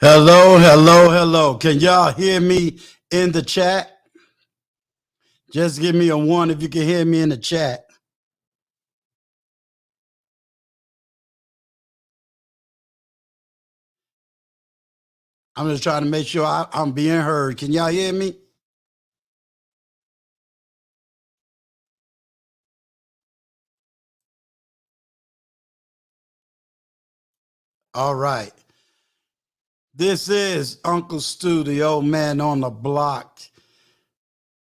Hello, hello, hello. Can y'all hear me in the chat? Just give me a one if you can hear me in the chat. I'm just trying to make sure I'm being heard. Can y'all hear me? All right. This is Uncle Stu, the old man on the block.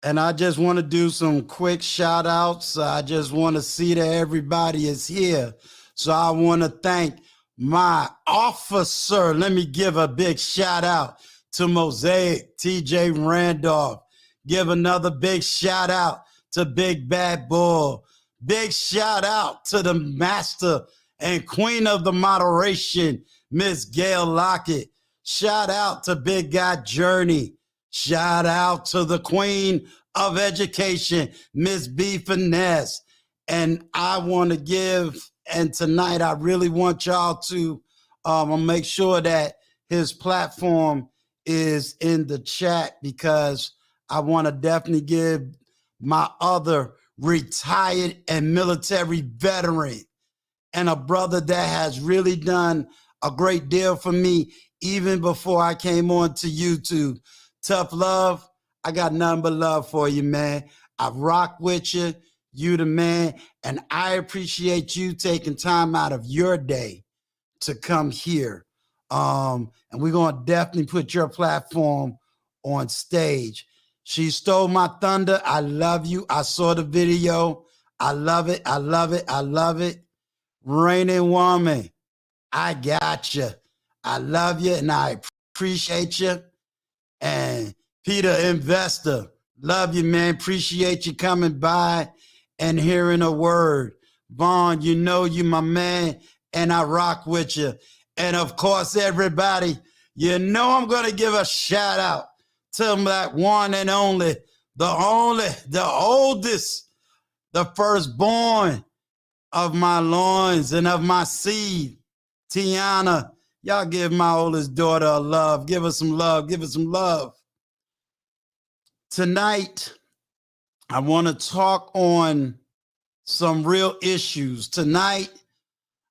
And I just want to do some quick shout outs. I just want to see that everybody is here. So I want to thank my officer. Let me give a big shout out to Mosaic, TJ Randolph. Give another big shout out to Big Bad Bull. Big shout out to the master and queen of the moderation, Miss Gail Lockett. Shout out to Big Guy Journey. Shout out to the queen of education, Miss B Finesse. And I want to give, and tonight I really want y'all to make sure that his platform is in the chat, because I want to definitely give my other retired and military veteran and a brother that has really done a great deal for me even before I came on to YouTube. Tough Love, I got nothing but love for you, man. I rock with you. You the man. And I appreciate you taking time out of your day to come here. And we're going to definitely put your platform on stage. She stole my thunder. I love you. I saw the video. I love it. I love it. I love it. Raining woman, I got you. I love you and I appreciate you. And Peter Investor, love you, man. Appreciate you coming by and hearing a word. Vaughn, you know you my man, and I rock with you. And of course, everybody, you know I'm going to give a shout out to that one and only, the oldest, the firstborn of my loins and of my seed, Tiana. Y'all give my oldest daughter a love. Give her some love. Give her some love. Tonight, I want to talk on some real issues. Tonight,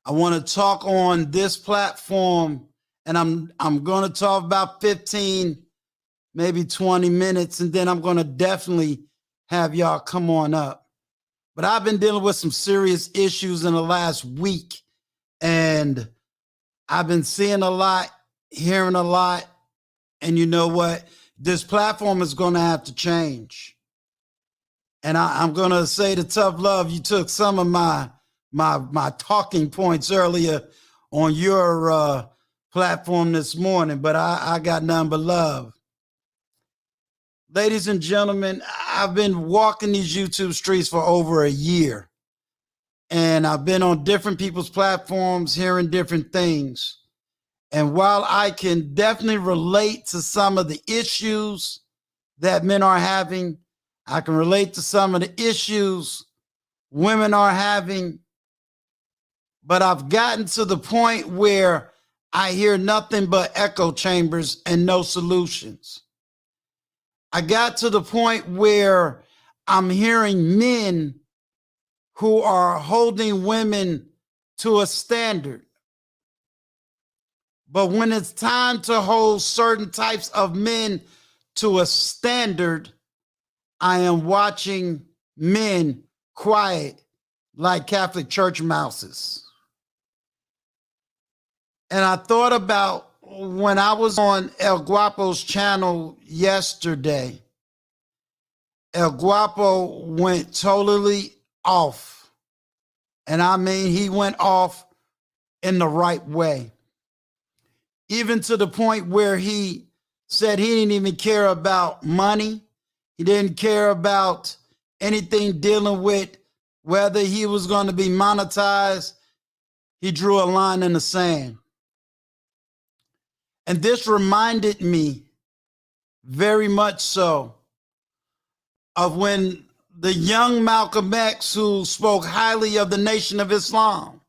I want to talk on this platform, and I'm going to talk about 15, maybe 20 minutes, and then I'm going to definitely have y'all come on up. But I've been dealing with some serious issues in the last week, and I've been seeing a lot, hearing a lot, and you know what? This platform is going to have to change. And I'm going to say to Tough Love, you took some of my talking points earlier on your platform this morning, but I got nothing but love. Ladies and gentlemen, I've been walking these YouTube streets for over a year, and I've been on different people's platforms, hearing different things. And while I can definitely relate to some of the issues that men are having, I can relate to some of the issues women are having, but I've gotten to the point where I hear nothing but echo chambers and no solutions. I got to the point where I'm hearing men who are holding women to a standard. But when it's time to hold certain types of men to a standard, I am watching men quiet like Catholic church mouses. And I thought about when I was on El Guapo's channel yesterday. El Guapo went totally off. And I mean, he went off in the right way. Even to the point where he said he didn't even care about money. He didn't care about anything dealing with whether he was going to be monetized. He drew a line in the sand. And this reminded me very much so of when the young Malcolm X, who spoke highly of the Nation of Islam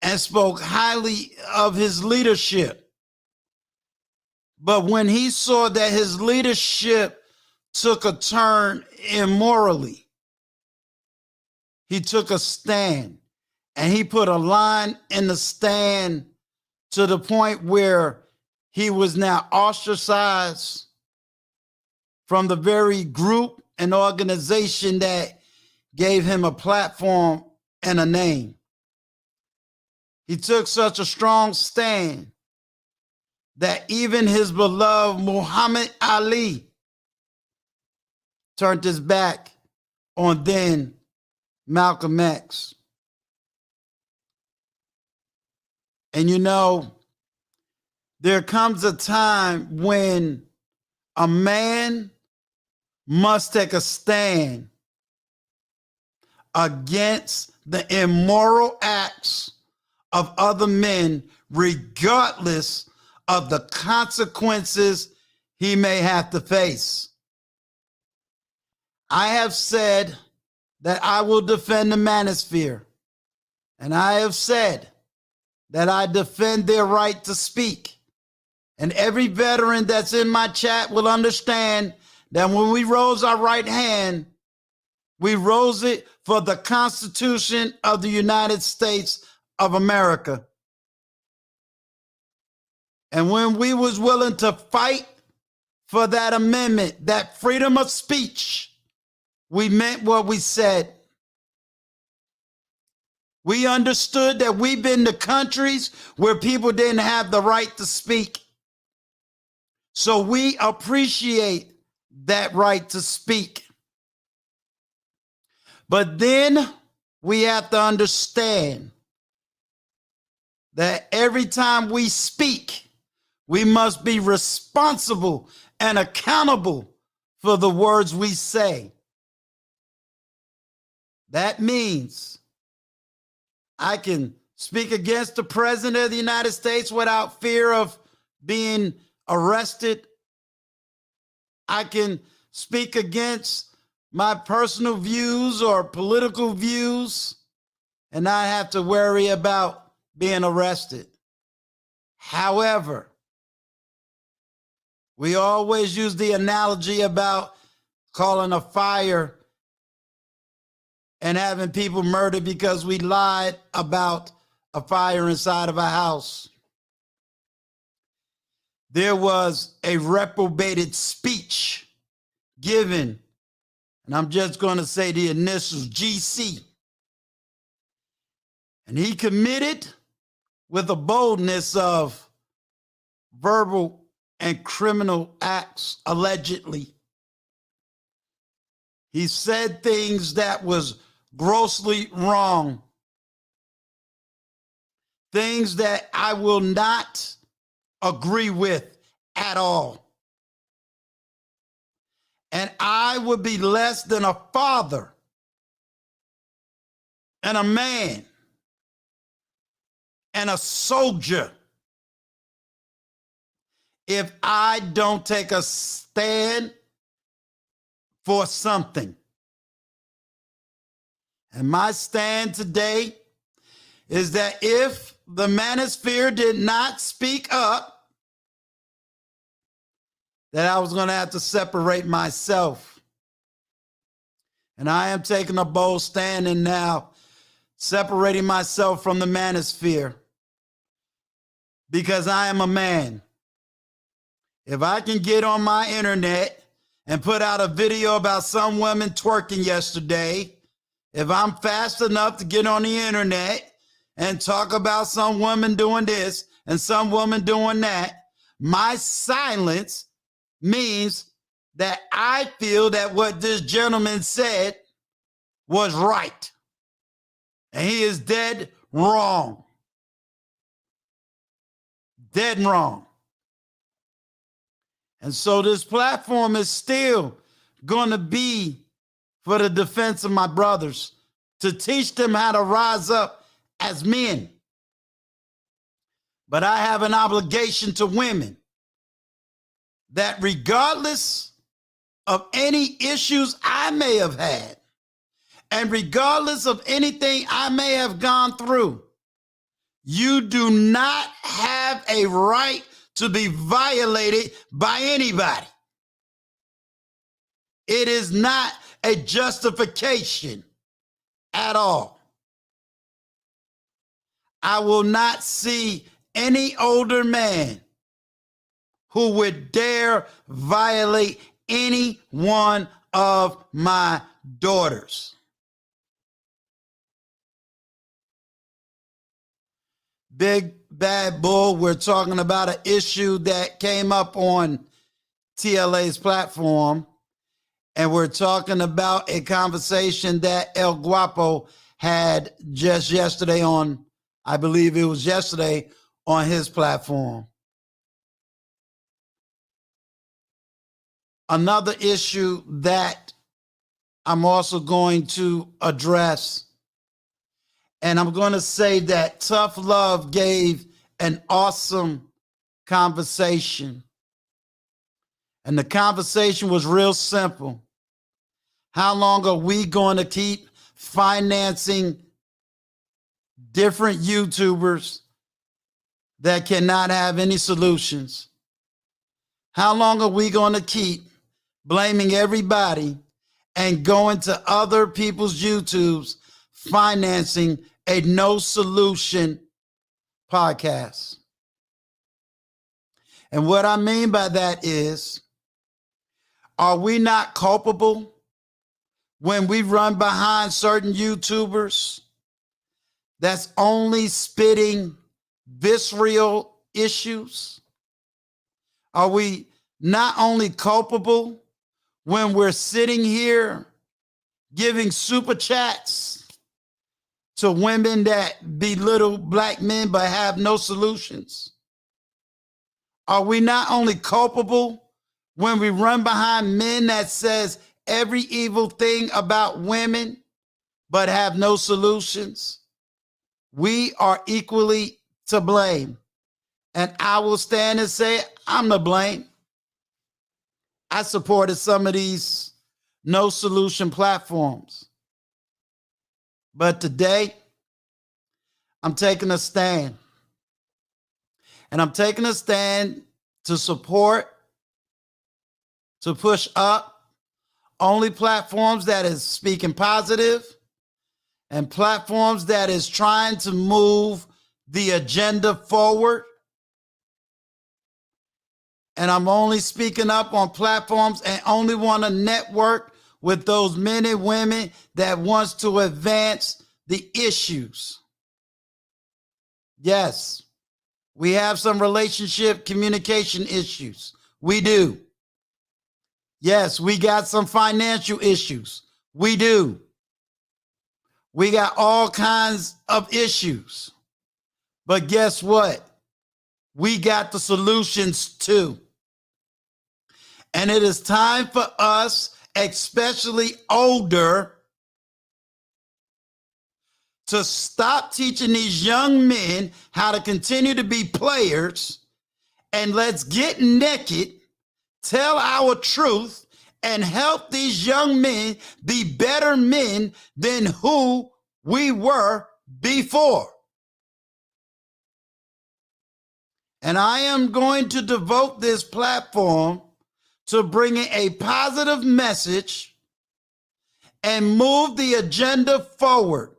and spoke highly of his leadership, But when he saw that his leadership took a turn immorally, he took a stand, and he put a line in the stand to the point where he was now ostracized from the very group and organization that gave him a platform and a name. He took such a strong stand that even his beloved Muhammad Ali turned his back on then Malcolm X. And you know, there comes a time when a man must take a stand against the immoral acts of other men, regardless of the consequences he may have to face. I have said that I will defend the manosphere, and I have said that I defend their right to speak. And every veteran that's in my chat will understand that when we rose our right hand, we rose it for the Constitution of the United States of America. And when we was willing to fight for that amendment, that freedom of speech, we meant what we said. We understood that we've been to countries where people didn't have the right to speak. So we appreciate that right to speak. But then we have to understand that every time we speak, we must be responsible and accountable for the words we say. That means I can speak against the President of the United States without fear of being arrested. I can speak against my personal views or political views and not have to worry about being arrested. However, we always use the analogy about calling a fire and having people murdered because we lied about a fire inside of a house. There was a reprobated speech given, and I'm just going to say the initials GC. And he committed with a boldness of verbal and criminal acts, allegedly. He said things that was grossly wrong. Things that I will not agree with at all. And I would be less than a father and a man and a soldier if I don't take a stand for something. And my stand today is that if the manosphere did not speak up, that I was going to have to separate myself. And I am taking a bold stand and now separating myself from the manosphere because I am a man. If I can get on my internet and put out a video about some women twerking yesterday, if I'm fast enough to get on the internet and talk about some woman doing this and some woman doing that, my silence means that I feel that what this gentleman said was right. And he is dead wrong. Dead wrong. And so this platform is still going to be for the defense of my brothers, to teach them how to rise up as men. But I have an obligation to women that regardless of any issues I may have had, and regardless of anything I may have gone through, you do not have a right to be violated by anybody. It is not a justification at all. I will not see any older man who would dare violate any one of my daughters. Big Bad Bull, we're talking about an issue that came up on TLA's platform, and we're talking about a conversation that El Guapo had just yesterday on, I believe it was yesterday, on his platform. Another issue that I'm also going to address, and I'm going to say that Tough Love gave an awesome conversation. And the conversation was real simple. How long are we going to keep financing different YouTubers that cannot have any solutions? How long are we going to keep blaming everybody and going to other people's YouTubes financing a no solution podcast? And what I mean by that is, are we not culpable when we run behind certain YouTubers that's only spitting visceral issues? Are we not only culpable when we're sitting here giving super chats to women that belittle black men but have no solutions? Are we not only culpable when we run behind men that says every evil thing about women but have no solutions? We are equally to blame. And I will stand and say, I'm to blame. I supported some of these no solution platforms. But today, I'm taking a stand. And I'm taking a stand to support, to push up only platforms that is speaking positive and platforms that is trying to move the agenda forward. And I'm only speaking up on platforms and only want to network with those men and women that wants to advance the issues. Yes, we have some relationship communication issues. We do. Yes, we got some financial issues. We do. We got all kinds of issues. But guess what? We got the solutions too. And it is time for us, especially older, to stop teaching these young men how to continue to be players, and let's get naked, tell our truth, and help these young men be better men than who we were before. And I am going to devote this platform to bringing a positive message and move the agenda forward.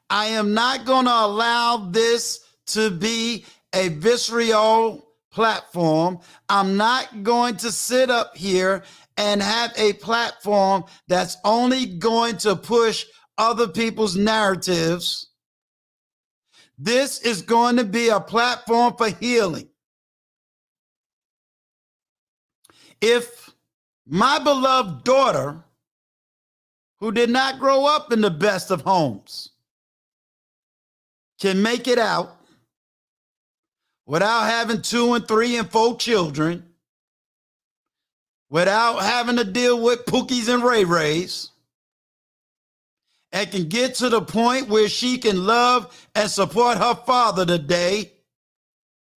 I am not going to allow this to be a visceral platform. I'm not going to sit up here and have a platform that's only going to push other people's narratives. This is going to be a platform for healing. If my beloved daughter, who did not grow up in the best of homes, can make it out without having 2 and 3 and 4 children, without having to deal with Pookies and Ray Rays, and can get to the point where she can love and support her father today,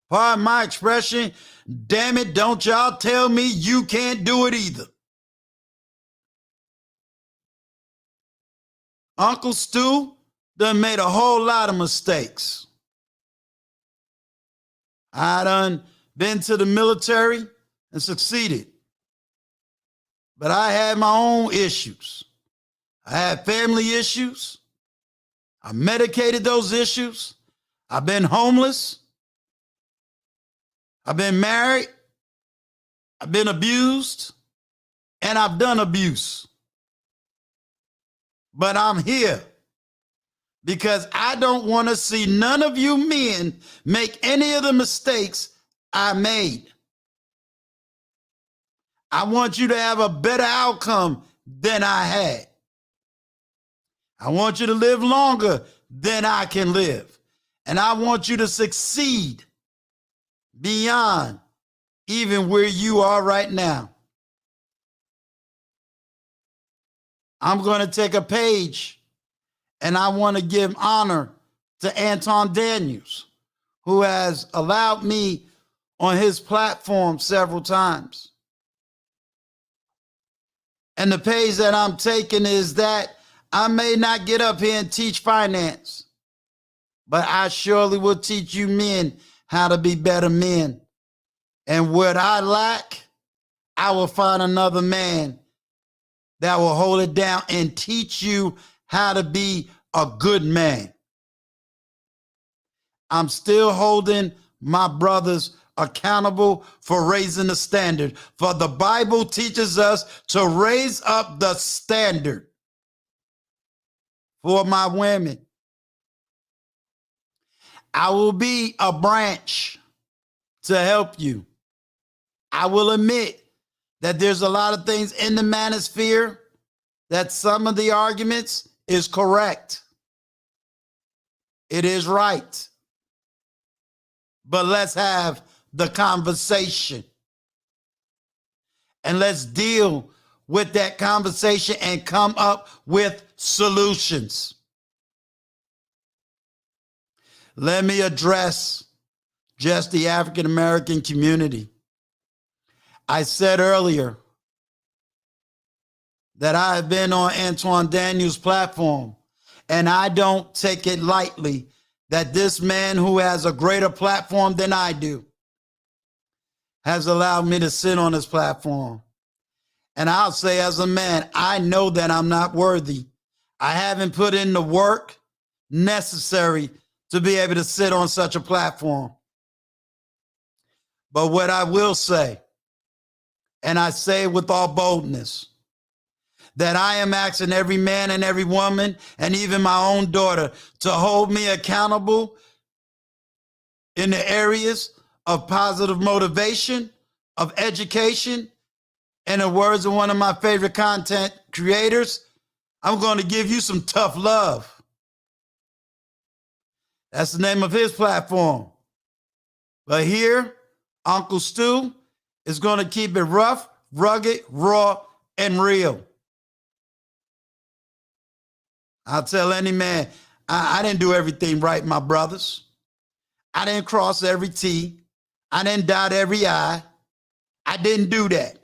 pardon my expression, damn it, don't y'all tell me you can't do it either. Uncle Stu done made a whole lot of mistakes. I done been to the military and succeeded. But I had my own issues. I had family issues. I medicated those issues. I've been homeless. I've been married. I've been abused. And I've done abuse. But I'm here because I don't want to see none of you men make any of the mistakes I made. I want you to have a better outcome than I had. I want you to live longer than I can live. And I want you to succeed beyond even where you are right now. I'm going to take a page and I want to give honor to Anton Daniels, who has allowed me on his platform several times. And the page that I'm taking is that I may not get up here and teach finance, but I surely will teach you men how to be better men. And what I lack, I will find another man that will hold it down and teach you how to be a good man. I'm still holding my brothers accountable for raising the standard. For the Bible teaches us to raise up the standard for my women. I will be a branch to help you. I will admit that there's a lot of things in the manosphere that some of the arguments is correct. It is right. But let's have the conversation. And let's deal with that conversation and come up with solutions. Let me address just the African American community. I said earlier that I have been on Anton Daniels' platform, and I don't take it lightly that this man who has a greater platform than I do has allowed me to sit on his platform. And I'll say as a man, I know that I'm not worthy. I haven't put in the work necessary to be able to sit on such a platform. But what I will say, and I say it with all boldness, that I am asking every man and every woman, and even my own daughter, to hold me accountable in the areas of positive motivation, of education. In the words of one of my favorite content creators, I'm going to give you some tough love. That's the name of his platform. But here, Uncle Stu is going to keep it rough, rugged, raw, and real. I'll tell any man, I didn't do everything right, my brothers. I didn't cross every T. I didn't dot every I. I didn't do that.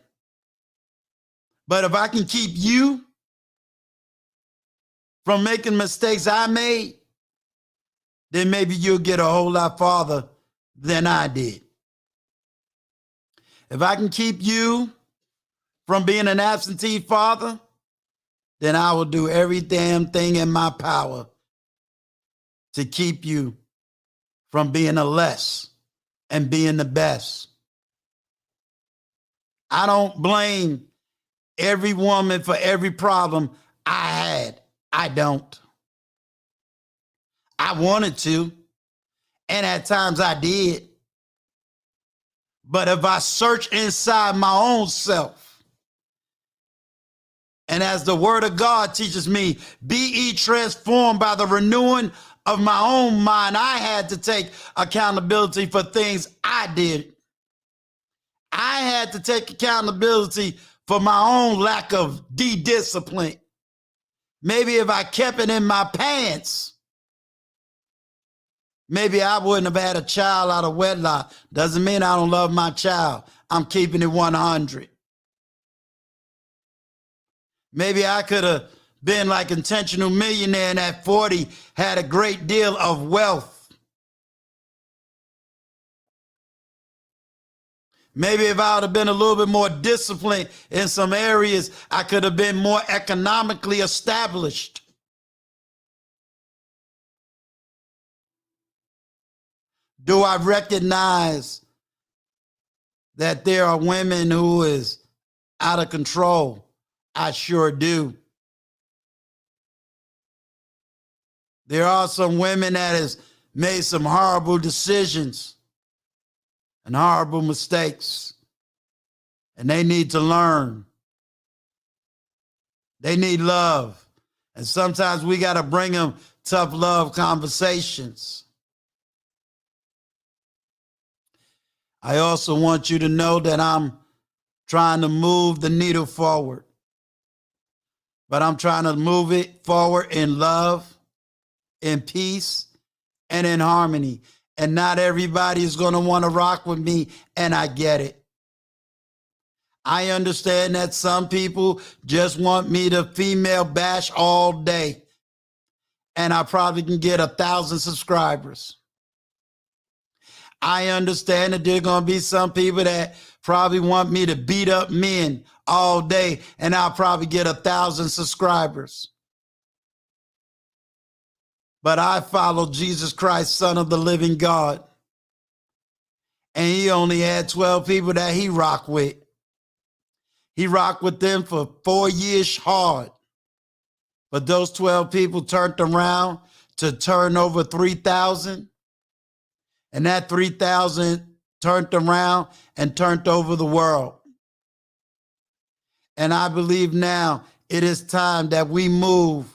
But if I can keep you from making mistakes I made, then maybe you'll get a whole lot farther than I did. If I can keep you from being an absentee father, then I will do every damn thing in my power to keep you from being a less and being the best. I don't blame every woman for every problem I had. I don't. I wanted to, and at times I did. But if I search inside my own self, and as the word of God teaches me, be ye transformed by the renewing of my own mind, I had to take accountability for things I did. I had to take accountability for my own lack of discipline. Maybe if I kept it in my pants, maybe I wouldn't have had a child out of wedlock. Doesn't mean I don't love my child. I'm keeping it 100. Maybe I could have been like Intentional Millionaire and at 40 had a great deal of wealth. Maybe if I would have been a little bit more disciplined in some areas, I could have been more economically established. Do I recognize that there are women who is out of control? I sure do. There are some women that has made some horrible decisions and horrible mistakes, and they need to learn. They need love. And sometimes we got to bring them tough love conversations. I also want you to know that I'm trying to move the needle forward, but I'm trying to move it forward in love, in peace, and in harmony. And not everybody is going to want to rock with me, and I get it. I understand that some people just want me to female bash all day, and I probably can get 1,000 subscribers. I understand that there are going to be some people that probably want me to beat up men all day, and I'll probably get 1,000 subscribers. But I follow Jesus Christ, Son of the living God. And he only had 12 people that he rocked with. He rocked with them for 4 years hard. But those 12 people turned around to turn over 3,000. And that 3,000 turned around and turned over the world. And I believe now it is time that we move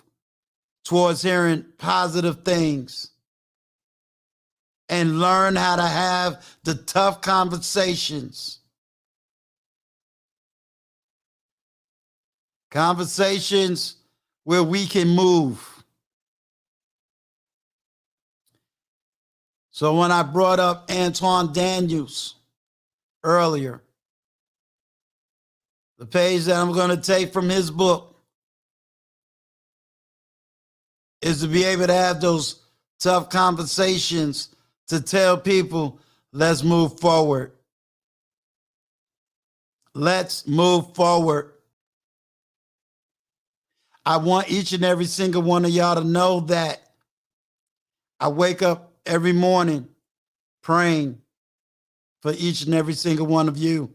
towards hearing positive things and learn how to have the tough conversations. Conversations where we can move. So when I brought up Antoine Daniels earlier, the page that I'm going to take from his book is to be able to have those tough conversations to tell people, let's move forward. Let's move forward. I want each and every single one of y'all to know that I wake up every morning praying for each and every single one of you.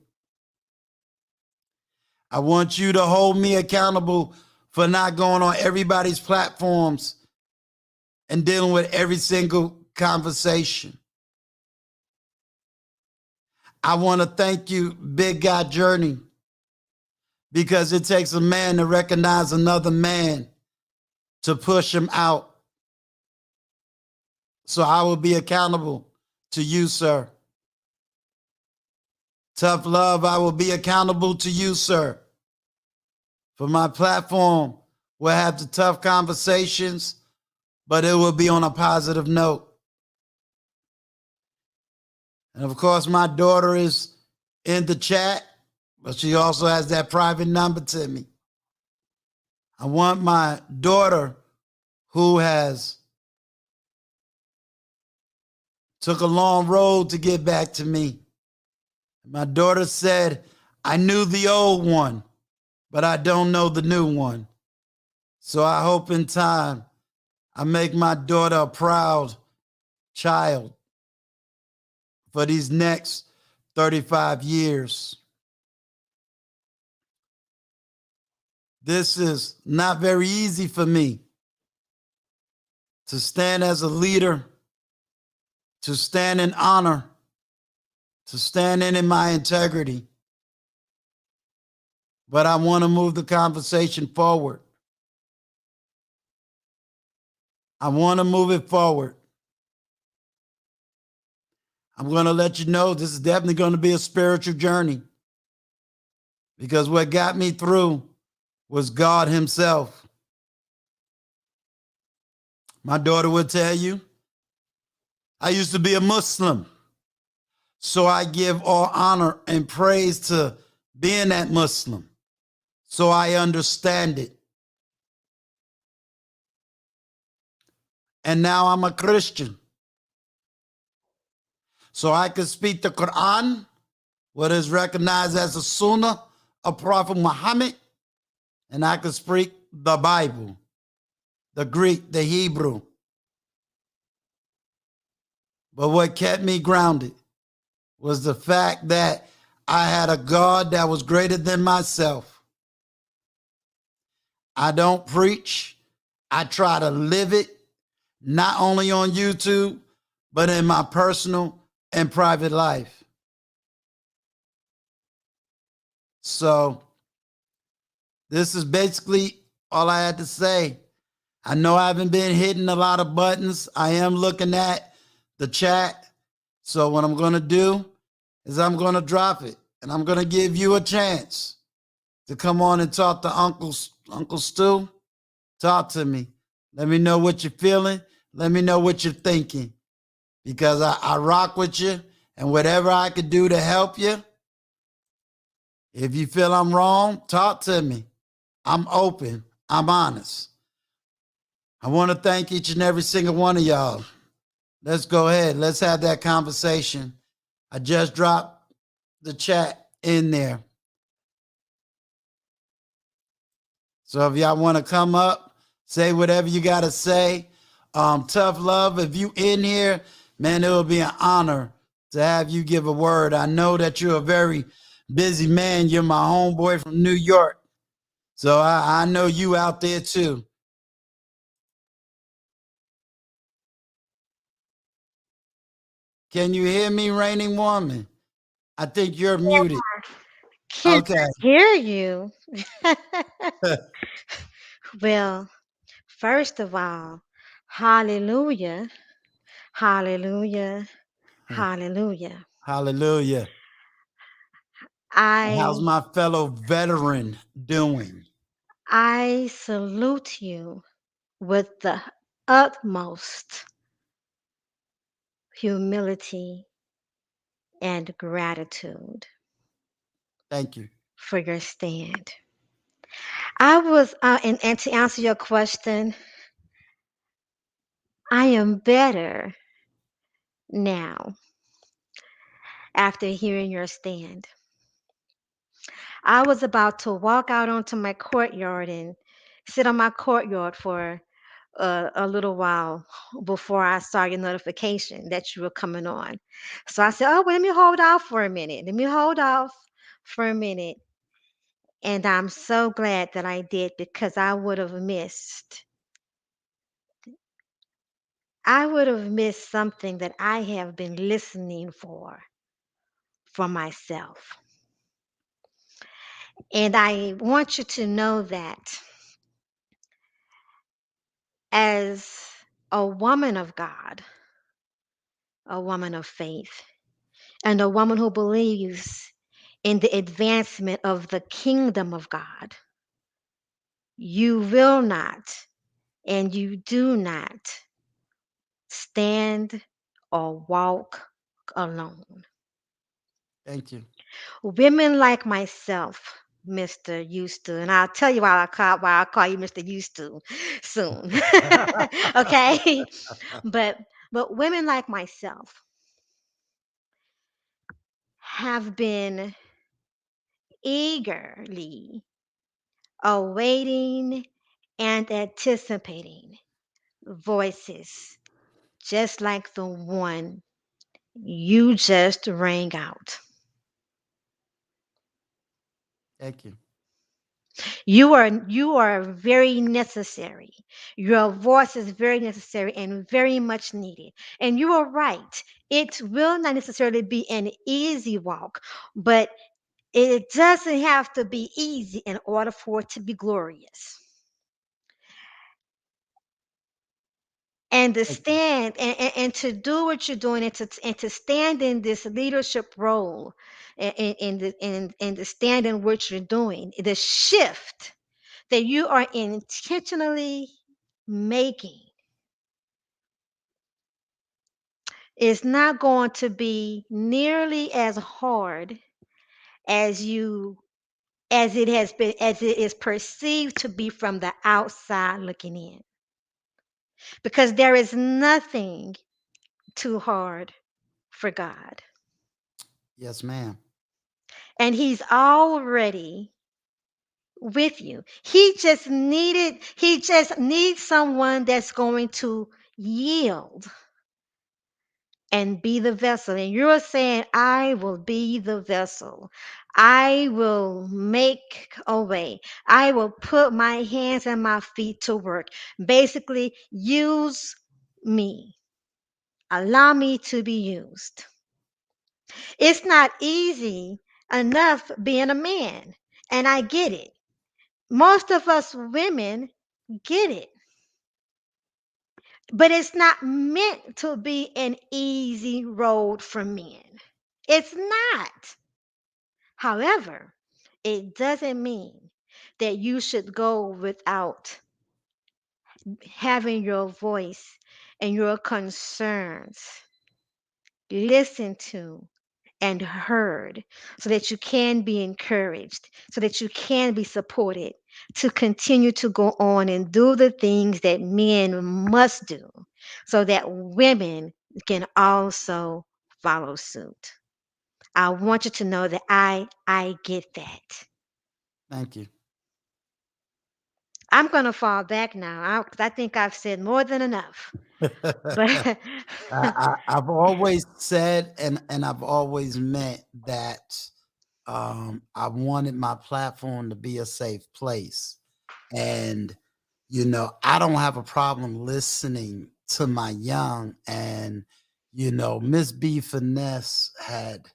I want you to hold me accountable for not going on everybody's platforms and dealing with every single conversation. I want to thank you, Big Guy Journey, because it takes a man to recognize another man to push him out. So I will be accountable to you, sir. Tough Love, I will be accountable to you, sir. For my platform, we'll have the tough conversations, but it will be on a positive note. And of course, my daughter is in the chat, but she also has that private number to me. I want my daughter, who has took a long road to get back to me. My daughter said, I knew the old one, but I don't know the new one. So I hope in time I make my daughter a proud child for these next 35 years. This is not very easy for me to stand as a leader, to stand in honor, to stand in my integrity. But I want to move the conversation forward. I want to move it forward. I'm going to let you know this is definitely going to be a spiritual journey, because what got me through was God himself. My daughter would tell you, I used to be a Muslim, so I give all honor and praise to being that Muslim, so I understand it. And now I'm a Christian, so I can speak the Quran what is recognized as the Sunnah of Prophet Muhammad, and I could speak the Bible, the Greek, the Hebrew. But what kept me grounded was the fact that I had a God that was greater than myself. I don't preach, I try to live it, not only on YouTube, but in my personal and private life. So, this is basically all I had to say. I know I haven't been hitting a lot of buttons. I am looking at the chat. So, what I'm going to do is I'm going to drop it and I'm going to give you a chance to come on and talk to Uncle Stu. Talk to me. Let me know what you're feeling. Let me know what you're thinking. Because I rock with you, and whatever I could do to help you, if you feel I'm wrong, talk to me. I'm open. I'm honest. I want to thank each and every single one of y'all. Let's go ahead. Let's have that conversation. I just dropped the chat in there. So if y'all want to come up, say whatever you got to say. Tough love. If you in here, man, it will be an honor to have you give a word. I know that you're a very busy man. You're my homeboy from New York. So I know you out there too. Can you hear me, Reigning Woman? I think you're muted. Can Okay. hear you. Well, first of all, hallelujah, hallelujah, hallelujah. Hallelujah. And how's I my fellow veteran doing? I salute you with the utmost humility and gratitude Thank you. for your stand. I was, and to answer your question, I am better now after hearing your stand. I was about to walk out onto my courtyard and sit on my courtyard for a little while before I saw your notification that you were coming on. So I said, oh, well, let me hold off for a minute. Let me hold off for a minute. And I'm so glad that I did because I would have missed something that I have been listening for myself. And I want you to know that as a woman of God, a woman of faith, and a woman who believes in the advancement of the kingdom of God, you will not and you do not stand or walk alone. Thank you. Women like myself, Mr. Used to, and I'll tell you why I call you Mr. Used to soon. Okay? But but women like myself have been eagerly awaiting and anticipating voices just like the one you just rang out. Thank you. You are very necessary. Your voice is very necessary and very much needed. And you are right. It will not necessarily be an easy walk, but it doesn't have to be easy in order for it to be glorious. And to Thank you. stand and to do what you're doing and to stand in this leadership role and to stand in what you're doing, the shift that you are intentionally making is not going to be nearly as hard as you as it is perceived to be from the outside looking in, because there is nothing too hard for God. Yes, ma'am. and he's already with you. He just needs someone that's going to yield and be the vessel. And you're saying, I will be the vessel. I will make a way. I will put my hands and my feet to work. Basically, use me. Allow me to be used. It's not easy enough being a man. And I get it. Most of us women get it. But it's not meant to be an easy road for men. It's not. However, it doesn't mean that you should go without having your voice and your concerns listened to and heard so that you can be encouraged, so that you can be supported to continue to go on and do the things that men must do so that women can also follow suit. I want you to know that I get that. Thank you. I'm going to fall back now. 'Cause I think I've said more than enough. But I've always said and I've always meant that I wanted my platform to be a safe place. And, I don't have a problem listening to my young. And, Miss B Finesse had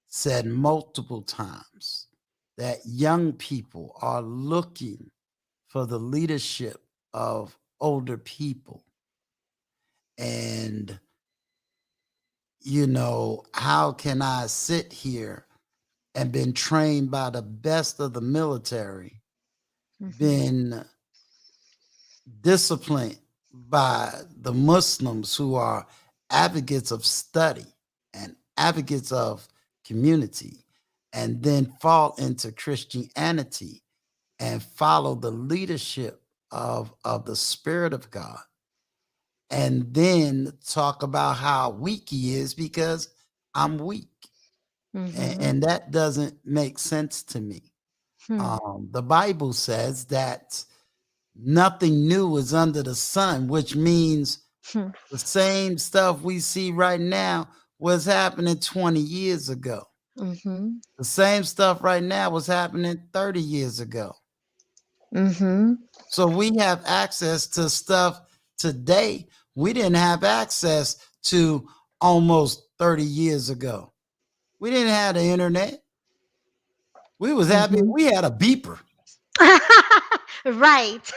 said multiple times that young people are looking for the leadership of older people. And, how can I sit here and been trained by the best of the military, been disciplined by the Muslims who are advocates of study and advocates of community, and then fall into Christianity and follow the leadership of the Spirit of God, and then talk about how weak he is because I'm weak. And that doesn't make sense to me. The Bible says that nothing new is under the sun, which means the same stuff we see right now was happening 20 years ago. The same stuff right now was happening 30 years ago. So we have access to stuff today we didn't have access to almost 30 years ago. We didn't have the internet. We was happy. We had a beeper. Right.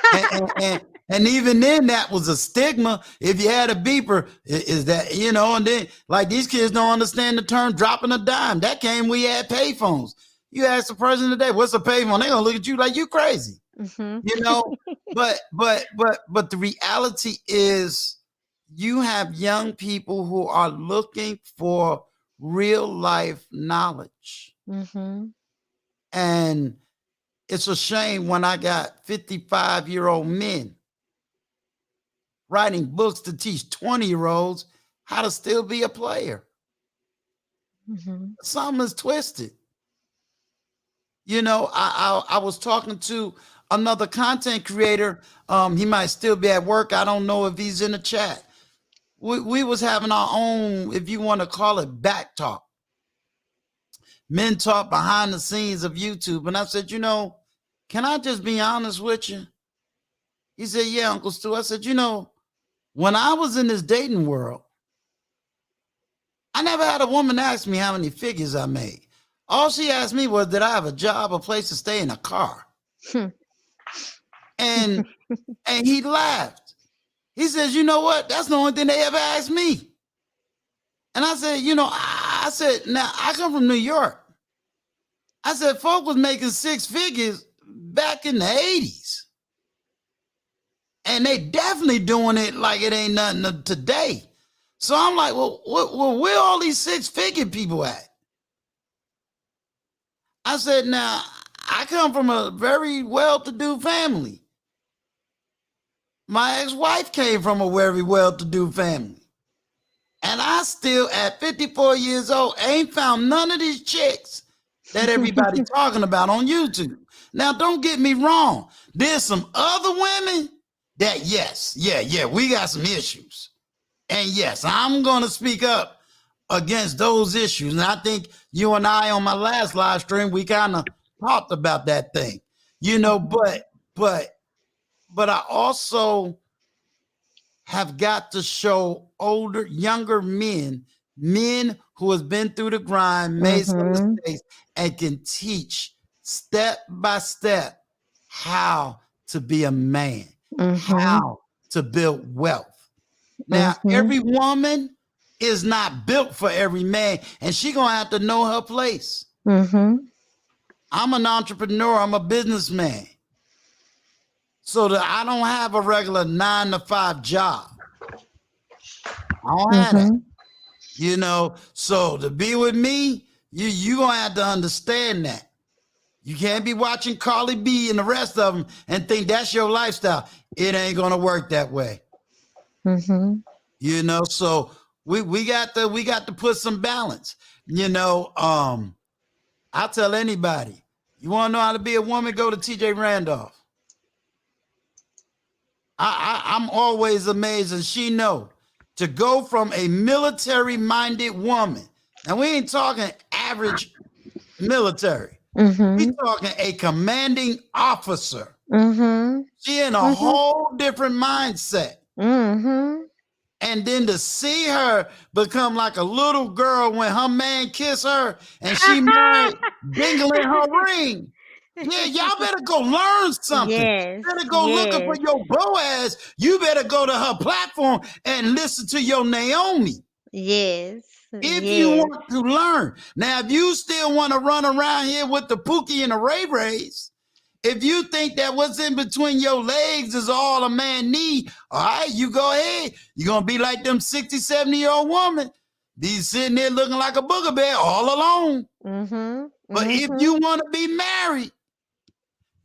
And even then, that was a stigma. If you had a beeper, is that, and then like these kids don't understand the term dropping a dime. That came, we had payphones. You ask the person today, what's a payphone? They're gonna look at you like you crazy. But the reality is you have young people who are looking for real life knowledge. And it's a shame when I got 55-year-old men writing books to teach 20-year-olds how to still be a player. Something is twisted. I was talking to another content creator. He might still be at work. I don't know if he's in the chat. We was having our own, if you want to call it, back talk. Men talk behind the scenes of YouTube. And I said, can I just be honest with you? He said, yeah, Uncle Stu. I said, when I was in this dating world, I never had a woman ask me how many figures I made. All she asked me was, did I have a job, a place to stay, in a car? And he laughed. He says, you know what? That's the only thing they ever asked me. And I said, I said, now I come from New York. I said, folk was making six figures back in the 80s. And they definitely doing it like it ain't nothing today. So I'm like, well, where all these six-figure people at? I said, now, I come from a very well-to-do family. My ex-wife came from a very well-to-do family. And I still, at 54 years old, ain't found none of these chicks that everybody talking about on YouTube. Now, don't get me wrong. There's some other women that, yes, yeah, we got some issues. And yes, I'm going to speak up against those issues. And I think you and I on my last live stream, we kind of talked about that thing, but I also have got to show younger men who has been through the grind, made some mistakes, and can teach step by step how to be a man, how to build wealth. Now, every woman is not built for every man, and she gonna have to know her place. I'm an entrepreneur. I'm a businessman. So that I don't have a regular 9-to-5 job. I don't have that. So to be with me, you gonna have to understand that. You can't be watching Carly B and the rest of them and think that's your lifestyle. It ain't gonna work that way. So we got to put some balance. I tell anybody, you want to know how to be a woman, go to TJ Randolph. I'm always amazed, and she know, to go from a military-minded woman. And we ain't talking average military. We talking a commanding officer. She in a whole different mindset. And then to see her become like a little girl when her man kiss her and she married, dingling her ring. Yeah, y'all better go learn something. Yes. Better go looking for your Boaz. You better go to her platform and listen to your Naomi. Yes. If you want to learn. Now, if you still want to run around here with the Pookie and the Ray Rays, if you think that what's in between your legs is all a man need, all right, you go ahead. You're going to be like them 60, 70-year-old woman. Be sitting there looking like a booger bear all alone. But if you want to be married,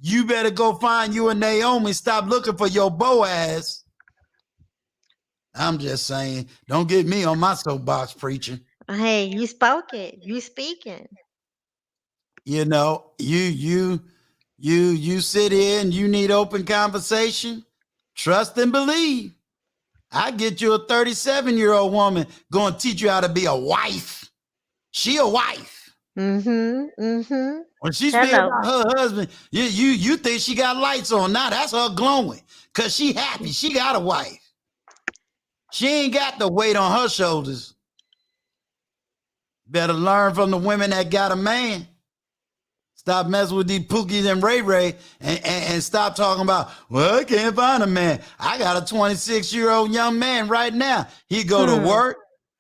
you better go find you a Naomi. Stop looking for your Boaz. I'm just saying, don't get me on my soapbox preaching. Hey, you spoke it. You speaking. You sit here and you need open conversation. Trust and believe. I get you a 37-year-old woman going to teach you how to be a wife. She a wife. When she speaks about her husband, you think she got lights on. Now that's her glowing because she happy. She got a wife. She ain't got the weight on her shoulders. Better learn from the women that got a man. Stop messing with these Pookies and Ray Ray and stop talking about, well, I can't find a man. I got a 26-year-old young man right now. He go to work.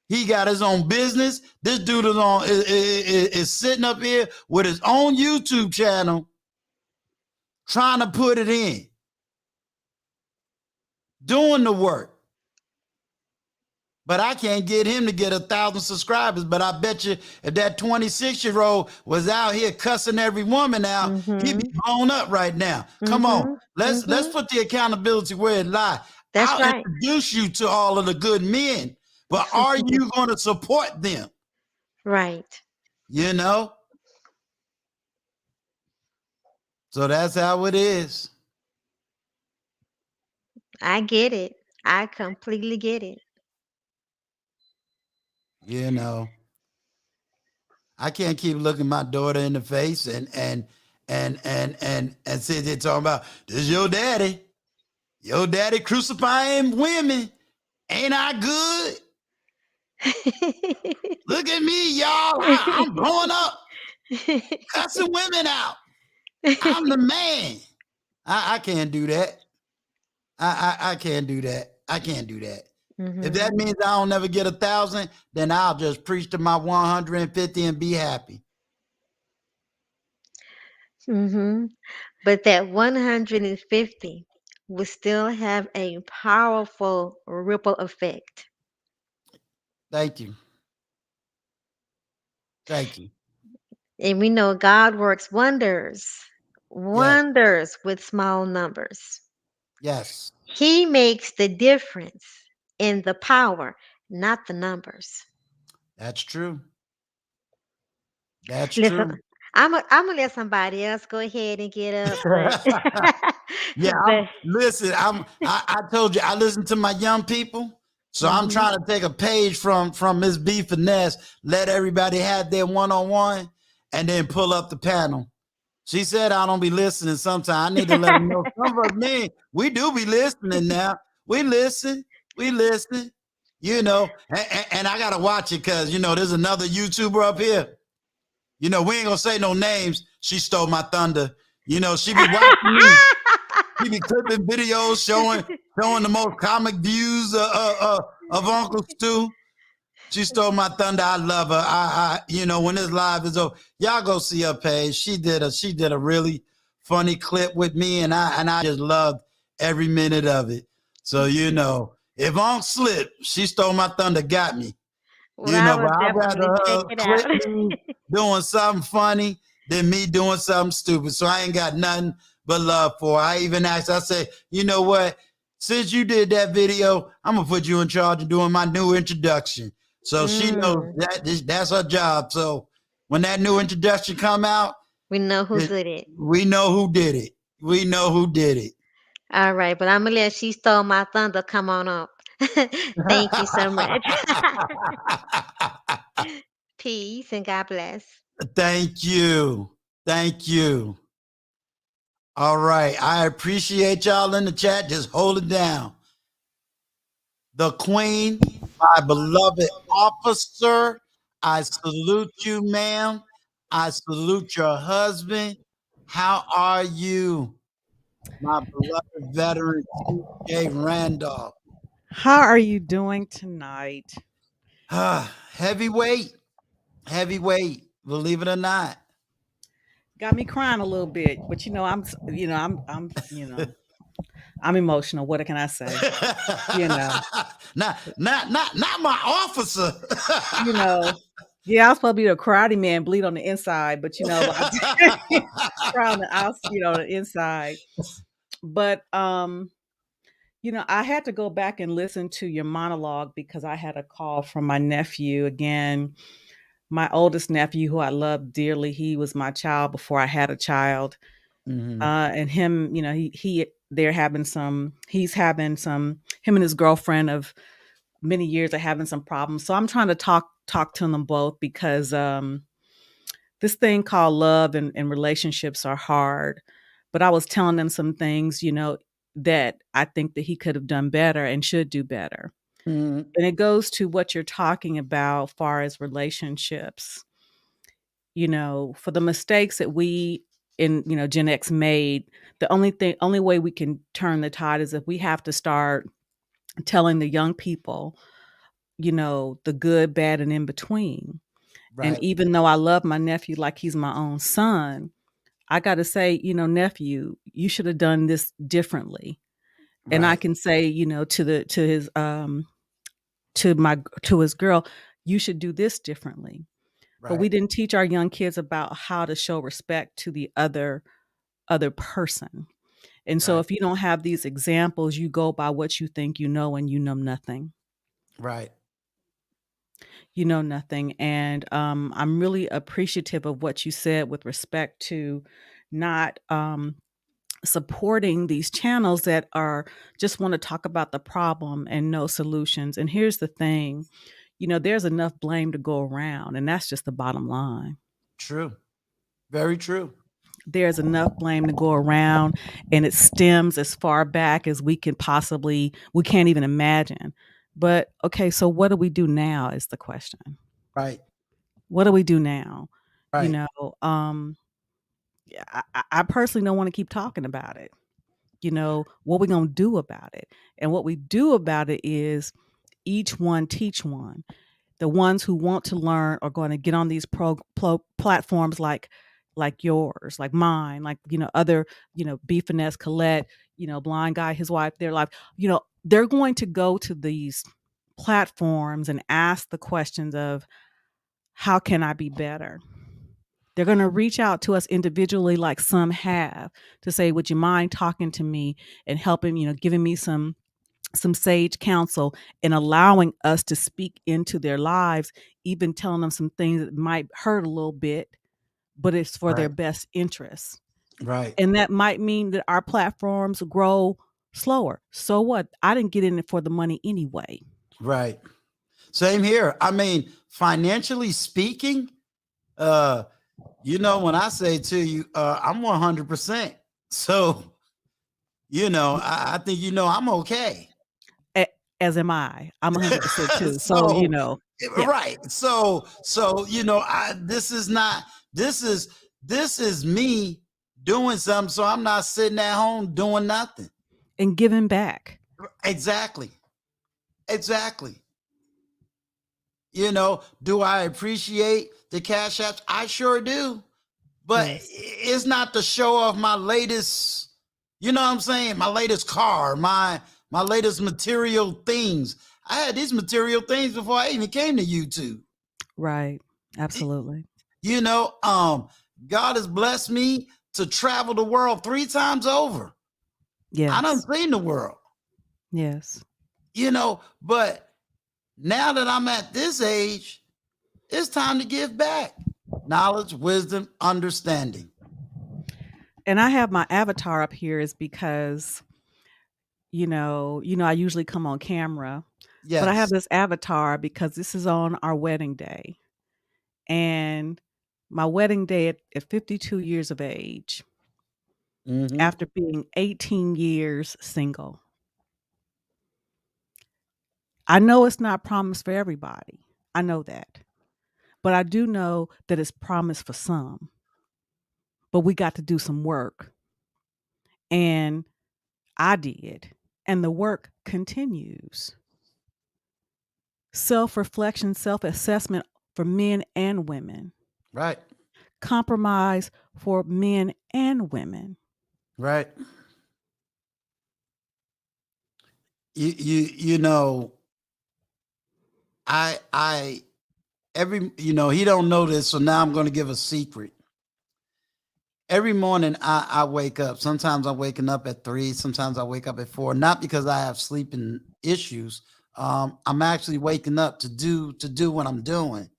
He got his own business. This dude is sitting up here with his own YouTube channel trying to put it in. Doing the work. But I can't get him to get 1,000 subscribers. But I bet you if that 26-year-old was out here cussing every woman out, he'd be blown up right now. Come on. Let's put the accountability where it lies. I'll introduce you to all of the good men. But are you going to support them? Right. So that's how it is. I get it. I completely get it. I can't keep looking my daughter in the face and sit there talking about, this is your daddy. Your daddy crucifying women. Ain't I good? Look at me, y'all. I'm blowing up, cussing women out. I'm the man. I can't do that. I can't do that. I can't do that. If that means I don't never get 1,000, then I'll just preach to my 150 and be happy. But that 150 will still have a powerful ripple effect. Thank you. Thank you. And we know God works wonders with small numbers. Yes. He makes the difference in the power, not the numbers. That's true. That's Listen, true. I'm gonna let somebody else go ahead and get up, but Yeah, but I told you I listen to my young people. So I'm hmm trying to take a page from Miss B Finesse, let everybody have their one-on-one, and then pull up the panel. She said I don't be listening sometimes. I need to let them know some of us men, we do be listening now. We listen, we listen, and I gotta watch it because there's another YouTuber up here. We ain't gonna say no names. She stole my thunder. She be watching me. She be clipping videos showing the most comic views of Uncle Stu. She stole my thunder. I love her. When this live is over, y'all go see her page. She did a really funny clip with me, and I just loved every minute of it. So if Unc slip, she stole my thunder, got me. well, I But will I'd definitely rather check her it clip out. me doing something funny than me doing something stupid. So I ain't got nothing but love for her. I even asked, I said, you know what? Since you did that video, I'm going to put you in charge of doing my new introduction. So she knows Mm, that's her job. So when that new introduction come out, we know who it, did it. we know who did it. We know who did it. All right, but I'm gonna let She Stole My Thunder come on up. Thank you so much. Peace and God bless. Thank you. Thank you. All right. I appreciate y'all in the chat. Just hold it down. The Queen, my beloved officer, I salute you, ma'am. I salute your husband. How are you, my beloved veteran C.J. Randolph? How are you doing tonight? Heavyweight, heavyweight, believe it or not. Got me crying a little bit, but I'm emotional. What can I say? You know, not my officer. you know, yeah, I was supposed to be a karate man, bleed on the inside, but but I did cry on the outside, the inside. But I had to go back and listen to your monologue because I had a call from my nephew again. My oldest nephew, who I love dearly, he was my child before I had a child. Mhm. And him, they're having some, he's having some, him and his girlfriend of many years are having some problems. So I'm trying to talk to them both because this thing called love and relationships are hard. But I was telling them some things, that I think that he could have done better and should do better. Mhm. And it goes to what you're talking about, far as relationships. For the mistakes that we in Gen X made, the only way we can turn the tide is if we have to start telling the young people, the good, bad, and in between. And Right, even though I love my nephew like he's my own son, I got to say, nephew, you should have done this differently. And I right, can say, to his girl, you should do this differently. But we right, didn't teach our young kids about how to show respect to the other person. And so right, if you don't have these examples, you go by what you think you know, and you know nothing. right. You know nothing. And I'm really appreciative of what you said with respect to not supporting these channels that are just want to talk about the problem and no solutions. And here's the thing, there's enough blame to go around, and that's just the bottom line. True. Very true. There's enough blame to go around, and it stems as far back as we can't even imagine. But okay, so what do we do now is the question. Right, What do we do now? you right, know um yeah, I personally don't want to keep talking about it. What we gonna do about it? And what we do about it is each one teach one. The ones who want to learn are going to get on these platforms like yours, like mine, like other, B Finesse, Colette, Blind Guy, his wife, their life. They're going to go to these platforms and ask the questions of, how can I be better? They're going to reach out to us individually, like some have, to say, would you mind talking to me and helping, giving me some sage counsel and allowing us to speak into their lives, even telling them some things that might hurt a little bit, but it's for their Right. best interests. Right. And that might mean that our platforms grow slower. So what? I didn't get in it for the money anyway. Right. Same here. I mean, financially speaking, when I say to you, I'm 100%. So, I think I'm okay. As am I. I'm 100% too. So, So, yeah. right. So, this is not, this is me doing something. So I'm not sitting at home doing nothing. And giving back. Exactly. Do I appreciate the cash apps? I sure do. But Yes. it's not to show off my latest, you know what I'm saying? My latest car, my latest material things. I had these material things before I even came to YouTube. Right. Absolutely. God has blessed me to travel the world 3 times over. I done Yes. seen the world. Yes. But now that I'm at this age, it's time to give back. Knowledge, wisdom, understanding. And I have my avatar up here is because, I usually come on camera, Yes. but I have this avatar because this is on our wedding day. And my wedding day at 52 years of age, Mhm. after being 18 years single. I know it's not promised for everybody. I know that. But I do know that it's promised for some. But we got to do some work. And I did. And the work continues. Self-reflection, self-assessment for men and women. Right. Compromise for men and women. Right. You know, I he don't know this, so now I'm going to give a secret. Every morning I wake up. Sometimes I'm waking up at 3, sometimes I wake up at 4, not because I have sleeping issues. I'm actually waking up to do what I'm doing.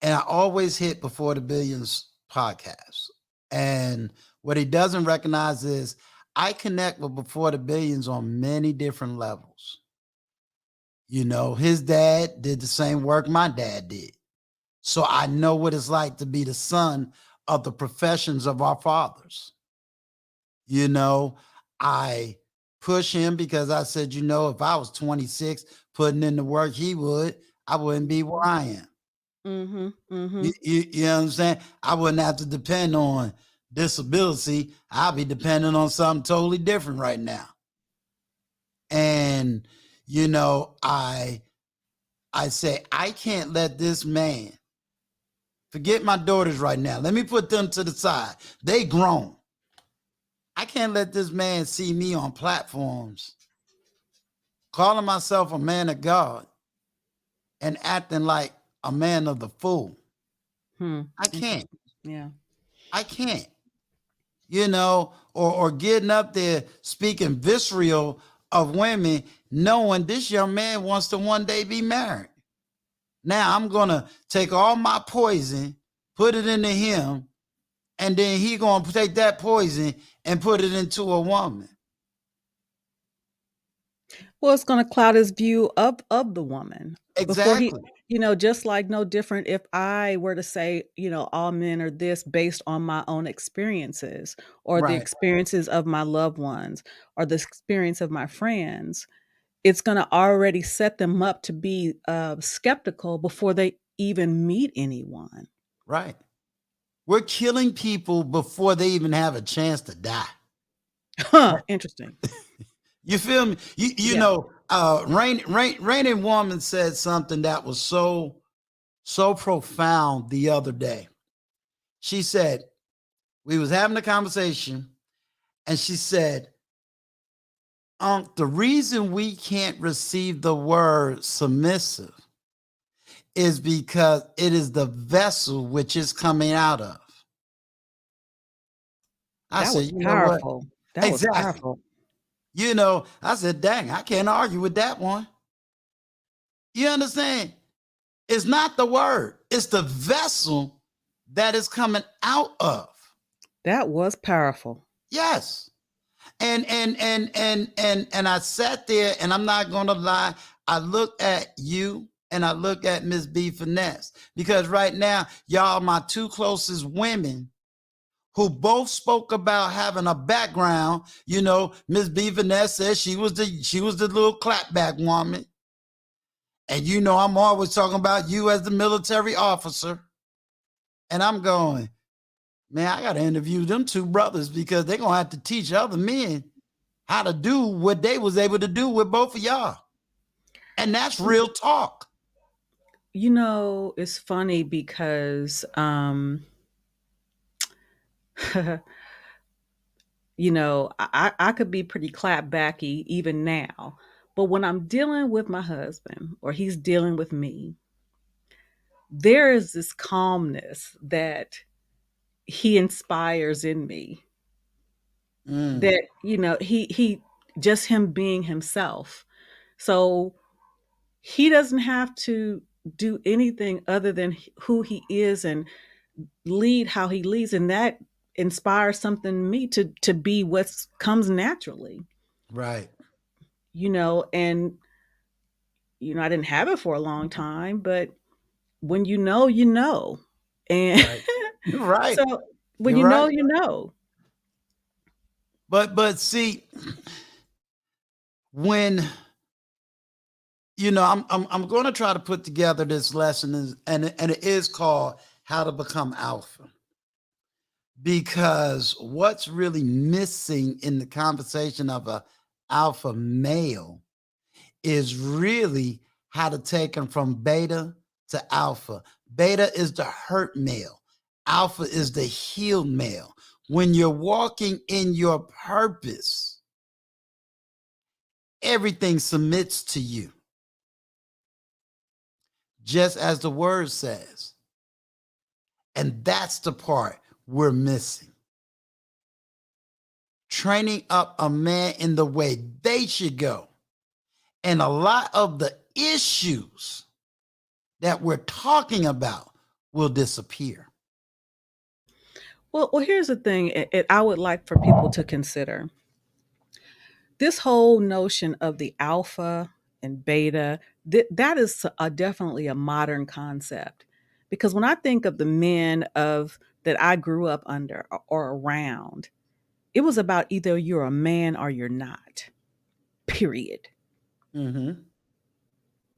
And I always hit Before the Billions podcast. And what he doesn't recognize is I connect with Before the Billions on many different levels. His dad did the same work my dad did. So I know what it's like to be the son of the professions of our fathers. I push him because I said, if I was 26 putting in the work he would, I wouldn't be where I am. Mm-hmm. Mm-hmm. You know what I'm saying? I wouldn't have to depend on disability. I'll be depending on something totally different right now. And, I say, I can't let this man, forget my daughters right now. Let me put them to the side. They grown. I can't let this man see me on platforms calling myself a man of God and acting like a man of the fool. I can't. Yeah. I can't. Or getting up there speaking visceral of women, knowing this young man wants to one day be married. Now I'm going to take all my poison, put it into him, and then he going to take that poison and put it into a woman. Well, it's going to cloud his view of the woman. Exactly. Before he, just like no different if I were to say, all men are this based on my own experiences or the Right. experiences of my loved ones or the experience of my friends, it's going to already set them up to be skeptical before they even meet anyone. Right. We're killing people before they even have a chance to die. Huh. Interesting. You feel me? You know, Rainy Woman said something that was so profound the other day. She said, we was having a conversation, and she said, the reason we can't receive the word submissive is because it is the vessel which is coming out of. I That said, was you know what? powerful. That was Exactly. powerful. I said, dang, I can't argue with that one. You understand? It's not the word, it's the vessel that is coming out of. That was powerful. Yes. And I sat there, and I'm not gonna lie, I looked at you and I look at Miss B Finesse, because right now y'all are my two closest women who both spoke about having a background. You know, Miss B Finesse said she was the little clapback woman. And you know, I'm always talking about you as the military officer. And I'm going, man, I got to interview them two brothers, because they're going to have to teach other men how to do what they was able to do with both of y'all. And that's real talk. You know, it's funny because, you know, I could be pretty clapbacky even now. But when I'm dealing with my husband or he's dealing with me, there is this calmness that he inspires in me, that, you know, he just him being himself. So he doesn't have to do anything other than who he is and lead how he leads, and that inspires something in me to be what comes naturally. Right. You know, and you know, I didn't have it for a long time, but when you know, you know. And Right. You're right. so when You're you know, right. you know. But see, when you know, I'm going to try to put together this lesson, and it is called How to Become Alpha. Because what's really missing in the conversation of a alpha male is really how to take them from beta to alpha. Beta is the hurt male. Alpha is the healed male. When you're walking in your purpose, everything submits to you, just as the word says. And that's the part we're missing. Training up a man in the way they should go. And a lot of the issues that we're talking about will disappear. Well, here's the thing I would like for people to consider. This whole notion of the alpha and beta, that is definitely a modern concept. Because when I think of the men of that I grew up under or around, it was about either you're a man or you're not. Period. Mm-hmm.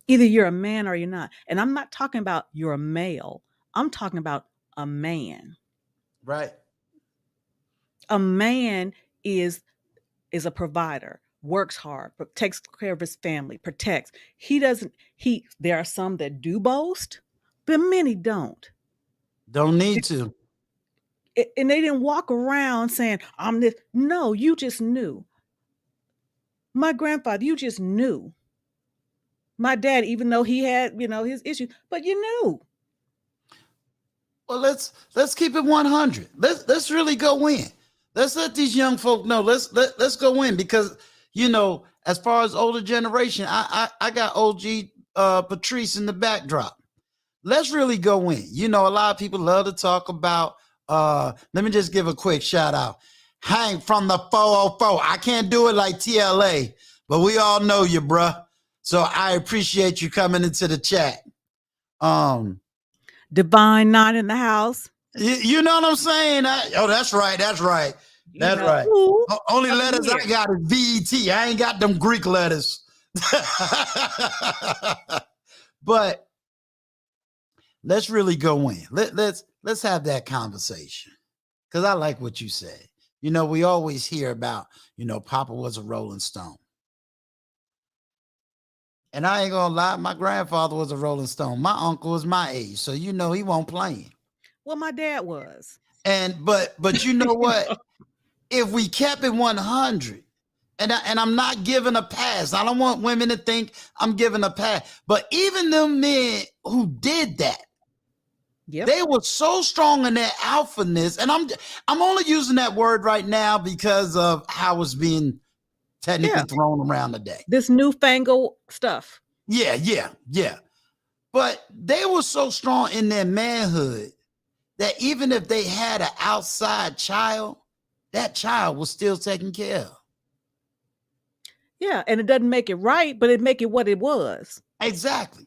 Either you're a man or you're not. And I'm not talking about you're a male. I'm talking about a man. Right. A man is a provider, works hard, takes care of his family, protects. He doesn't, there are some that do boast, but many don't. Don't need to. And they didn't walk around saying, I'm this. No, you just knew. My grandfather, you just knew. My dad, even though he had, you know, his issues, but you knew. Well, let's keep it 100. Let's really go in. Let's let these young folk know. Let's go in, because you know, as far as older generation, I got OG Patrice in the backdrop. Let's really go in. You know, a lot of people love to talk about. Let me just give a quick shout out. Hank from the 404. I can't do it like TLA, but we all know you, bruh. So I appreciate you coming into the chat. Divine Nine in the house. You know what I'm saying? Oh, that's right. That's right. That's right. Ooh, Only up in letters I here. got is VET. I ain't got them Greek letters. But let's really go in. Let's have that conversation, because I like what you said. You know, we always hear about, you know, Papa was a Rolling Stone. And I ain't gonna lie, my grandfather was a Rolling Stone. My uncle was my age, so you know he won't play. Well, my dad was. And but you know what? If we kept it 100, and I'm not giving a pass. I don't want women to think I'm giving a pass. But even them men who did that, Yep. they were so strong in their alphaness. And I'm only using that word right now because of how it's being technically Yeah. thrown around today. This newfangled stuff. Yeah. But they were so strong in their manhood that even if they had an outside child, that child was still taken care of. Yeah, and it doesn't make it right, but it make it what it was. Exactly.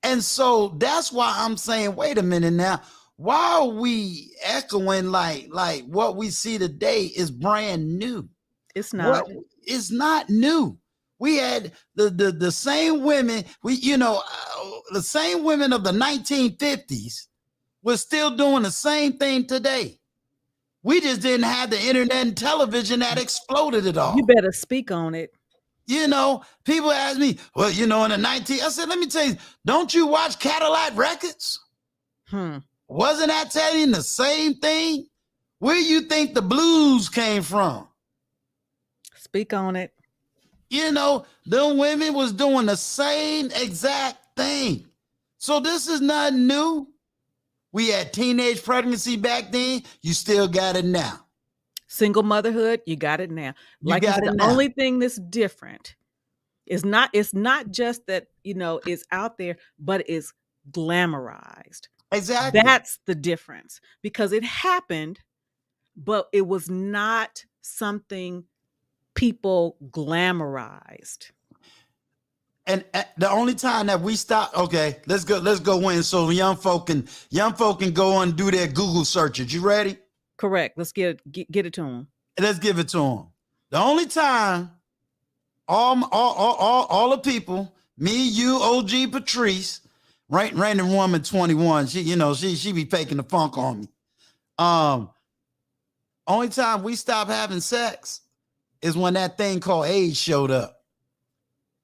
And so that's why I'm saying, wait a minute now. Why are we echoing like what we see today is brand new? It's What not. is not new? We had the same women, the same women of the 1950s were still doing the same thing today. We just didn't have the internet and television that exploded it all. You better speak on it. People ask me, well, in the I said, let me tell you, don't you watch Cadillac Records? Wasn't that telling you the same thing? Where you think the blues came from? Speak on it. Them women was doing the same exact thing. So this is not new. We had teenage pregnancy back then. You still got it now. Single motherhood, you got it now. Like you said, the only thing that's different is it's not just that, it's out there, but it's glamorized. Exactly. That's the difference, because it happened, but it was not something people glamorized. And the only time that we stop, okay, let's go in so young folk can go on and do their Google searches. You ready? Correct. Let's get it to them. Let's give it to them. The only time all the people, me, you, OG Patrice, random woman 21, she be faking the funk on me. Only time we stop having sex is when that thing called AIDS showed up.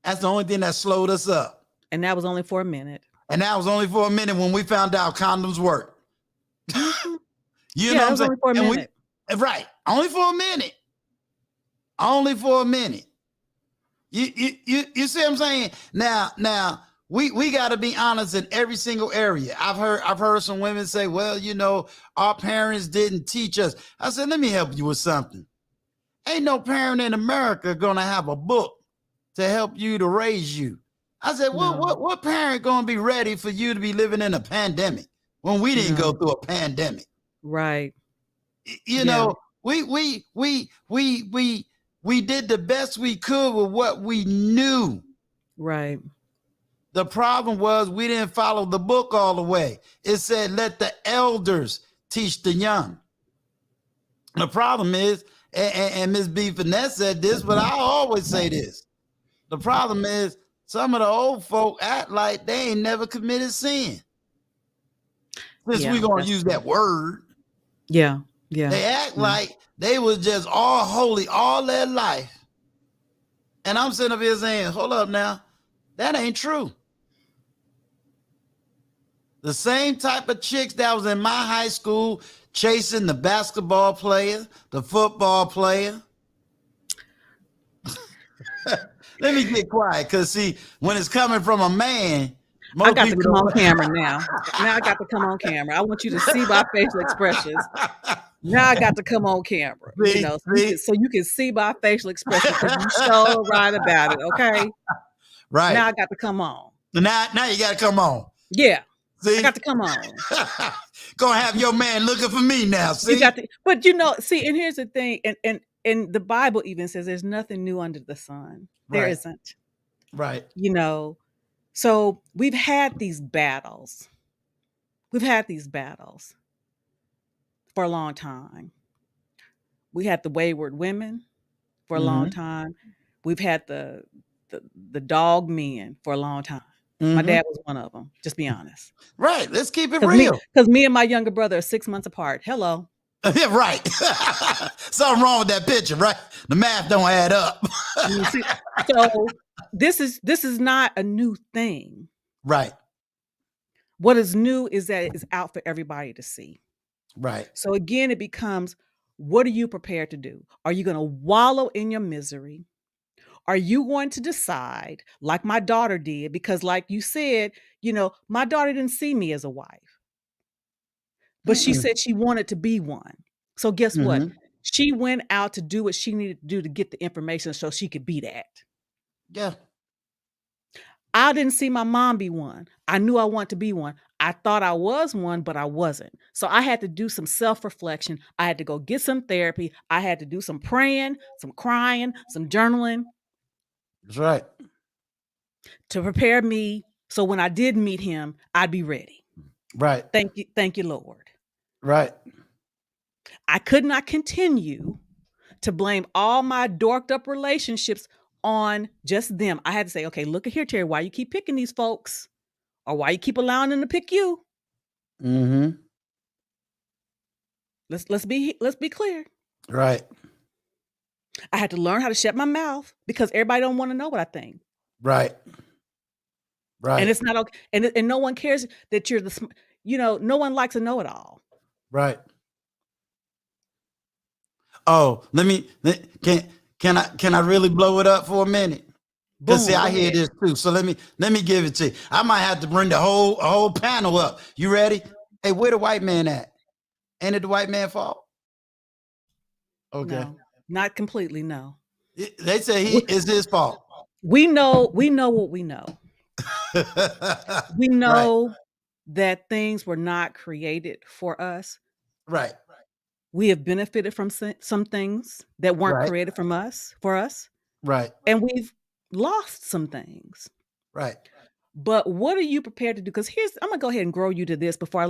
That's the only thing that slowed us up. And that was only for a minute. And that was only for a minute when we found out condoms work. You know what I'm saying? Only for a minute. Right. Only for a minute. Only for a minute. You see what I'm saying? Now we got to be honest in every single area. I've heard some women say, well, our parents didn't teach us. I said, let me help you with something. Ain't no parent in America going to have a book to help you to raise you. I said, well, what parent going to be ready for you to be living in a pandemic when we didn't go through a pandemic? Right. We did the best we could with what we knew. Right. The problem was we didn't follow the book all the way. It said, let the elders teach the young. The problem is, and Ms. B. Finesse said this, but I always say this. The problem is some of the old folk act like they ain't never committed sin. Since we're going to use that word. Yeah. Yeah. They act like they was just all holy all their life. And I'm sitting up here saying, hold up now. That ain't true. The same type of chicks that was in my high school chasing the basketball player, the football player. Let me get quiet, because see, when it's coming from a man, I got to come on camera now. Now I got to come on camera. I want you to see my facial expressions. Now I got to come on camera, so you can see my facial expressions, because you're so right about it. Okay. Right. Now I got to come on. Now you got to come on. Yeah. See? I got to come on. Gonna have your man looking for me now. See? But and here's the thing, and the Bible even says there's nothing new under the sun. There isn't. Right. So we've had these battles. We've had these battles for a long time. We had the wayward women for a long time. We've had the dog men for a long time. My dad was one of them. Just be honest. Right. Let's keep it real. Because me and my younger brother are 6 months apart. Hello. Yeah, right. Something wrong with that picture, right? The math don't add up. So this is not a new thing. Right. What is new is that it's out for everybody to see. Right. So again, it becomes, what are you prepared to do? Are you going to wallow in your misery? Are you going to decide, like my daughter did? Because like you said, my daughter didn't see me as a wife, but she said she wanted to be one. So guess what? She went out to do what she needed to do to get the information so she could be that. Yeah. I didn't see my mom be one. I knew I wanted to be one. I thought I was one, but I wasn't. So I had to do some self-reflection. I had to go get some therapy. I had to do some praying, some crying, some journaling That's right. to prepare me so when I did meet him, I'd be ready. Right. Thank you, Lord. Right. I could not continue to blame all my dorked up relationships on just them. I had to say, okay, look at here, Terry, why you keep picking these folks? Or why you keep allowing them to pick you? Mm-hmm. Let's be clear. Right. I had to learn how to shut my mouth because everybody don't want to know what I think. Right. Right. And it's not okay. And no one cares that you're no one likes a know-it-all. Right. Oh, can I really blow it up for a minute? Because see, Boom, I go hear ahead. this too. So let me give it to you. I might have to bring the whole panel up. You ready? Hey, where the white man at? Ain't it the white man fault? Okay. No, not completely, no. They say it's his fault. We know what we know. We Right. know that things were not created for us. Right. We have benefited from some things that weren't Right. created for us, Right. and we've lost some things. Right. But what are you prepared to do? Because I'm gonna go ahead and grow you to this before I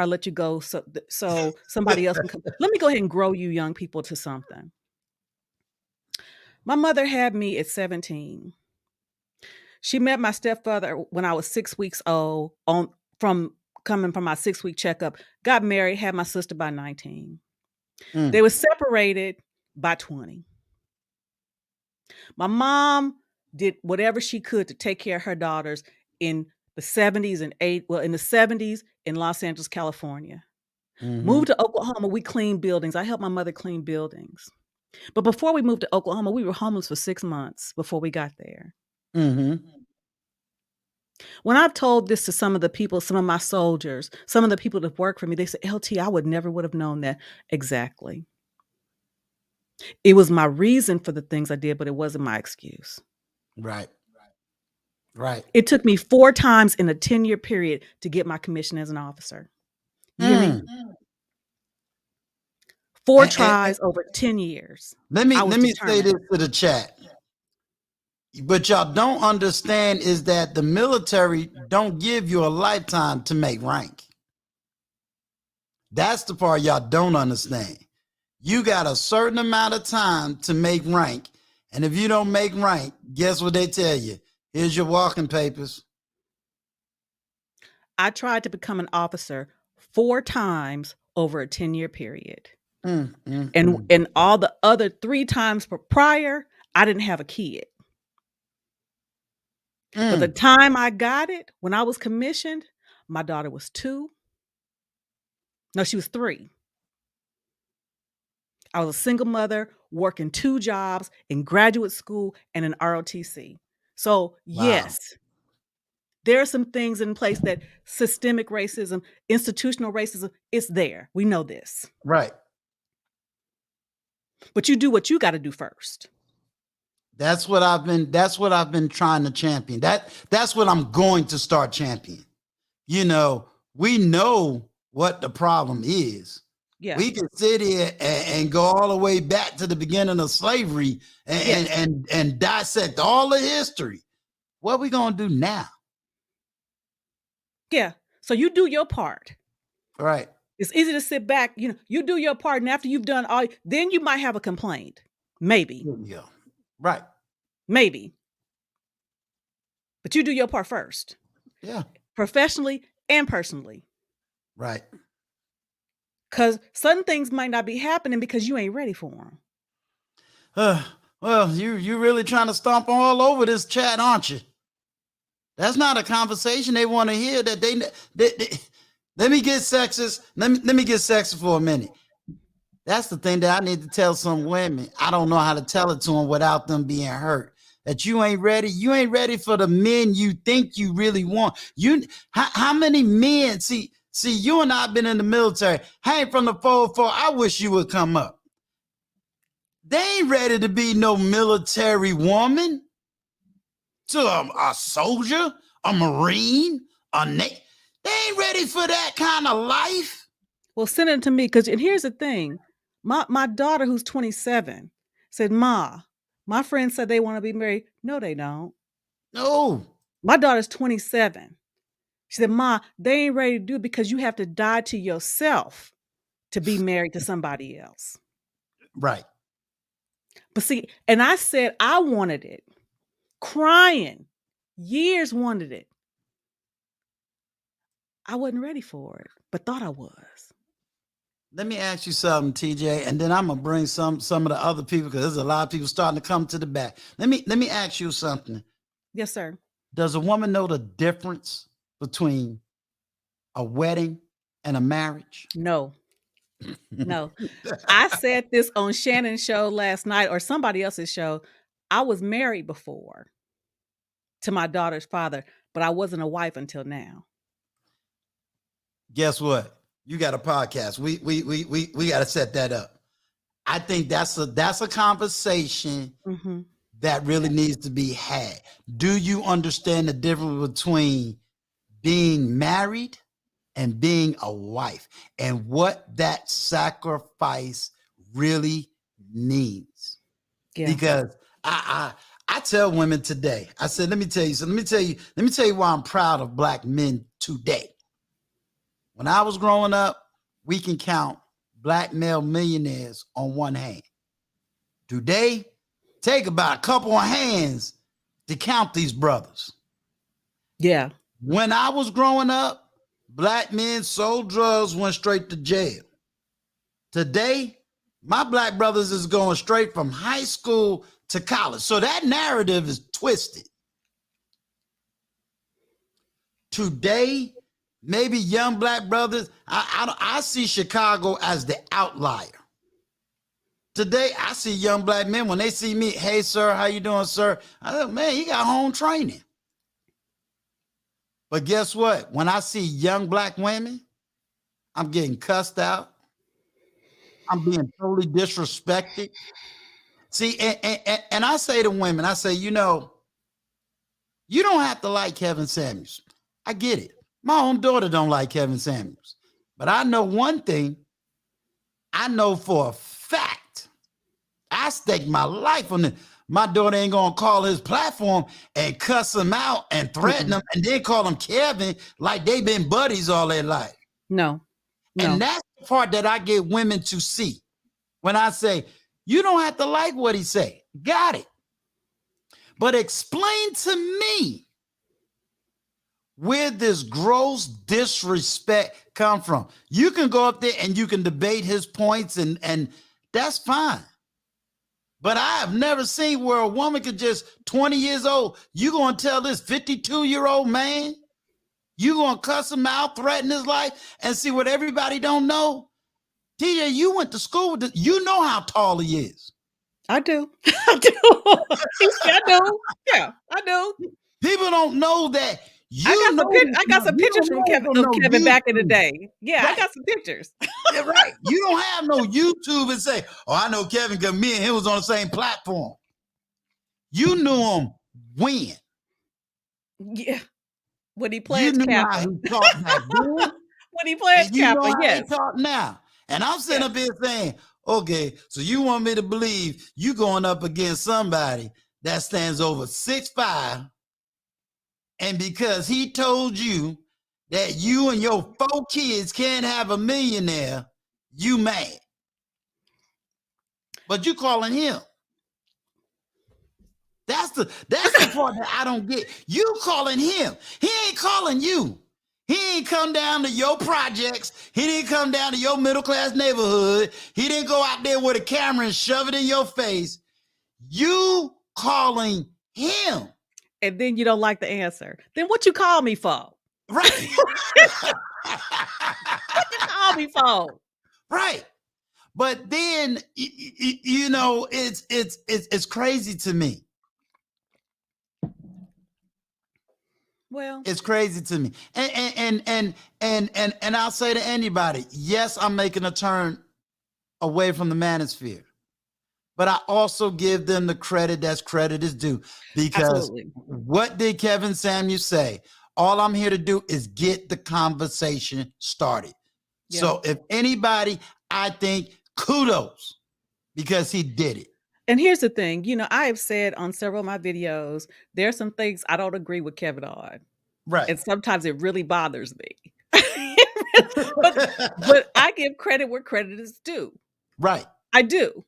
let you go, so somebody else can come. Let me go ahead and grow you young people to something. My mother had me at 17. She met my stepfather when I was 6 weeks old from coming from my 6-week checkup, got married, had my sister by 19. They Mm. were separated by 20. My mom did whatever she could to take care of her daughters in the 70s in the 70s in Los Angeles, California. Mhm. Moved to Oklahoma, we cleaned buildings. I helped my mother clean buildings. But before we moved to Oklahoma, we were homeless for 6 months before we got there. Mhm. When I've told this to some of the people, some of my soldiers, some of the people that work for me, they say, LT, I would never have known that. Exactly. It was my reason for the things I did, but it wasn't my excuse. Right. Right. It took me 4 times in a 10-year period to get my commission as an officer. You hear me? Mm. 4 And tries over 10 years. let me I was say this determined. to the chat. What y'all don't understand is that the military don't give you a lifetime to make rank. That's the part y'all don't understand. You got a certain amount of time to make rank. And if you don't make rank, guess what they tell you? Here's your walking papers. I tried to become an officer 4 times over a 10-year period. And all the other 3 times prior, I didn't have a kid. But the time I got it, when I was commissioned, my daughter was 2. No, she was 3. I was a single mother working 2 jobs in graduate school and in ROTC. So, yes, there are some things in place that systemic racism, institutional racism, it's there. We know this. Right. But you do what you got to do first. That's what I've been trying to champion. That's what I'm going to start championing. You know, we know what the problem is. Yeah. We can sit here and go all the way back to the beginning of slavery and dissect all the history. What are we gonna do now? Yeah. So you do your part. Right. It's easy to sit back, you do your part, and after you've done all, then you might have a complaint. Maybe. Yeah. Right. Maybe. But you do your part first. Yeah. Professionally and personally. Right. Because certain things might not be happening because you ain't ready for them. Well, you really trying to stomp all over this chat, aren't you? That's not a conversation they want to hear. That they let me get sexist. Let me get sexist for a minute. That's the thing that I need to tell some women. I don't know how to tell it to them without them being hurt. That you ain't ready. You ain't ready for the men you think you really want. How many men see? You and I have been in the military. Hang from the 404. I wish you would come up. They ain't ready to be no military woman. to a soldier, a Marine, they ain't ready for that kind of life. Well, send it to me and here's the thing. My daughter, who's 27, said, "Ma, my friends said they want to be married." No, they don't. No. My daughter's 27. She said, "Ma, they ain't ready to do it because you have to die to yourself to be married to somebody else." Right. But see, and I said I wanted it. Crying. Years wanted it. I wasn't ready for it, but thought I was. Let me ask you something, TJ, and then I'm gonna bring some of the other people because there's a lot of people starting to come to the back. Let me ask you something. Yes, sir. Does a woman know the difference between a wedding and a marriage? No. No. I said this on Shannon's show last night or somebody else's show. I was married before to my daughter's father, but I wasn't a wife until now. Guess what? You got a podcast. We got to set that up. I think that's a conversation that really needs to be had. Do you understand the difference between being married and being a wife and what that sacrifice really means? Yeah. Because I tell women today, I said, let me tell you why I'm proud of Black men today. When I was growing up, we can count Black male millionaires on one hand. Today, take about a couple of hands to count these brothers. Yeah. When I was growing up, Black men sold drugs, went straight to jail. Today, my Black brothers is going straight from high school to college. So that narrative is twisted. Today, maybe young Black brothers, I see Chicago as the outlier. Today, I see young Black men, when they see me, "Hey, sir, how you doing, sir?" I go, "Man, he got home training." But guess what? When I see young Black women, I'm getting cussed out. I'm being totally disrespected. See, and I say to women, I say, you don't have to like Kevin Samuels. I get it. My own daughter don't like Kevin Samuels. But I know one thing. I know for a fact, I stake my life on it. My daughter ain't going to call his platform and cuss him out and threaten him and then call him Kevin like they've been buddies all their life. No. And that's the part that I get women to see. When I say, you don't have to like what he say. Got it. But explain to me where this gross disrespect come from. You can go up there and you can debate his points and that's fine. But I have never seen where a woman could just 20 years old, you going to tell this 52-year-old man, you going to cuss him out, threaten his life, and see what everybody don't know? TJ, you went to school with this. You know how tall he is. I do. I do. I do. Yeah, I do. People don't know that. I got some pictures from Kevin back in the day. Yeah, right. I got some pictures. Yeah, right. You don't have no YouTube and say, "Oh, I know Kevin because me and him was on the same platform." You knew him when? Yeah. When he played Kappa. When he played Kappa, yes. He talk now. And I'm sitting up here saying, okay, so you want me to believe you going up against somebody that stands over 6'5", and because he told you that you and your 4 kids can't have a millionaire, you mad. But you calling him. That's the part that I don't get. You calling him. He ain't calling you. He ain't come down to your projects. He didn't come down to your middle-class neighborhood. He didn't go out there with a camera and shove it in your face. You calling him. And then you don't like the answer. Then what you call me for? Right. What you call me for? Right. But then, it's crazy to me. Well, it's crazy to me. And I'll say to anybody, yes, I'm making a turn away from the manosphere. but I also give them the credit that's credit is due, because Absolutely. what did Kevin Samuels say? All I'm here to do is get the conversation started. Yeah. So if anybody, I think kudos, because he did it. And here's the thing, you know, I have said on several of my videos, there's some things I don't agree with Kevin on. Right. And sometimes it really bothers me. but I give credit where credit is due. Right. I do.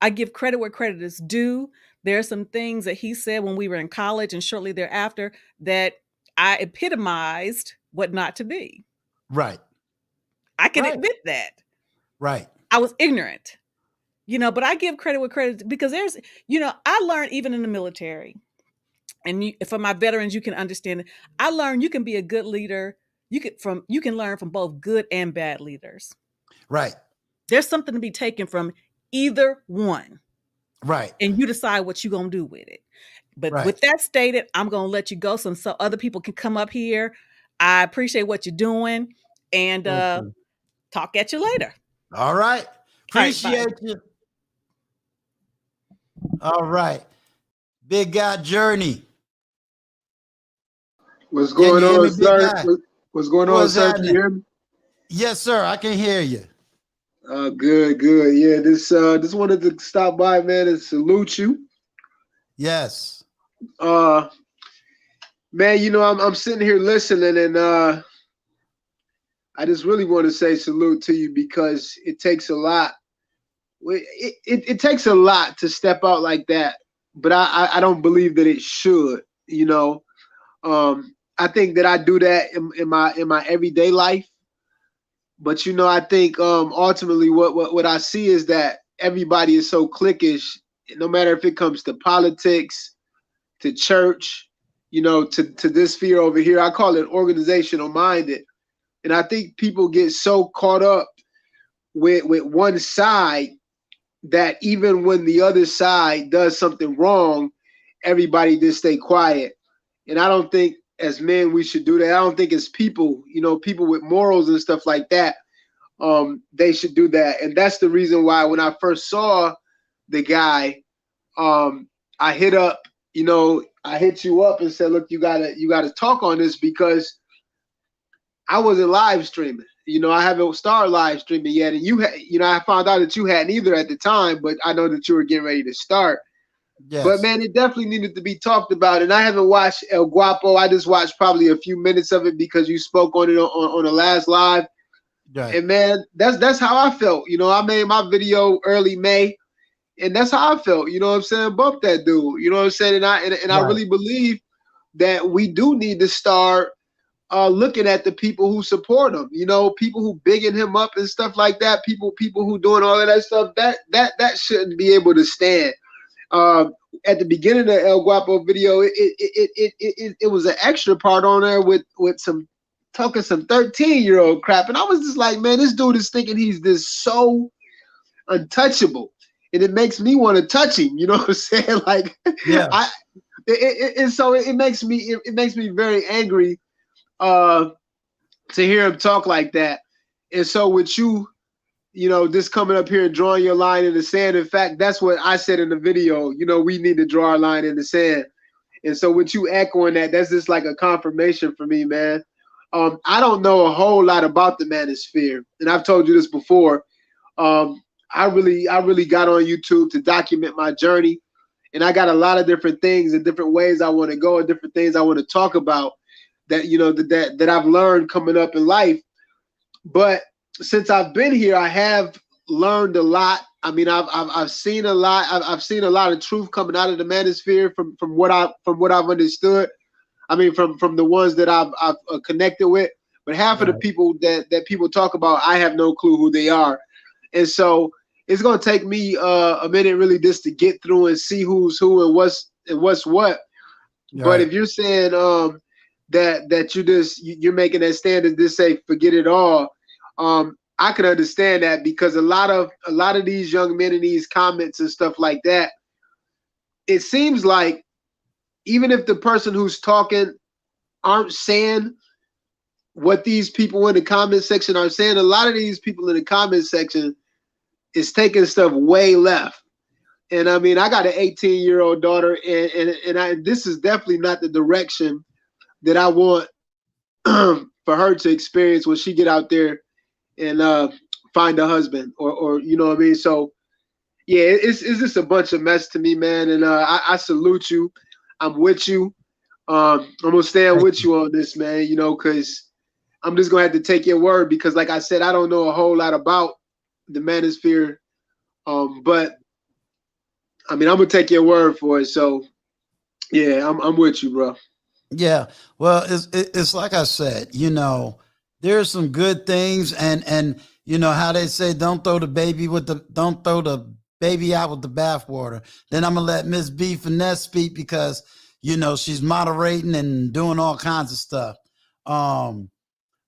I give credit where credit is due. There are some things that he said when we were in college and shortly thereafter that I epitomized what not to be. Right. I can Right. admit that. Right. I was ignorant, you know, but I give credit where credit, because there's, you know, I learned even in the military, and for my veterans, you can understand it. I learned you can be a good leader. You can learn from both good and bad leaders. Right. There's something to be taken from either one. Right. And you decide what you're going to do with it. But Right. with that stated, I'm going to let you go so other people can come up here. I appreciate what you're doing, and talk at you later. All right. Appreciate you. All right. Big Guy Journey. What's going you hear me, on, big sir? guy? What's going on, What's sir? Can you happening? hear me? Yes, sir. I can hear you. Good. Yeah, this wanted to stop by, man, and salute you. Yes. Man, you know, I'm sitting here listening, and I just really want to say salute to you, because it takes a lot. It takes a lot to step out like that, but I don't believe that it should. You know, I think that I do that in my everyday life. But you know, I think ultimately what I see is that everybody is so cliquish, no matter if it comes to politics, to church, you know, to this sphere over here. I call it organizational minded. And I think people get so caught up with one side that even when the other side does something wrong, everybody just stay quiet. And I don't think as men we should do that. I don't think as people, you know, people with morals and stuff like that, they should do that. And that's the reason why when I first saw the guy, I hit you up and said, look, you gotta talk on this, because I wasn't live streaming. You know, I haven't started live streaming yet, and I found out that you hadn't either at the time, but I know that you were getting ready to start. Yes. But man, it definitely needed to be talked about. And I haven't watched El Guapo. I just watched probably a few minutes of it because you spoke on it on the last live. Right. And man, that's how I felt. You know, I made my video early May, and that's how I felt. You know what I'm saying? Bump that dude. You know what I'm saying? And I really believe that we do need to start looking at the people who support him. You know, people who bigging him up and stuff like that. People who doing all of that stuff. That shouldn't be able to stand. At the beginning of the El Guapo video, it was an extra part on there with some 13-year-old crap, and I was just like, man, this dude is thinking he's this so untouchable, and it makes me want to touch him. You know what I'm saying? Like, yeah. So it makes me very angry to hear him talk like that. And so with you, you know, just coming up here and drawing your line in the sand. In fact, that's what I said in the video. You know, we need to draw our line in the sand. And so with you echoing that, that's just like a confirmation for me, man. I don't know a whole lot about the manosphere, and I've told you this before. I really got on YouTube to document my journey, and I got a lot of different things and different ways I want to go and different things I want to talk about that, you know, that I've learned coming up in life. But since I've been here, I have learned a lot. I mean, I've seen a lot. I've seen a lot of truth coming out of the manosphere from what I've understood. I mean, from the ones that I've connected with. But half of the people that people talk about, I have no clue who they are. And so it's gonna take me a minute really just to get through and see who's who and what's what. But if you're saying that you're making that stand and just say forget it all, I can understand that, because a lot of these young men in these comments and stuff like that, it seems like even if the person who's talking aren't saying what these people in the comment section are saying, a lot of these people in the comment section is taking stuff way left. And I mean, I got an 18-year-old daughter, and this is definitely not the direction that I want for her to experience when she get out there and find a husband, or you know what I mean. So yeah, it's just a bunch of mess to me, man. And I salute you. I'm with you. I'm gonna stand with you on this, man. You know, because I'm just gonna have to take your word, because, like I said, I don't know a whole lot about the manosphere, but I mean, I'm gonna take your word for it. So yeah, I'm with you, bro. Yeah. Well, it's like I said, you know, there's some good things, and you know how they say don't throw the baby out with the bathwater. Then I'm gonna let Miss B Finesse speak, because you know she's moderating and doing all kinds of stuff.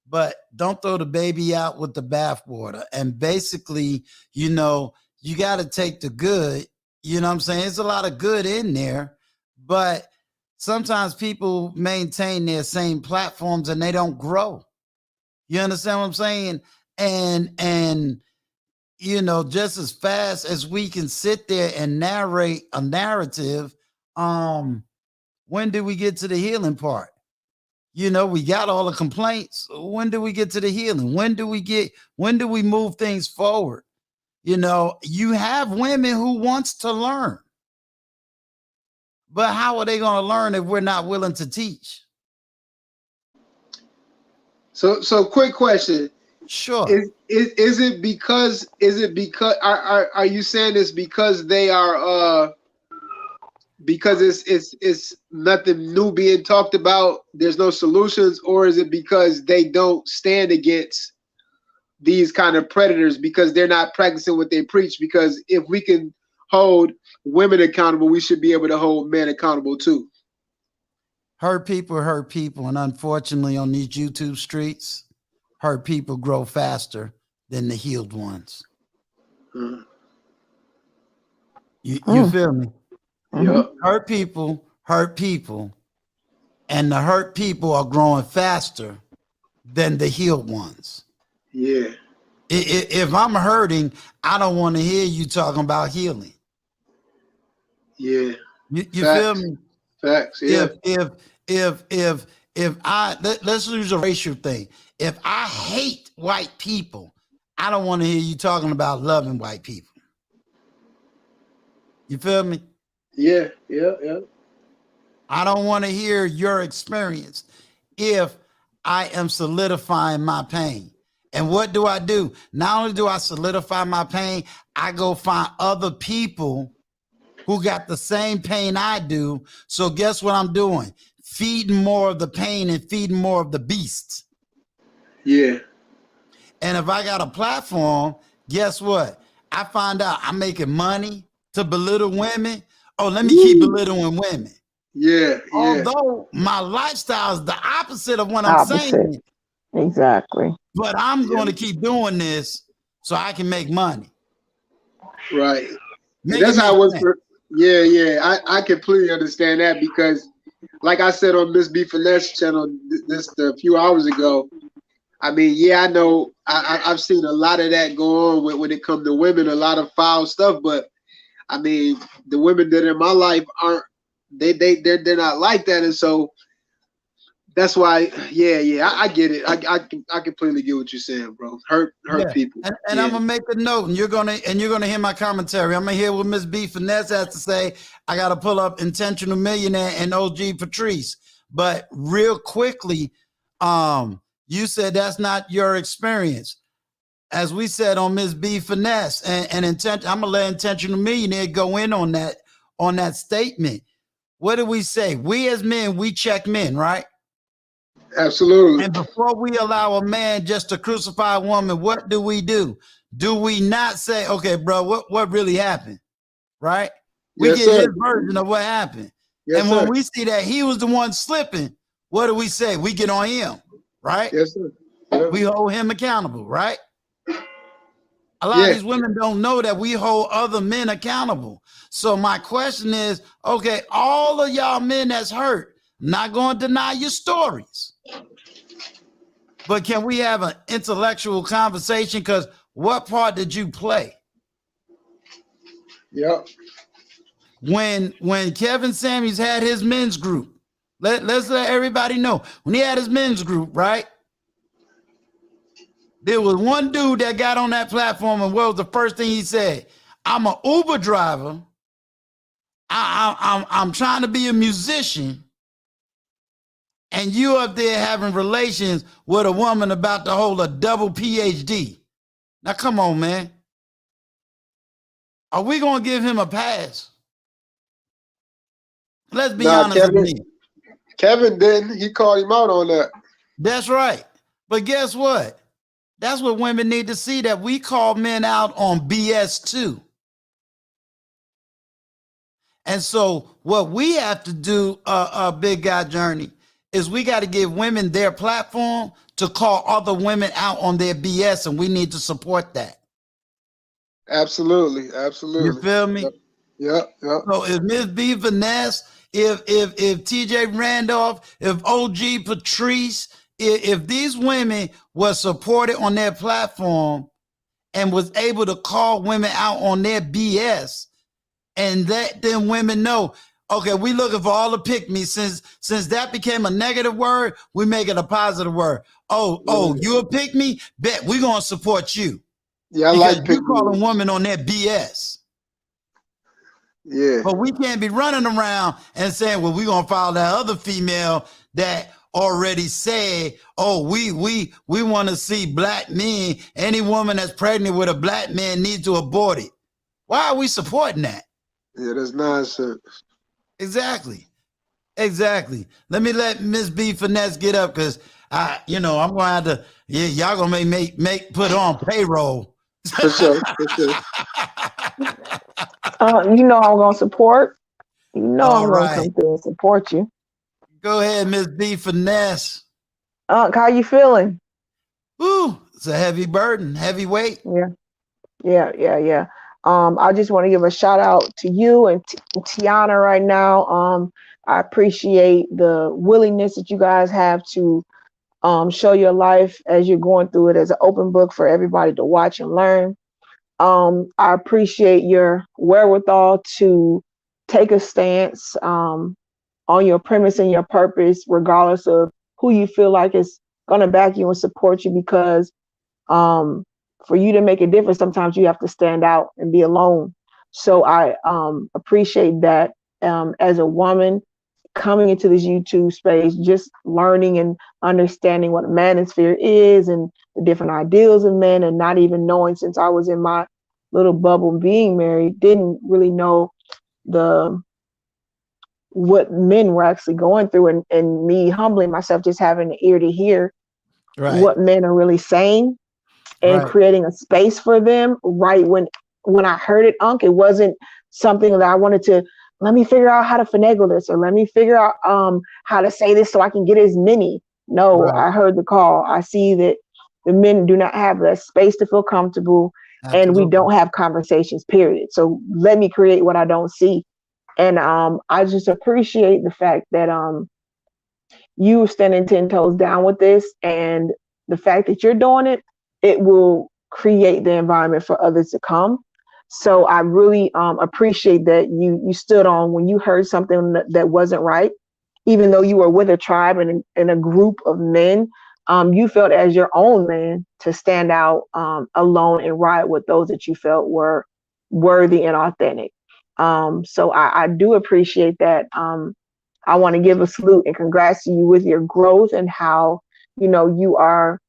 But don't throw the baby out with the bathwater. And basically, you know, you got to take the good. You know what I'm saying? There's a lot of good in there, but sometimes people maintain their same platforms and they don't grow. You understand what I'm saying? And you know, just as fast as we can sit there and narrate a narrative, when do we get to the healing part? You know, we got all the complaints. When do we get to the healing? When do we move things forward? You know, you have women who wants to learn. But how are they going to learn if we're not willing to teach? So quick question. Sure. Is it because are you saying this because they are because it's nothing new being talked about, there's no solutions, or is it because they don't stand against these kind of predators because they're not practicing what they preach? Because if we can hold women accountable, we should be able to hold men accountable too. Hurt people, and unfortunately on these YouTube streets, hurt people grow faster than the healed ones. You feel me? Yeah. Hurt people, and the hurt people are growing faster than the healed ones. Yeah. If I'm hurting, I don't want to hear you talking about healing. Yeah. You feel me? Facts. Yeah. If let's use a racial thing. If I hate white people, I don't want to hear you talking about loving white people. You feel me? Yeah. I don't want to hear your experience if I am solidifying my pain. And what do? Not only do I solidify my pain, I go find other people who got the same pain I do. So guess what I'm doing? Feeding more of the pain and feeding more of the beasts. Yeah. And if I got a platform, guess what? I find out I'm making money to belittle women. Oh, let me keep belittling women. Yeah. Although my lifestyle is the opposite of what I'm saying. Exactly. But I'm going to keep doing this so I can make money. Right. That's how it was. Yeah. I completely understand that, because like I said on Miss B Finesse channel this a few hours ago, I mean, yeah, I know I've seen a lot of that go on when it comes to women, a lot of foul stuff, but I mean, the women that are in my life aren't, they're not like that. And so that's why, I get it. I completely get what you're saying, bro. Hurt people. And I'm gonna make a note, and you're gonna hear my commentary. I'm gonna hear what Miss B Finesse has to say. I gotta pull up Intentional Millionaire and OG Patrice. But real quickly, you said that's not your experience. As we said on Miss B Finesse and Intention, I'm gonna let Intentional Millionaire go in on that statement. What did we say? We as men, we check men, right? Absolutely. And before we allow a man just to crucify a woman, what do? Do we not say, okay, bro, what really happened? Right? We get his version of what happened. And when we see that he was the one slipping, what do we say? We get on him, right? Yes, sir. Yeah. We hold him accountable, right? A lot of these women don't know that we hold other men accountable. So my question is, okay, all of y'all men that's hurt, I'm not going to deny your stories. But can we have an intellectual conversation? Because what part did you play? Yep. when Kevin Samuels had his men's group, let's let everybody know, when he had his men's group, right? There was one dude that got on that platform, and what was the first thing he said? I'm an Uber driver. I'm trying to be a musician, and you up there having relations with a woman about to hold a double PhD. Now, come on, man. Are we gonna give him a pass? Let's be honest with me. Kevin didn't. He called him out on that. That's right. But guess what? That's what women need to see, that we call men out on BS too. And so what we have to do, Big Guy Journey, is we got to give women their platform to call other women out on their BS, and we need to support that. Absolutely. Absolutely. You feel me? Yep. So if Miss B Finesse, if TJ Randolph, if OG Patrice, if these women were supported on their platform and was able to call women out on their BS and let them women know, okay, we looking for all the pick-me. Since that became a negative word, we make it a positive word. Oh, you a pick-me? Bet we're gonna support you. Yeah, I because like you calling women on their BS. Yeah. But we can't be running around and saying, well, we're gonna follow that other female that already said, oh, we want to see black men. Any woman that's pregnant with a black man needs to abort it. Why are we supporting that? Yeah, that's nonsense. Exactly. Let me let Miss B Finesse get up, because I'm gonna have to. Yeah, y'all gonna make put on payroll. For sure. You know I'm gonna support. You know All I'm right. gonna come through and support you. Go ahead, Miss B Finesse. How you feeling? Ooh, it's a heavy burden, heavy weight. Yeah. I just want to give a shout out to you and Tiana right now. I appreciate the willingness that you guys have to show your life as you're going through it as an open book for everybody to watch and learn. I appreciate your wherewithal to take a stance on your premise and your purpose, regardless of who you feel like is going to back you and support you, because for you to make a difference, sometimes you have to stand out and be alone. So I appreciate that as a woman coming into this YouTube space, just learning and understanding what a manosphere is and the different ideals of men, and not even knowing, since I was in my little bubble being married, didn't really know what men were actually going through, and me humbling myself, just having an ear to hear what men are really saying and creating a space for them. Right when I heard it, it wasn't something that I wanted to, let me figure out how to finagle this, or let me figure out how to say this so I can get as many. No, I heard the call. I see that the men do not have that space to feel comfortable. Absolutely. And we don't have conversations, period. So let me create what I don't see. And I just appreciate the fact that you standing 10 toes down with this, and the fact that you're doing it, it will create the environment for others to come. So I really appreciate that you stood on when you heard something that wasn't right, even though you were with a tribe and in a group of men. You felt as your own man to stand out alone and ride with those that you felt were worthy and authentic. So I do appreciate that. I want to give a salute and congrats to you with your growth and how, you are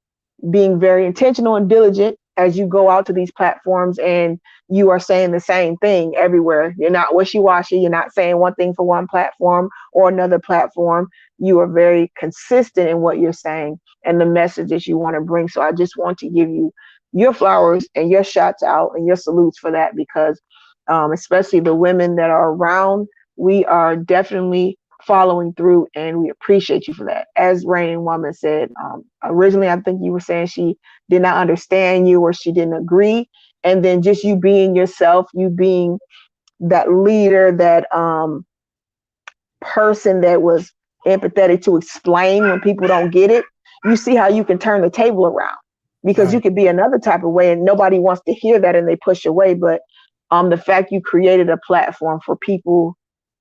being very intentional and diligent as you go out to these platforms, and you are saying the same thing everywhere. You're not wishy-washy. You're not saying one thing for one platform or another platform. You are very consistent in what you're saying and the messages you want to bring. So I just want to give you your flowers and your shots out and your salutes for that, because especially the women that are around, we are definitely following through, and we appreciate you for that. As Reigning Woman said, originally, I think you were saying she did not understand you or she didn't agree. And then just you being yourself, you being that leader, that person that was empathetic to explain when people don't get it. You see how you can turn the table around, because you could be another type of way and nobody wants to hear that and they push away. But The fact you created a platform for people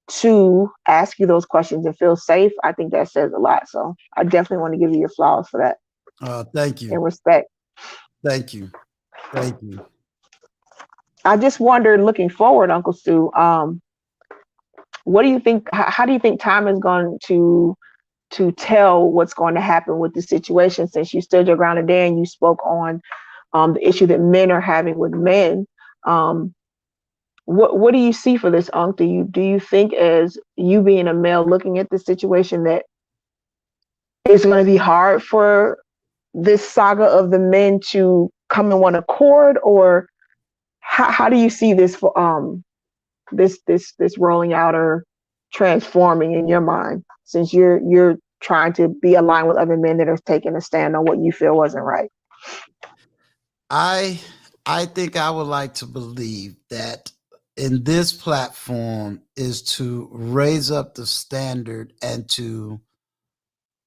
to ask you those questions and feel safe, I think that says a lot. So I definitely want to give you your flowers for that. Thank you. And respect. Thank you. Thank you. I just wondered, looking forward, Uncle Stu, what do you think? How do you think time is going to tell what's going to happen with the situation? Since you stood your ground today and you spoke on the issue that men are having with men, what do you see for this, Unc? Do you think, as you being a male looking at the situation, that it's going to be hard for this saga of the men to come in one accord, or how do you see this this rolling out or transforming in your mind, since you're trying to be aligned with other men that are taking a stand on what you feel wasn't right? I think I would like to believe that in this platform is to raise up the standard and to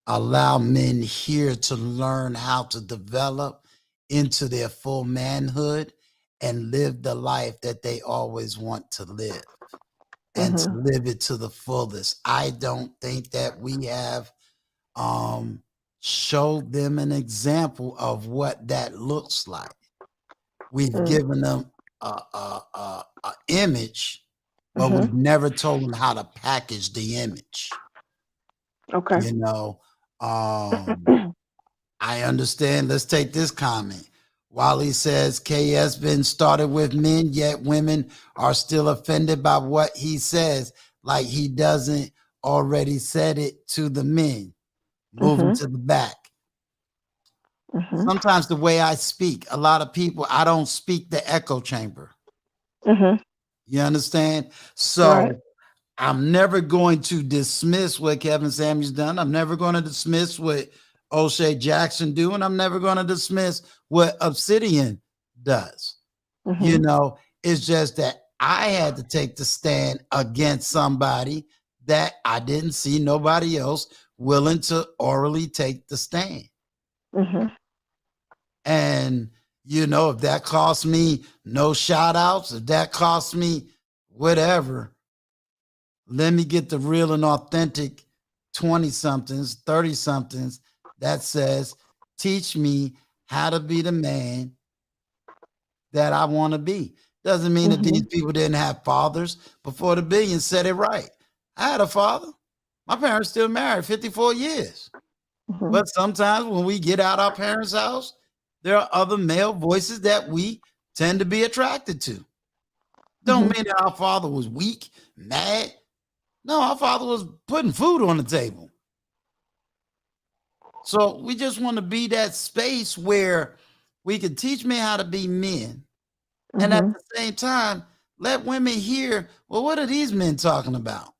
allow men here to learn how to develop into their full manhood and live the life that they always want to live, and to live it to the fullest. I don't think that we have showed them an example of what that looks like. We've given them a image, but we've never told them how to package the image. Okay. You know, I understand. Let's take this comment. Wally says KS been started with men, yet women are still offended by what he says, like he doesn't already said it to the men. Moving to the back. Sometimes the way I speak, a lot of people, I don't speak the echo chamber. You understand? So I'm never going to dismiss what Kevin Samuels done. I'm never going to dismiss what O'Shea Jackson do, and I'm never going to dismiss what Obsidian does. You know, it's just that I had to take the stand against somebody that I didn't see nobody else willing to orally take the stand. And, you know, if that costs me no shout outs, if that costs me whatever, let me get the real and authentic 20-somethings, 30-somethings that says, teach me how to be the man that I want to be. Doesn't mean that these people didn't have fathers before the Billions said it right. I had a father. My parents still married 54 years. But sometimes when we get out our parents' house, there are other male voices that we tend to be attracted to. Don't mean that our father was weak, mad. No, our father was putting food on the table. So we just want to be that space where we can teach men how to be men. And at the same time, let women hear, well, what are these men talking about?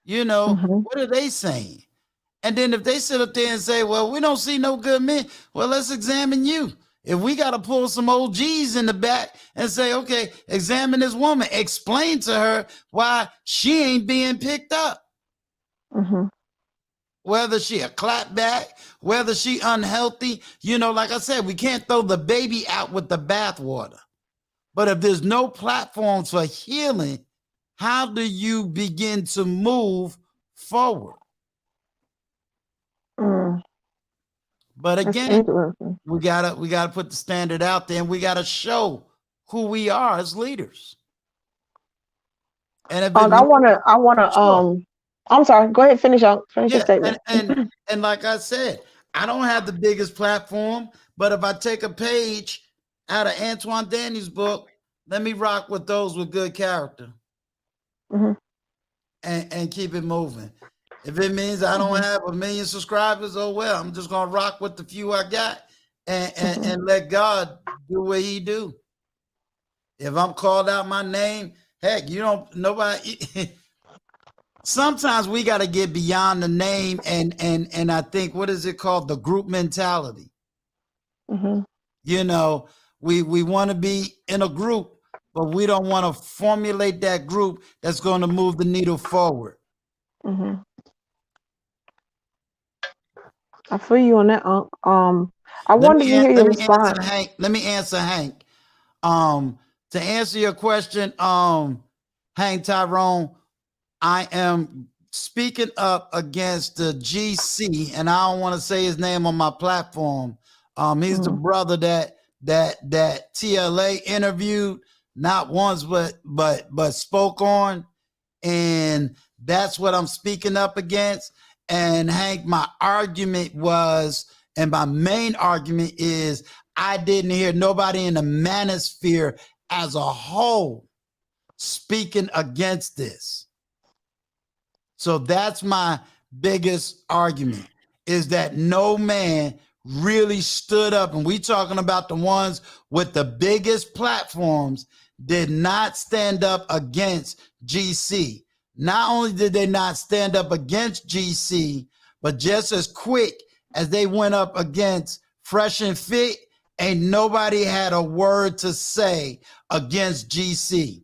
You know, what are they saying? And then if they sit up there and say, well, we don't see no good men, well, let's examine you. If we got to pull some OGs in the back and say, okay, examine this woman, explain to her why she ain't being picked up. Whether she a clapback, whether she unhealthy, you know, like I said, we can't throw the baby out with the bathwater. But if there's no platforms for healing, how do you begin to move forward? But again, we gotta put the standard out there, and we gotta show who we are as leaders. And if I wanna I'm sorry, go ahead, finish your statement. And like I said, I don't have the biggest platform, but if I take a page out of Antoine Daniels' book, let me rock with those with good character. And keep it moving. If it means I don't have 1 million subscribers, oh well, I'm just gonna rock with the few I got and let God do what he do. If I'm called out my name, heck, nobody. Sometimes we got to get beyond the name and I think, what is it called? The group mentality. You know, we want to be in a group, but we don't want to formulate that group that's going to move the needle forward. I feel you on that. I wanted to hear your response. Let me answer Hank. To answer your question, Hank Tyrone, I am speaking up against the GC, and I don't want to say his name on my platform. He's the brother that TLA interviewed not once but spoke on, and that's what I'm speaking up against. And Hank, my argument was, and my main argument is, I didn't hear nobody in the manosphere as a whole speaking against this. So that's my biggest argument, is that no man really stood up, and we talking about the ones with the biggest platforms, did not stand up against GC. Not only did they not stand up against GC, but just as quick as they went up against Fresh and Fit, ain't nobody had a word to say against GC.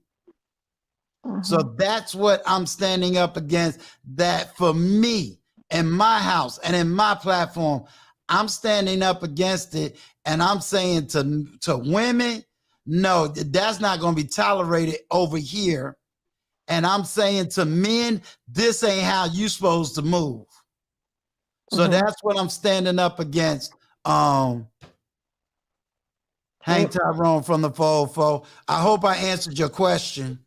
So that's what I'm standing up against. That for me, in my house and in my platform, I'm standing up against it. And I'm saying to women, no, that's not going to be tolerated over here. And I'm saying to men, this ain't how you supposed to move. So that's what I'm standing up against. Hank Tyrone from the 404. I hope I answered your question.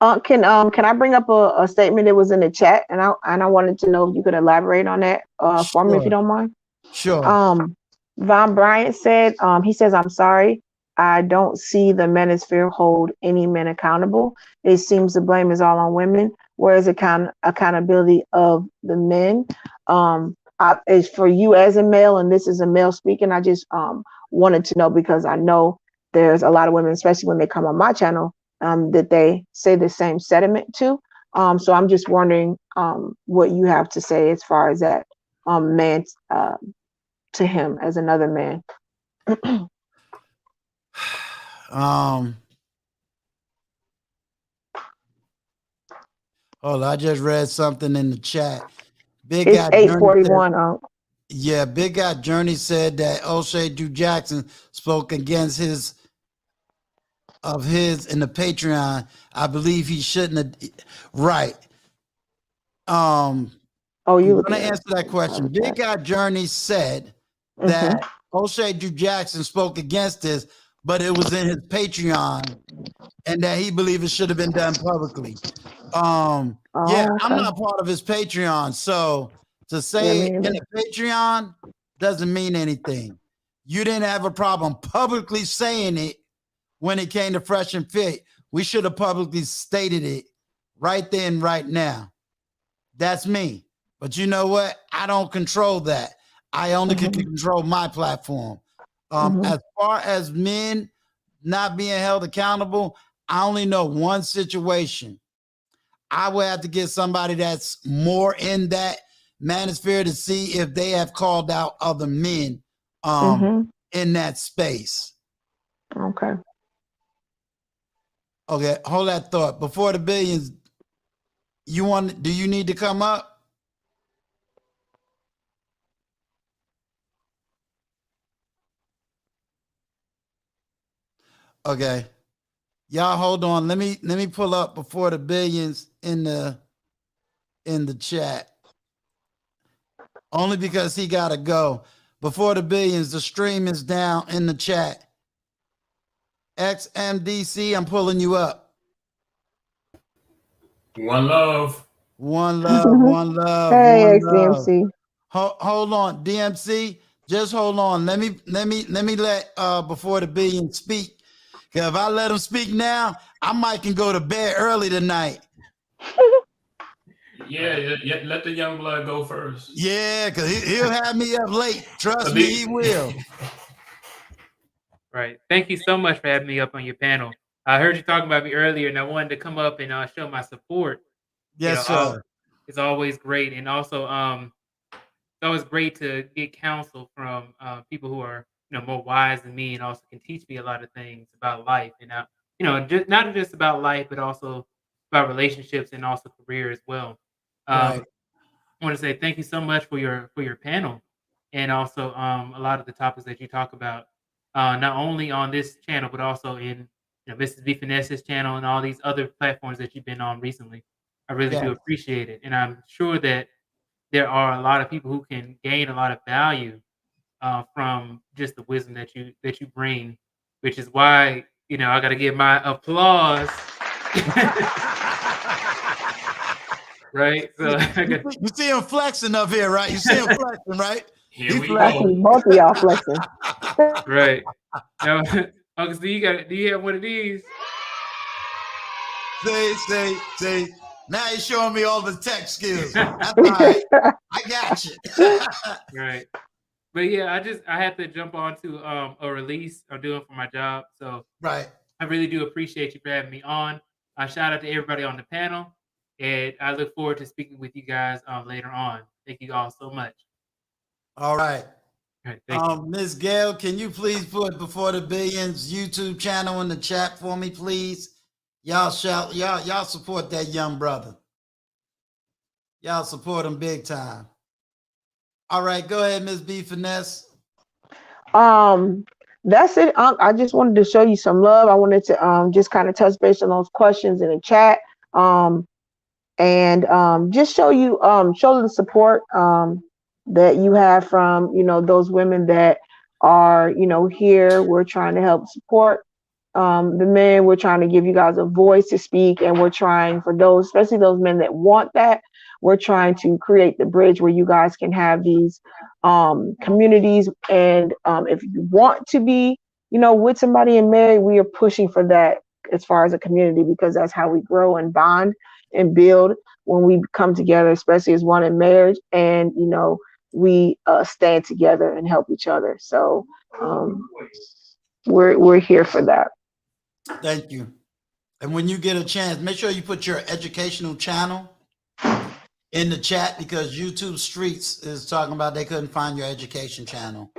Can I bring up a statement that was in the chat, and I wanted to know if you could elaborate on that for me, if you don't mind. Sure. Von Bryant said, he says, "I'm sorry, I don't see the manosphere hold any men accountable. It seems the blame is all on women. Whereas accountability of the men? Is for you as a male, and this is a male speaking. I just wanted to know, because I know there's a lot of women, especially when they come on my channel, that they say the same sentiment to. So I'm just wondering what you have to say as far as that man to him as another man." Hold on, I just read something in the chat. It's 8:41. Yeah, Big Guy Journey said that O'Shea Drew Jackson spoke against his in the Patreon. I believe he shouldn't have. Right. You I'm gonna answer that question. Big Guy Journey said that O'Shea Drew Jackson spoke against this, but it was in his Patreon, and that he believed it should have been done publicly. Yeah, I'm not part of his Patreon, so to say it in a Patreon doesn't mean anything. You didn't have a problem publicly saying it when it came to Fresh and Fit. We should have publicly stated it right then, right now. That's me. But you know what? I don't control that. I only can control my platform. As far as men not being held accountable, I only know one situation. I would have to get somebody that's more in that manosphere to see if they have called out other men in that space. Okay, hold that thought. Before the Billions, do you need to come up? Okay. Y'all hold on. Let me pull up Before the Billions in the chat. Only because he gotta go. Before the Billions, the stream is down in the chat. XMDC, I'm pulling you up. One love. One love, one love. Hey, XDMC. Hold on, DMC. Just hold on. Let me let Before the Billions speak. If I let him speak now, I might can go to bed early tonight. Yeah, let the young blood go first. Yeah, because he'll have me up late. Trust me, he will. Right. Thank you so much for having me up on your panel. I heard you talking about me earlier, and I wanted to come up and show my support. Yes, sir. It's always great, and also it's always great to get counsel from people who are more wise than me, and also can teach me a lot of things about life, and just not just about life, but also about relationships and also career as well. Right. I want to say thank you so much for your panel, and also a lot of the topics that you talk about. not only on this channel, but also in Mrs. B. Finesse's channel and all these other platforms that you've been on recently. I really do appreciate it. And I'm sure that there are a lot of people who can gain a lot of value from just the wisdom that you bring, which is why, I got to give my applause. Right? So you see him flexing up here, right? You see him flexing, right? Here we Flexing, go. both of y'all flexing. Right. Now, Uncle Steve, do you have one of these? See. Now he's showing me all the tech skills. That's all right. I got you. Right. But yeah, I have to jump on to a release I'm doing for my job. So right. I really do appreciate you for having me on. Shout out to everybody on the panel. And I look forward to speaking with you guys later on. Thank you all so much. All right. All right, Ms. Gail, can you please put Before the Billions YouTube channel in the chat for me, please? Y'all support that young brother. Y'all support him big time. All right, go ahead, Ms. B. Finesse. That's it. I just wanted to show you some love. I wanted to just kind of touch base on those questions in the chat. And just show the support that you have from those women that are here. We're trying to help support the men. We're trying to give you guys a voice to speak, and we're trying for those, especially those men that want that. We're trying to create the bridge where you guys can have these communities, and if you want to be with somebody and married, we are pushing for that as far as a community, because that's how we grow and bond and build when we come together, especially as one in marriage, and we stand together and help each other. So we're here for that. Thank you. And when you get a chance, make sure you put your educational channel in the chat, because YouTube Streets is talking about they couldn't find your education channel.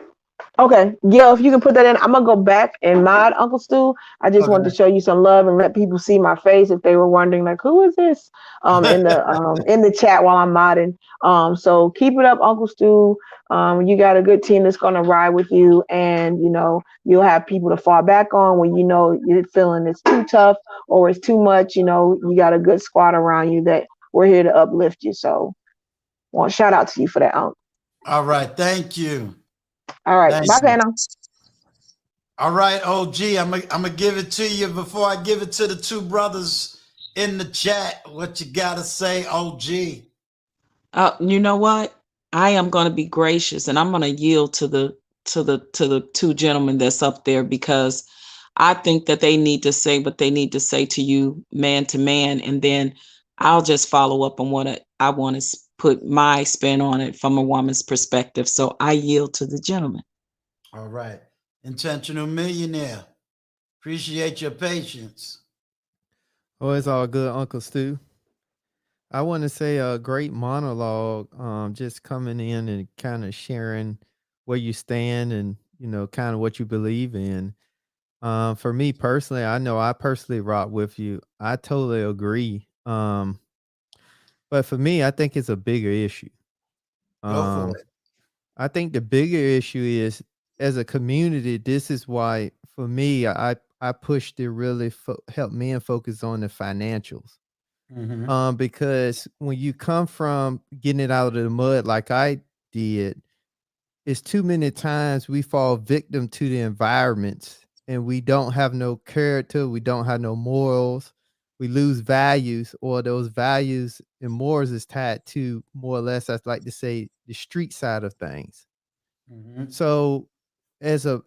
Okay, yeah, if you can put that in, I'm gonna go back and mod Uncle Stu. I just wanted to show you some love and let people see my face if they were wondering, like, who is this? In the chat while I'm modding. So keep it up, Uncle Stu. You got a good team that's gonna ride with you, and you'll have people to fall back on when you're feeling it's too tough or it's too much. You got a good squad around you that we're here to uplift you. So, well, shout out to you for that, Uncle. All right, thank you. All right, bye, panel. All right, OG, I'm gonna give it to you. Before I give it to the two brothers in the chat, what you gotta say, OG? You know what? I am going to be gracious, and I'm going to yield to the two gentlemen that's up there, because I think that they need to say what they need to say to you, man to man, and then I'll just follow up on what I want to put my spin on it from a woman's perspective. So I yield to the gentleman. All right. Intentional Millionaire. Appreciate your patience. Oh, it's all good, Uncle Stu. I want to say a great monologue, just coming in and kind of sharing where you stand and, kind of what you believe in. For me personally, I know I personally rock with you. I totally agree. But for me, I think it's a bigger issue. Go for it. I think the bigger issue is, as a community, this is why, for me, I push to really help men focus on the financials. Mm-hmm. Because when you come from getting it out of the mud like I did, it's too many times we fall victim to the environments, and we don't have no character, we don't have no morals, we lose values, or those values and morals is tied to, more or less, I'd like to say, the street side of things. Mm-hmm. So as a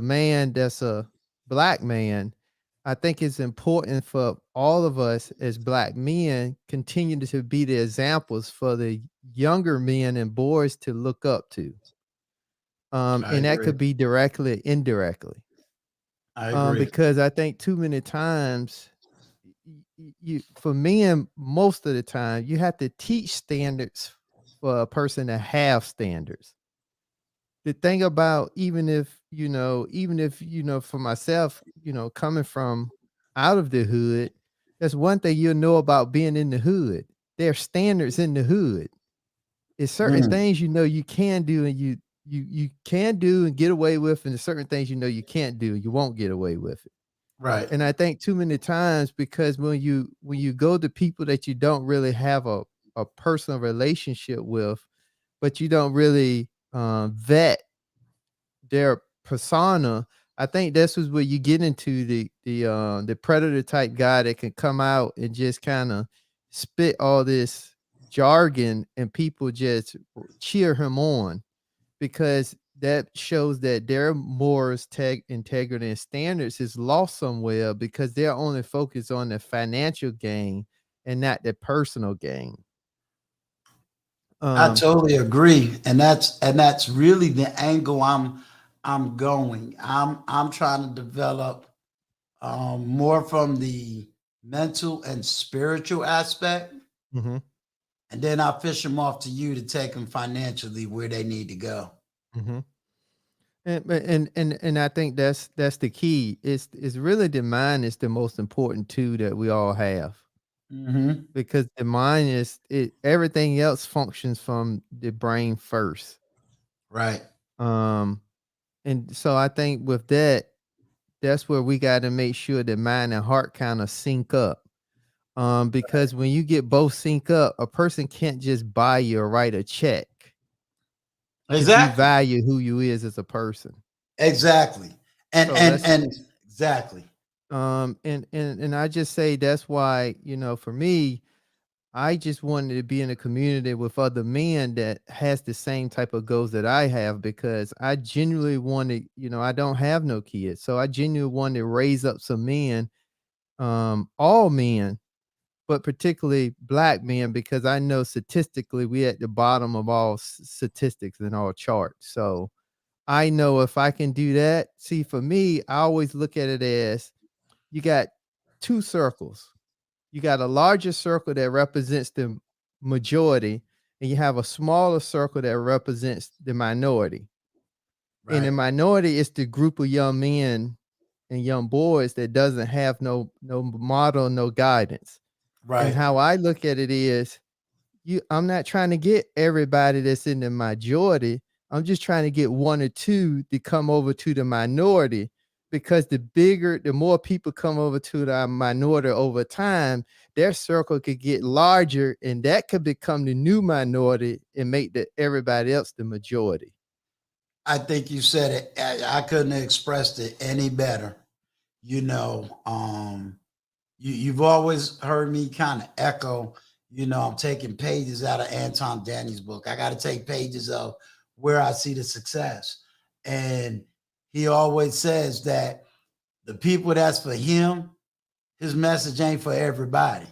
man that's a Black man, I think it's important for all of us as Black men continue to be the examples for the younger men and boys to look up to. And that could be directly or indirectly. I agree. Because I think too many times, for men, most of the time, you have to teach standards for a person to have standards. The thing about, even if for myself, coming from out of the hood, that's one thing you'll know about being in the hood. There are standards in the hood. It's certain things you can do and you can do and get away with, and there's certain things you can't do, you won't get away with it. Right. And I think too many times, because when you go to people that you don't really have a personal relationship with, but you don't really vet their persona, I think this is where you get into the predator type guy that can come out and just kind of spit all this jargon and people just cheer him on, because that shows that their morals, integrity, and standards is lost somewhere, because they're only focused on the financial gain and not the personal gain. I totally agree, and that's really the angle I'm going. I'm trying to develop more from the mental and spiritual aspect, Mm-hmm. and then I fish them off to you to take them financially where they need to go. Mm-hmm. And I think that's the key. It's really the mind is the most important tool that we all have, Mm-hmm. because the mind is everything else functions from the brain first. Right. And so I think with that's where we got to make sure that mind and heart kind of sync up. Because when you get both sync up, a person can't just buy you or write a check. Exactly. Value who you is as a person. Exactly. And exactly. And I just say that's why, for me, I just wanted to be in a community with other men that has the same type of goals that I have, because I genuinely wanted, I don't have no kids. So I genuinely wanted to raise up some men, all men, but particularly Black men, because I know statistically we at the bottom of all statistics and all charts. So I know if I can do that, see, for me, I always look at it as you got two circles. You got a larger circle that represents the majority, and you have a smaller circle that represents the minority. Right. And the minority is the group of young men and young boys that doesn't have no model, no guidance. Right. And how I look at it is, I'm not trying to get everybody that's in the majority. I'm just trying to get one or two to come over to the minority, because the more people come over to the minority over time, their circle could get larger, and that could become the new minority and make everybody else the majority. I think you said it. I couldn't have expressed it any better. You've always heard me kind of echo, I'm taking pages out of Anton Danny's book. I got to take pages of where I see the success. And he always says that the people that's for him, his message ain't for everybody.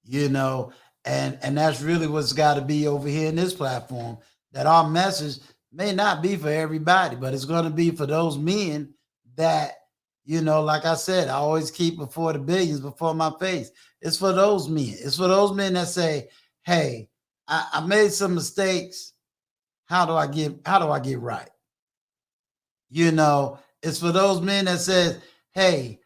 And that's really what's got to be over here in this platform, that our message may not be for everybody, but it's going to be for those men that, like I said, I always keep before the billions before my face. It's for those men. It's for those men that say, hey, I made some mistakes. How do I get right? It's for those men that says, hey,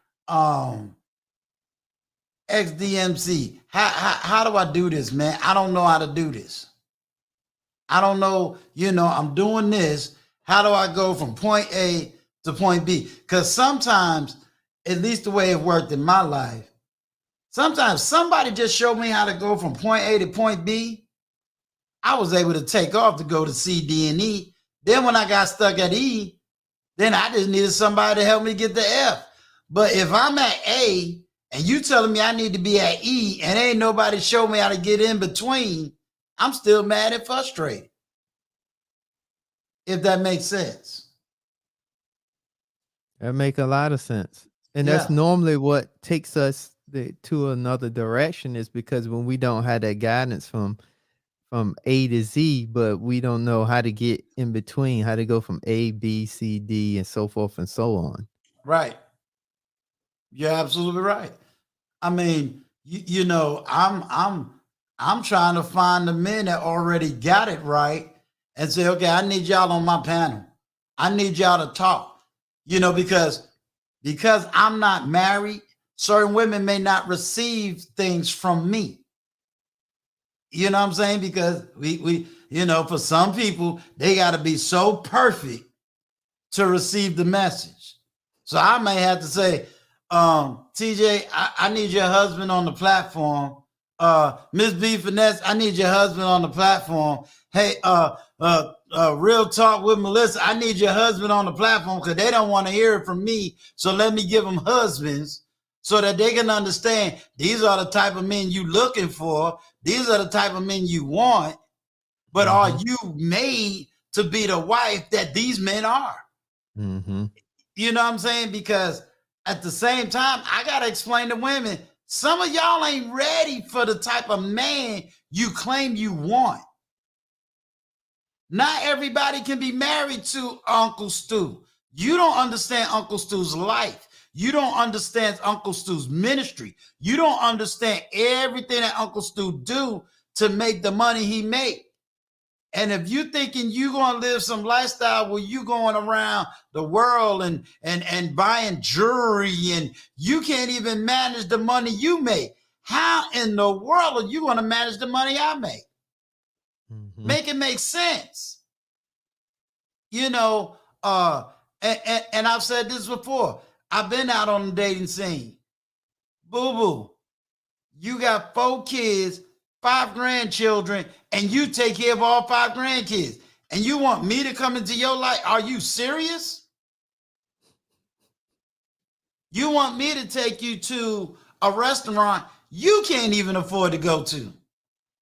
XDMC, how do I do this, man? I don't know how to do this. I don't know, I'm doing this. How do I go from point A to point B? Because sometimes, at least the way it worked in my life, sometimes somebody just showed me how to go from point A to point B. I was able to take off to go to C, D, and E. Then when I got stuck at E, then I just needed somebody to help me get to F. But if I'm at A and you telling me I need to be at E and ain't nobody show me how to get in between, I'm still mad and frustrated. If that makes sense. That make a lot of sense. And that's normally what takes us to another direction, is because when we don't have that guidance from A to Z, but we don't know how to get in between, how to go from A, B, C, D, and so forth and so on. Right. You're absolutely right. I mean, I'm trying to find the men that already got it right and say, okay, I need y'all on my panel. I need y'all to talk. Because I'm not married, certain women may not receive things from me. You know what I'm saying? Because we You know, for some people, they got to be so perfect to receive the message. So I may have to say, TJ, I need your husband on the platform. Miss B Finesse, I need your husband on the platform. Hey, Real Talk with Melissa, I need your husband on the platform because they don't want to hear it from me. So let me give them husbands so that they can understand these are the type of men you looking for. These are the type of men you want. But are you made to be the wife that these men are? Mm-hmm. You know what I'm saying? Because at the same time, I got to explain to women, some of y'all ain't ready for the type of man you claim you want. Not everybody can be married to Uncle Stu. You don't understand Uncle Stu's life. You don't understand Uncle Stu's ministry. You don't understand everything that Uncle Stu do to make the money he make. And if you thinking you gonna live some lifestyle where you going around the world and buying jewelry and you can't even manage the money you make, how in the world are you gonna manage the money I make? Mm-hmm. Make it make sense. You know, and I've said this before. I've been out on the dating scene. Boo-boo, you got 4 kids, 5 grandchildren, and you take care of all 5 grandkids. And you want me to come into your life? Are you serious? You want me to take you to a restaurant you can't even afford to go to?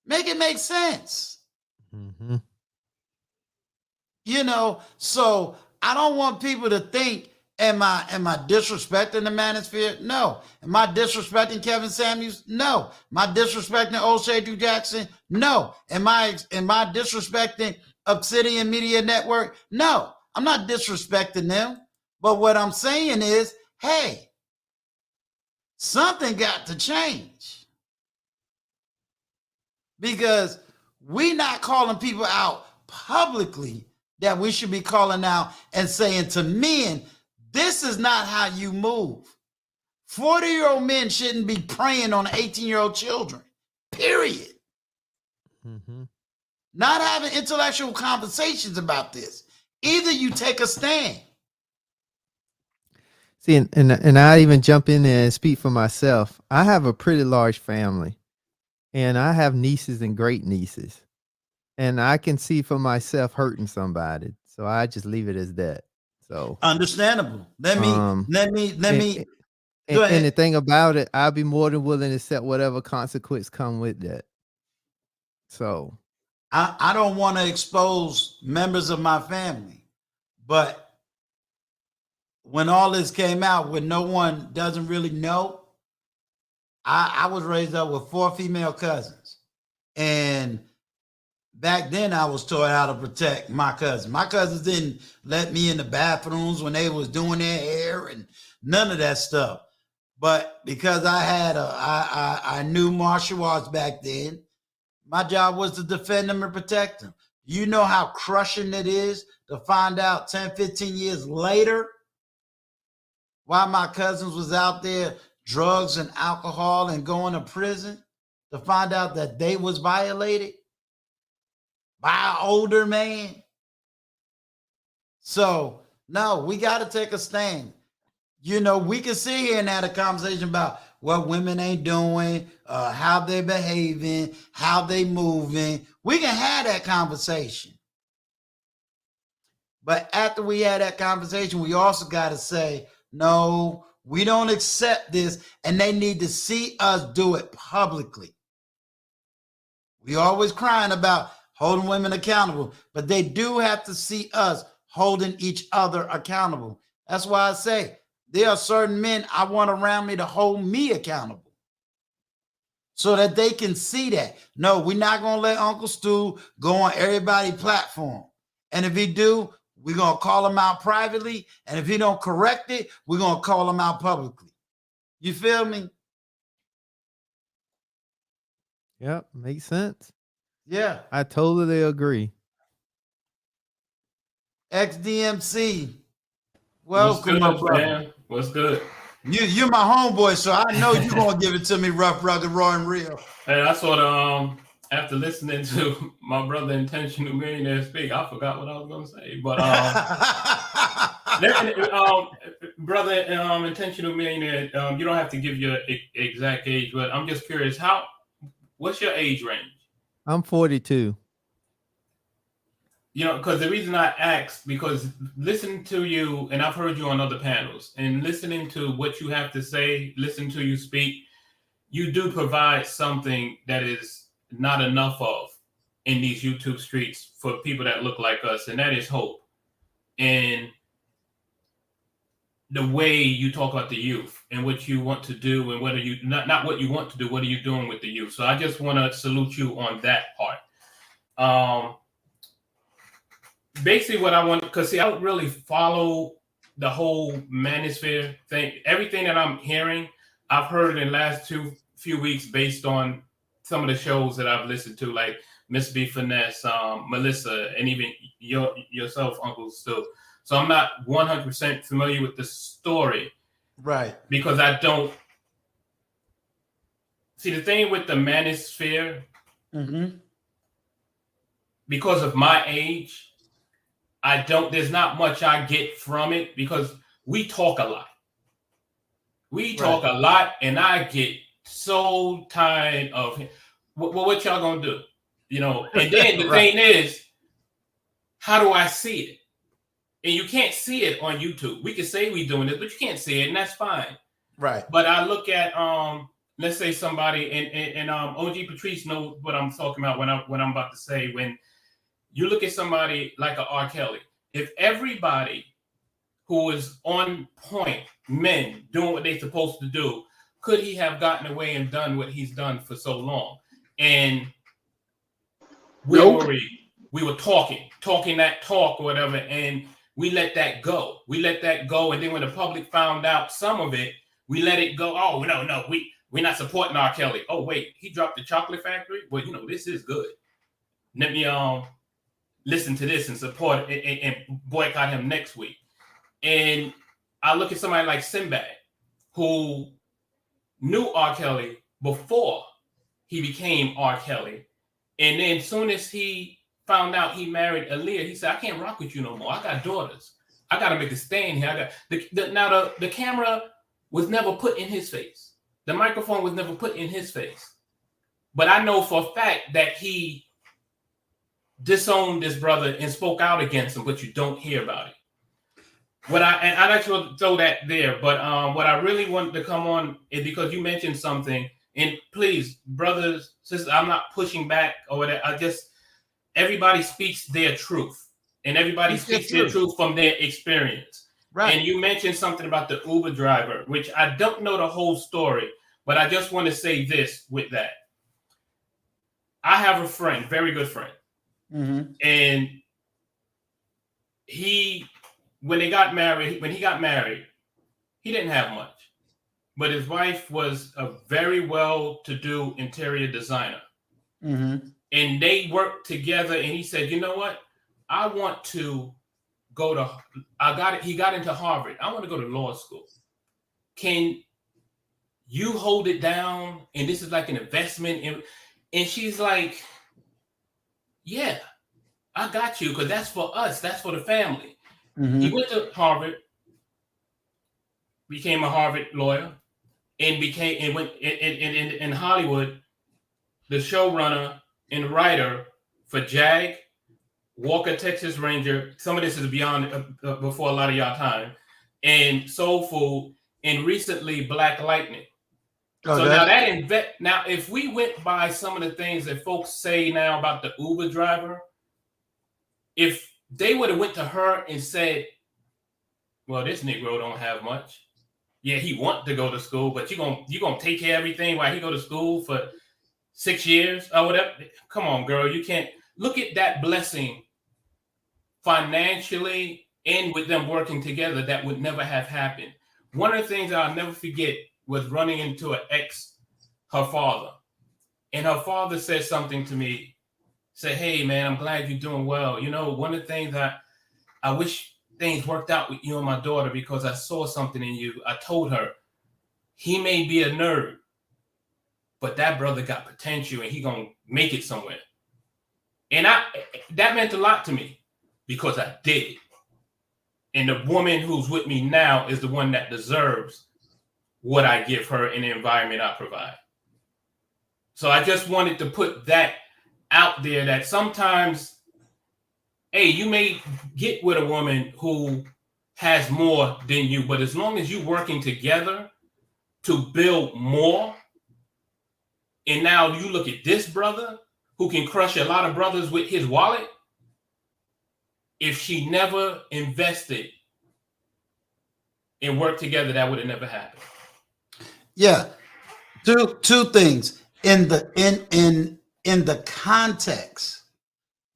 Make it make sense. Mm-hmm. You know, so I don't want people to think, am I disrespecting the manosphere? No. Am I disrespecting Kevin Samuels? No. Am I disrespecting O'Shea Jackson? No. Am I disrespecting Obsidian Media Network? No. I'm not disrespecting them. But what I'm saying is, hey, something got to change. Because we're not calling people out publicly that we should be calling out and saying to men, this is not how you move. 40-year-old men shouldn't be preying on 18-year-old children, period. Mm-hmm. Not having intellectual conversations about this. Either you take a stand. See, and I even jump in there and speak for myself. I have a pretty large family, and I have nieces and great nieces, and I can see for myself hurting somebody. So I just leave it as that. So understandable. Let me. And the thing about it, I'll be more than willing to accept whatever consequence come with that. So I don't want to expose members of my family, but when all this came out, when no one doesn't really know, I was raised up with 4 female cousins, and back then I was taught how to protect my cousins. My cousins didn't let me in the bathrooms when they was doing their hair and none of that stuff. But because I knew martial arts back then, my job was to defend them and protect them. You know how crushing it is to find out 10, 15 years later why my cousins was out there, drugs and alcohol and going to prison, to find out that they was violated by an older man. So, no, we got to take a stand. You know, we can sit here and have a conversation about what women ain't doing, how they behaving, how they moving. We can have that conversation. But after we had that conversation, we also got to say, no, we don't accept this, and they need to see us do it publicly. We always crying about holding women accountable, but they do have to see us holding each other accountable. That's why I say there are certain men I want around me to hold me accountable so that they can see that. No, we're not going to let Uncle Stu go on everybody's platform. And if he do, we're going to call him out privately. And if he don't correct it, we're going to call him out publicly. You feel me? Yep, makes sense. Yeah. I totally agree. XDMC. Welcome, What's my good, brother. man? What's good? You're my homeboy, so I know you're going to give it to me rough, rugged, raw, and real. Hey, I saw after listening to my brother Intentional Millionaire speak, I forgot what I was going to say. But brother Intentional Millionaire, you don't have to give your exact age, but I'm just curious, what's your age range? I'm 42. You know, because the reason I asked, because listening to you, and I've heard you on other panels, and listening to what you have to say, listen to you speak, you do provide something that is not enough of in these YouTube streets for people that look like us, and that is hope. And the way you talk about the youth and what you want to do, and whether you not what you want to do, what are you doing with the youth? So I just want to salute you on that part. Basically what I want, because see, I don't really follow the whole manosphere thing. Everything that I'm hearing, I've heard in the last few weeks based on some of the shows that I've listened to, like Miss B Finesse, Melissa, and even yourself, Uncle Stu. So I'm not 100% familiar with the story. Right. Because I don't see the thing with the manosphere, because of my age, there's not much I get from it, because we talk a lot. We talk a lot, and I get so tired of him. What y'all gonna do? You know, and then the thing is, how do I see it? And you can't see it on YouTube. We can say we're doing this, but you can't see it, and that's fine. Right. But I look at let's say somebody, and OG Patrice knows what I'm talking about when I'm about to say. When you look at somebody like a R. Kelly, if everybody who is on point, men doing what they're supposed to do, could he have gotten away and done what he's done for so long? And we were talking that talk or whatever, and we let that go. And then when the public found out some of it, we let it go. Oh, no, we're not supporting R. Kelly. Oh, wait, he dropped the Chocolate Factory? Well, you know, this is good. Let me listen to this and support it and boycott him next week. And I look at somebody like Sinbad, who knew R. Kelly before he became R. Kelly. And then as soon as he found out he married Aaliyah, he said, I can't rock with you no more. I got daughters. I got to make a stand here. The camera was never put in his face. The microphone was never put in his face. But I know for a fact that he disowned this brother and spoke out against him, but you don't hear about it. I'd actually throw that there, but what I really wanted to come on is because you mentioned something, and please, brothers, sisters, I'm not pushing back or whatever. Everybody speaks their truth, and everybody speaks their truth from their experience. Right. And you mentioned something about the Uber driver, which I don't know the whole story, but I just want to say this with that. I have a friend, very good friend. And when he got married, he didn't have much, but his wife was a very well-to-do interior designer. And they worked together, and he said, you know what? I want to he got into Harvard. I want to go to law school. Can you hold it down? And this is like an investment. And she's like, yeah, I got you, because that's for us. That's for the family. He went to Harvard, became a Harvard lawyer, and went in Hollywood, the showrunner and writer for JAG, Walker Texas Ranger. Some of this is beyond before a lot of y'all time, and Soul Food, and recently Black Lightning. Now if we went by some of the things that folks say now about the Uber driver, if they would have went to her and said, well, this Negro don't have much. Yeah, he want to go to school, but you gonna take care of everything while he go to school for 6 years or whatever. Come on, girl. You can't look at that blessing financially and with them working together. That would never have happened. One of the things I'll never forget was running into her father. And her father said something to me. Say, hey, man, I'm glad you're doing well. You know, one of the things I wish things worked out with you and my daughter, because I saw something in you. I told her, he may be a nerd, but that brother got potential and he gonna make it somewhere. And that meant a lot to me because I did. And the woman who's with me now is the one that deserves what I give her in the environment I provide. So I just wanted to put that out there, that sometimes, hey, you may get with a woman who has more than you, but as long as you're working together to build more, and now you look at this brother who can crush a lot of brothers with his wallet, if she never invested and worked together, that would have never happened. Yeah. Two things in the context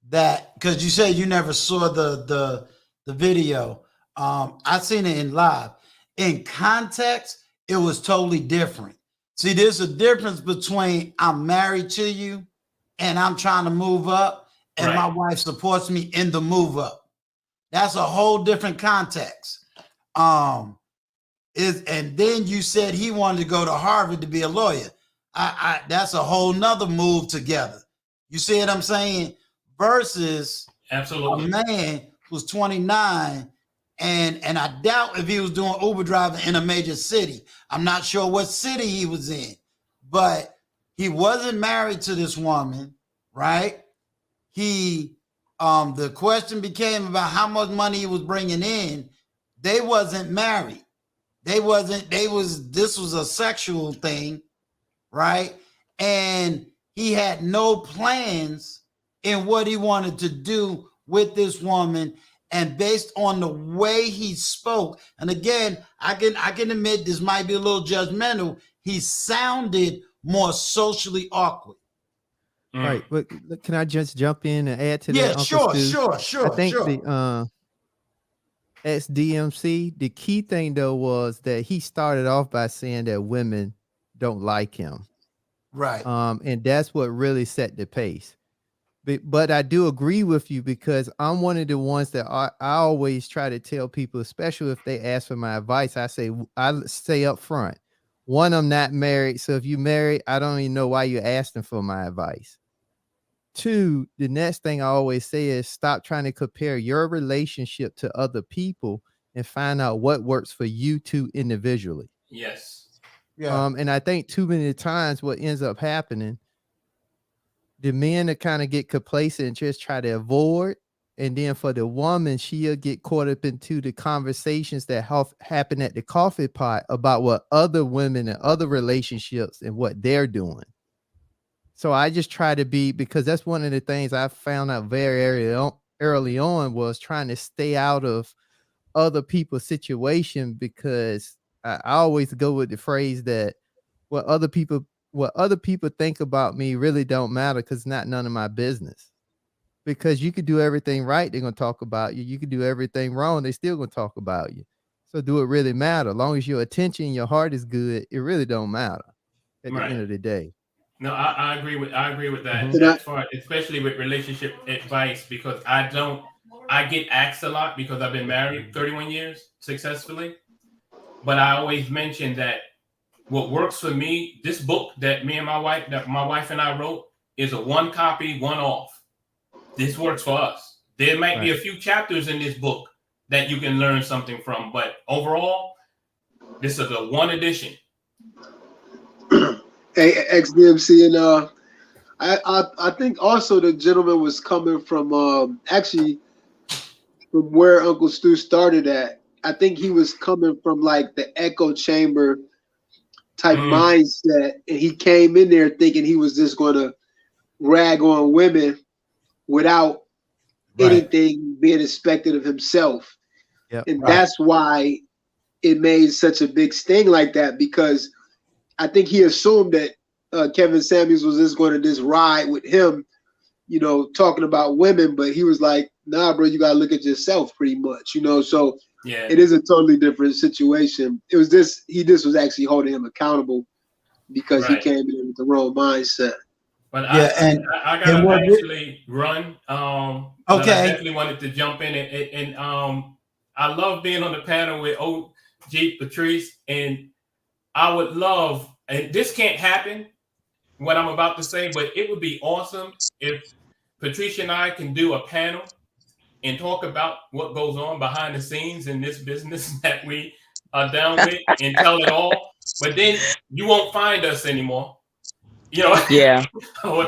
that, because you said you never saw the video. I seen it in live. In context, it was totally different. See, there's a difference between I'm married to you and I'm trying to move up, and Right. my wife supports me in the move up. That's a whole different context. And then you said he wanted to go to Harvard to be a lawyer. That's a whole nother move together. You see what I'm saying? Versus Absolutely. a man who's 29, and I doubt if he was doing Uber driving in a major city. I'm not sure what city he was in, but he wasn't married to this woman, right? The question became about how much money he was bringing in. They wasn't married. This was a sexual thing, right? And he had no plans in what he wanted to do with this woman. And based on the way he spoke, and again, I can admit this might be a little judgmental, he sounded more socially awkward. Right. But can I just jump in and add to that? Yeah, Uncle Stu? sure. I think the SDMC, the key thing though was that he started off by saying that women don't like him. Right. And that's what really set the pace. But I do agree with you, because I'm one of the ones that I always try to tell people, especially if they ask for my advice, I say up front, one, I'm not married. So if you married, I don't even know why you're asking for my advice. Two, the next thing I always say is stop trying to compare your relationship to other people and find out what works for you two individually. Yes. Yeah. And I think too many times what ends up happening, the men to kind of get complacent and just try to avoid. And then for the woman, she'll get caught up into the conversations that happen at the coffee pot about what other women and other relationships and what they're doing. So I just try to be, because that's one of the things I found out very early on was trying to stay out of other people's situation, because I always go with the phrase that what other people think about me really don't matter, because it's not none of my business. Because you could do everything right, they're going to talk about you. You could do everything wrong, they still going to talk about you. So do it really matter? As long as your attention, your heart is good, it really don't matter at the end of the day. No, I agree with that. Mhm. That's far, especially with relationship advice, because I get asked a lot because I've been married 31 years successfully. But I always mention that what works for me, this book that my wife and I wrote, is a one copy, one off. This works for us. There might be a few chapters in this book that you can learn something from, but overall, this is a one edition. Hey, XDMC, and I think also the gentleman was coming from actually from where Uncle Stu started at. I think he was coming from like the echo chamber type mindset, and he came in there thinking he was just going to rag on women without anything being expected of himself. Yep. And that's why it made such a big sting like that, because I think he assumed that Kevin Samuels was just going to just ride with him, you know, talking about women, but he was like, nah, bro, you got to look at yourself pretty much, you know? So yeah, it is a totally different situation. It was this, he just was actually holding him accountable because he came in with the wrong mindset. But yeah, I gotta actually run. Okay. I definitely wanted to jump in and I love being on the panel with OG Patrice, and I would love, and this can't happen, what I'm about to say, but it would be awesome if Patricia and I can do a panel and talk about what goes on behind the scenes in this business that we are down with and tell it all. But then you won't find us anymore, you know? Yeah.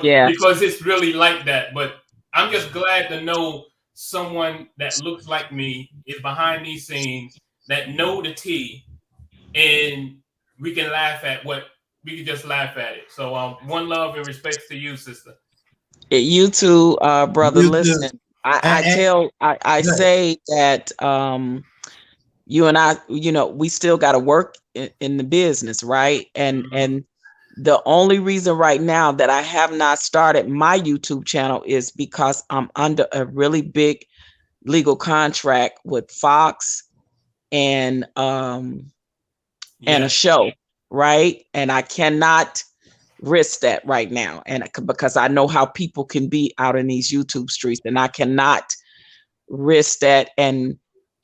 Yeah. Because it's really like that. But I'm just glad to know someone that looks like me is behind these scenes, that know the tea, and we can laugh at we can just laugh at it. So one love and respects to you, sister. You too, brother. You Listen, too. I say that you and I, you know, we still got to work in the business, right? And the only reason right now that I have not started my YouTube channel is because I'm under a really big legal contract with Fox and a show, right? And I cannot risk that right now, and because I know how people can be out in these YouTube streets, and I cannot risk that, and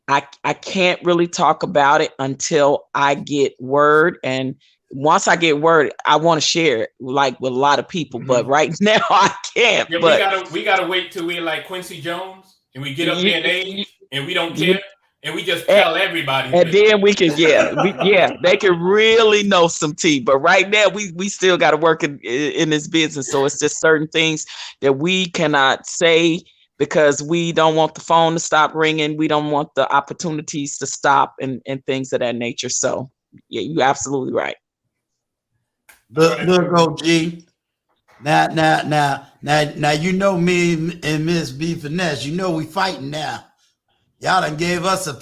I can't really talk about it until I get word, and once I get word, I want to share it like with a lot of people, but right now I can't. Yeah, but we gotta wait till we're like Quincy Jones and we get up there in age and we don't care. And we just tell everybody. And then we can, they can really know some tea. But right now, we still got to work in this business. So it's just certain things that we cannot say because we don't want the phone to stop ringing. We don't want the opportunities to stop and things of that nature. So yeah, you're absolutely right. Look, OG. Now, you know me and Miss B Finesse. You know we fighting now. Y'all done gave us a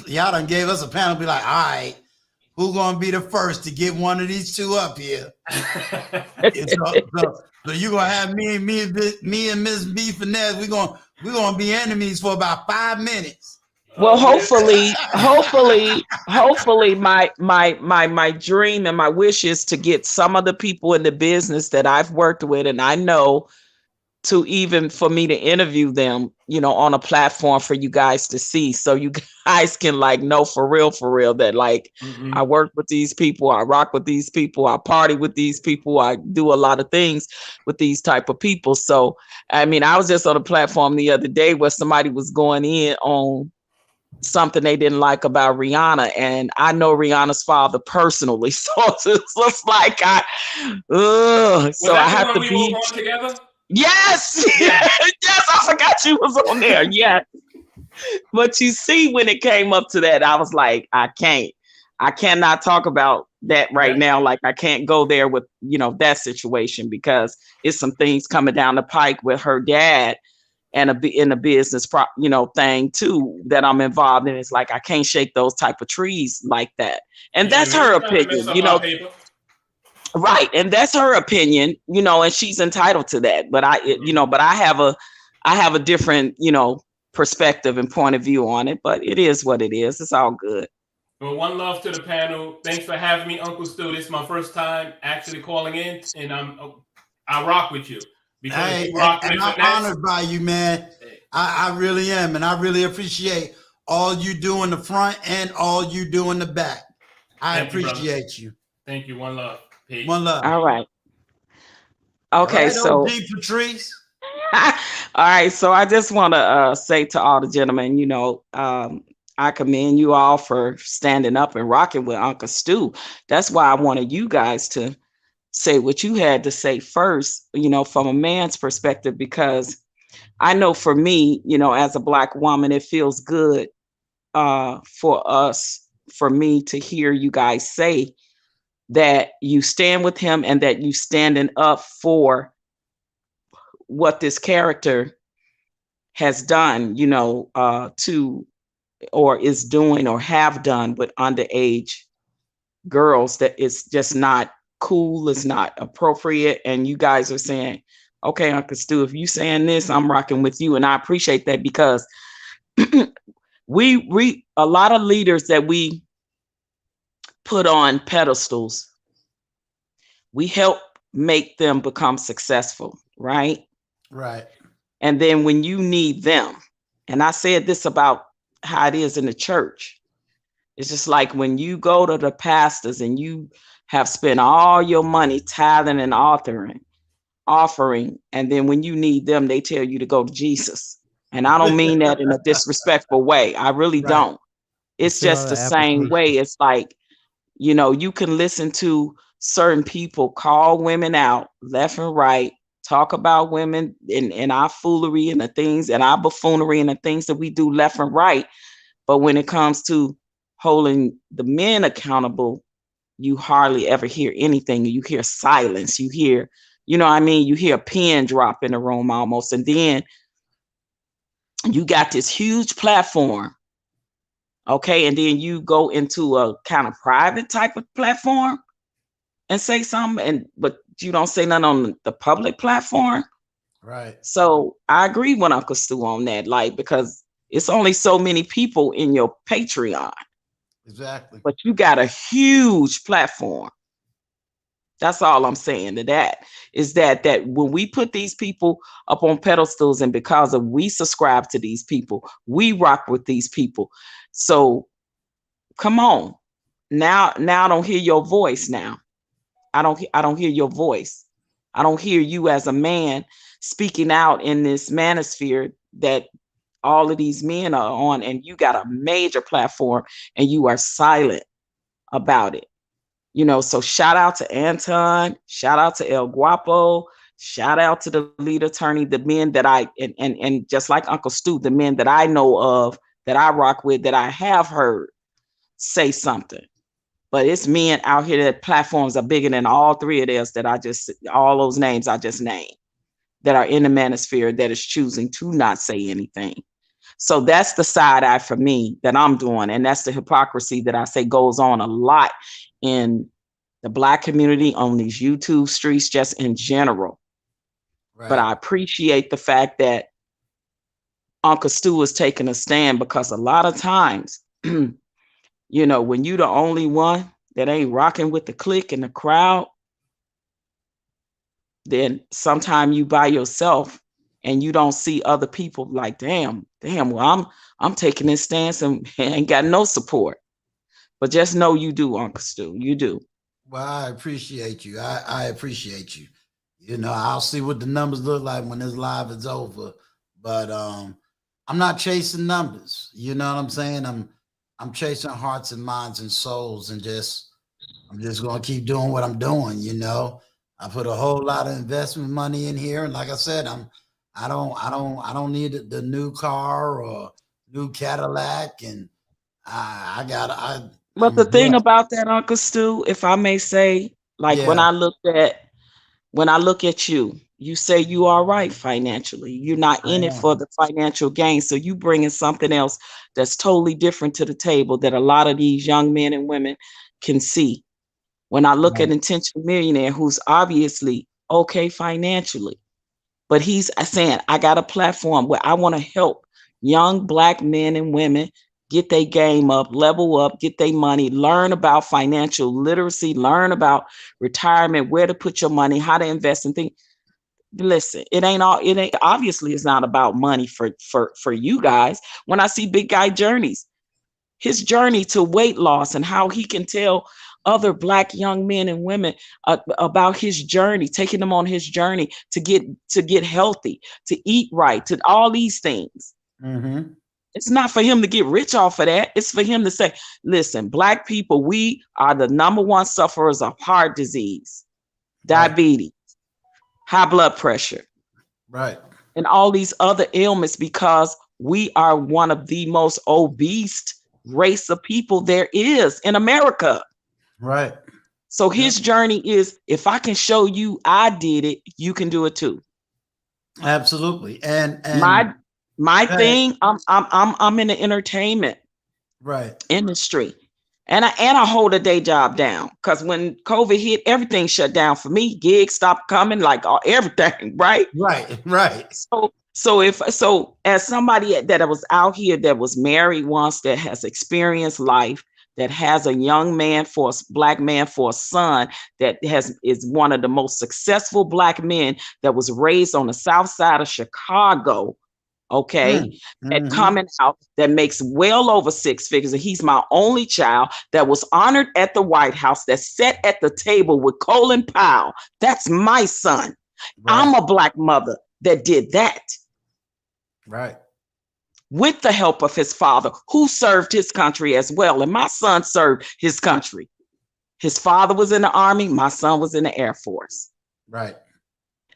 panel. Be like, all right, who gonna be the first to get one of these two up here? so you gonna have me and Miss B Finesse. We gonna be enemies for about 5 minutes. Well, hopefully, my dream and my wish is to get some of the people in the business that I've worked with and I know to even for me to interview them, you know, on a platform for you guys to see. So you guys can like know for real that like I work with these people, I rock with these people, I party with these people, I do a lot of things with these type of people. So, I mean, I was just on a platform the other day where somebody was going in on something they didn't like about Rihanna, and I know Rihanna's father personally. So it's just like so I have to be together. Yes, yes, I forgot you was on there. Yeah. But you see, when it came up to that, I was like, I cannot talk about that right now. Like I can't go there with, you know, that situation because it's some things coming down the pike with her dad and in a business, thing too, that I'm involved in. It's like, I can't shake those type of trees like that. And that's her opinion, you know. Right. And that's her opinion, you know, and she's entitled to that. But I have a different, you know, perspective and point of view on it, but it is what it is. It's all good. Well, one love to the panel. Thanks for having me, Uncle Stu. This is my first time actually calling in, and I rock with you. Because I'm honored by you, man. I really am, and I really appreciate all you do in the front and all you do in the back. I appreciate you. Thank you. One love. Peace. One love. All right. Okay, so Patrice. all right, so I just want to say to all the gentlemen, you know, I commend you all for standing up and rocking with Uncle Stu. That's why I wanted you guys to say what you had to say first, you know, from a man's perspective, because I know for me, you know, as a Black woman, it feels good for me to hear you guys say that you stand with him and that you standing up for what this character has done, you know, or is doing or have done with underage girls, that it's just not cool, it's not appropriate. And you guys are saying, okay, Uncle Stu, if you saying this, I'm rocking with you. And I appreciate that because we a lot of leaders that we put on pedestals, we help make them become successful, right? Right. And then when you need them, and I said this about how it is in the church, it's just like when you go to the pastors and you have spent all your money tithing and offering, offering, and then when you need them, they tell you to go to Jesus. And I don't mean that in a disrespectful way. I really don't. It's Fill out just an the same way. application. It's like, you know, you can listen to certain people call women out left and right, talk about women and our foolery and the things and our buffoonery and the things that we do left and right. But when it comes to holding the men accountable, you hardly ever hear anything. You hear silence. You hear, you know what I mean? You hear a pin drop in the room almost. And then you got this huge platform. Okay. And then you go into a kind of private type of platform and say something, but you don't say nothing on the public platform. Right. So I agree with Uncle Stu on that, like, because it's only so many people in your Patreon. Exactly. But you got a huge platform. That's all I'm saying to that, is that when we put these people up on pedestals, and because of we subscribe to these people, we rock with these people. So come on. Now I don't hear your voice now. I don't hear your voice. I don't hear you as a man speaking out in this manosphere that all of these men are on, and you got a major platform and you are silent about it. You know, so shout out to Anton, shout out to El Guapo, shout out to the lead attorney, the men that and just like Uncle Stu, the men that I know of, that I rock with, that I have heard say something. But it's men out here that platforms are bigger than all three of theirs that all those names I just named, that are in the manosphere that is choosing to not say anything. So that's the side eye for me that I'm doing. And that's the hypocrisy that I say goes on a lot in the Black community, on these YouTube streets, just in general. Right. But I appreciate the fact that Uncle Stu is taking a stand, because a lot of times, you know, when you the only one that ain't rocking with the clique and the crowd, then sometime you by yourself and you don't see other people like, damn, well, I'm taking this stance and ain't got no support. But just know you do, Uncle Stu, you do. Well, I appreciate you. I appreciate you. You know, I'll see what the numbers look like when this live is over. But I'm not chasing numbers. You know what I'm saying? I'm chasing hearts and minds and souls, and I'm just gonna keep doing what I'm doing. You know, I put a whole lot of investment money in here, and like I said, I don't need the new car or new Cadillac, and But the thing about that, Uncle Stu, if I may say, like, yeah, when I look at you, you say you are right financially. You're not in it for the financial gain. So you bringing something else that's totally different to the table that a lot of these young men and women can see. When I look at Intentional Millionaire, who's obviously okay financially, but he's saying, I got a platform where I want to help young Black men and women get their game up, level up, get their money, learn about financial literacy, learn about retirement, where to put your money, how to invest in things. Listen, obviously it's not about money for you guys. When I see Big Guy Journeys, his journey to weight loss and how he can tell other Black young men and women about his journey, taking them on his journey to get healthy, to eat right, to all these things. Mm-hmm. It's not for him to get rich off of that. It's for him to say, listen, Black people, we are the #1 sufferers of heart disease, diabetes, high blood pressure, right, and all these other ailments, because we are one of the most obese race of people there is in America. Right. So his journey is, if I can show you I did it, you can do it too. Absolutely. And my thing, I'm in the entertainment industry. And I hold a day job down, because when COVID hit, everything shut down for me. Gigs stopped coming, like everything, right? Right. So as somebody that was out here, that was married once, that has experienced life, that has a young man Black man for a son, that is one of the most successful Black men, that was raised on the south side of Chicago. Okay, that coming out, that makes well over 6 figures. And he's my only child, that was honored at the White House, that sat at the table with Colin Powell. That's my son. Right. I'm a Black mother that did that. Right. With the help of his father, who served his country as well. And my son served his country. His father was in the Army. My son was in the Air Force. Right.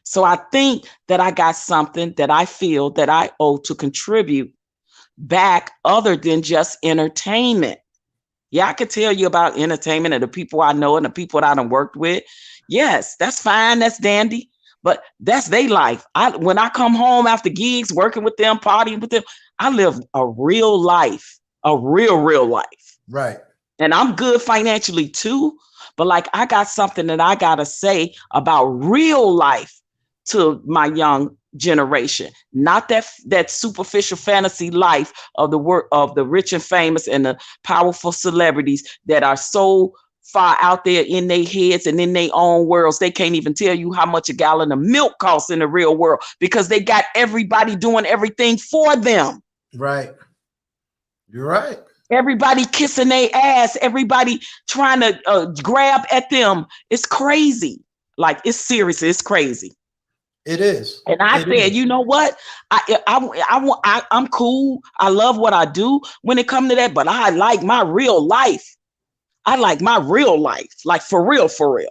So I think that I got something that I feel that I owe to contribute back other than just entertainment. Yeah, I could tell you about entertainment and the people I know and the people that I done worked with. Yes, that's fine. That's dandy. But that's their life. When I come home after gigs, working with them, partying with them, I live a real life, a real life. Right. And I'm good financially too. But like, I got something that I got to say about real life to my young generation, not that superficial fantasy life of the work of the rich and famous and the powerful celebrities that are so far out there in their heads and in their own worlds. They can't even tell you how much a gallon of milk costs in the real world because they got everybody doing everything for them. Right. You're right. Everybody kissing their ass, everybody trying to grab at them. It's crazy. Like, it's serious. It's crazy. It is. And I said, you know what? I'm cool. I love what I do when it comes to that, but I like my real life. I like my real life, like for real, for real.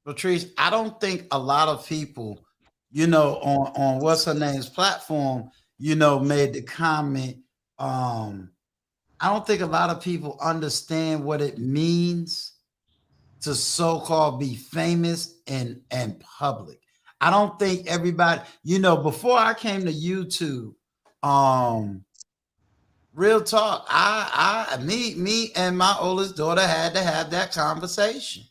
Patrice, I don't think a lot of people, on what's her name's platform, made the comment. I don't think a lot of people understand what it means to so-called be famous and public. I don't think everybody, before I came to YouTube, real talk, me and my oldest daughter had to have that conversation.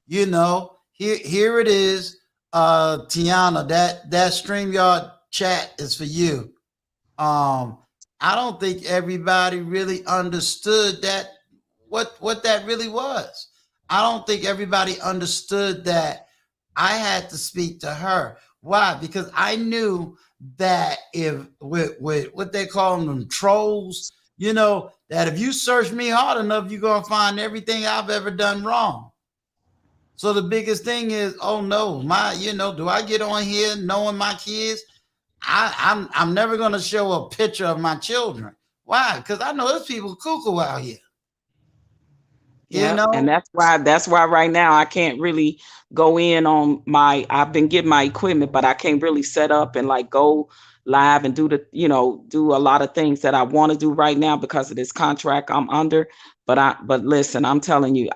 Here it is, Tiana, that StreamYard chat is for you. I don't think everybody really understood that what that really was. I don't think everybody understood that I had to speak to her. Why? Because I knew that if with what they call them trolls, that if you search me hard enough, you're gonna find everything I've ever done wrong. So the biggest thing is, oh no, do I get on here knowing my kids? I'm never gonna show a picture of my children. Why? Because I know there's people cuckoo out here. Yeah, and that's why right now I can't really go in on I've been getting my equipment, but I can't really set up and like go live and do do a lot of things that I want to do right now because of this contract I'm under. But listen, I'm telling you,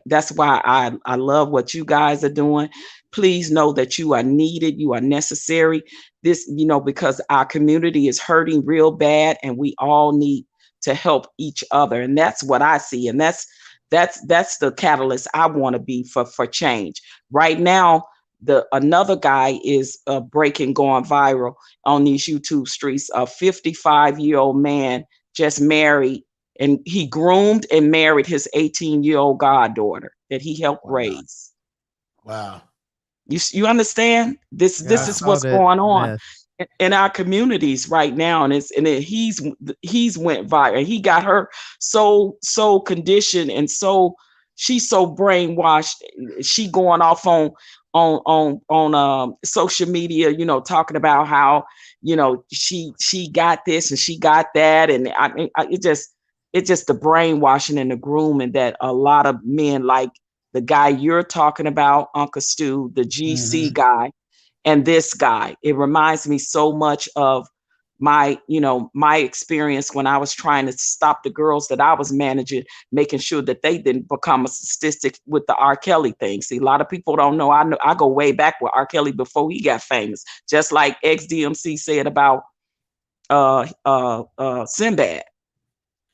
that's why I love what you guys are doing. Please know that you are needed, you are necessary. This, because our community is hurting real bad and we all need to help each other. And that's what I see. And that's the catalyst I want to be for change. Right now, another guy is going viral on these YouTube streets. A 55-year-old man just married, and he groomed and married his 18-year-old goddaughter that he helped raise. Wow. You understand? This is what's going on in our communities right now, and he's went viral. He got her so conditioned and she's so brainwashed. She going off on social media, talking about how she got this and she got that, and it's just the brainwashing and the grooming that a lot of men, like the guy you're talking about, Uncle Stu, the GC guy, and this guy. It reminds me so much of my experience when I was trying to stop the girls that I was managing, making sure that they didn't become a statistic with the R. Kelly thing. See, a lot of people don't know. I go way back with R. Kelly before he got famous, just like XDMC said about Sinbad.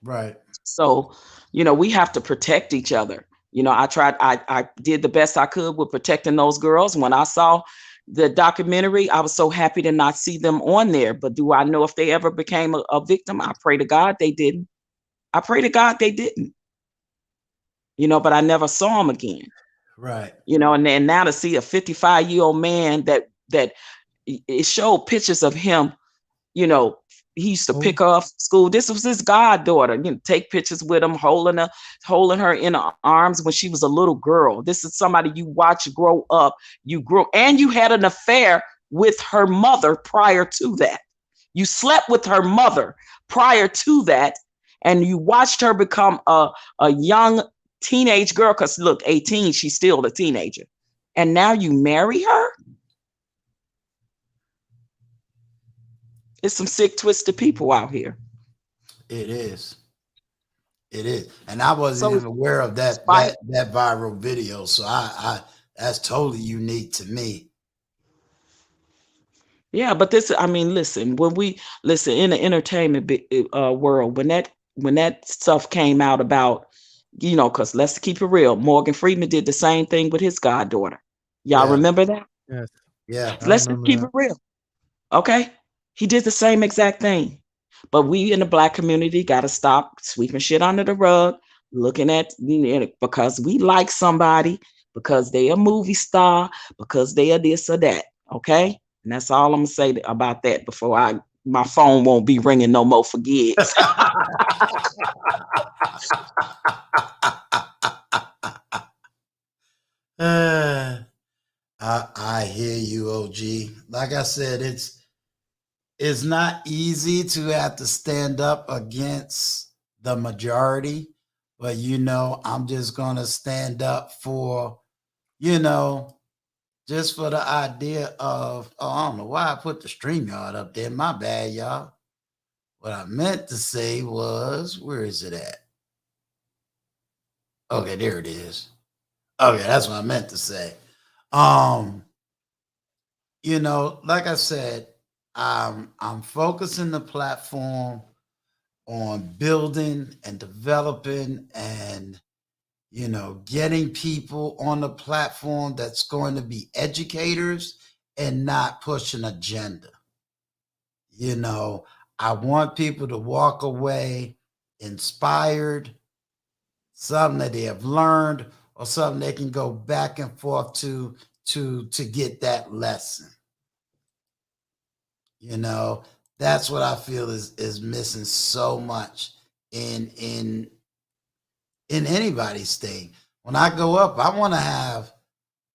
Right. So, we have to protect each other. I did the best I could with protecting those girls. When I saw the documentary, I was so happy to not see them on there. But do I know if they ever became a victim? I pray to God they didn't. But I never saw them again. Right. And now to see a 55-year-old man that it showed pictures of him, he used to pick her up from school. This was his goddaughter. Take pictures with him, holding her in her arms when she was a little girl. This is somebody you watch grow up. You grow, and you had an affair with her mother prior to that. You slept with her mother prior to that, and you watched her become a young teenage girl. Because look, 18, she's still a teenager, and now you marry her. It's some sick, twisted people out here. It is. It is. And I wasn't even aware of that viral video. So I that's totally unique to me. Yeah, but listen, when we listen in the entertainment world, when that stuff came out about, because let's keep it real, Morgan Freeman did the same thing with his goddaughter. Y'all remember that? Yes. Yeah. Let's just keep it real. Okay. He did the same exact thing. But we in the Black community got to stop sweeping shit under the rug, looking at, because we like somebody, because they a movie star, because they are this or that. Okay. And that's all I'm going to say about that before my phone won't be ringing no more for gigs. I hear you, OG. Like I said, it's not easy to have to stand up against the majority, but I'm just gonna stand up for, just for the idea of, I don't know why I put the StreamYard up there. My bad, y'all. What I meant to say was, where is it at? Okay, there it is. Okay, that's what I meant to say. Like I said, I'm focusing the platform on building and developing and, getting people on the platform that's going to be educators and not push an agenda. I want people to walk away inspired, something that they have learned or something they can go back and forth to get that lesson. That's what I feel is missing so much in anybody's thing. When I go up, I want to have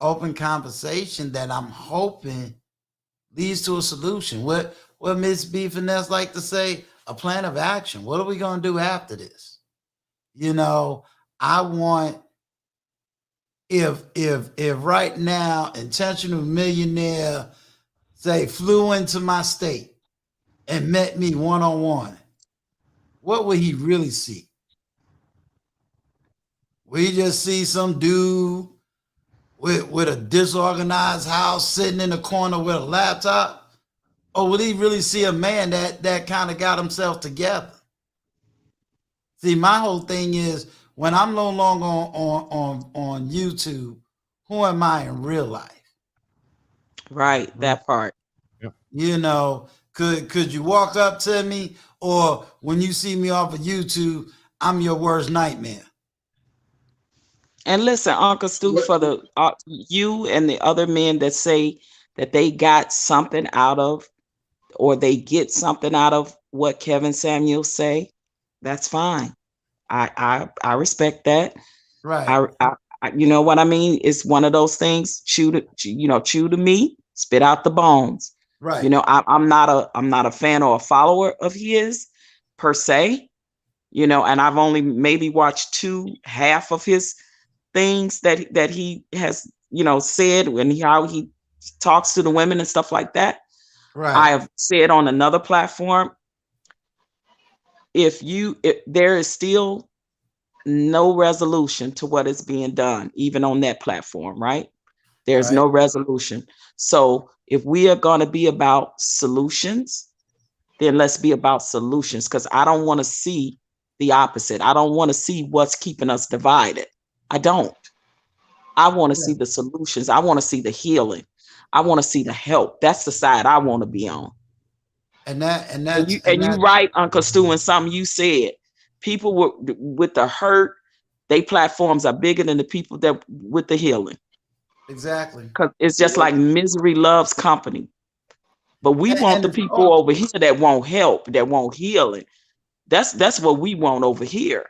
open conversation that I'm hoping leads to a solution. What Miss B Finesse like to say, a plan of action. What are we going to do after this? I want, if right now Intentional Millionaire say flew into my state and met me one-on-one, what would he really see? Will he just see some dude with a disorganized house sitting in the corner with a laptop? Or will he really see a man that kind of got himself together? See, my whole thing is, when I'm no longer on YouTube, who am I in real life? Right, that part. Could you walk up to me, or when you see me off of YouTube, I'm your worst nightmare? And listen, Uncle Stu, for the you and the other men that say that they got something out of, or they get something out of what Kevin Samuels say, that's fine. I respect that. Right. You know what I mean? It's one of those things. Chew the meat, spit out the bones. Right. I'm not a fan or a follower of his per se. And I've only maybe watched half of his things that he has said, and how he talks to the women and stuff like that. Right. I have said on another platform, if there is still no resolution to what is being done, even on that platform, right? There's no resolution. So if we are going to be about solutions, then let's be about solutions, because I don't want to see the opposite. I don't want to see what's keeping us divided. I don't. I want to see the solutions. I want to see the healing. I want to see the help. That's the side I want to be on. And you're right, Uncle Stu, and something you said. People with the hurt, they platforms are bigger than the people that with the healing. Exactly. Because it's just like misery loves company. But we want the people over here that won't help, that won't heal it. That's what we want over here.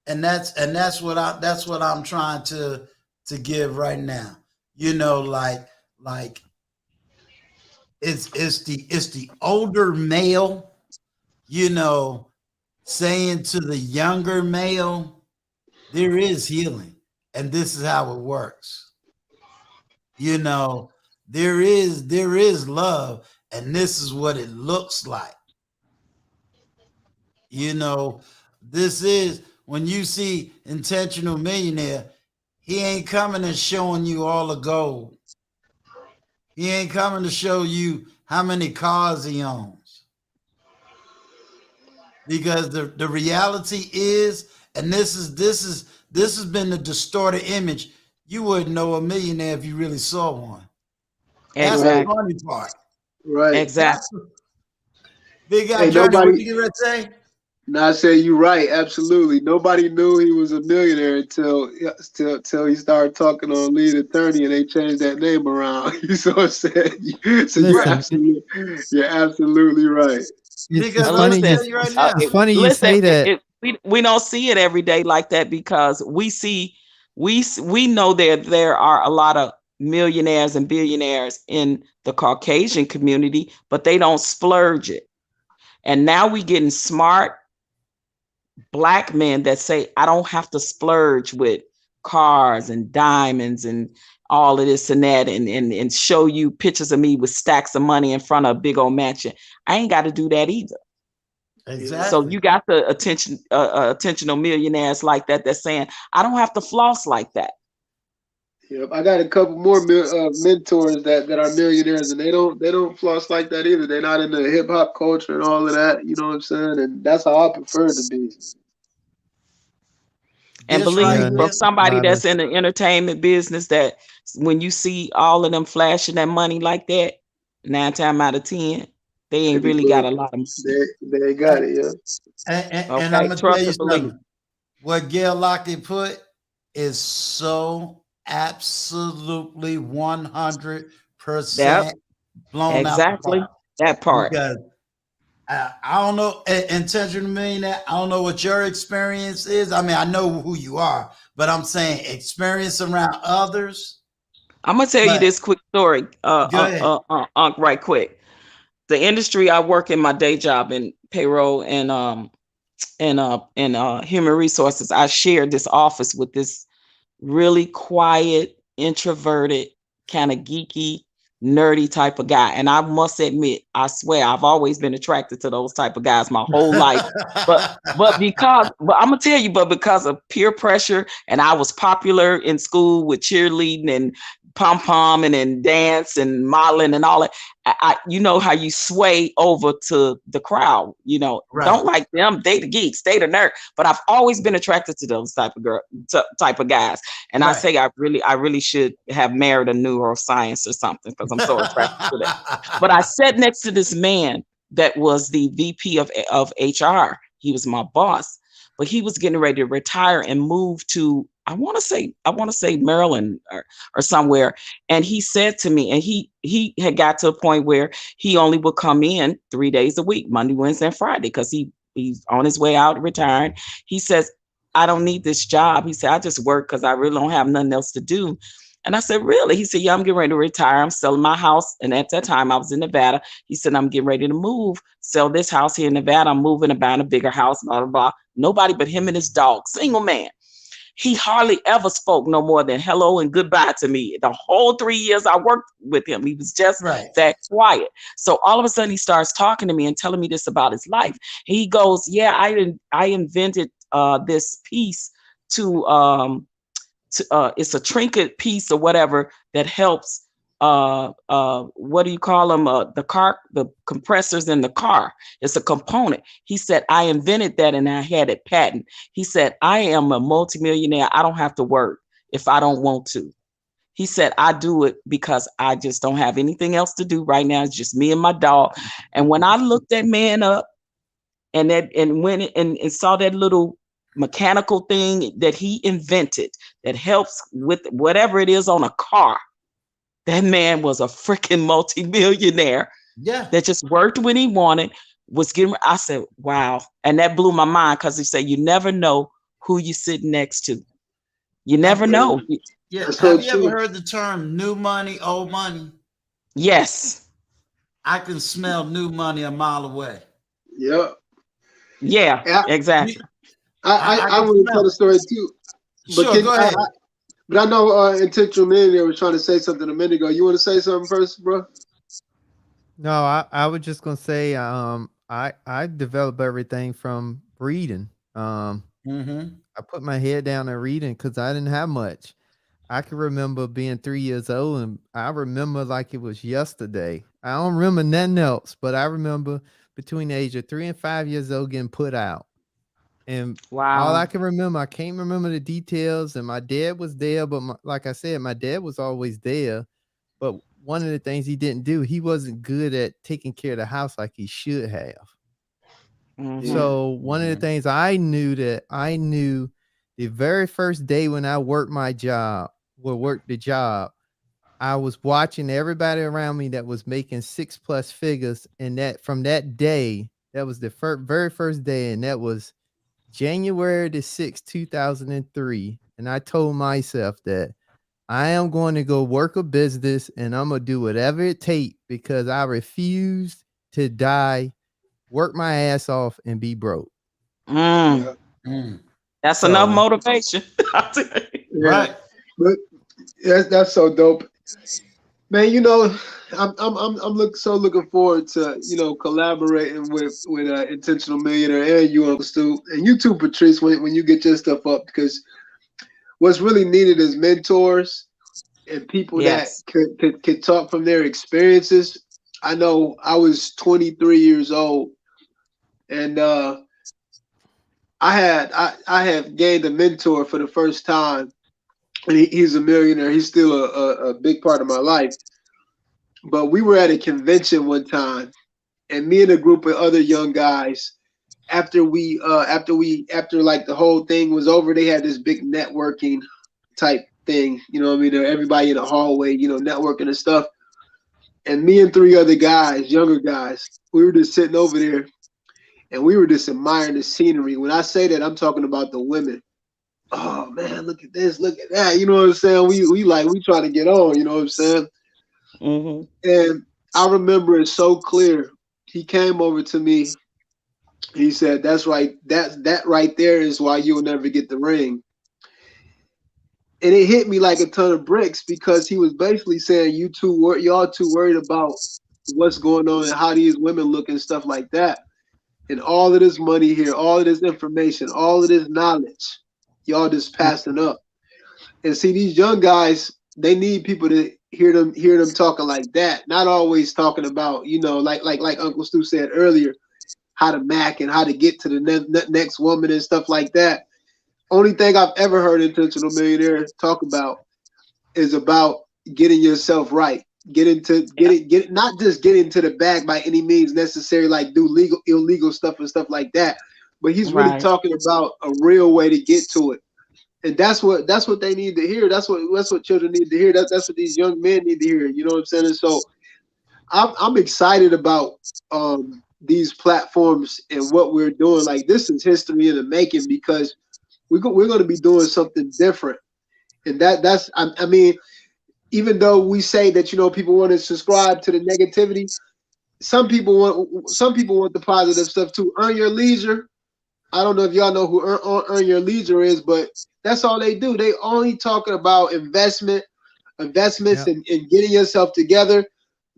And that's what I'm trying to give right now. You know, like it's the older male, you know, saying to the younger male, there is healing, and this is how it works. You know, there is love, and this is what it looks like. You know, this is when you see Intentional Millionaire, he ain't coming and showing you all the gold. He ain't coming to show you how many cars he owns. Because the reality is, and this has been the distorted image, you wouldn't know a millionaire if you really saw one. That's the funny part. Right. Exactly. Big guy, Jordan, what you get ready to say? No, I say you're right. Absolutely. Nobody knew he was a millionaire until he started talking on Lead Attorney, and they changed that name around. You see what I'm saying? So you're absolutely right. Because it's funny you say that. We don't see it every day like that, because we know that there are a lot of millionaires and billionaires in the Caucasian community, but they don't splurge it. And now we getting smart Black men that say, I don't have to splurge with cars and diamonds and all of this and that, and show you pictures of me with stacks of money in front of a big old mansion. I ain't got to do that either. Exactly. So you got the attentional millionaires like that that's saying, I don't have to floss like that. Yep, I got a couple more mentors that are millionaires, and they don't floss like that either. They're not in the hip hop culture and all of that. You know what I'm saying? And that's how I prefer to be. And believe me, from somebody that's in the entertainment business, that when you see all of them flashing that money like that, 9 times out of 10, they ain't really got a lot of money. They got it, yeah. And I'm gonna tell you something. What Gail Lockett put is so absolutely 100% blown exactly out. That part. Because I don't know, Intentional Millionaire, I don't know what your experience is. I mean, I know who you are, but I'm saying experience around others. I'm gonna tell you this quick story, right quick. The industry I work in, my day job in payroll and human resources, I shared this office with this really quiet, introverted, kind of geeky, nerdy type of guy. And I must admit, I swear, I've always been attracted to those type of guys my whole life. but I'm gonna tell you, because of peer pressure, and I was popular in school with cheerleading and pom-pom and dance and modeling and all that. You know how you sway over to the crowd, you know, Don't like them, they the geeks, they the nerd. But I've always been attracted to those type of guys. And I say I really should have married a neuroscience or something, because I'm so attracted to that. But I sat next to this man that was the VP of HR. He was my boss, but he was getting ready to retire and move to, I want to say Maryland or somewhere. And he said to me, and he had got to a point where he only would come in 3 days a week, Monday, Wednesday, and Friday, because he's on his way out retiring. He says, I don't need this job. He said, I just work because I really don't have nothing else to do. And I said, really? He said, yeah, I'm getting ready to retire. I'm selling my house. And at that time I was in Nevada. He said, I'm getting ready to move, sell this house here in Nevada. I'm moving and buying a bigger house, blah, blah, blah. Nobody but him and his dog, single man. He hardly ever spoke no more than hello and goodbye to me. The whole 3 years I worked with him, he was just that quiet. So all of a sudden he starts talking to me and telling me this about his life. He goes, yeah, I invented this piece to it's a trinket piece or whatever that helps what do you call them, the compressors in the car. It's a component. He said, I invented that and I had it patent. He said, I am a multimillionaire. I don't have to work if I don't want to. He said, I do it because I just don't have anything else to do right now. It's just me and my dog. And when I looked that man up and went and saw that little mechanical thing that he invented that helps with whatever it is on a car, that man was a freaking multimillionaire Yeah. that just worked when he wanted, was getting. I said, wow. And that blew my mind because he said, you never know who you sit next to. You never know. Yeah. That's so Have you ever true. heard the term new money, old money? Yes. I can smell new money a mile away. Yeah. Yeah, Yeah. exactly. I want to tell the story too. But Sure, go ahead. But I know Intentional Millionaire was trying to say something a minute ago. You want to say something first, bro? No, I was just gonna say, I develop everything from reading. I put my head down and reading because I didn't have much. I can remember being 3 years old, and I remember like it was yesterday. I don't remember nothing else, but I remember between the age of 3 and 5 years old getting put out. And all I Wow. can remember, I can't remember the details. And my dad was there, but like I said, my dad was always there. But one of the things he didn't do, he wasn't good at taking care of the house like he should have. So one of the things I knew the very first day when I worked my job, worked the job, I was watching everybody around me that was making 6+ figures. And that from that day, that was the very first day. And that was January the 6th, 2003. And I told myself that I am going to go work a business and I'm going to do whatever it takes because I refuse to die, work my ass off, and be broke. That's enough motivation. Right. But that's so dope. Man, you know, I'm so looking forward to, you know, collaborating with Intentional Millionaire and you, Uncle Stu, and you too, Patrice, when you get your stuff up, because what's really needed is mentors and people that could talk from their experiences. I know I was 23 years old, and I have gained a mentor for the first time, and he's a millionaire. He's still a big part of my life. But we were at a convention one time, and me and a group of other young guys, after like the whole thing was over, they had this big networking type thing, you know what I mean? Everybody in the hallway, you know, networking and stuff. And me and 3 other guys, younger guys, we were just sitting over there and we were just admiring the scenery. When I say that, I'm talking about the women. Oh man, look at this, look at that. You know what I'm saying? We try to get on, you know what I'm saying? And I remember it so clear. He came over to me. He said, "That's right. That right there is why you'll never get the ring." And it hit me like a ton of bricks because he was basically saying, y'all too worried about what's going on and how these women look and stuff like that. And all of this money here, all of this information, all of this knowledge, y'all just passing up. And see, these young guys, they need people to hear them talking like that, not always talking about, you know, like Uncle Stu said earlier, how to mac and how to get to the next woman and stuff like that. Only thing I've ever heard Intentional Millionaire talk about is about getting yourself right. Get not just get into the bag by any means necessary, like do illegal stuff and stuff like that. But he's really talking about a real way to get to it. And that's what they need to hear. That's what children need to hear. That's what these young men need to hear. You know what I'm saying? And so I'm excited about these platforms and what we're doing. Like, this is history in the making because we're going to be doing something different. And that's I mean, even though we say that, you know, people want to subscribe to the negativity, some people want the positive stuff too. Earn Your Leisure. I don't know if y'all know who Earn Your Leisure is, but that's all they do. They only talking about investments and getting yourself together.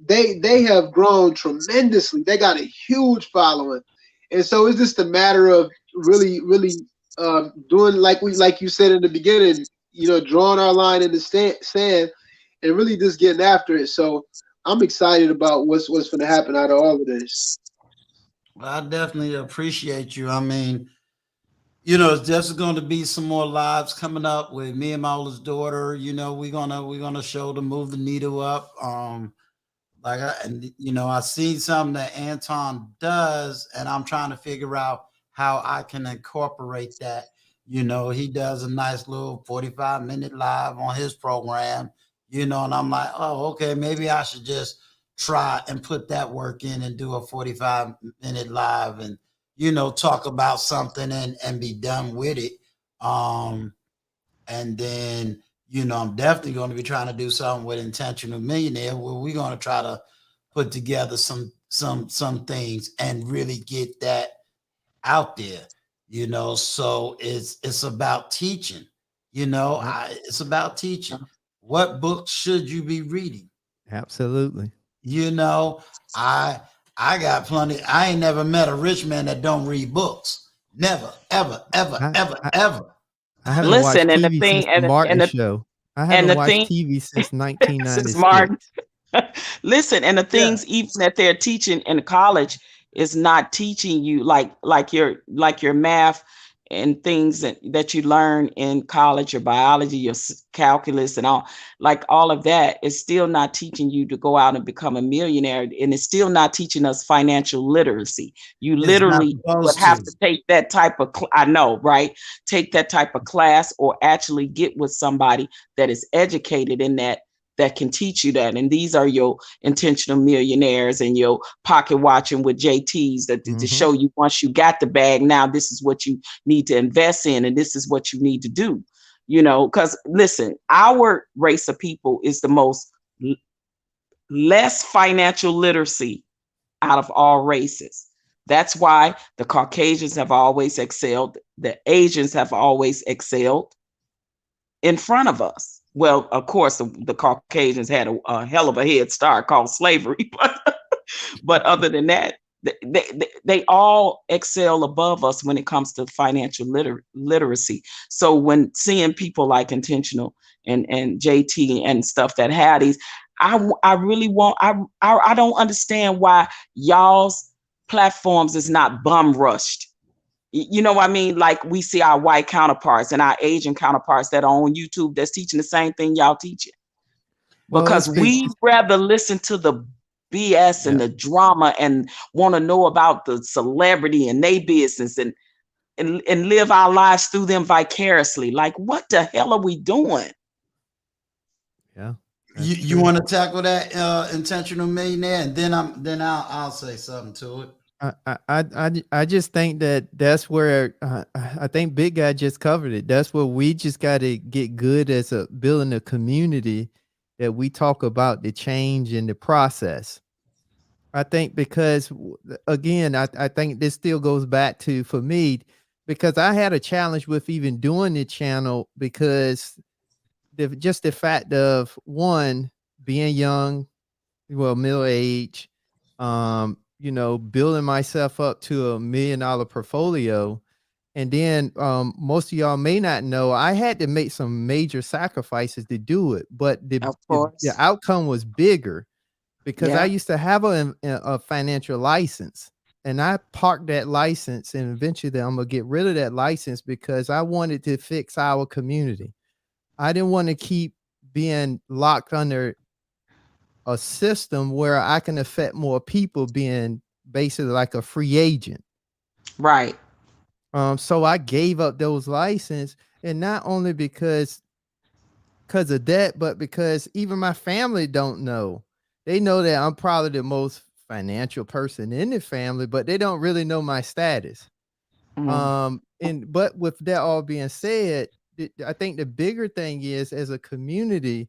They have grown tremendously. They got a huge following. And so it's just a matter of really doing like you said in the beginning, you know, drawing our line in the sand and really just getting after it. So I'm excited about what's going to happen out of all of this. Well, I definitely appreciate you. I mean, you know, there's going to be some more lives coming up with me and my oldest daughter. You know, we're gonna show to move the needle up. I seen something that Anton does, and I'm trying to figure out how I can incorporate that. You know, he does a nice little 45-minute live on his program, you know, and I'm like, oh, okay, maybe I should just try and put that work in and do a 45-minute live and, talk about something and be done with it. And then, I'm definitely going to be trying to do something with Intentional Millionaire where we're going to try to put together some things and really get that out there, so it's about teaching, it's about teaching. What books should you be reading? Absolutely. I got plenty. I ain't never met a rich man that don't read books. Never, ever, ever, ever. I haven't Listen, watched and the TV thing, since the Martin Show. I haven't watched TV since 1996. Martin. Listen, and the things even that they're teaching in college is not teaching you like your math and things that you learn in college, your biology, your calculus, and all of that is still not teaching you to go out and become a millionaire, and it's still not teaching us financial literacy. You literally would have to take that type of take that type of class, or actually get with somebody that is educated in that can teach you that. And these are your Intentional Millionaires and your Pocket Watching with JTs that to show you, once you got the bag, now this is what you need to invest in, and this is what you need to do. Because listen, our race of people is the most less financial literacy out of all races. That's why the Caucasians have always excelled, the Asians have always excelled in front of us. Well, of course, the Caucasians had a hell of a head start called slavery, but other than that, they all excel above us when it comes to financial literacy. So when seeing people like Intentional and JT and stuff that had these, I really want, I don't understand why y'all's platforms is not bum rushed. You know what I mean? Like we see our white counterparts and our Asian counterparts that are on YouTube that's teaching the same thing y'all teaching. Because we rather listen to the BS and the drama and want to know about the celebrity and their business and live our lives through them vicariously. Like, what the hell are we doing? Yeah. You want to tackle that Intentional Millionaire, and then I'll say something to it. I just think that's where I think Big Guy just covered it. That's where we just got to get good as building a community that we talk about the change in the process. I think because again, I think this still goes back to, for me, because I had a challenge with even doing the channel because just the fact of one, being young, well, middle age, building myself up to $1 million portfolio. And then most of y'all may not know, I had to make some major sacrifices to do it, but the outcome was bigger because I used to have a financial license, and I parked that license, and eventually I'm going to get rid of that license because I wanted to fix our community. I didn't want to keep being locked under a system where I can affect more people, being basically like a free agent. Right. So I gave up those licenses, and not only because of that, but because even my family don't know. They know that I'm probably the most financial person in the family, but they don't really know my status. But with that all being said, I think the bigger thing is, as a community,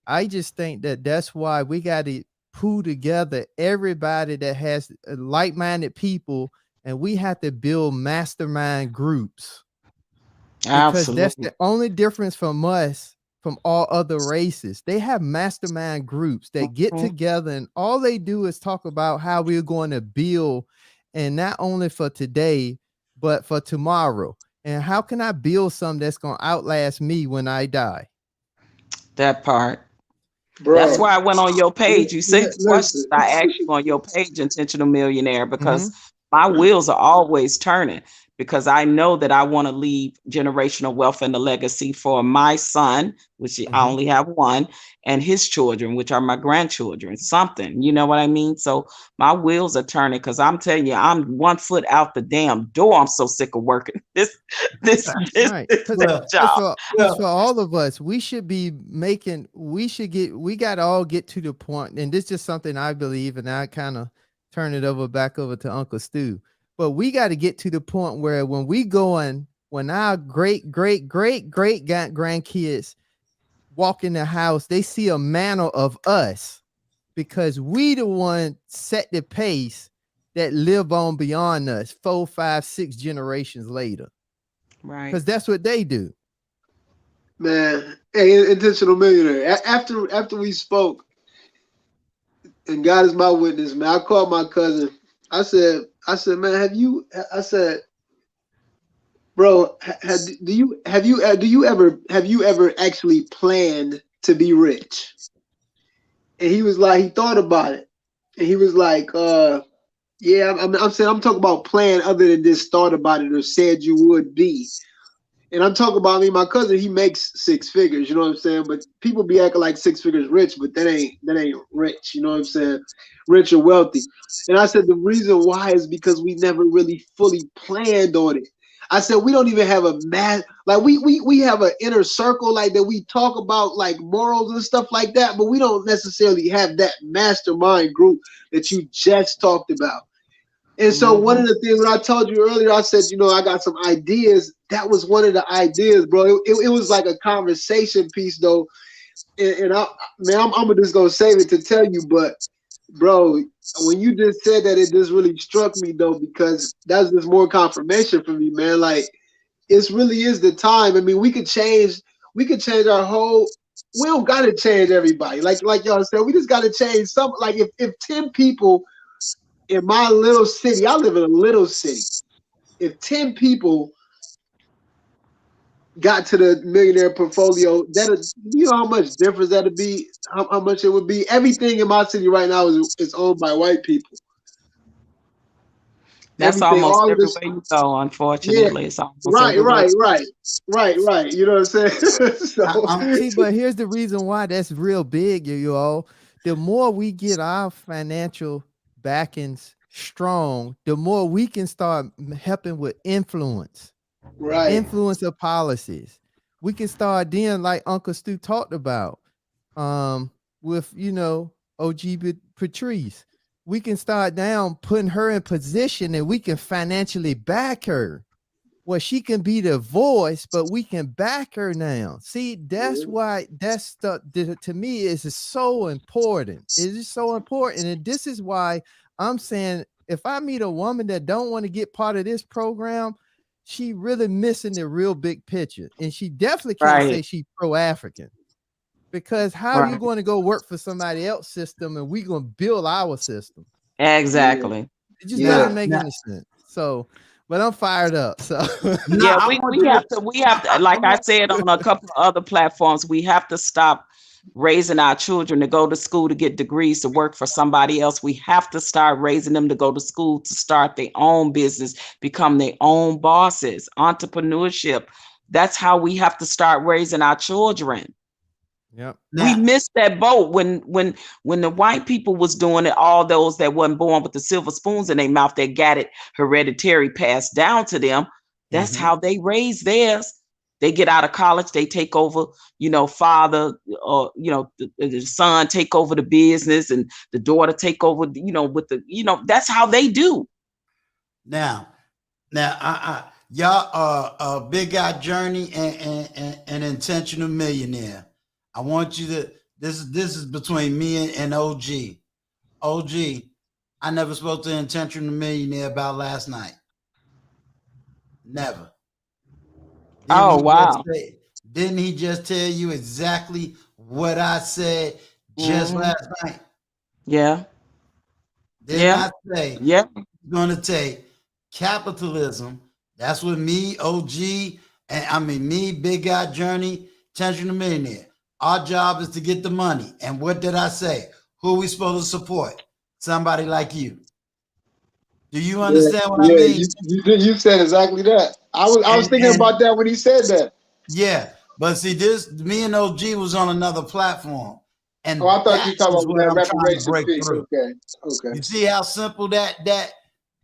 I just think that that's why we got to pull together everybody that has like-minded people, and we have to build mastermind groups. Because that's the only difference from us, from all other races. They have mastermind groups that get together, and all they do is talk about how we're going to build, and not only for today, but for tomorrow. And how can I build something that's going to outlast me when I die? That part. Bro, that's why I went on your page. You say questions I asked you on your page, Intentional Millionaire, because my wheels are always turning. because I know that I want to leave generational wealth and a legacy for my son, which I only have one, and his children, which are my grandchildren, something, you know what I mean? So my wheels are turning, because I'm telling you, I'm 1 foot out the damn door. I'm so sick of working this Right. job. For all of us, we should be making, we got to all get to the point, and this is just something I believe, and I kind of turn it back over to Uncle Stu. But we got to get to the point where when when our great grandkids walk in the house, they see a manner of us, because we the one set the pace that live on beyond us 4, 5, 6 generations later. Right. Because that's what they do. Man, hey, Intentional Millionaire. After we spoke, and God is my witness, man, I called my cousin. I said, man, I said, bro, do you ever actually planned to be rich? And he was like, he thought about it, and he was like, yeah, I'm talking about plan other than just thought about it or said you would be. And I'm talking about, my cousin, he makes 6 figures, you know what I'm saying? But people be acting like 6 figures rich, but that ain't rich, you know what I'm saying? Rich or wealthy. And I said the reason why is because we never really fully planned on it. I said we don't even have a we have an inner circle like that we talk about like morals and stuff like that, but we don't necessarily have that mastermind group that you just talked about. And so one of the things that I told you earlier, I said, I got some ideas. That was one of the ideas, bro. It was like a conversation piece, though. And I'm just going to save it to tell you. But, bro, when you just said that, it just really struck me, though, because that's just more confirmation for me, man. Like, it really is the time. I mean, we could change our whole. We don't got to change everybody. Like y'all said, we just got to change some. Like, if 10 people in my little city, I live in a little city. If 10 people got to the millionaire portfolio, you know how much difference that'd be, how much it would be. Everything in my city right now is owned by white people. That's almost everywhere you go, unfortunately. Yeah. It's almost right. You know what I'm saying? See, but here's the reason why that's real big, you all. The more we get our financial backings strong, the more we can start helping with influence of policies. We can start then, like Uncle Stu talked about, with OG Patrice. We can start down putting her in position, and we can financially back her. Well, she can be the voice, but we can back her now. See, that's why that's stuff to me is so important. It is so important, and this is why I'm saying, if I meet a woman that don't want to get part of this program, she really missing the real big picture. And she definitely can't say she's pro-African, because how are you going to go work for somebody else's system and we going to build our system? Exactly. It just doesn't make any sense. So, but I'm fired up. So yeah, we have to, like I said on a couple of other platforms, we have to stop raising our children to go to school to get degrees to work for somebody else. We have to start raising them to go to school to start their own business, become their own bosses, entrepreneurship. That's how we have to start raising our children. Yep. We missed that boat when the white people was doing it. All those that wasn't born with the silver spoons in their mouth, that got it hereditary passed down to them. That's how they raised theirs. They get out of college, they take over, father or, the son take over the business, and the daughter take over, with the, that's how they do. Now, y'all are Big Guy Journey and Intentional Millionaire. I want you to, this is between me and OG. OG, I never spoke to Intentional Millionaire about last night. Never. Didn't he just tell you exactly what I said just last night? Yeah. Didn't I say it's going to take capitalism? That's what me, OG, and me, Big Guy Journey, Intentional Millionaire. Our job is to get the money. And what did I say? Who are we supposed to support? Somebody like you. Do you understand what I Yeah, mean? you said exactly that. I was thinking about that when he said that. Yeah, but see, me and OG was on another platform, and Oh, I thought you were talking that's about where that I'm trying to reparations break piece. through. Okay. You see how simple that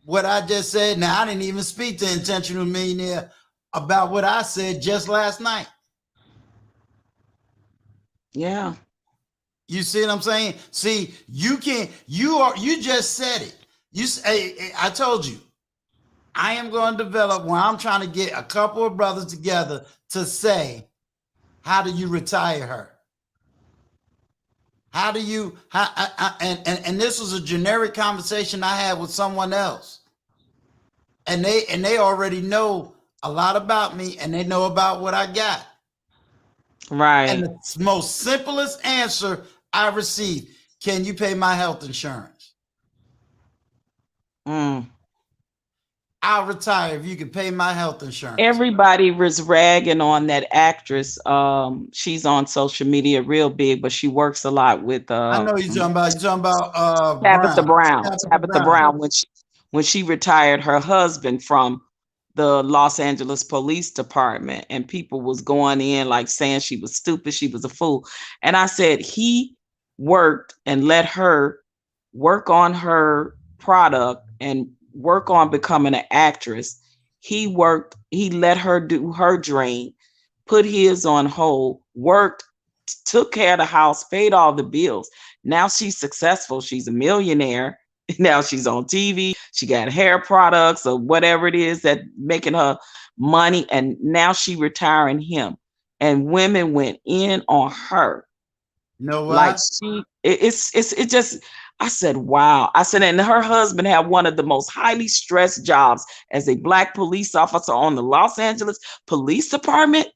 what I just said? Now I didn't even speak to Intentional Millionaire about what I said just last night. Yeah. You see what I'm saying? See, you just said it. I told you, I am going to develop when I'm trying to get a couple of brothers together to say, how do you retire her? How do you, and this was a generic conversation I had with someone else. And they already know a lot about me, and they know about what I got. Right. And the most simplest answer I received, can you pay my health insurance? I'll retire if you can pay my health insurance. Everybody was ragging on that actress. She's on social media real big, but she works a lot with I know you're talking about Tabitha Brown. Tabitha Brown. When she retired her husband from the Los Angeles Police Department, and people was going in like saying she was stupid, she was a fool. And I said he worked and let her work on her product and work on becoming an actress. He let her do her dream, put his on hold, worked, took care of the house, paid all the bills. Now she's successful. She's a millionaire. Now she's on TV. She got hair products or whatever it is that making her money. And now she retiring him. And women went in on her. You know what? Like it just, I said, wow. I said, and her husband had one of the most highly stressed jobs as a Black police officer on the Los Angeles Police Department.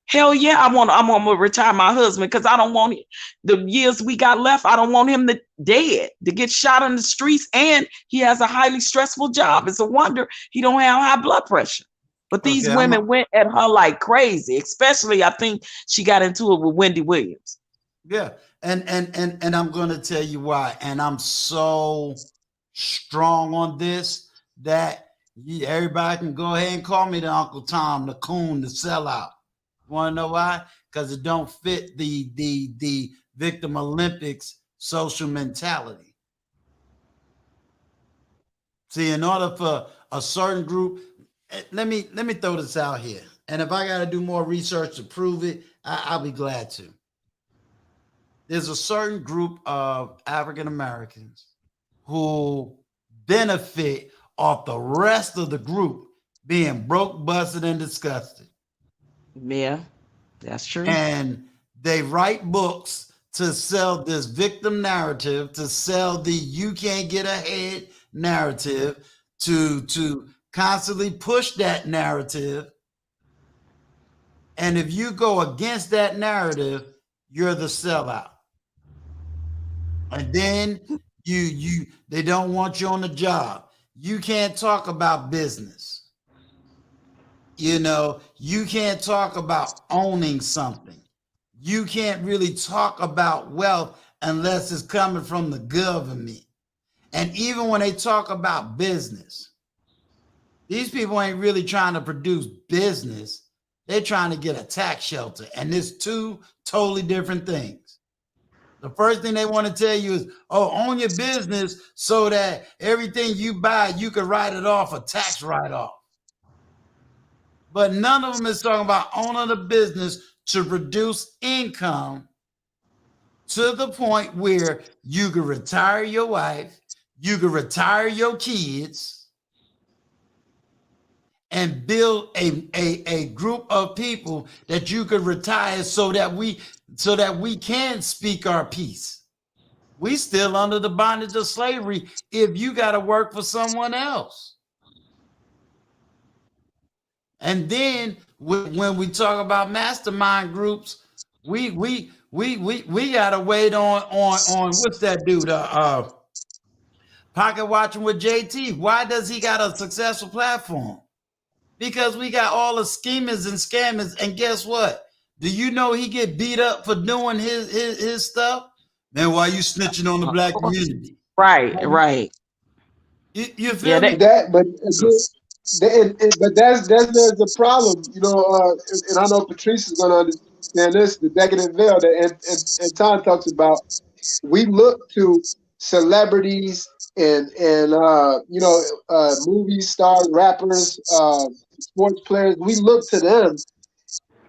Hell yeah, I'm gonna retire my husband because I don't want the years we got left. I don't want him to get shot on the streets, and he has a highly stressful job. It's a wonder he don't have high blood pressure. But these women went at her like crazy. Especially, I think she got into it with Wendy Williams. Yeah, and I'm gonna tell you why. And I'm so strong on this that everybody can go ahead and call me the Uncle Tom, the coon, the sellout. Want to know why? Because it don't fit the victim Olympics social mentality. See, in order for a certain group, let me throw this out here. And if I got to do more research to prove it, I'll be glad to. There's a certain group of African Americans who benefit off the rest of the group being broke, busted, and disgusted. Yeah, that's true. And they write books to sell this victim narrative, to sell the you can't get ahead narrative, to constantly push that narrative. And if you go against that narrative, you're the sellout. And then they don't want you on the job. You can't talk about business. You know, you can't talk about owning something. You can't really talk about wealth unless it's coming from the government. And even when they talk about business, these people ain't really trying to produce business. They're trying to get a tax shelter. And it's two totally different things. The first thing they want to tell you is, oh, own your business so that everything you buy, you can write it off, a tax write-off. But none of them is talking about owning a business to produce income to the point where you can retire your wife, you can retire your kids, and build a group of people that you could retire so that we can speak our piece. We still under the bondage of slavery if you got to work for someone else. And then when we talk about mastermind groups, we gotta wait on what's that dude? Pocket Watching with JT. Why does he got a successful platform? Because we got all the schemers and scammers, and guess what? Do you know he get beat up for doing his stuff? Man, why you snitching on the Black community? Right. You feel me? But there's a problem, you know, and I know Patrice is going to understand this. The decadent veil that Anton talks about. We look to celebrities and you know, movie stars, rappers, sports players. We look to them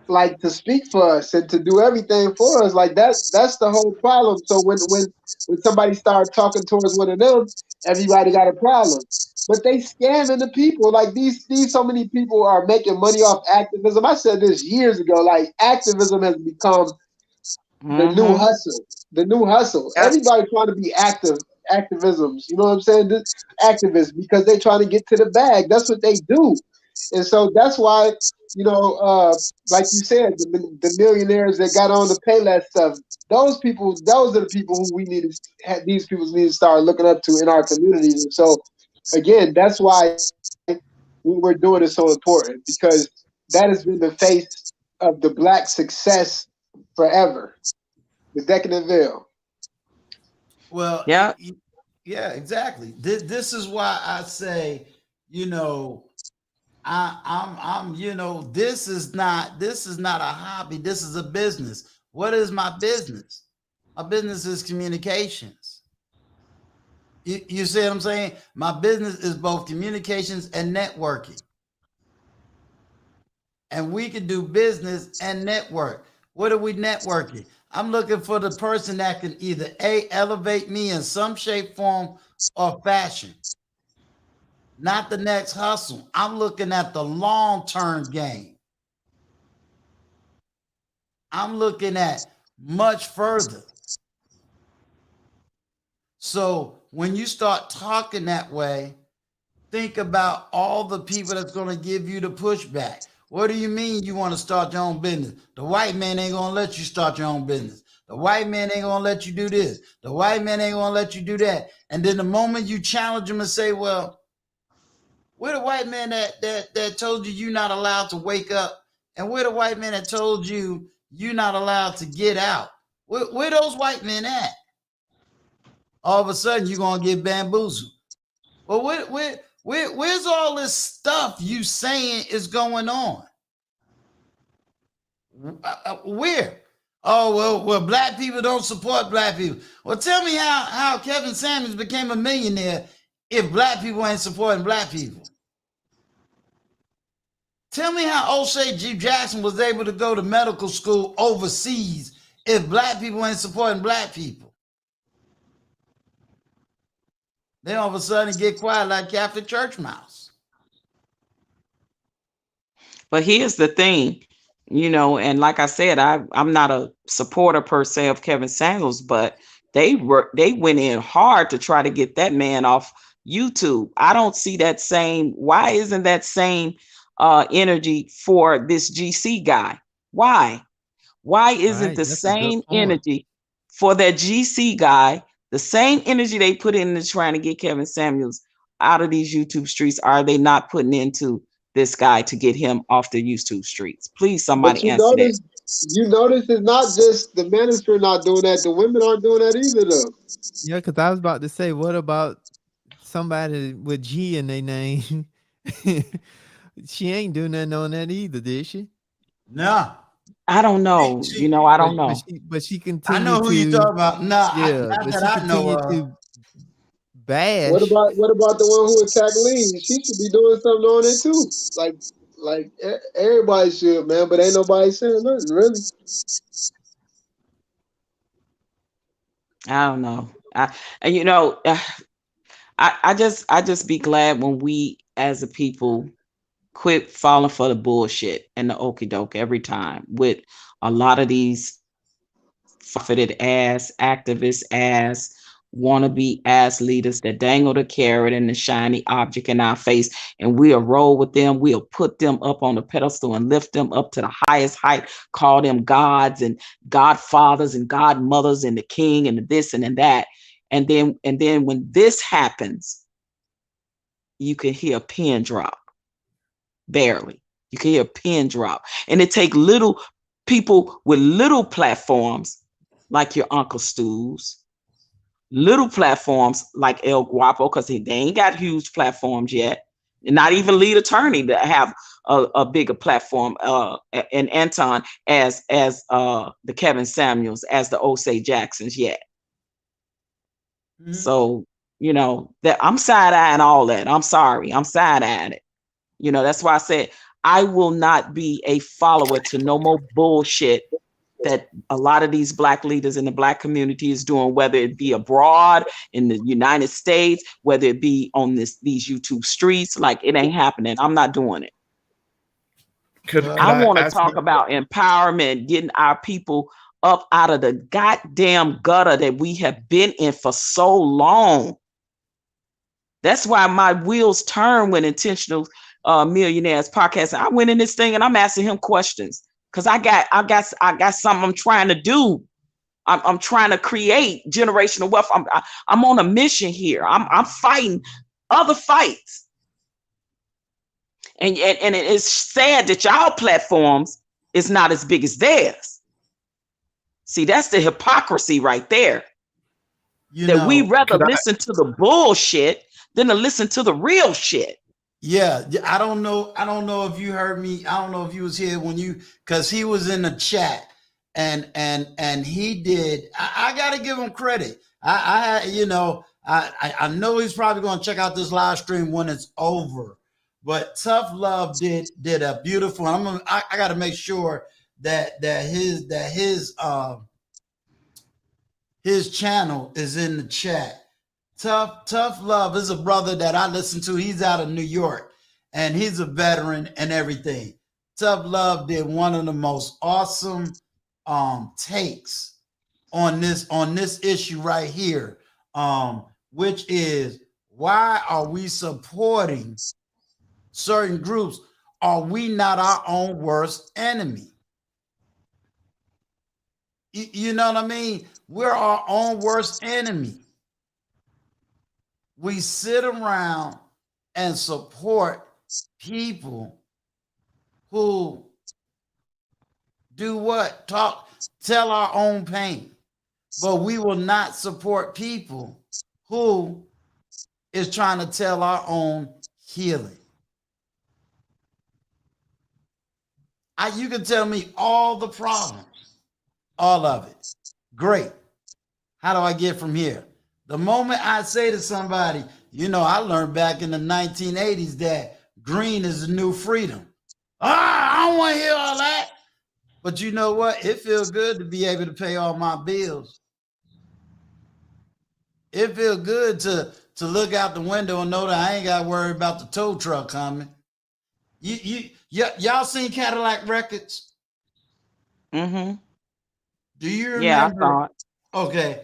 like to speak for us and to do everything for us. Like that's the whole problem. So when somebody started talking towards one of them, everybody got a problem. But they scamming the people. Like these so many people are making money off activism. I said this years ago. Like activism has become the new hustle. The new hustle. Everybody trying to be activisms. You know what I'm saying? Activists, because they trying to get to the bag. That's what they do. And so that's why, you know, like you said, the millionaires that got on the Payless stuff, those are the people who we need to, these people need to start looking up to in our communities. And so, again, that's why what we're doing is so important, because that has been the face of the Black success forever. The decadent veil. Well, yeah, exactly. This is why I say, you know, I'm you know, this is not a hobby. This is a business. What is my business? My business is communications. You see what I'm saying? My business is both communications and networking. And we can do business and network. What are we networking? I'm looking for the person that can either elevate me in some shape, form, or fashion. Not the next hustle. I'm looking at the long-term game. I'm looking at much further. So when you start talking that way, think about all the people that's going to give you the pushback. What do you mean you want to start your own business? The white man ain't going to let you start your own business. The white man ain't going to let you do this. The white man ain't going to let you do that. And then the moment you challenge them and say, well, we're the white man that told you you're not allowed to wake up, and we're the white man that told you you're not allowed to get out. Where those white men at? All of a sudden, you're going to get bamboozled. Well, where's all this stuff you saying is going on? Where? Oh, well, black people don't support black people. Well, tell me how Kevin Samuels became a millionaire if black people ain't supporting black people. Tell me how O'Shea G. Jackson was able to go to medical school overseas if black people ain't supporting black people. Then all of a sudden get quiet like Catholic church mouse. But here's the thing, you know, and like I said, I'm not a supporter per se of Kevin Samuels, but they went in hard to try to get that man off YouTube. I don't see that same. Why isn't that same energy for this GC guy? Why isn't the same energy for that GC guy? The same energy they put into trying to get Kevin Samuels out of these YouTube streets, are they not putting into this guy to get him off the YouTube streets? Please, somebody answer that. You notice it's not just the minister not doing that. The women aren't doing that either, though. Yeah, because I was about to say, what about somebody with G in their name? She ain't doing nothing on that either, did she? No. I don't know. You know, I don't know. But she continued. I know who you talking about. No, yeah, not that I know of. Bash. What about the one who attacked Lee? She should be doing something on it too. Like everybody should, man. But ain't nobody saying nothing, really. I don't know. I just be glad when we as a people quit falling for the bullshit and the okie doke every time with a lot of these profited ass activists, ass wannabe ass leaders that dangle the carrot and the shiny object in our face, and we'll roll with them. We'll put them up on the pedestal and lift them up to the highest height, call them gods and godfathers and godmothers and the king and the this and that. And then when this happens, you can hear a pin drop. Barely. You can hear a pin drop. And it take little people with little platforms like your Uncle Stu's, little platforms like El Guapo, because they ain't got huge platforms yet, and not even lead attorney to have a bigger platform, and Anton as the Kevin Samuels, as the Osei Jacksons yet. So, you know, that I'm side-eyeing all that. I'm sorry. I'm side-eyeing it. You know, that's why I said I will not be a follower to no more bullshit that a lot of these Black leaders in the Black community is doing, whether it be abroad in the United States, whether it be on these YouTube streets. Like, it ain't happening. I'm not doing it. I want to talk about empowerment, getting our people up out of the goddamn gutter that we have been in for so long. That's why my wheels turn when Intentional Millionaires podcast. I went in this thing and I'm asking him questions because I got something I'm trying to do. I'm trying to create generational wealth. I'm on a mission here. I'm fighting other fights. And it is sad that y'all platforms is not as big as theirs. See, that's the hypocrisy right there. We rather listen to the bullshit than to listen to the real shit. Yeah, I don't know if you heard me. I don't know if you was here when because he was in the chat and he did. I got to give him credit. I know he's probably going to check out this live stream when it's over. But Tough Love did a beautiful. I got to make sure that his channel is in the chat. Tough Love is a brother that I listen to. He's out of New York and he's a veteran and everything. Tough Love did one of the most awesome takes on this issue right here, which is, why are we supporting certain groups? Are we not our own worst enemy? You know what I mean? We're our own worst enemy. We sit around and support people who do what? Tell our own pain. But we will not support people who is trying to tell our own healing. You can tell me all the problems, all of it. Great. How do I get from here? The moment I say to somebody, I learned back in the 1980s that green is the new freedom. I don't want to hear all that. But you know what? It feels good to be able to pay all my bills. It feels good to look out the window and know that I ain't got to worry about the tow truck coming. Y'all seen Cadillac Records? Mm-hmm. Do you remember? Yeah, I saw it. Okay.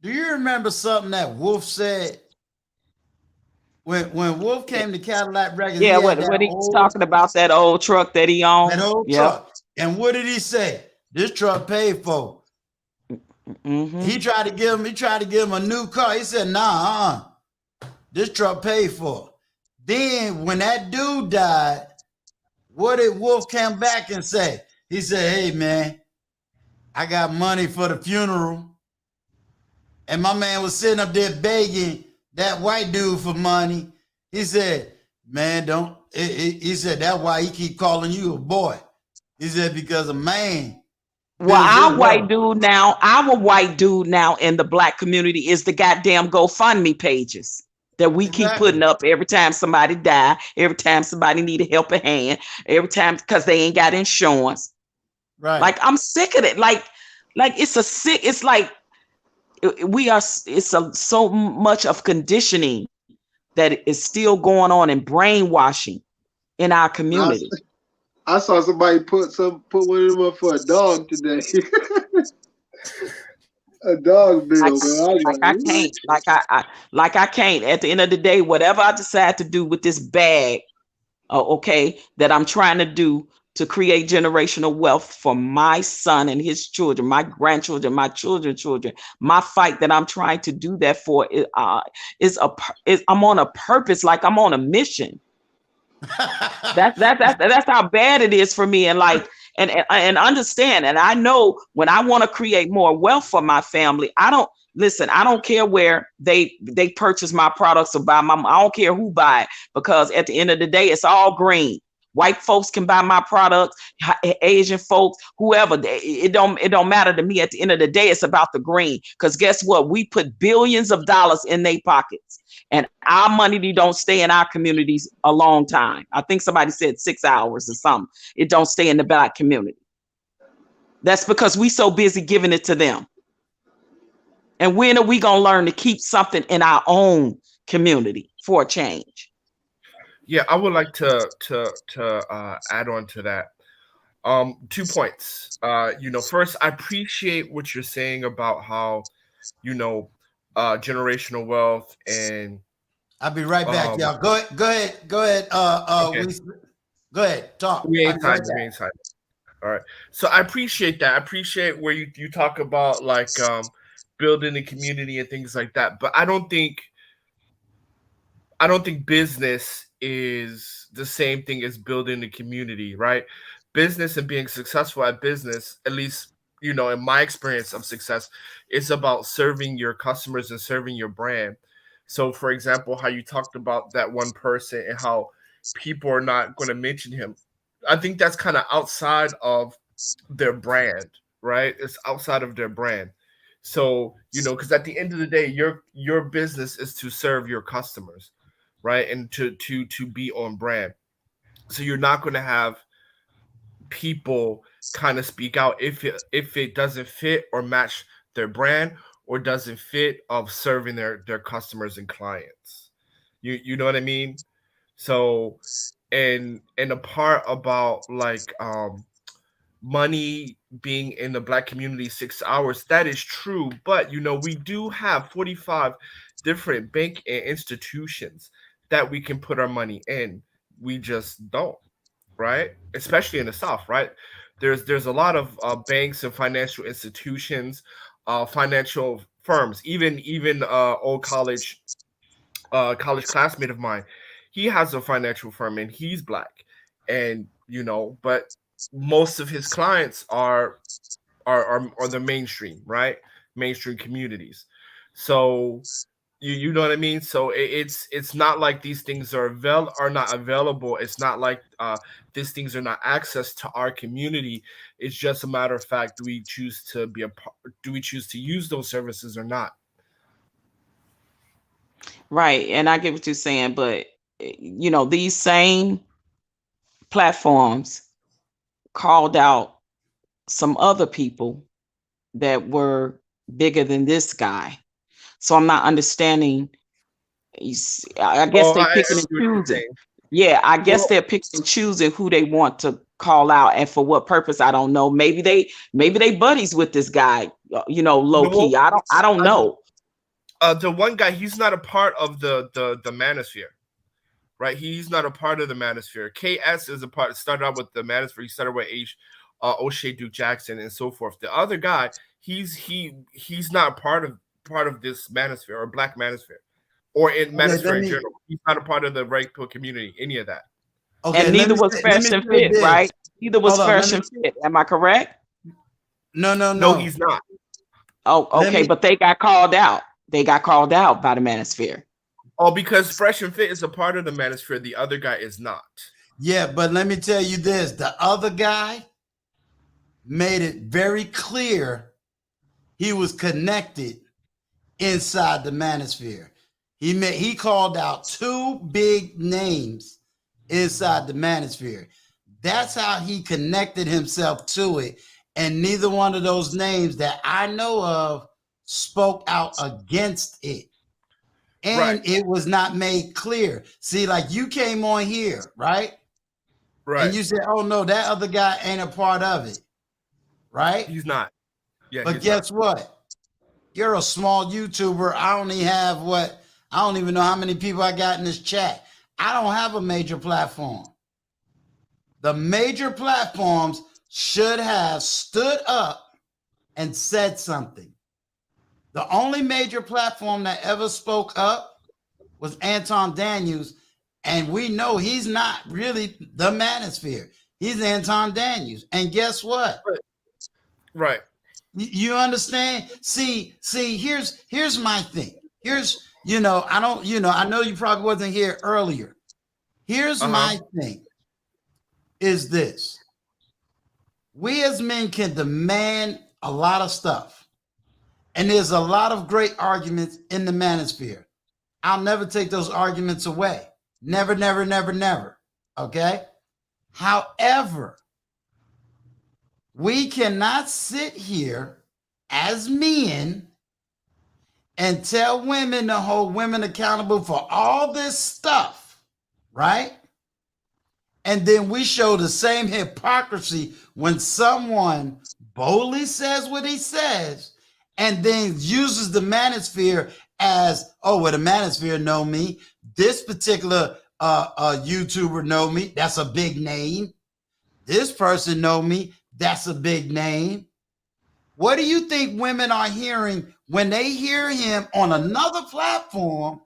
Do you remember something that Wolf said? When Wolf came to Cadillac Records, yeah, what he was talking about, that old truck that he owned. That old truck. And what did he say? This truck paid for. Mm-hmm. He tried to give him a new car. He said, nah, this truck paid for. Then when that dude died, what did Wolf come back and say? He said, hey man, I got money for the funeral. And my man was sitting up there begging that white dude for money. He said, man, he said, that's why he keep calling you a boy. He said, because a man. Well, our white dude now in the Black community is the goddamn GoFundMe pages that we keep putting up every time somebody die, every time somebody need a helping hand, every time, because they ain't got insurance. Right. Like, I'm sick of it. Like it's like so much of conditioning that is still going on in brainwashing in our community. I saw somebody put one of them up for a dog today. A dog bill, man. I can't. At the end of the day, whatever I decide to do with this bag, that I'm trying to do to create generational wealth for my son and his children, my grandchildren, my children's children. My fight that I'm trying to do that for is I'm on a purpose, like I'm on a mission. That's how bad it is for me. And and understand. And I know when I want to create more wealth for my family, I Listen, I don't care where they purchase my products or buy my. I don't care who buy it, because at the end of the day, it's all green. White folks can buy my products, Asian folks, whoever. It don't matter to me. At the end of the day, it's about the green. Because guess what? We put billions of dollars in their pockets, and our money don't stay in our communities a long time. I think somebody said 6 hours or something. It don't stay in the Black community. That's because we so busy giving it to them. And when are we going to learn to keep something in our own community for a change? Yeah, I would like to add on to that. 2 points. First, I appreciate what you're saying about how, generational wealth, and I'll be right back, y'all. Go ahead. Okay. Go ahead. Talk. We ain't silent. All right. So I appreciate that. I appreciate where you talk about like building the community and things like that. But I don't think business is the same thing as building the community, right? Business and being successful at business, at least, in my experience of success, it's about serving your customers and serving your brand. So, for example, how you talked about that one person and how people are not going to mention him. I think that's kind of outside of their brand, right? It's outside of their brand. So, because at the end of the day, your business is to serve your customers, right? And to be on brand. So you're not going to have people kind of speak out if it doesn't fit or match their brand, or doesn't fit of serving their customers and clients. You know what I mean? So, and a part about like money being in the Black community 6 hours, that is true. But we do have 45 different bank and institutions that we can put our money in. We just don't, right? Especially in the South, right? There's a lot of banks and financial institutions, financial firms, even old college classmate of mine. He has a financial firm and he's Black, and but most of his clients are the mainstream, right? Mainstream communities. So you know what I mean? So it's not like these things are not available. It's not like these things are not access to our community. It's just a matter of fact, do we choose to be do we choose to use those services or not? Right. And I get what you're saying, but these same platforms called out some other people that were bigger than this guy. So I'm not understanding. I guess they're picking and choosing. Yeah, I guess they're picking and choosing who they want to call out and for what purpose. I don't know. Maybe they buddies with this guy, low key. I don't know. The one guy, he's not a part of the manosphere, right? He's not a part of the manosphere. KS is a part. Started out with the manosphere. He started with O'Shea Duke Jackson and so forth. The other guy, he's not part of this manosphere or Black manosphere, or in manosphere in general. He's not a part of the right pill community, any of that. Okay, and neither was Fresh and Fit, right? Neither was Fresh and Fit. Am I correct? No, he's not. Oh, okay, but they got called out. They got called out by the manosphere. Oh, because Fresh and Fit is a part of the manosphere. The other guy is not. Yeah, but let me tell you this. The other guy made it very clear he was connected inside the manosphere. He called out 2 big names inside the manosphere. That's how he connected himself to it. And neither one of those names that I know of spoke out against it. And it was not made clear. See, like you came on here, right? Right. And you said, oh no, that other guy ain't a part of it. Right? He's not. Yeah. But guess what? You're a small YouTuber. I don't even know how many people I got in this chat. I don't have a major platform. The major platforms should have stood up and said something. The only major platform that ever spoke up was Anton Daniels, and we know he's not really the manosphere. He's Anton Daniels. And guess what? Right. You understand? See, here's my thing. Here's, I don't, I know you probably wasn't here earlier. Here's my thing is this. We as men can demand a lot of stuff. And there's a lot of great arguments in the manosphere. I'll never take those arguments away. Never, never, never, never. Okay? However, we cannot sit here as men and tell women to hold women accountable for all this stuff, right? And then we show the same hypocrisy when someone boldly says what he says and then uses the manosphere as, oh, well, the manosphere know me. This particular YouTuber know me. That's a big name. This person know me. That's a big name. What do you think women are hearing when they hear him on another platform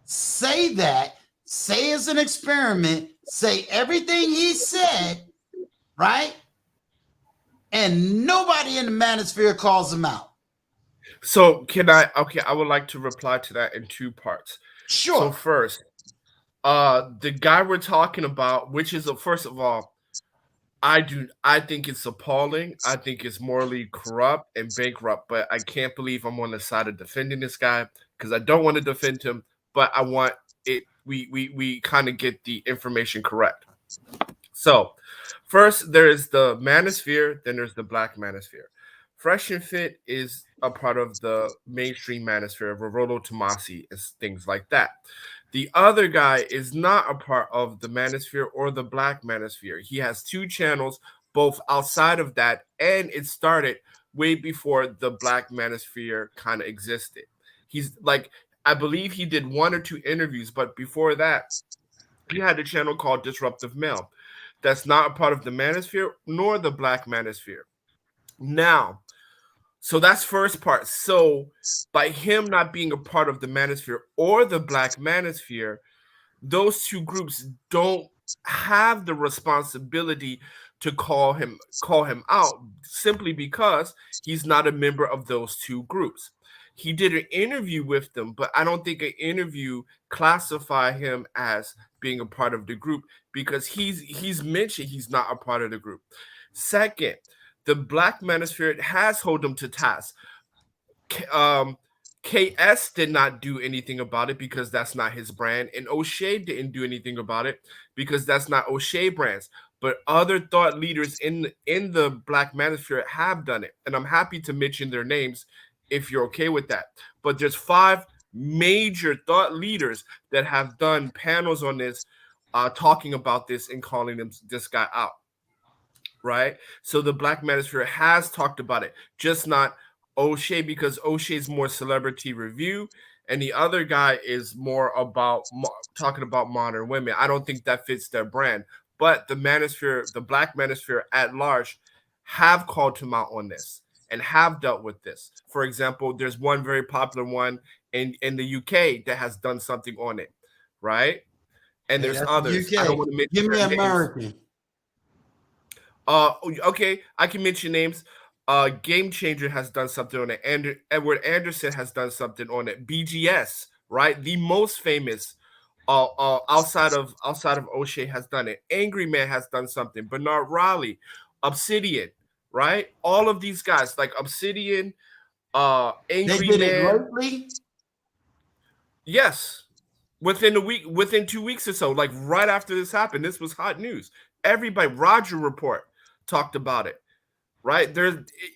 say that, say it's an experiment, say everything he said, right? And nobody in the manosphere calls him out. So I would like to reply to that in two parts. Sure. So first, the guy we're talking about, which is, first of all, I think it's appalling. I think it's morally corrupt and bankrupt, but I can't believe I'm on the side of defending this guy because I don't want to defend him, but I want it. We kind of get the information correct. So first, there is the manosphere, then there's the black manosphere. Fresh and Fit is a part of the mainstream manosphere of Rollo Tomasi and things like that. The other guy is not a part of the manosphere or the black manosphere. He has two channels, both outside of that, and it started way before the black manosphere kind of existed. He's like, I believe he did 1 or 2 interviews, but before that, he had a channel called Disruptive Male. That's not a part of the manosphere nor the black manosphere. Now, so that's first part. So by him not being a part of the manosphere or the black manosphere, those two groups don't have the responsibility to call him out simply because he's not a member of those two groups. He did an interview with them, but I don't think an interview classify him as being a part of the group because he's mentioned he's not a part of the group. Second, the black manosphere has held him to task. KS did not do anything about it because that's not his brand, and O'Shea didn't do anything about it because that's not O'Shea brands. But other thought leaders in the black manosphere have done it, and I'm happy to mention their names if you're okay with that. But there's 5 major thought leaders that have done panels on this, talking about this and calling this guy out. Right? So the black manosphere has talked about it, just not O'Shea, because O'Shea's more celebrity review, and the other guy is more about talking about modern women. I don't think that fits their brand. But the manosphere, the black manosphere at large, have called him out on this and have dealt with this. For example, there's one very popular one in the UK that has done something on it, right? And there's others. UK. I don't want to mention Give me names. American. Okay, I can mention names. Game Changer has done something on it. Edward Anderson has done something on it. BGS, right? The most famous outside of O'Shea has done it. Angry Man has done something. Bernard Raleigh, Obsidian, right? All of these guys, like Obsidian, Angry they did Man. It lately? Yes. Within 2 weeks or so, like right after this happened, this was hot news. Everybody, Roger Report talked about it, right?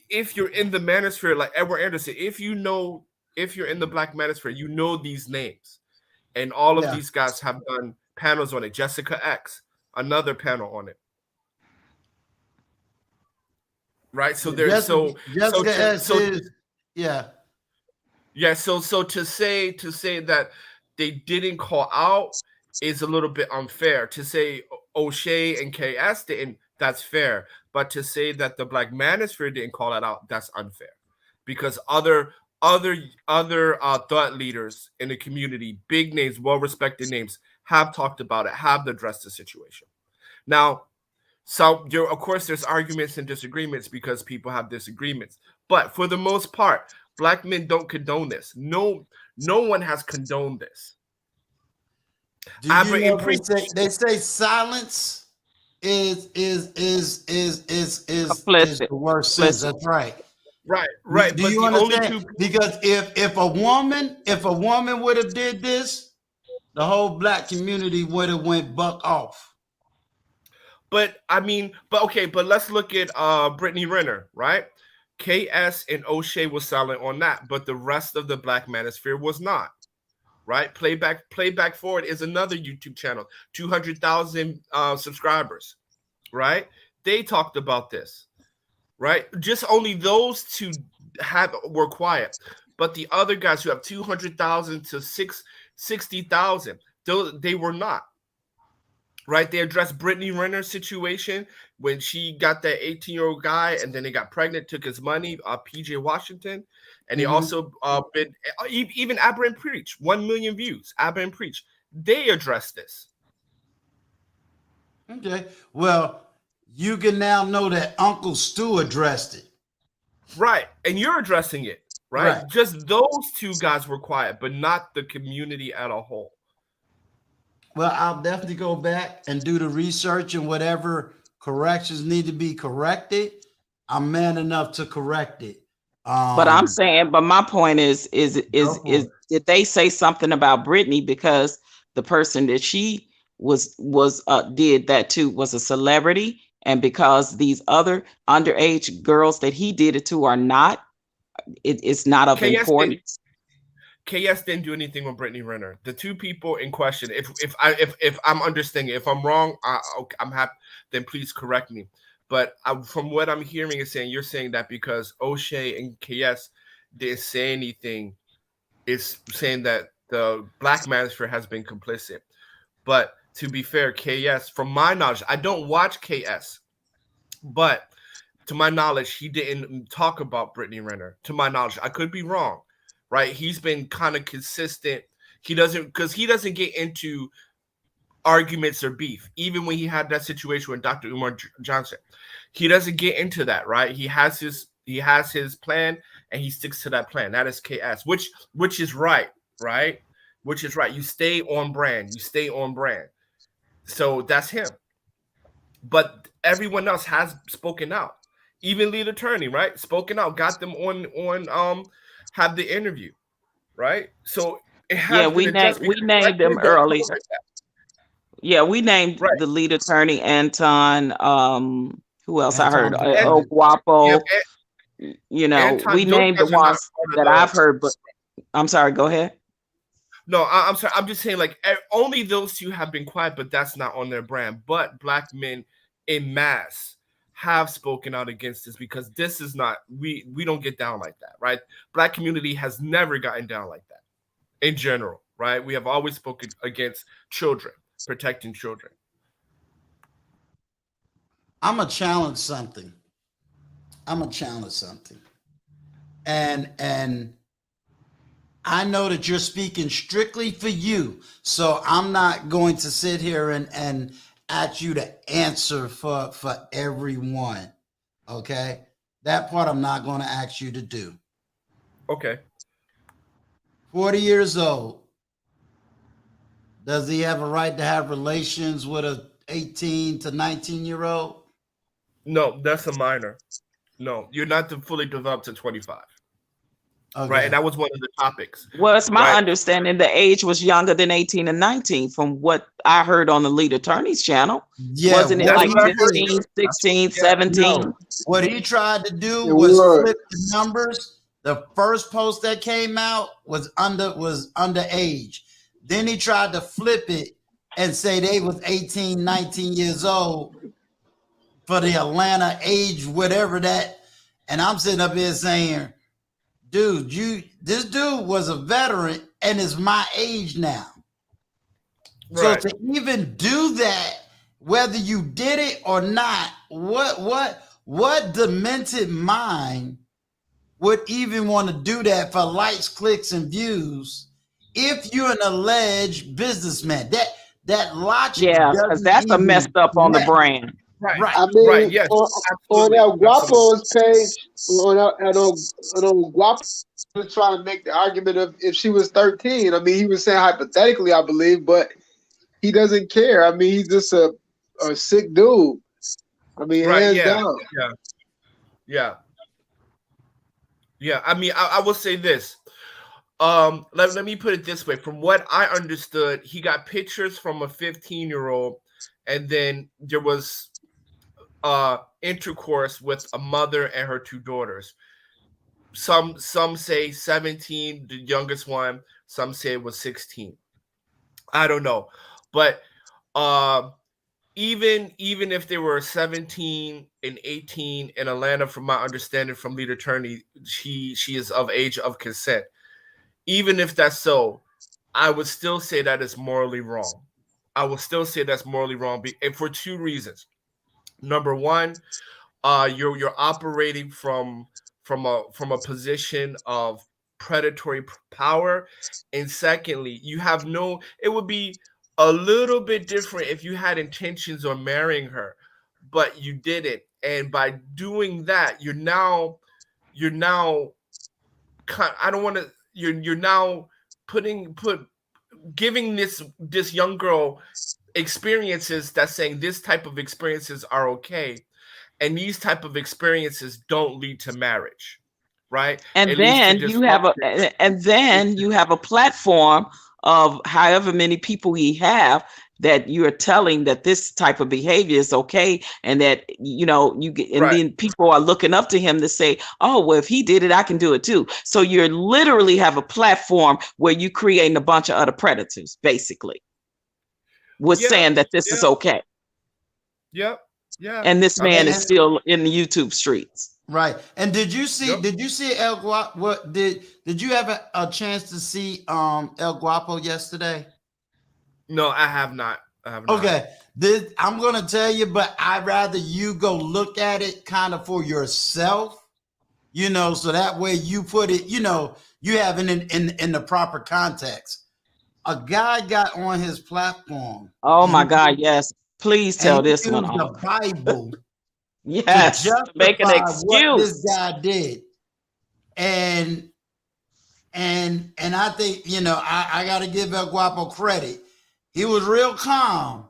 If you're in the manosphere, like Edward Anderson, if you're in the black manosphere, you know these names, and all of these guys have done panels on it. Jessica X, another panel on it, right? So there's So to say that they didn't call out is a little bit unfair. To say O'Shea and KS didn't, that's fair. But to say that the black manosphere didn't call it out, that's unfair. Because other thought leaders in the community, big names, well-respected names, have talked about it, have addressed the situation. Now, So of course there's arguments and disagreements because people have disagreements. But for the most part, black men don't condone this. No one has condoned this. Do you know they say silence is the worst sense. That's right. Right. Do you understand? Because if a woman would have did this, the whole black community would have went buck off. But I mean, but let's look at Brittany Renner, right? KS and O'Shea was silent on that, but the rest of the Black Manosphere was not. Right? Playback Forward is another YouTube channel, 200,000 subscribers, right? They talked about this, right? Just only those two were quiet, but the other guys who have 200,000 to 60,000, they were not. Right? They addressed Brittany Renner's situation when she got that 18-year-old guy and then they got pregnant, took his money, PJ Washington. And they also been even Aberrant Preach, 1 million views. Aberrant Preach, they addressed this. Okay. Well, you can now know that Uncle Stu addressed it. Right. And you're addressing it, right? Just those two guys were quiet, but not the community as a whole. Well, I'll definitely go back and do the research, and whatever corrections need to be corrected, I'm man enough to correct it. But I'm saying, but my point is did they say something about Brittany because the person that she was did that to was a celebrity, and because these other underage girls that he did it to are not, it's not of importance. KS didn't do anything with Brittany Renner. The two people in question, if I'm understanding, if I'm wrong, I'm happy. Then please correct me. But from what I'm hearing is saying, you're saying that because O'Shea and KS didn't say anything, it's saying that the Black Manosphere has been complicit. But to be fair, KS, from my knowledge, I don't watch KS, but to my knowledge, he didn't talk about Brittany Renner. To my knowledge, I could be wrong. Right, he's been kind of consistent. He doesn't get into arguments or beef. Even when he had that situation with Dr. Umar Johnson, he doesn't get into that. Right, he has his plan and he sticks to that plan. That is KS, which is right. Which is right. You stay on brand. So that's him. But everyone else has spoken out. Even Lead Attorney, right, spoken out, got them on have the interview, right? So we named them earlier. Yeah, we named the Lead Attorney, Anton. Who else I heard? Guapo. You know, Anton, we named the ones that I've heard. But I'm sorry. Go ahead. No, I'm sorry. I'm just saying, like, only those two have been quiet, but that's not on their brand. But Black men en masse have spoken out against this because this is not, we don't get down like that, right? Black community has never gotten down like that in general, right? We have always spoken against children, protecting children. I'm gonna challenge something. And I know that you're speaking strictly for you, so I'm not going to sit here and ask you to answer for everyone. Okay, that part I'm not going to ask you to do. Okay. 40 years old. Does he have a right to have relations with a 18 to 19-year-old? No, that's a minor. No, you're not fully developed to 25. Okay. Right, and that was one of the topics. Well, it's my understanding the age was younger than 18 and 19 from what I heard on the Lead Attorney's channel. Yeah, wasn't it like 15, 16, 17? No. What he tried to do was flip the numbers. The first post that came out was underage. Then he tried to flip it and say they was 18, 19 years old for the Atlanta age, whatever that. And I'm sitting up here saying, dude, this dude was a veteran and is my age now. Right. So to even do that, whether you did it or not, what demented mind would even want to do that for likes, clicks, and views if you're an alleged businessman? That logic, because that's a messed up on the brand. Right. Right. I mean, Right. Yes. on Absolutely. El Absolutely. Guapo's page, on Guapo was trying to make the argument of if she was 13. I mean, he was saying hypothetically, I believe, but he doesn't care. I mean, he's just a sick dude. I mean, Right. hands Yeah. down. Yeah. Yeah. Yeah. I mean, I will say this. Let me put it this way. From what I understood, he got pictures from a 15-year-old, and then there was intercourse with a mother and her 2 daughters. Some say 17, the youngest one. Some say it was 16. I don't know, but even if they were 17 and 18 in Atlanta, from my understanding from lead attorney, she is of age of consent. Even if that's so, I would still say that is morally wrong. I will still say that's morally wrong, and for 2 reasons. Number one, you're operating from a position of predatory power, and secondly, you have no. It would be a little bit different if you had intentions on marrying her, but you didn't, and by doing that, you're now. I don't want to. You're now giving this young girl experiences that's saying this type of experiences are okay, and these type of experiences don't lead to marriage, right? And It leads to then you have a platform of however many people he have that you're telling that this type of behavior is okay, and that you get, and then people are looking up to him to say, oh, well, if he did it, I can do it too. So you're literally have a platform where you creating a bunch of other predators, basically, with saying that this is okay. Yep. Yeah. And this man is still in the YouTube streets. Right. And did you see El Guapo? What did you have a chance to see El Guapo yesterday? No, I have not. Okay. I'm gonna tell you, but I'd rather you go look at it kind of for yourself, so that way you put it, you have it in the proper context. A guy got on his platform. Oh my God, yes. Please tell this one off. The Bible. Yes, to make an excuse. What this guy did. And I think, I gotta give El Guapo credit. He was real calm.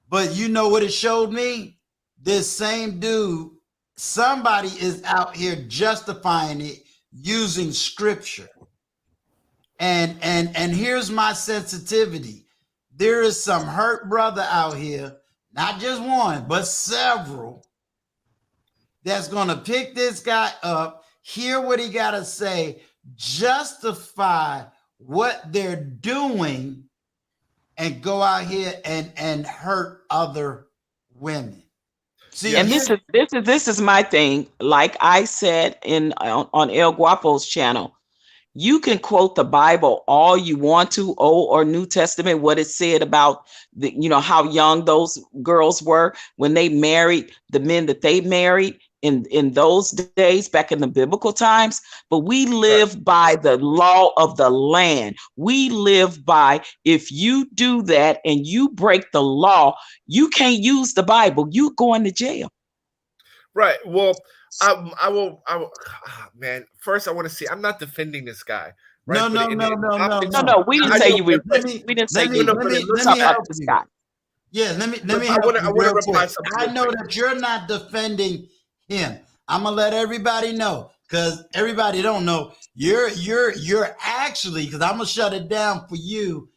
But you know what it showed me? This same dude, somebody is out here justifying it using scripture. And here's my sensitivity. There is some hurt brother out here, not just one, but several, that's going to pick this guy up, hear what he got to say, justify what they're doing, and go out here and hurt other women. See, and this is my thing. Like I said on El Guapo's channel, you can quote the Bible all you want to, Old or New Testament, what it said about how young those girls were when they married the men that they married in those days back in the biblical times. But we live by the law of the land. We live by, if you do that and you break the law, you can't use the Bible. You going to jail. Right. Well, I will, man. First, I want to say I'm not defending this guy. Right? No. We didn't say you were. We didn't say you. Let me help this guy. Yeah, let me. I want to reply something. I know that you're not defending him. I'm gonna let everybody know, because everybody don't know. You're actually, because I'm gonna shut it down for you,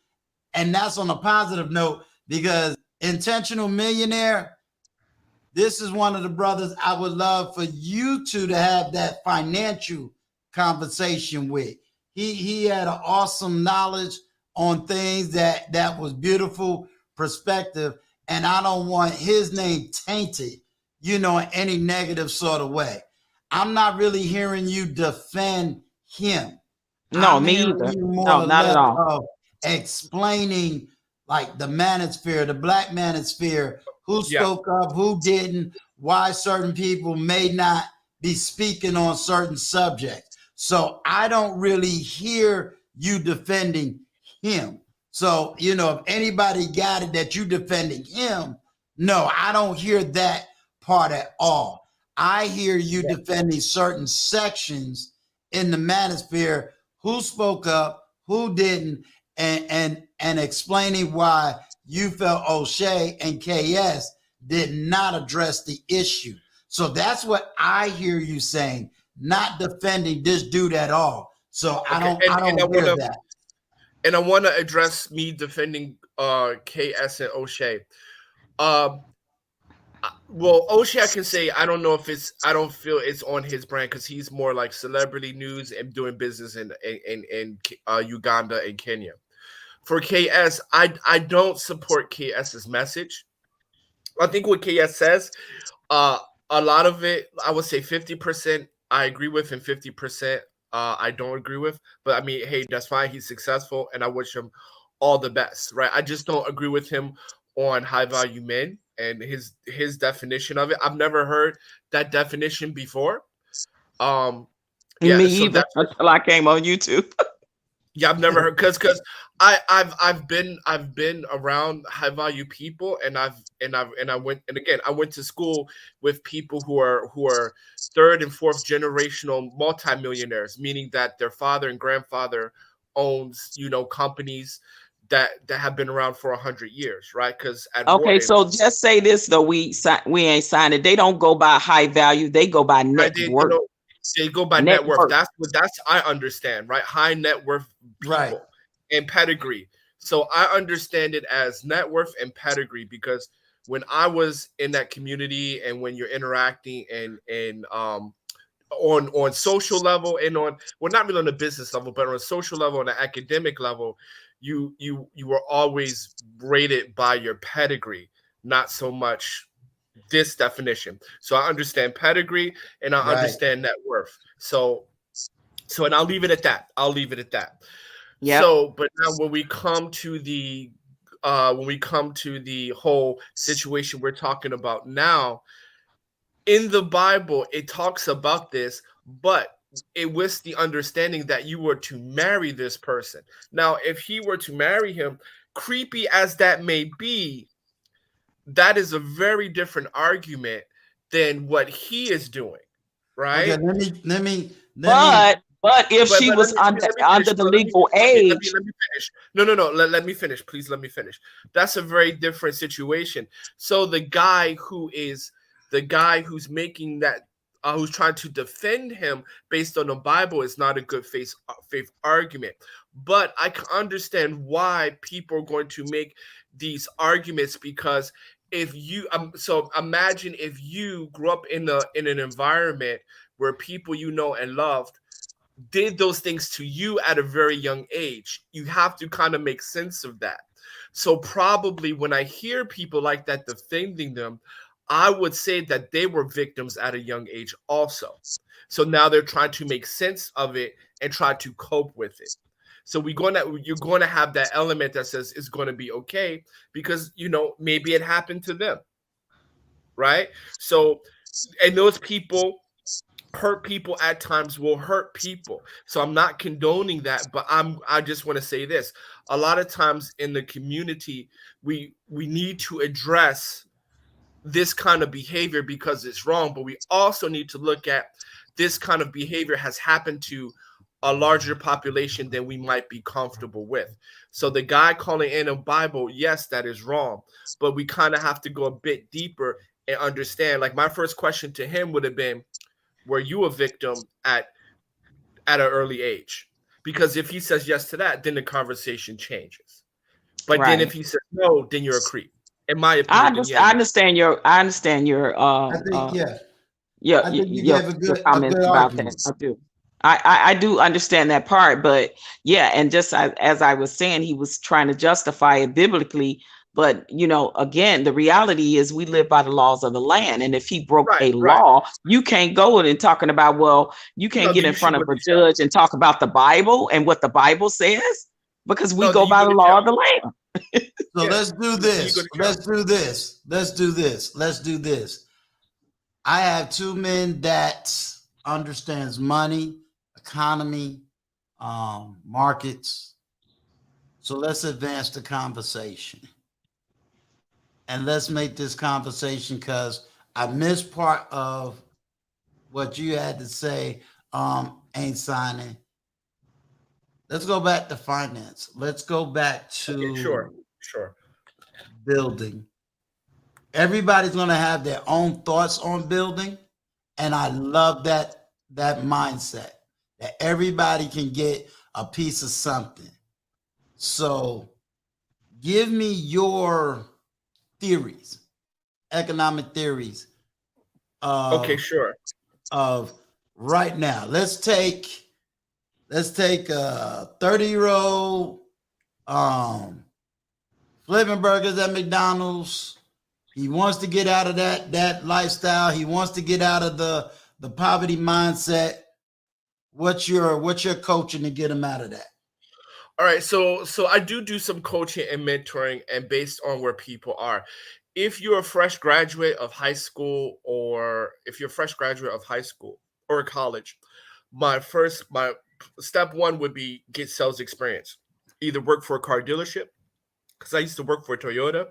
and that's on a positive note, because Intentional Millionaire, this is one of the brothers I would love for you two to have that financial conversation with. He had an awesome knowledge on things that was beautiful perspective, and I don't want his name tainted, in any negative sort of way. I'm not really hearing you defend him. No, me either. No, not at all. Explaining like the manosphere, the black manosphere, who spoke up, who didn't, why certain people may not be speaking on certain subjects. So I don't really hear you defending him. So, if anybody got it that you defending him, No, I don't hear that part at all. I hear you defending certain sections in the manosphere, who spoke up, who didn't, and explaining why you felt O'Shea and KS did not address the issue. So that's what I hear you saying, not defending this dude at all. So I don't hear that. And I want to address me defending KS and O'Shea. Well, O'Shea, I can say I don't feel it's on his brand because he's more like celebrity news and doing business in Uganda and Kenya. For KS, I don't support KS's message. I think what KS says, a lot of it, I would say 50% I agree with and 50% I don't agree with. But I mean, hey, that's fine. He's successful and I wish him all the best, right? I just don't agree with him on high value men and his definition of it. I've never heard that definition before. Me either until I came on YouTube. Yeah, I've never heard because I've been around high value people and I went to school with people who are third and fourth generational multimillionaires, meaning that their father and grandfather owns, companies that have been around for 100 years, right? Because so just say this though, we ain't signed it. They don't go by high value, they go by net worth. They go by net worth. That's I understand, right? High net worth people, right, and pedigree. So I understand it as net worth and pedigree because when I was in that community and when you're interacting and on social level and not really on the business level, but on a social level, on an academic level, you were always rated by your pedigree, not so much this definition. So I understand pedigree and I understand net worth. So and I'll leave it at that. Yeah. So, but now when we come to the whole situation we're talking about now, in the Bible, it talks about this, but it was the understanding that you were to marry this person. Now, if he were to marry him, creepy as that may be, that is a very different argument than what he is doing, right? Okay, but if she was under the legal age, let me finish. No. Let me finish, please. Let me finish. That's a very different situation. So the guy who's making that, who's trying to defend him based on the Bible is not a good faith argument. But I can understand why people are going to make these arguments because if you so imagine if you grew up in an environment where people you know and loved did those things to you at a very young age, you have to kind of make sense of that. So probably when I hear people like that defending them, I would say that they were victims at a young age also. So now they're trying to make sense of it and try to cope with it. So you're going to have that element that says it's going to be okay because, maybe it happened to them, right? So, and those people hurt people at times will hurt people. So I'm not condoning that, but I just want to say this. A lot of times in the community, we need to address this kind of behavior because it's wrong, but we also need to look at this kind of behavior has happened to a larger population than we might be comfortable with. So the guy calling in a Bible, yes, that is wrong, but we kind of have to go a bit deeper and understand. Like my first question to him would have been, were you a victim at an early age? Because if he says yes to that, then the conversation changes. But then if he says no, then you're a creep. In my opinion, I understand your I think, your comments about that. I do. I do understand that part, but yeah, and just as I was saying, he was trying to justify it biblically. But again, the reality is we live by the laws of the land, and if he broke a law, you can't go in and talking about, well, you can't get in front of a judge and talk about the Bible and what the Bible says because we go by the law of the land. So let's do this. I have two men that understands money, economy, markets. So let's advance the conversation. and let's make this conversation, because I missed part of what you had to say. Ain't signing. Let's go back to finance. Let's go back to sure. Building. Everybody's going to have their own thoughts on building, and I love that mindset that everybody can get a piece of something. So give me your theories, economic theories. Okay, sure. Of right now, let's take a 30-year-old flipping burgers at McDonald's. He wants to get out of that lifestyle. He wants to get out of the poverty mindset. What's your coaching to get him out of that? All right, so I do some coaching and mentoring, and based on where people are. If you're a fresh graduate of high school, or college, my step one would be get sales experience. Either work for a car dealership, because I used to work for Toyota.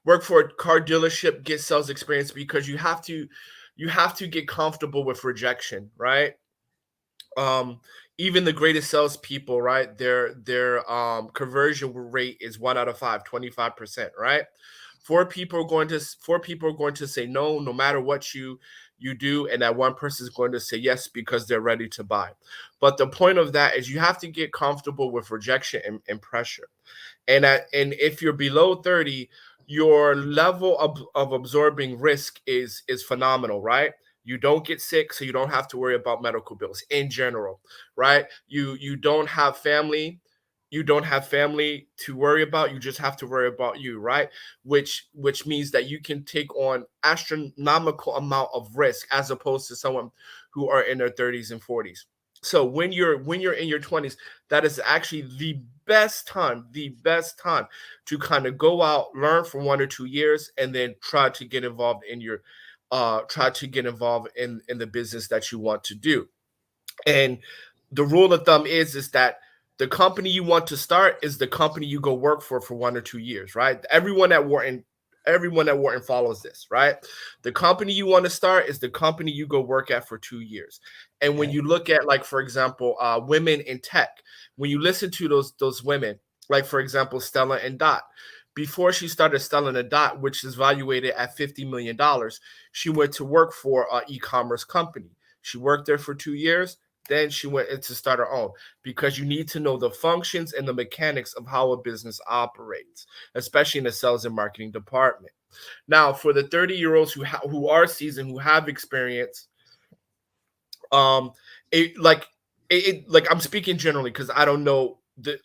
Work for a car dealership, get sales experience, because you have to get comfortable with rejection, right? Even the greatest salespeople, right? Their conversion rate is 1 out of 5, 25%, right? Four people are going to say no matter what you do, and that one person is going to say yes because they're ready to buy. But the point of that is you have to get comfortable with rejection and pressure. And if you're below 30, your level of absorbing risk is phenomenal, right? You don't get sick, so you don't have to worry about medical bills in general, right? You don't have family. You don't have family to worry about. You just have to worry about you, right? Which means that you can take on astronomical amount of risk as opposed to someone who are in their 30s and 40s. So when you're in your 20s, that is actually the best time to kind of go out, learn for 1 or 2 years, and then try to get involved in the business that you want to do. And the rule of thumb is that the company you want to start is the company you go work for 1 or 2 years, right? Everyone at Wharton follows this, right? The company you want to start is the company you go work at for 2 years. And when you look at, like, for example, women in tech, when you listen to those women, like, for example, Stella and Dot, before she started Stella and Dot, which is valuated at $50 million, she went to work for an e-commerce company. She worked there for 2 years. Then she went in to start her own, because you need to know the functions and the mechanics of how a business operates, especially in the sales and marketing department. Now, for the 30-year-olds who are seasoned, who have experience, I'm speaking generally because I don't know.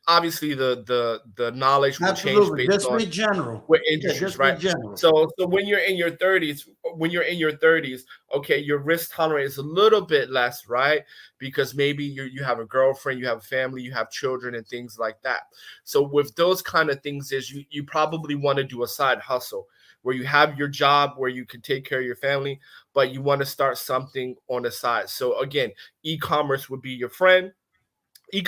Obviously the knowledge will change based on general. What industries, right? General. So when you're in your 30s, okay, your risk tolerance is a little bit less, right? Because maybe you have a girlfriend, you have a family, you have children, and things like that. So with those kind of things, is you probably want to do a side hustle where you have your job where you can take care of your family, but you want to start something on the side. So again, e-commerce would be your friend. Or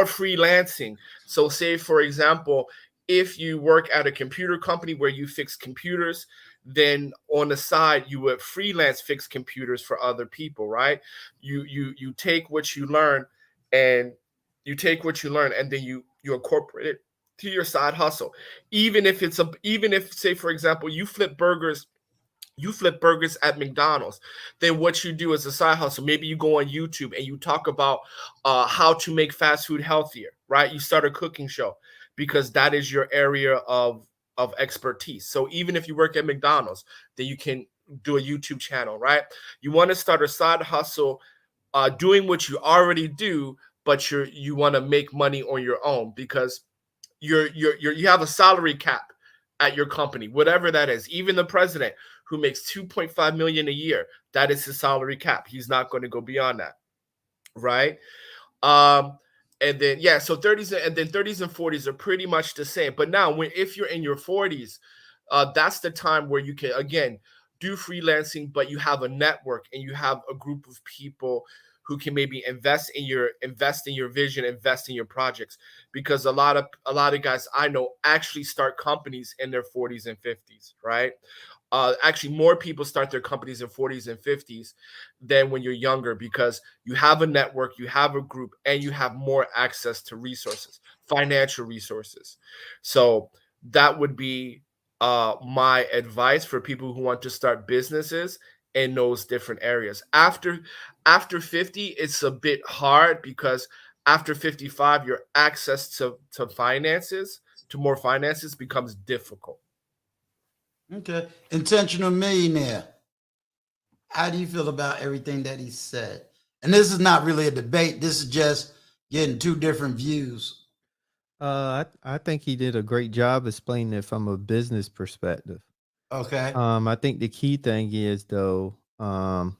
freelancing. So say, for example, if you work at a computer company where you fix computers, then on the side you would freelance fix computers for other people, right? You take what you learn and then you incorporate it to your side hustle. Even if say, for example, you flip burgers at McDonald's, then what you do is a side hustle. Maybe you go on YouTube and you talk about how to make fast food healthier, right? You start a cooking show because that is your area of expertise. So even if you work at McDonald's, then you can do a YouTube channel, right? You want to start a side hustle doing what you already do, but you want to make money on your own because you have a salary cap at your company, whatever that is. Even the president, who makes $2.5 million a year, that is his salary cap. He's not going to go beyond that, right? And then so 30s and 40s are pretty much the same. But now, if you're in your 40s, that's the time where you can again do freelancing, but you have a network and you have a group of people who can maybe invest in your vision, invest in your projects, because a lot of guys I know actually start companies in their 40s and 50s, right? Actually, more people start their companies in 40s and 50s than when you're younger, because you have a network, you have a group, and you have more access to resources, financial resources. So that would be my advice for people who want to start businesses in those different areas. After 50, it's a bit hard, because after 55, your access to more finances becomes difficult. Okay. Intentional millionaire. How do you feel about everything that he said? And this is not really a debate. This is just getting two different views. I think he did a great job explaining it from a business perspective. Okay. I think the key thing is, though, the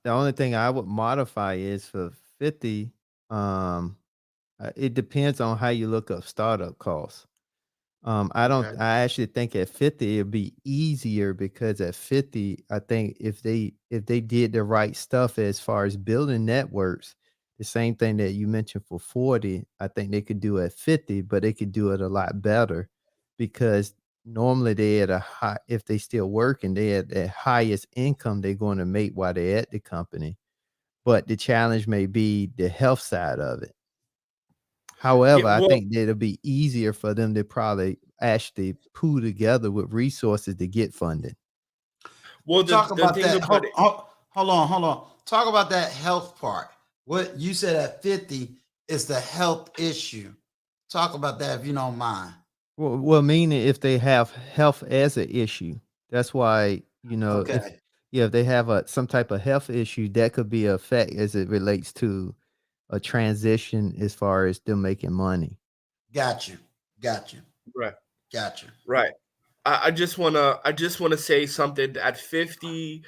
only thing I would modify is for 50. It depends on how you look up startup costs. I actually think at 50 it'd be easier, because at 50, I think if they did the right stuff as far as building networks, the same thing that you mentioned for 40, I think they could do at 50, but they could do it a lot better, because normally they at a high, if they still working, they at the highest income they're going to make while they're at the company. But the challenge may be the health side of it. However, I think that it'll be easier for them to probably actually pool together with resources to get funded. Well, talk about that. Hold on. Talk about that health part. What you said at 50 is the health issue. Talk about that if you don't mind. Well, meaning if they have health as an issue, that's why, if they have some type of health issue, that could be a effect as it relates to a transition as far as them making money. Got you. Right. Got you. Right. I just wanna say something. At 50,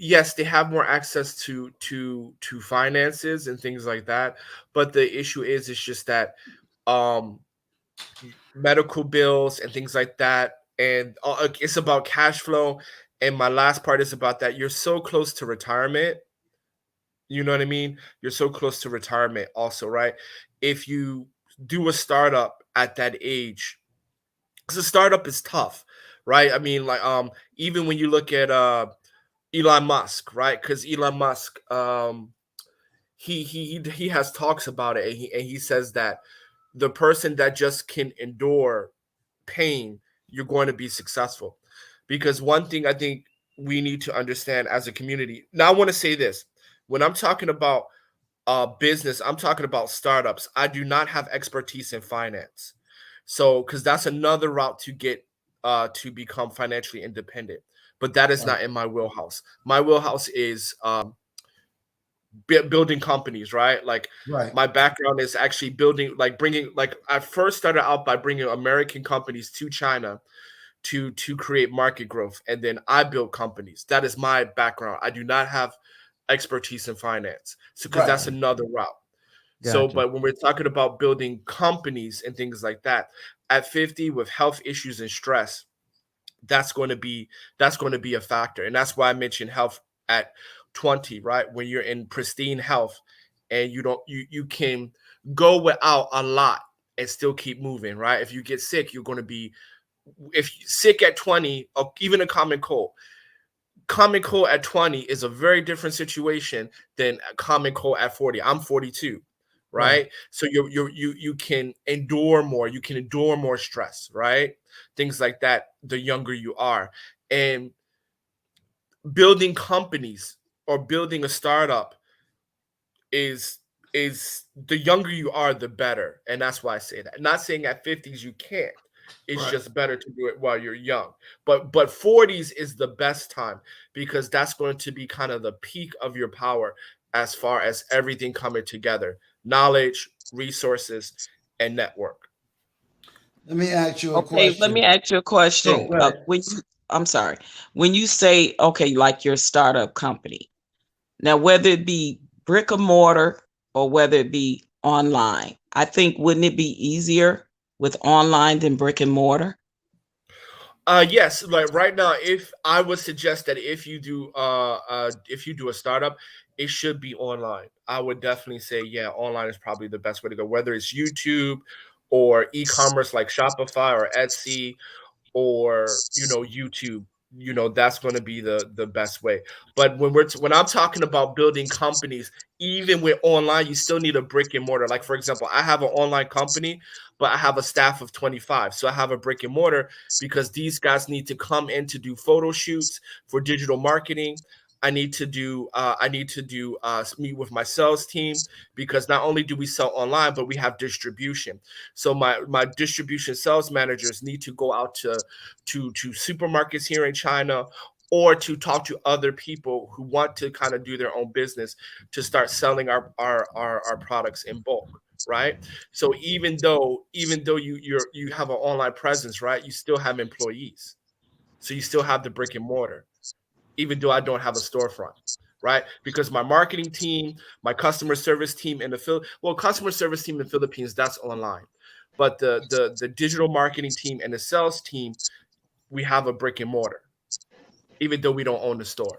yes, they have more access to finances and things like that. But the issue is, it's just that medical bills and things like that, and it's about cash flow. And my last part is about that. You're so close to retirement. You know what I mean? You're so close to retirement also, right? If you do a startup at that age, because a startup is tough, right? I mean, like, even when you look at Elon Musk, right? Because Elon Musk, he has talks about it, and he says that the person that just can endure pain, you're going to be successful. Because one thing I think we need to understand as a community. Now, I want to say this. When I'm talking about business, I'm talking about startups. I do not have expertise in finance. So, because that's another route to get to become financially independent. But that is not in my wheelhouse. My wheelhouse is building companies, right? Like, my background is actually building, like I first started out by bringing American companies to China to create market growth. And then I built companies. That is my background. I do not have expertise in finance. So, because that's another route. Gotcha. So, but when we're talking about building companies and things like that, at 50 with health issues and stress, that's going to be a factor. And that's why I mentioned health at 20, right? When you're in pristine health and you can go without a lot and still keep moving, right? If you get sick, you're going to be, if you're sick at 20, or even a common cold at 20 is a very different situation than a common cold at 40. I'm 42, right? So you can endure more. You can endure more stress, right? Things like that. The younger you are, and building companies or building a startup is the younger you are, the better. And that's why I say that. I'm not saying at 50s you can't. It's just better to do it while you're young. But 40s is the best time, because that's going to be kind of the peak of your power as far as everything coming together: knowledge, resources, and network. Let me ask you a question. Let me ask you a question. I'm sorry. When you say, okay, like your startup company, now whether it be brick and mortar or whether it be online, I think, wouldn't it be easier with online than brick and mortar? Yes, like right now, if I would suggest that if you do a startup, it should be online. I would definitely say, yeah, online is probably the best way to go, whether it's YouTube or e-commerce like Shopify or Etsy or YouTube. That's going to be the best way. But when I'm talking about building companies, even with online, you still need a brick and mortar. Like, for example, I have an online company, but I have a staff of 25. So I have a brick and mortar because these guys need to come in to do photo shoots for digital marketing. I need to do meet with my sales team, because not only do we sell online, but we have distribution. So my distribution sales managers need to go out to supermarkets here in China, or to talk to other people who want to kind of do their own business to start selling our products in bulk, right? So even though you have an online presence, right, you still have employees. So you still have the brick and mortar, even though I don't have a storefront, right? Because my marketing team, my customer service team in the customer service team in the Philippines, that's online. But the digital marketing team and the sales team, we have a brick and mortar, even though we don't own the store.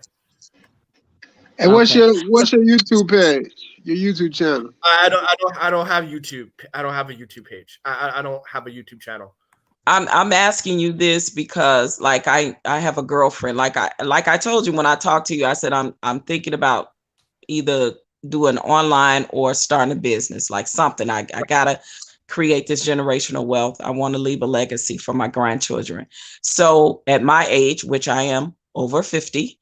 And what's your YouTube page? Your YouTube channel? I don't have YouTube. I don't have a YouTube page. I don't have a YouTube channel. I'm asking you this because, like, I have a girlfriend. Like I told you when I talked to you, I said I'm thinking about either doing online or starting a business, like something. I gotta create this generational wealth. I want to leave a legacy for my grandchildren. So at my age, which I am over 50,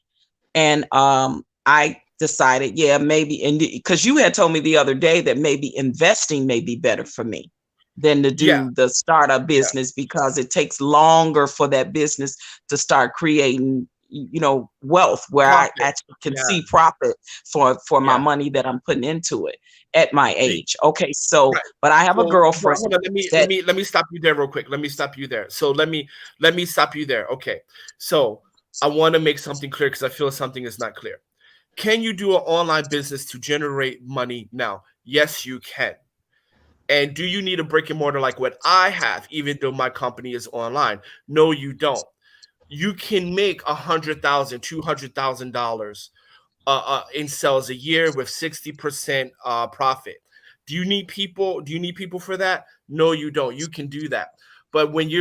and I decided, yeah, maybe, and because you had told me the other day that maybe investing may be better for me than to do the startup business, because it takes longer for that business to start creating, wealth where profit. I actually can see profit for my money that I'm putting into it at my age. Okay, so but I have a girlfriend. Let me stop you there real quick. Let me stop you there. So let me stop you there. Okay, so I want to make something clear, because I feel something is not clear. Can you do an online business to generate money now? Yes, you can. And do you need a brick and mortar like what I have, even though my company is online? No, you don't. You can make $100,000, $200,000 in sales a year with 60% profit. Do you need people? Do you need people for that? No, you don't. You can do that. But when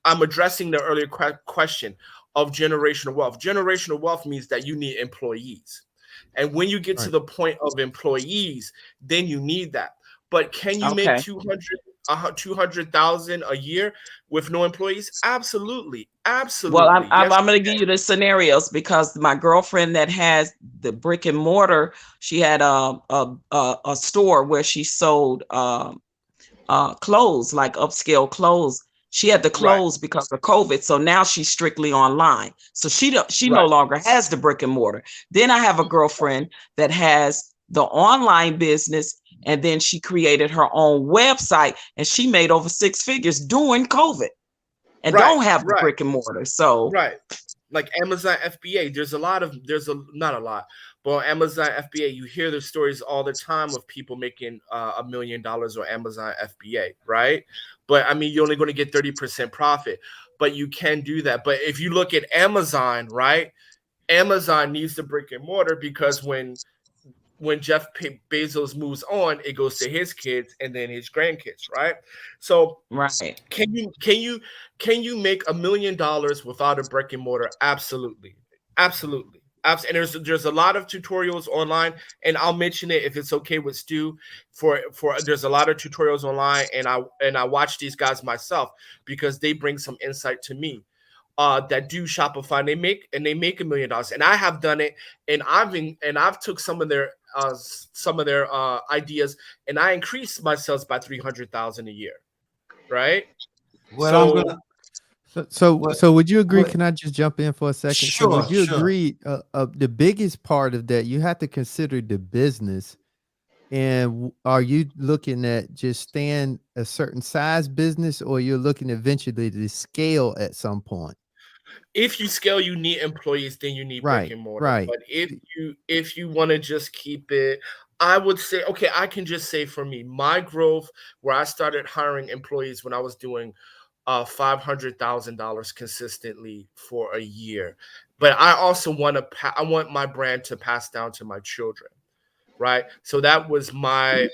I'm addressing the earlier question of generational wealth. Generational wealth means that you need employees. And when you get to the point of employees, then you need that. But can you make 200,000 a year with no employees? Absolutely. Well, I'm going to give you the scenarios, because my girlfriend that has the brick and mortar, she had a store where she sold clothes, like upscale clothes. She had to close because of COVID, so now she's strictly online. So she no longer has the brick and mortar. Then I have a girlfriend that has the online business, and then she created her own website, and she made over 6 figures during COVID, and don't have the brick and mortar. So like Amazon FBA, not a lot, but on Amazon FBA, you hear the stories all the time of people making $1 million on Amazon FBA, right? But I mean, you're only going to get 30% profit, but you can do that. But if you look at Amazon, right? Amazon needs the brick and mortar, because when Jeff Bezos moves on, it goes to his kids and then his grandkids, right? So can you make $1 million without a brick and mortar? Absolutely. And there's a lot of tutorials online, and I'll mention it if it's okay with Stu. There's a lot of tutorials online, and I watch these guys myself, because they bring some insight to me. That do Shopify, and they make $1 million, and I have done it, and I've took some of their ideas, and I increased my sales by 300,000 a year, right? Well, so would you agree? Can I just jump in for a second? Sure. So would you agree? The biggest part of that, you have to consider the business. And are you looking at just staying a certain size business, or you're looking eventually to scale at some point? If you scale, you need employees, then you need brick and mortar. Right. But if you want to just keep it, I would say, I can just say for me, my growth, where I started hiring employees when I was doing $500,000 consistently for a year. But I also want I want my brand to pass down to my children, right? So that was my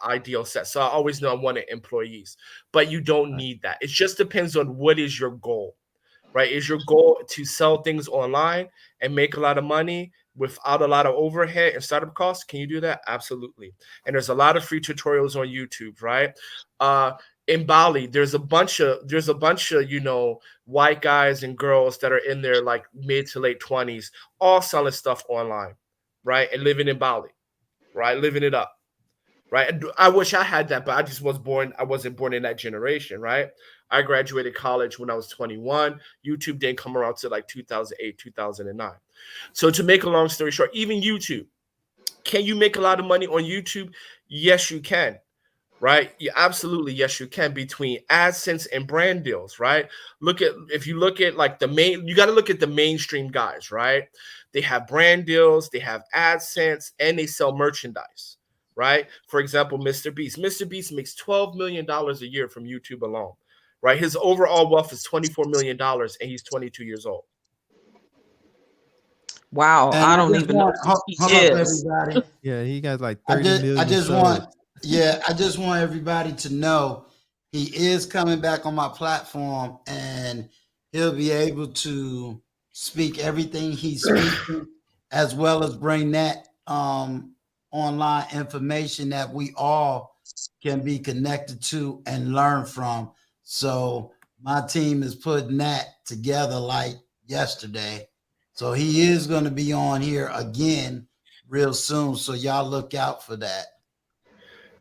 ideal set. So I always know I wanted employees, but you don't need that. It just depends on what is your goal, right? Is your goal to sell things online and make a lot of money without a lot of overhead and startup costs? Can you do that? Absolutely. And there's a lot of free tutorials on YouTube, right? In Bali, there's a bunch of white guys and girls that are in their like mid to late 20s, all selling stuff online, right? And living in Bali, right? Living it up, right? And I wish I had that, but I wasn't born in that generation, right? I graduated college when I was 21. YouTube didn't come around till like 2008, 2009. So to make a long story short, even YouTube, can you make a lot of money on YouTube? Yes, you can. Right? Yeah, absolutely. Yes, you can, between AdSense and brand deals, right? If you look at like you got to look at the mainstream guys, right? They have brand deals, they have AdSense, and they sell merchandise, right? For example, Mr. Beast. Mr. Beast makes $12 million a year from YouTube alone, right? His overall wealth is $24 million, and he's 22 years old. Wow. And I don't even know. hold up, everybody. Yeah, he got like 30 million. I just want everybody to know he is coming back on my platform, and he'll be able to speak everything he's speaking, as well as bring that online information that we all can be connected to and learn from. So my team is putting that together like yesterday. So he is going to be on here again real soon. So y'all look out for that.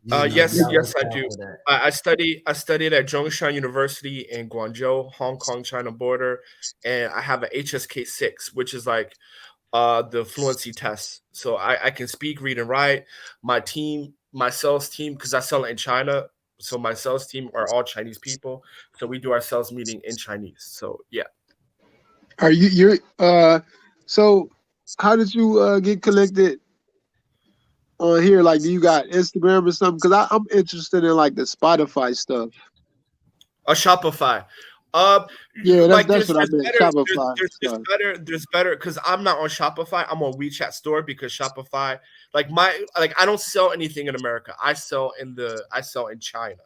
Yes, I do. I studied at Zhongshan University in Guangzhou, Hong Kong, China border, and I have an HSK 6, which is like the fluency test. So I can speak, read, and write. My sales team, because I sell in China, so my sales team are all Chinese people. So we do our sales meeting in Chinese. So yeah. Are so how did you get connected on here? Like, do you got Instagram or something? Because I'm interested in like the Spotify stuff. Shopify. Yeah, that's what I meant. Shopify. There's better because I'm not on Shopify. I'm on WeChat Store, because Shopify, I don't sell anything in America. I sell in China,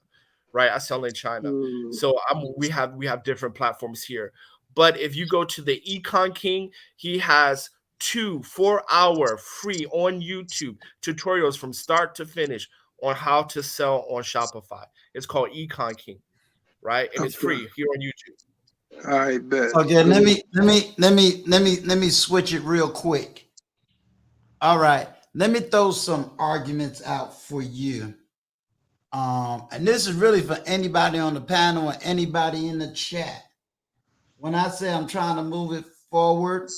right? I sell in China. So we have different platforms here. But if you go to the Econ King, he has 2 4-hour free on YouTube tutorials from start to finish on how to sell on Shopify. It's called Econ King, right? And it's free here on YouTube. All right, bet. Okay, let me switch it real quick. All right, let me throw some arguments out for you. And this is really for anybody on the panel or anybody in the chat. When I say I'm trying to move it forward,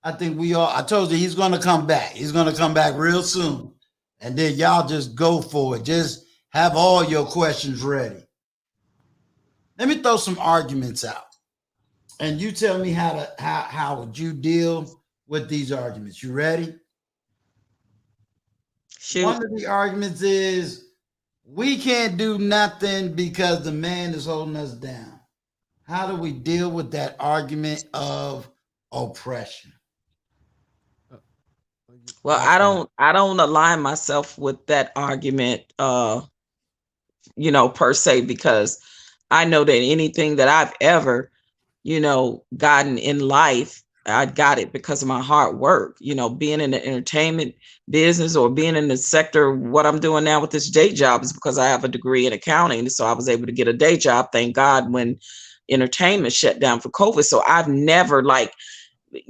I think I told you he's going to come back. He's going to come back real soon. And then y'all just go for it. Just have all your questions ready. Let me throw some arguments out. And you tell me how would you deal with these arguments. You ready? Shoot. One of the arguments is we can't do nothing because the man is holding us down. How do we deal with that argument of oppression? Well, I don't align myself with that argument, per se, because I know that anything that I've ever, gotten in life, I got it because of my hard work. Being in the entertainment business or being in the sector, what I'm doing now with this day job is because I have a degree in accounting. So I was able to get a day job, thank God, when entertainment shut down for COVID. So I've never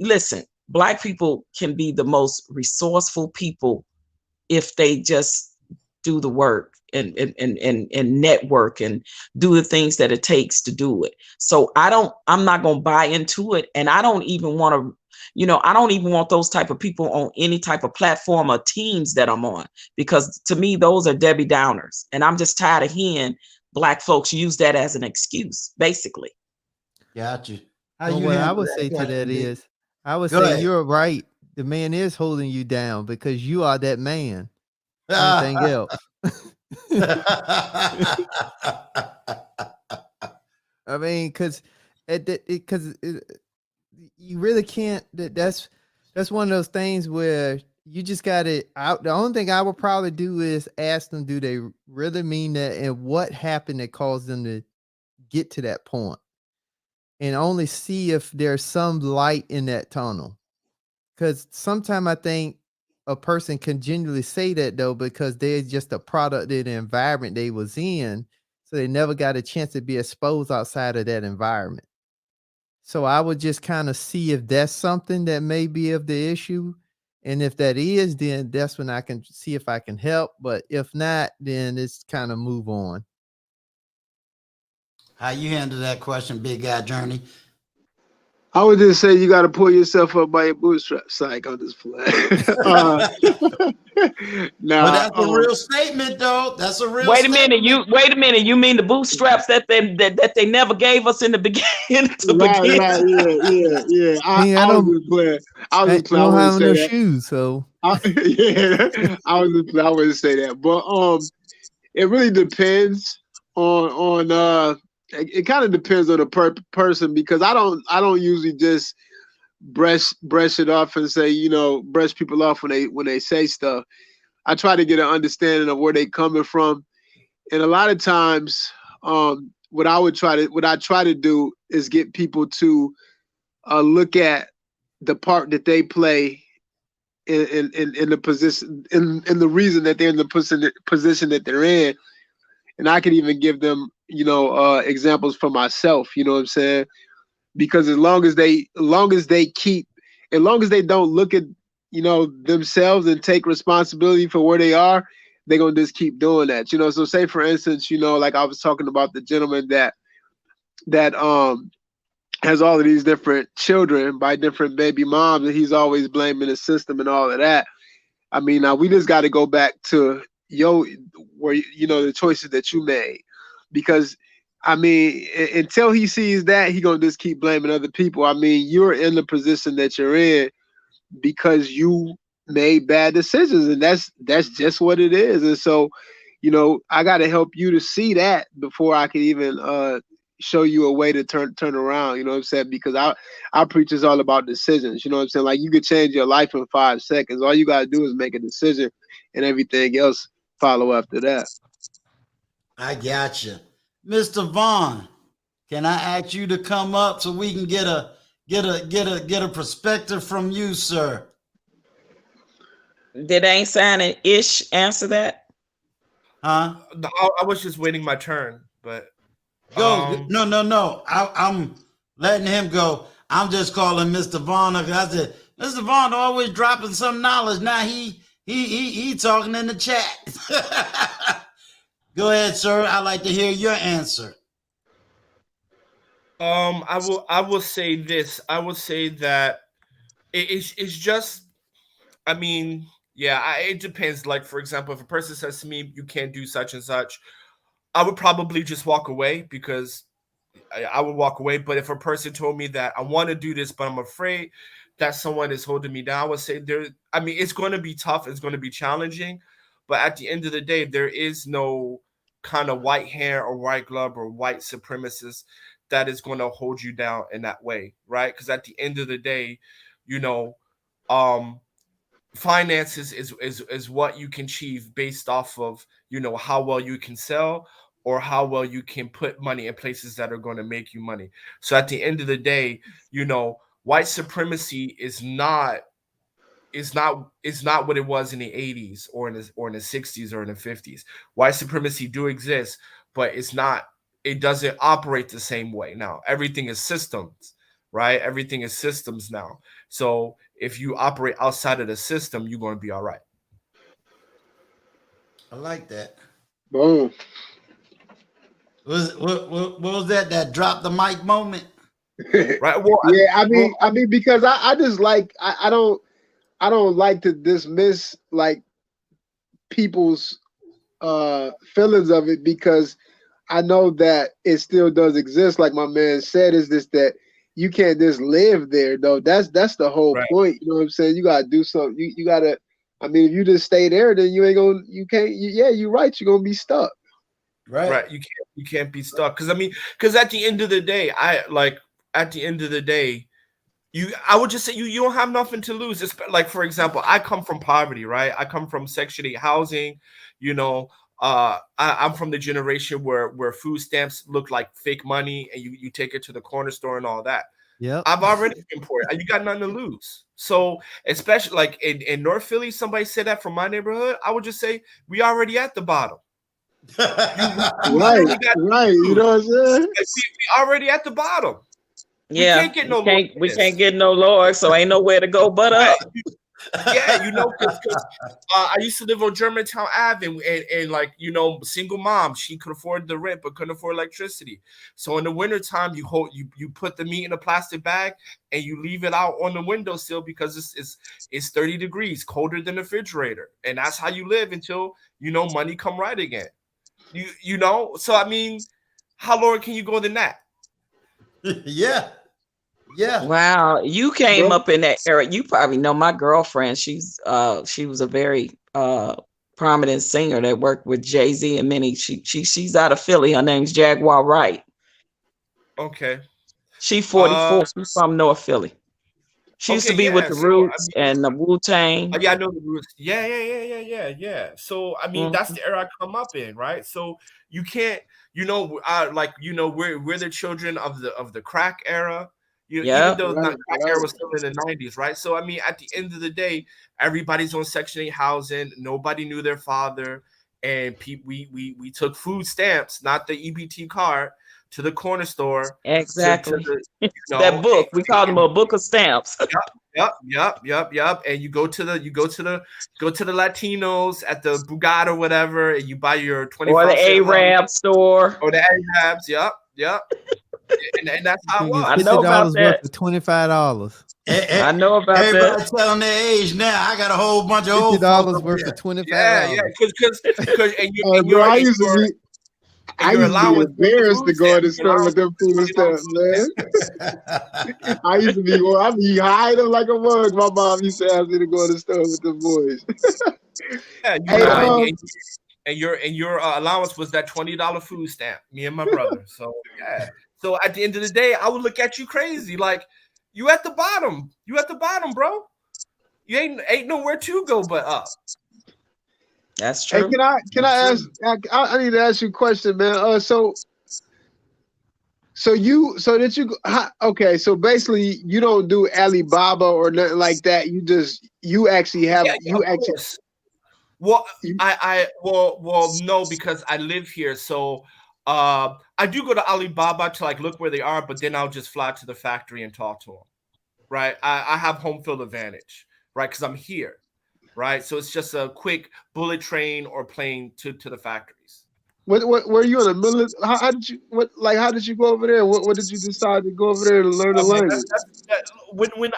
listen, Black people can be the most resourceful people if they just do the work and network and do the things that it takes to do it. So I'm not going to buy into it. And I don't even want to, I don't even want those type of people on any type of platform or teams that I'm on, because to me, those are Debbie Downers. And I'm just tired of hearing Black folks use that as an excuse, basically. Got you. What I would say to that is, I would say you're right. The man is holding you down because you are that man. Anything else? I mean, because you really can't. That's one of those things where you just got to. The only thing I would probably do is ask them, do they really mean that, and what happened that caused them to get to that point, and only see if there's some light in that tunnel. Because sometimes I think a person can genuinely say that though, because they're just a product of the environment they was in, so they never got a chance to be exposed outside of that environment. So I would just kind of see if that's something that may be of the issue. And if that is, then that's when I can see if I can help. But if not, then it's kind of move on. How you handle that question, Big Guy Journey? I would just say you got to pull yourself up by your bootstraps. Psych, I'll just play. Nah, but that's a real statement, though. That's a real. Wait a minute. You mean the bootstraps that they never gave us in the beginning? Right. Yeah. I was just playing. I was just playing. I don't have no that. shoes, so yeah. I was just playing. I wouldn't say that, but it really depends on it kind of depends on the person, because I don't usually just brush it off and say, brush people off when they say stuff. I try to get an understanding of where they coming from, and a lot of times, what I try to do is get people to look at the part that they play in the position, in the reason that they're in the position that they're in, and I can even give them examples for myself, you know what I'm saying? Because as long as they don't look at, themselves and take responsibility for where they are, they're going to just keep doing that. So say for instance, like I was talking about the gentleman that has all of these different children by different baby moms, and he's always blaming the system and all of that. I mean, now we just got to go back to the choices that you made. Because I mean, until he sees that, he gonna just keep blaming other people. I mean, you're in the position that you're in because you made bad decisions, and that's just what it is. And so, I got to help you to see that before I can even show you a way to turn around. You know what I'm saying? Because I preach is all about decisions. You know what I'm saying? Like, you could change your life in 5 seconds. All you gotta do is make a decision, and everything else follow after that. I got you. Mr. Vaughn, can I ask you to come up so we can get a perspective from you, sir? Did Ain't Signing Ish answer that? Huh? I was just waiting my turn, but go. No. I'm letting him go. I'm just calling Mr. Vaughn. I said, Mr. Vaughn always dropping some knowledge. Now he talking in the chat. Go ahead, sir. I'd like to hear your answer. I will say this. I will say that it's just, I mean, yeah, it depends. Like, for example, if a person says to me, you can't do such and such, I would probably just walk away, because I would walk away. But if a person told me that I want to do this, but I'm afraid that someone is holding me down, I would say it's going to be tough. It's going to be challenging. But at the end of the day, there is no kind of white hair or white glove or white supremacist that is going to hold you down in that way, right? Because at the end of the day, finances is what you can achieve based off of, how well you can sell or how well you can put money in places that are going to make you money. So at the end of the day, white supremacy is not what it was in the 80s or in the 60s or in the 50s. White supremacy do exist, but it doesn't operate the same way. Now, everything is systems, right? Everything is systems now. So if you operate outside of the system, you're going to be all right. I like that. Boom. What was that drop the mic moment? Right. Well, yeah, I mean, because I just like, I don't like to dismiss like people's feelings of it, because I know that it still does exist. Like my man said, is this that you can't just live there though. That's the whole point. You know what I'm saying? You gotta do something. You gotta. I mean, if you just stay there, then you're right. You're gonna be stuck. Right. You can't be stuck. Cause I mean, cause at the end of the day, I would just say you don't have nothing to lose. It's like, for example, I come from poverty, right? I come from Section 8 housing, you know. I'm from the generation where food stamps look like fake money and you take it to the corner store and all that. Yep. I've already been poor. You got nothing to lose. So especially like in North Philly, somebody said that from my neighborhood. I would just say we already at the bottom. Right. You know what I'm saying? We already at the bottom. Yeah, we can't get no lower. We can't get no lower, so ain't nowhere to go but up. Yeah, you know, because I used to live on Germantown Ave, and like, you know, single mom, she could afford the rent but couldn't afford electricity. So in the wintertime, you put the meat in a plastic bag and you leave it out on the windowsill because it's 30 degrees, colder than the refrigerator, and that's how you live until, you know, money come right again. You know, so I mean, how lower can you go than that? Yeah. Wow, you came up in that era. You probably know my girlfriend. She was a very prominent singer that worked with Jay-Z and many. She's out of Philly. Her name's Jaguar Wright. Okay. She's 44. She's from North Philly. She used to be with the Roots and the Wu-Tang. Yeah, I know the Roots. Yeah. So I mean, that's the era I come up in, right? So you can't, you know, like, you know, we're the children of the crack era. Even though the crack era was still in the 90s, right? So I mean, at the end of the day, everybody's on Section 8 housing. Nobody knew their father, and we took food stamps, not the EBT card, to the corner store. Exactly. That book. We called them a book of stamps. Yep. And you go to the Latinos at the Bugatti or whatever, and you buy your 25 or the Arab store. Or the Arabs. Yep. And that's how it was. I know about that. $25. I know about that. Everybody telling their age now. I got a whole bunch of old $50 worth of $25. Yeah. Because I used to be embarrassed to go in the store with them food stamps, man. I used to be hiding them like a mug. My mom used to ask me to go in the store with the boys. And your allowance was that $20 food stamp. Me and my brother. So yeah. So at the end of the day, I would look at you crazy, like you at the bottom. You at the bottom, bro. You ain't nowhere to go but up. That's true. Hey, can I ask? I need to ask you a question, man. So basically you don't do Alibaba or nothing like that. You actually have Well, no, because I live here, so I do go to Alibaba to like look where they are, but then I'll just fly to the factory and talk to them. Right? I have home field advantage, right? Because I'm here. Right, so it's just a quick bullet train or plane to the factories. What were you in the middle of, how did you go over there? What did you decide to go over there to learn the language? When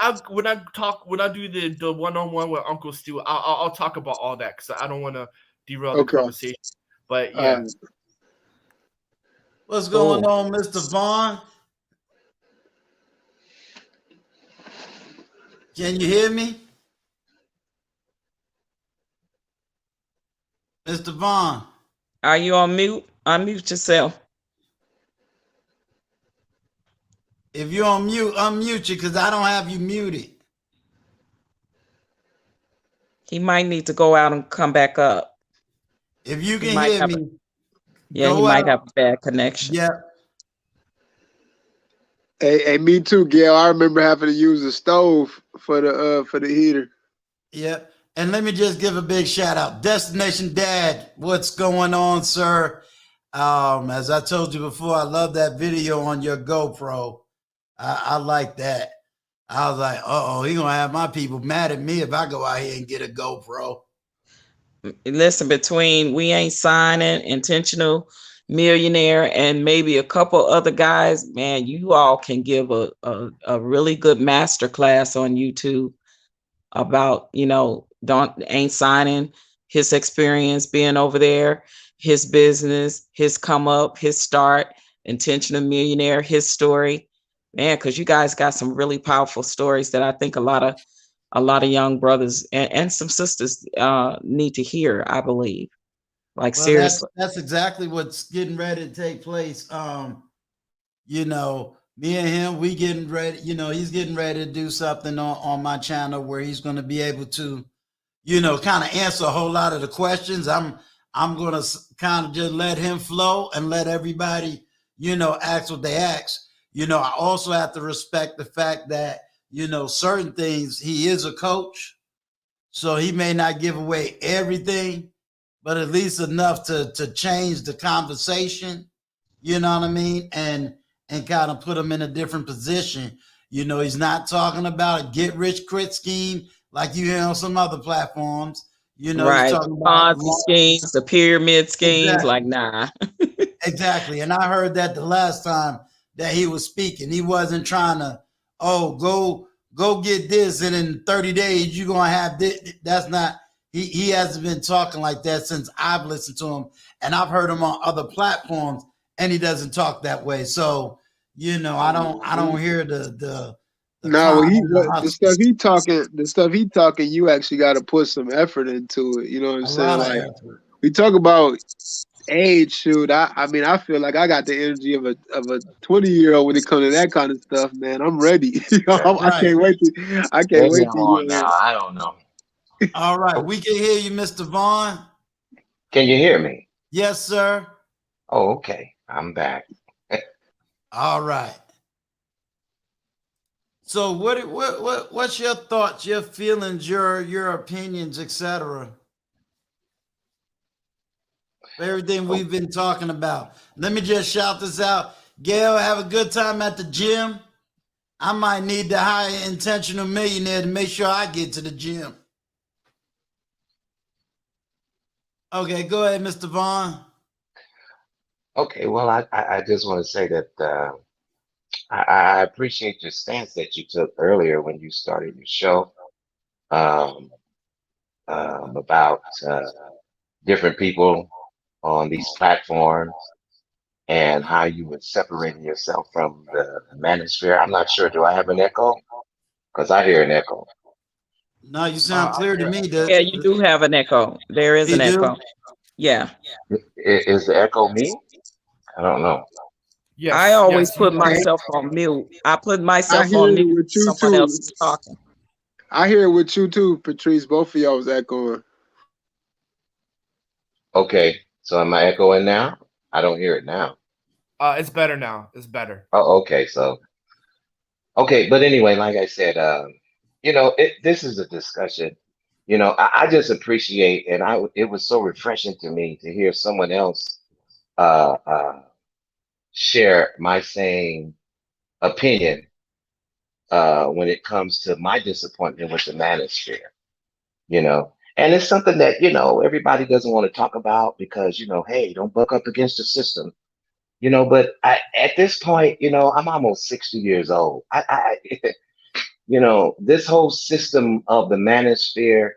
I do the one-on-one with Uncle Stu, I'll talk about all that because I don't want to derail the conversation. But yeah. What's going on, Mr. Vaughn? Can you hear me? Mr. Vaughn. Are you on mute? Unmute yourself. If you're on mute, unmute you because I don't have you muted. He might need to go out and come back up. If you can hear me. He might have a bad connection. Yeah. Hey, me too, Gail. I remember having to use a stove for the heater. Yep. And let me just give a big shout out. Destination Dad, what's going on, sir? As I told you before, I love that video on your GoPro. I like that. I was like, he gonna have my people mad at me if I go out here and get a GoPro. Listen, between We Ain't Signing, Intentional Millionaire, and maybe a couple other guys, man, you all can give a really good master class on YouTube about, Ain't Signing, his experience being over there, his business, his come up, his start, Intentional Millionaire, his story, man, because you guys got some really powerful stories that I think a lot of young brothers and some sisters need to hear, I believe. Like Well, seriously. that's exactly what's getting ready to take place. You know, me and him, we getting ready, you know, he's getting ready to do something on my channel where he's going to be able to, you know, kind of answer a whole lot of the questions. I'm going to kind of just let him flow and let everybody, you know, ask what they ask. You know, I also have to respect the fact that, you know, certain things, he is a coach, so he may not give away everything, but at least enough to change the conversation, you know what I mean? And kind of put him in a different position. You know, he's not talking about a get rich quick scheme like you hear on some other platforms. You know, he's Right. talking about Ponzi schemes, the pyramid schemes, exactly, like nah. exactly. And I heard that the last time that he was speaking. He wasn't trying to, oh, go get this, and in 30 days you're gonna have this. That's not, he hasn't been talking like that since I've listened to him, and I've heard him on other platforms, and he doesn't talk that way. So, you know, I don't hear the No, climb and the the hustle. stuff he talking, you actually got to put some effort into it. You know what I'm A saying? lot of Like effort. we talk about age, shoot. I mean, I feel like I got the energy of a 20-year-old when it comes to that kind of stuff, man. I'm ready. I Right. can't wait to. I can't Maybe wait I'm to on hear now. it. I don't know. All right. We can hear you, Mr. Vaughn. Can you hear me? Yes, sir. Oh, okay. I'm back. All right. So what's your thoughts, your feelings, your opinions, etc. Everything we've been talking about. Let me just shout this out. Gail, have a good time at the gym. I might need to hire an intentional millionaire to make sure I get to the gym. Okay, go ahead, Mr. Vaughn. Okay, well, I just want to say that I appreciate your stance that you took earlier when you started your show about different people on these platforms and how you were separating yourself from the manosphere. I'm not sure. Do I have an echo? Because I hear an echo. No, you sound clear to me. Yeah, you do have an echo. There is You an do? echo. Yeah. Is the echo me? I don't know. Yes, I always yes, put you myself on mute. I put I myself hear on it mute when with you someone else too. is talking. I hear it with you too, Patrice. Both of y'all was echoing. Okay, so am I echoing now? I don't hear it now. It's better now. It's better. Oh, okay. So, okay. But anyway, like I said, you know, this is a discussion. You know, I just appreciate, and it was so refreshing to me to hear someone else uh, uh, share my same opinion when it comes to my disappointment with the manosphere. You know, and it's something that, you know, everybody doesn't want to talk about because, you know, hey, don't buck up against the system. You know, but at this point, you know, I'm almost 60 years old. You know, this whole system of the manosphere,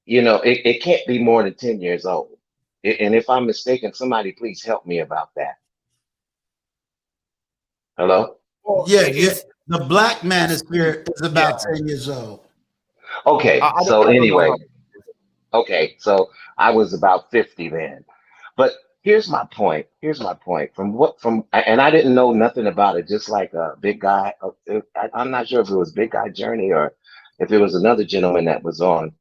you know, it can't be more than 10 years old. And if I'm mistaken, somebody please help me about that. Hello? Well, Yeah, yeah. it's The black manosphere is about yeah. 10 years old. Okay, I so don't know anyway, how. okay, so I was about 50 then. But here's my point. Here's my point. And I didn't know nothing about it, just like a big guy. I'm not sure if it was Big Guy Journey or if it was another gentleman that was on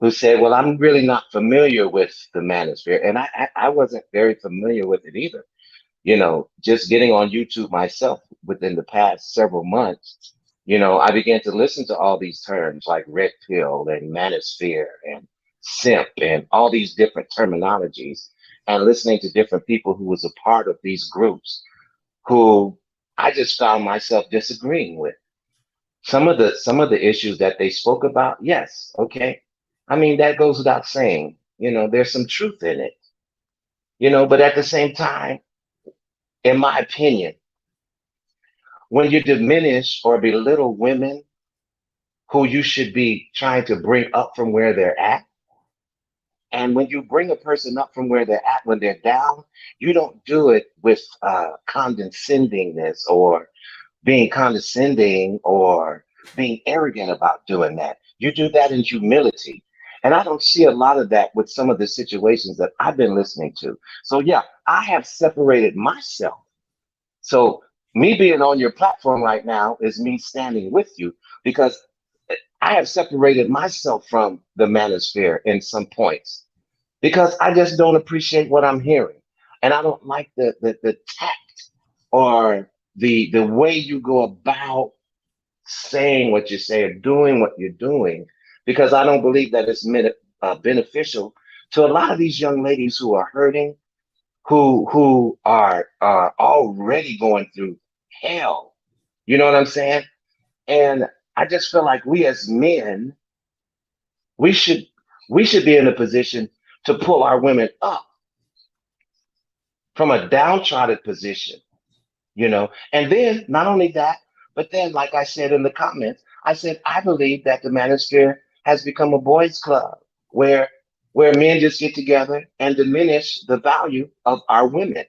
who said, well, I'm really not familiar with the manosphere. And I wasn't very familiar with it either. You know, just getting on YouTube myself within the past several months, you know, I began to listen to all these terms like red pill and manosphere and simp and all these different terminologies, and listening to different people who was a part of these groups who I just found myself disagreeing with. Some of the issues that they spoke about, yes, okay. I mean, that goes without saying, you know, there's some truth in it, you know, but at the same time, in my opinion, when you diminish or belittle women who you should be trying to bring up from where they're at, and when you bring a person up from where they're at when they're down, you don't do it with condescendingness or being condescending or being arrogant about doing that. You do that in humility. And I don't see a lot of that with some of the situations that I've been listening to. So yeah, I have separated myself. So me being on your platform right now is me standing with you, because I have separated myself from the manosphere in some points, because I just don't appreciate what I'm hearing. And I don't like the tact or the way you go about saying what you say or doing what you're doing, because I don't believe that it's beneficial to a lot of these young ladies who are hurting, who are already going through hell. You know what I'm saying? And I just feel like we as men, we should be in a position to pull our women up from a downtrodden position, you know. And then not only that, but then, like I said in the comments, I said I believe that the manosphere has become a boys' club where men just get together and diminish the value of our women.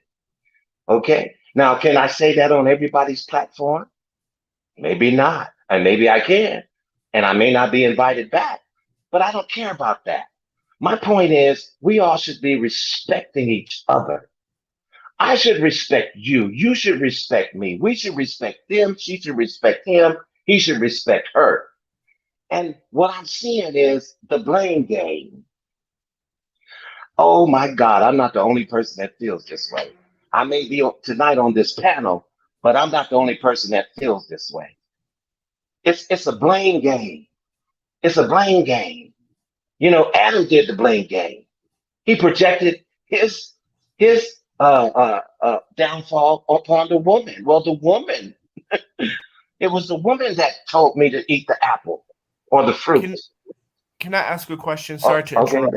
Okay. Now, can I say that on everybody's platform? Maybe not. And maybe I can. And I may not be invited back, but I don't care about that. My point is, we all should be respecting each other. I should respect you. You should respect me. We should respect them. She should respect him. He should respect her. And what I'm seeing is the blame game. Oh my God, I'm not the only person that feels this way. I may be tonight on this panel, but I'm not the only person that feels this way. It's a blame game. It's a blame game. You know, Adam did the blame game. He projected his downfall upon the woman. Well, the woman, it was the woman that told me to eat the apple or the fruit. Can I ask a question? Sorry to Okay, interrupt.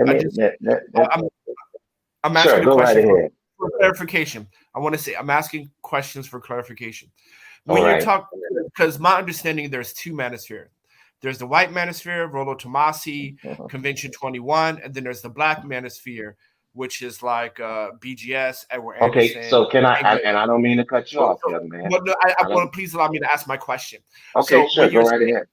I'm asking a question for clarification. I want to say I'm asking questions for clarification. When you're talking, because my understanding, there's two manospheres. There's the white manosphere, Rollo Tomasi, Convention 21, and then there's the black manosphere, which is like BGS, Edward Anderson. Okay, so can and I don't mean to cut you off, young man. No, I want to please allow me to ask my question. Okay, so sure, go right ahead.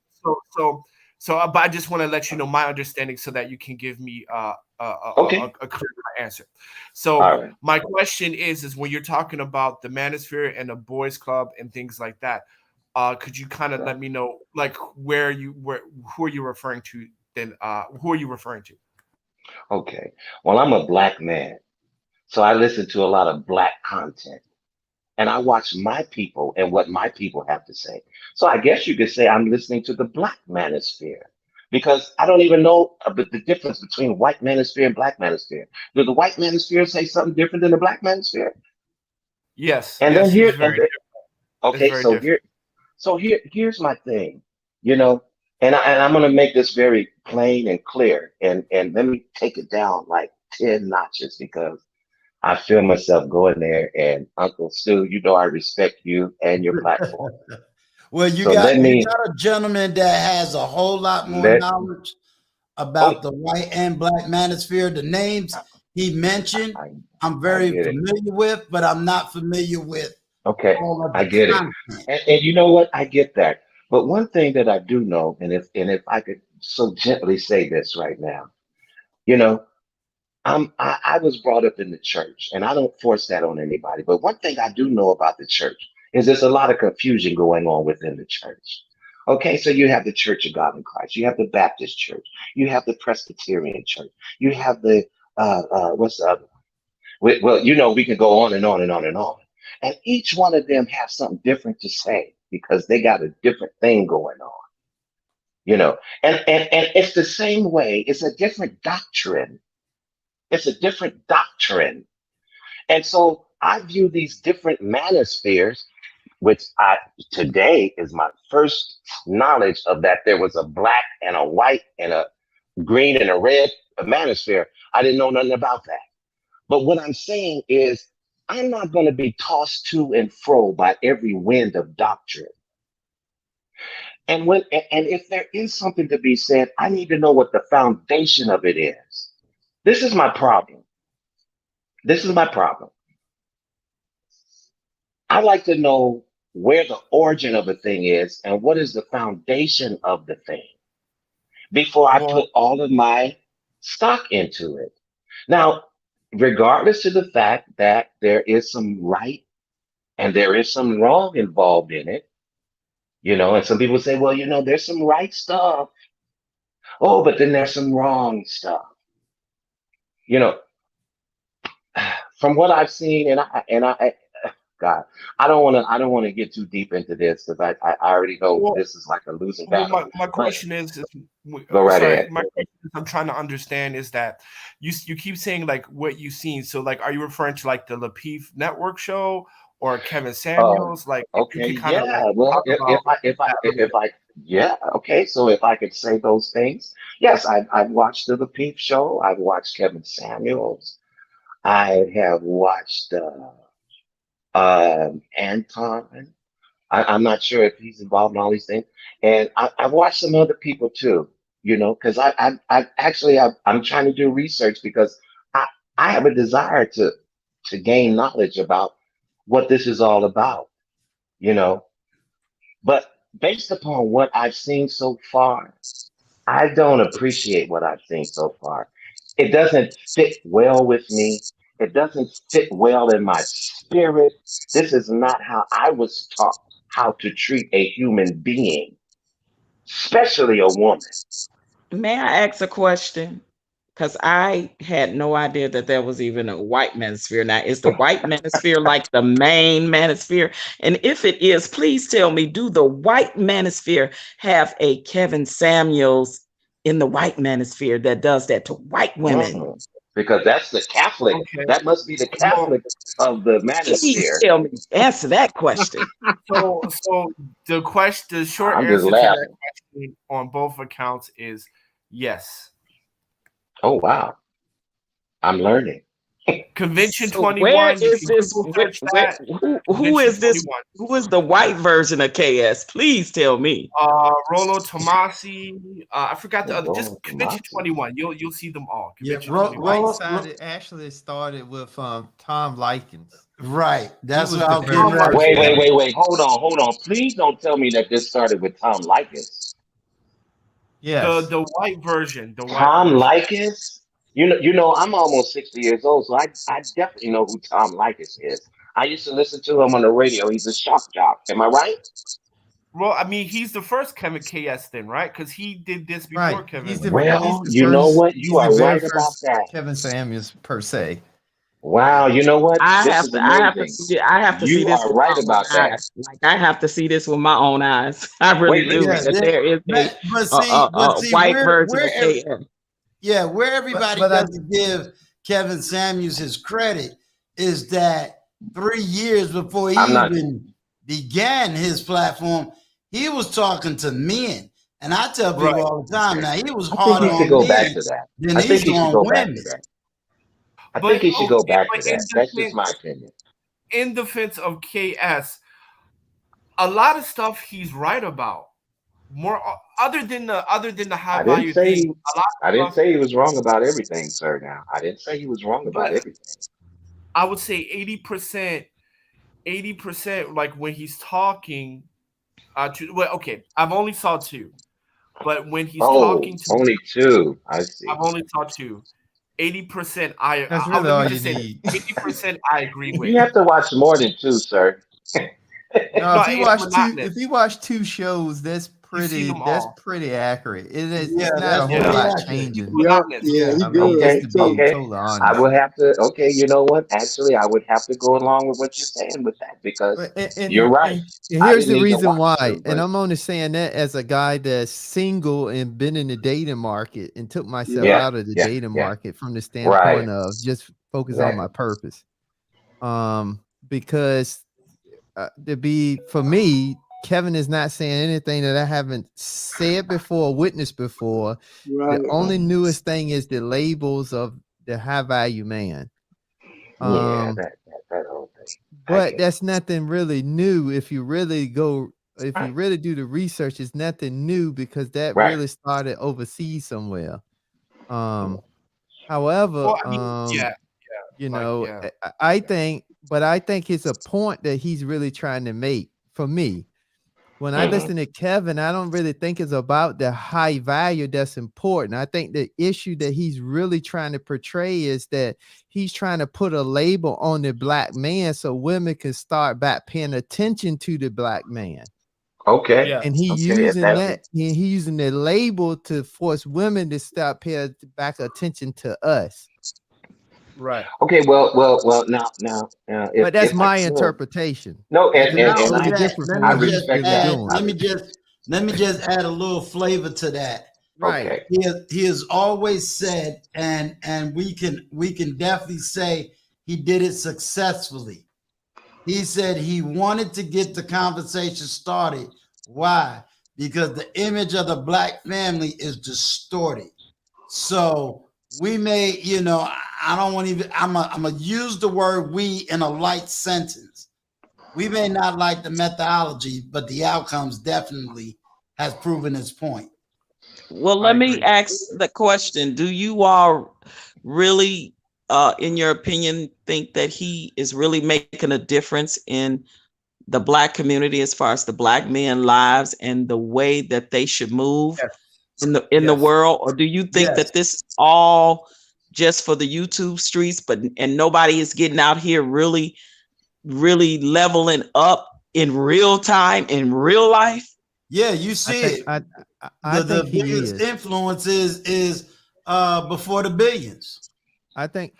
But I just want to let you know my understanding so that you can give me a clear answer. So my question is when you're talking about the manosphere and the boys club and things like that, could you kind of let me know like who are you referring to then? Who are you referring to? Okay. Well, I'm a black man, so I listen to a lot of black content. And I watch my people and what my people have to say. So I guess you could say I'm listening to the black manosphere, because I don't even know the difference between white manosphere and black manosphere. Do the white manosphere say something different than the black manosphere? Yes. And yes, then here, okay, so here's my thing, you know, and I'm going to make this very plain and clear, and let me take it down like 10 notches, because I feel myself going there. And Uncle Stu, you know I respect you and your platform. Well, you got a gentleman that has a whole lot more knowledge about the white and black manosphere. The names he mentioned, I'm very familiar with, but I'm not familiar with. Okay, I get it. And you know what? I get that. But one thing that I do know, and if I could so gently say this right now, you know, I was brought up in the church, and I don't force that on anybody. But one thing I do know about the church is there's a lot of confusion going on within the church. Okay, so you have the Church of God in Christ, you have the Baptist Church, you have the Presbyterian Church, you have the what's the other? Well, you know, we can go on and on and on and on. And each one of them have something different to say because they got a different thing going on. You know, and it's the same way. It's a different doctrine. It's a different doctrine. And so I view these different manospheres, which today is my first knowledge of that there was a black and a white and a green and a red manosphere. I didn't know nothing about that. But what I'm saying is I'm not going to be tossed to and fro by every wind of doctrine. And if there is something to be said, I need to know what the foundation of it is. This is my problem. This is my problem. I like to know where the origin of a thing is and what is the foundation of the thing before I put all of my stock into it. Now, regardless of the fact that there is some right and there is some wrong involved in it, and some people say, well, there's some right stuff. Oh, but then there's some wrong stuff. From what I've seen, God, I don't want to get too deep into this because I already know this is like a losing battle. My question is go right ahead. My question is, I'm trying to understand is that you keep saying like what you've seen. So like, are you referring to like the Lapeef Network show or Kevin Samuels? Like, okay, yeah. Well, okay. So if I could say those things, yes, I've watched the Lapeef show. I've watched Kevin Samuels. I have watched Anton. I'm not sure if he's involved in all these things. And I've watched some other people too, because I'm trying to do research because I have a desire to gain knowledge about what this is all about, But based upon what I've seen so far, I don't appreciate what I've seen so far. It doesn't fit well with me. It doesn't fit well in my spirit. This is not how I was taught how to treat a human being, especially a woman. May I ask a question? Because I had no idea that there was even a white manosphere. Now, is the white manosphere like the main manosphere? And if it is, please tell me, do the white manosphere have a Kevin Samuels in the white manosphere that does that to white women? Because that's the Catholic. Okay. That must be the Catholic of the manosphere. Please tell me, answer that question. So the short answer to that question on both accounts is yes. Oh wow, I'm learning. Convention So 21. Where is this? Who is this? 21. Who is the white version of KS? Please tell me. Rollo Tomasi. I forgot the other. Just Convention 21. You'll see them all. Convention White side actually started with Tom Likens. Right. That's what I was getting ready. Wait. Hold on. Please don't tell me that this started with Tom Likens. Yes. The white version. Tom Likens. You know, I'm almost 60 years old, so I definitely know who Tom Likens is. I used to listen to him on the radio. He's a shock jock. Am I right? Well, I mean, he's the first Kevin KS then, right? Because he did this before Kevin. You know what? You are right about that. Kevin Samuels per se. Wow, you know what? I have to see this. You are right about that. Like I have to see this with my own eyes. I really do. There is a white version of KS. Yeah, where everybody doesn't give Kevin Samuels his credit is that 3 years before he even began his platform, he was talking to men. And I tell people all the time now, he was harder on men than he's on women. I think he should go back to that. That's just my opinion. In defense of KS, a lot of stuff he's right about. More other than the high value thing. I didn't say he was wrong about everything, sir. Now I didn't say he was wrong about everything. I would say 80%, like when he's talking. I've only saw two, but when he's talking to only two, I see. I've only saw two. 80%, That's really all you need. 80% I agree with. You have to watch more than two, sir. No, if you watch two shows, that's pretty accurate. It's not a whole lot changing. I will have to. Okay, you know what? Actually, I would have to go along with what you're saying with that because you're right. And here's the reason why. And I'm only saying that as a guy that's single and been in the dating market and took myself out of the dating market from the standpoint of just focus on my purpose. Because for me, Kevin is not saying anything that I haven't said before or witnessed before. Right. The only newest thing is the labels of the high value man. That whole thing. But that's nothing really new. If you really do the research, it's nothing new because that really started overseas somewhere. However, I think it's a point that he's really trying to make for me. when I listen to Kevin, I don't really think it's about the high value that's important. I think the issue that he's really trying to portray is that he's trying to put a label on the black man so women can start back paying attention to the black man. Okay. Yeah. And he Okay, using that- he using the label to force women to stop paying back attention to us. Right. Okay. Well. Now. But that's if I my could- interpretation. No, It's and not I, really different from I what he's respect really that. doing. Let me just add a little flavor to that. Right. Okay. He has always said, and we can definitely say he did it successfully. He said he wanted to get the conversation started. Why? Because the image of the black family is distorted. So we may, I don't want to even, I'm gonna use the word we in a light sentence. We may not like the methodology, but the outcomes definitely has proven its point. Well, let me ask the question. Do you all really, in your opinion, think that he is really making a difference in the black community as far as the black men lives and the way that they should move in the world? Or do you think that this is all just for the YouTube streets, and nobody is getting out here really leveling up in real time, in real life? Yeah, you see it. I The think he biggest is. influence is before the billions. I think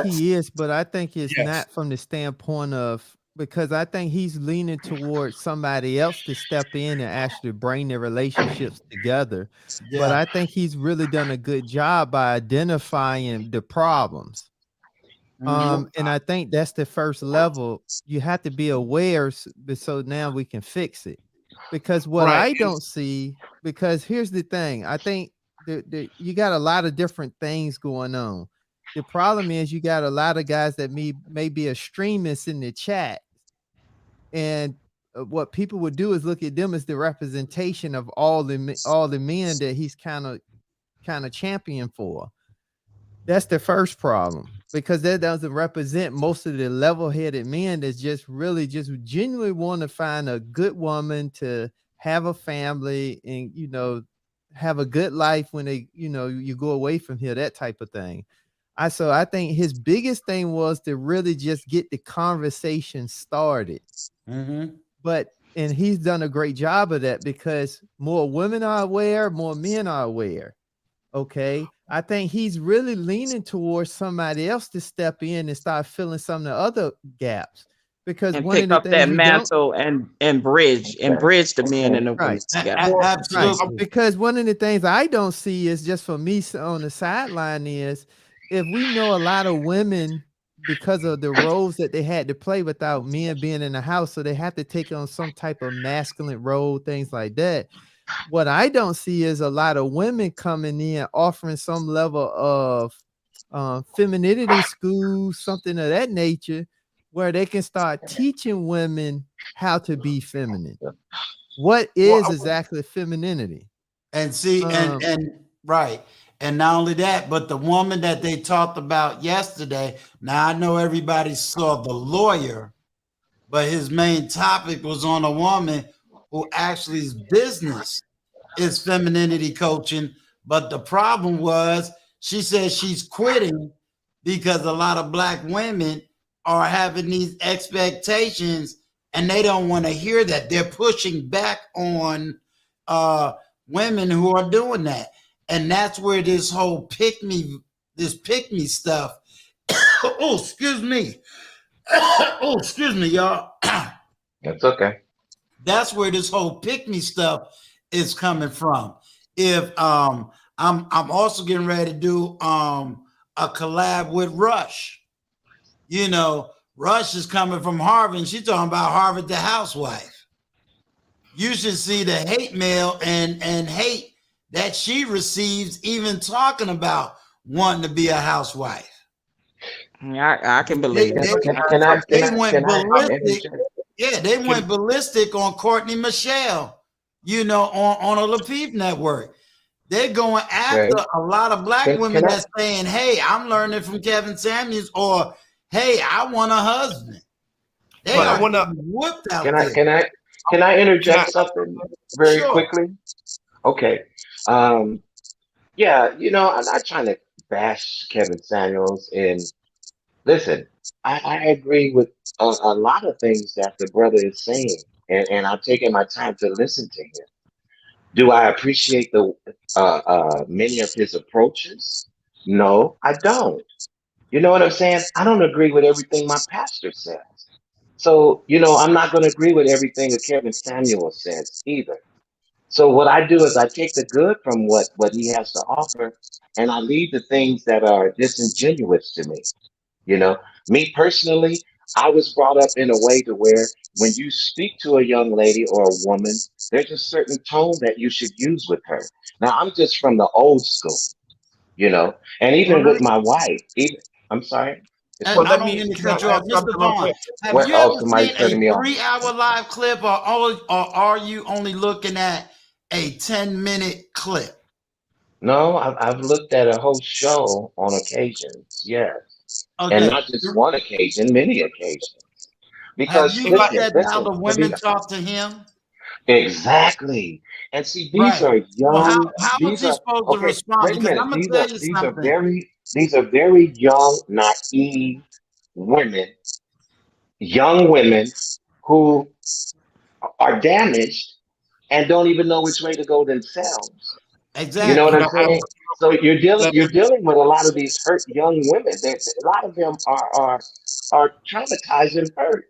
he is, but I think it's not from the standpoint of, because I think he's leaning towards somebody else to step in and actually bring the relationships together. Yeah. But I think he's really done a good job by identifying the problems. And I think that's the first level. You have to be aware so now we can fix it. Because what I don't see, because here's the thing, I think you got a lot of different things going on. The problem is you got a lot of guys that may be extremists in the chat. And what people would do is look at them as the representation of all the men that he's kind of champion for. That's the first problem, because that doesn't represent most of the level-headed men that's just genuinely want to find a good woman to have a family and, have a good life when they, you go away from here, that type of thing. So I think his biggest thing was to really just get the conversation started. And he's done a great job of that, because more women are aware, more men are aware. Okay. I think he's really leaning towards somebody else to step in and start filling some of the other gaps, because and pick up that mantle and bridge the men and the women together. Absolutely. Right. Because one of the things I don't see is, just for me on the sideline, is if we know a lot of women, because of the roles that they had to play without men being in the house, so they have to take on some type of masculine role, things like that. What I don't see is a lot of women coming in offering some level of femininity schools, something of that nature, where they can start teaching women how to be feminine. What is exactly femininity? And see, and right. And not only that, but the woman that they talked about yesterday. Now I know everybody saw The Lawyer, but his main topic was on a woman who actually's business is femininity coaching. But the problem was, she said she's quitting because a lot of black women are having these expectations and they don't want to hear that. They're pushing back on women who are doing that. And that's where this whole pick me stuff. Oh, excuse me. Oh, excuse me, y'all. That's okay. That's where this whole pick me stuff is coming from. If I'm also getting ready to do a collab with Rush. Rush is coming from Harvard, and she's talking about Harvard the housewife. You should see the hate mail and hate that she receives, even talking about wanting to be a housewife. I can believe that. They went ballistic. Yeah, they went ballistic on Courtney Michelle, on a Lafitte network. They're going after a lot of black women that's saying, hey, I'm learning from Kevin Samuels, or hey, I want a husband. They are whooped out there. Can I Can interject I? something very Sure. quickly? Okay. Um, yeah, I'm not trying to bash Kevin Samuels. And listen, I agree with a lot of things that the brother is saying, and I'm taking my time to listen to him. Do I appreciate the many of his approaches? No, I don't. You know what I'm saying? I don't agree with everything my pastor says. So, I'm not going to agree with everything that Kevin Samuel says either. So what I do is I take the good from what he has to offer, and I leave the things that are disingenuous to me. You know, me personally, I was brought up in a way to where when you speak to a young lady or a woman, there's a certain tone that you should use with her. Now, I'm just from the old school, and Well, even let with me, my wife, even, I'm sorry, and Well, I excuse let me. don't me. mean to Can I cut you off. add Mr. something real Vaughn, quick? have What? you Oh, ever somebody's seen a turning me off. 3 hour live clip, or are you only looking at a 10-minute clip? No, I've looked at a whole show on occasions, yes, and Okay. not just one occasion, many occasions. Have Because you If I looked listen, at how listen, the to be women talk to him? exactly. And see, these Right. are So young, how was these he are supposed to okay, respond? wait a Because minute. I'm gonna These tell are you these are something. very young, naive women, young women who are damaged and don't even know which way to go themselves. You know can what Exactly. I'm I add saying? something real So quick? you're dealing with a lot of these hurt young women. A lot of them are traumatized and hurt.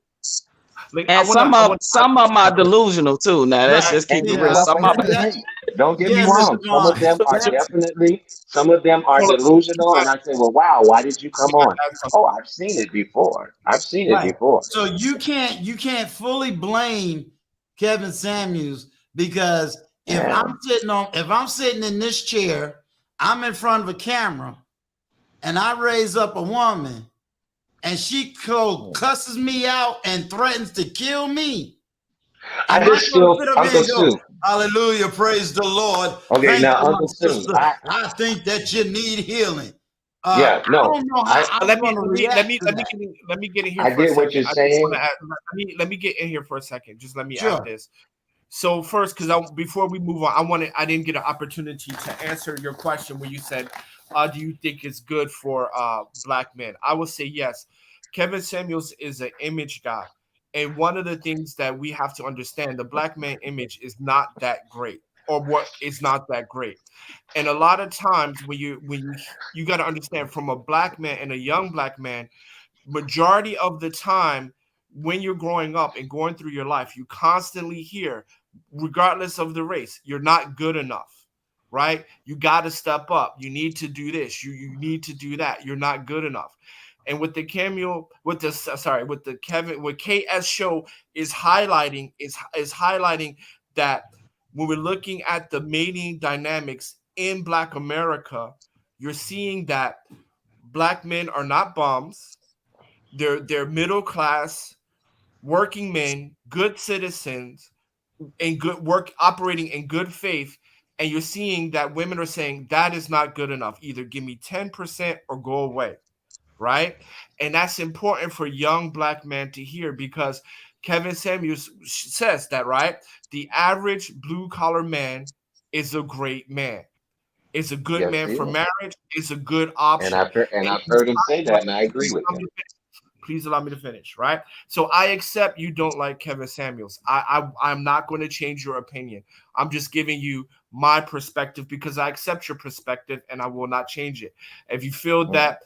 Like, And I want to add some of them something are real quick. delusional too. Now let's Right. just keep And it you know real. Yeah. what? Some Wait of a minute. That, Hey, don't get me yeah, Mr. wrong. Some of Vaughn. them are That's definitely, some of them are Hold on. delusional. And I say, well, wow, why did you come Can I on? add something? Oh, I've seen it before. I've seen it right. before. So you can't fully blame Kevin Samuels, because Yeah. if I'm sitting in this chair, I'm in front of a camera, and I raise up a woman, and she cusses me out and threatens to kill me. I Am I just going to feel, sit up here Uncle and go, Stu. hallelujah, praise the Lord, Okay, thank now, you, my Uncle Stu, sister, I think that you need healing? yeah, I no, don't know how I, I'm Let going me to let me let react me to let me that. let me get in here I for a get what second. you're I just want saying. to add. Let me get in here for a second. Just let me add Sure. this. So first, before we move on, I didn't get an opportunity to answer your question when you said, "Do you think it's good for black men?" I will say yes. Kevin Samuels is an image guy, and one of the things that we have to understand, the black man image is not that great, or what is not that great. And a lot of times when you got to understand from a black man and a young black man, majority of the time when you're growing up and going through your life, you constantly hear, regardless of the race, you're not good enough, right? You got to step up. You need to do this. You need to do that. You're not good enough. And with the cameo, with the sorry, with the Kevin, what KS show is highlighting is highlighting that when we're looking at the mating dynamics in Black America, you're seeing that black men are not bums. They're middle class, working men, good citizens, and good work operating in good faith. And you're seeing that women are saying that is not good enough. Either give me 10% or go away. Right. And that's important for young black men to hear, because Kevin Samuels says that, right? The average blue collar man is a great man. Is a good Yes, man he for is. marriage. Is a good And option. I've He's heard him say that, and I agree with him. please allow me to finish, right? So I accept you don't like Kevin Samuels. I'm not going to change your opinion. I'm just giving you my perspective because I accept your perspective and I will not change it. If you feel that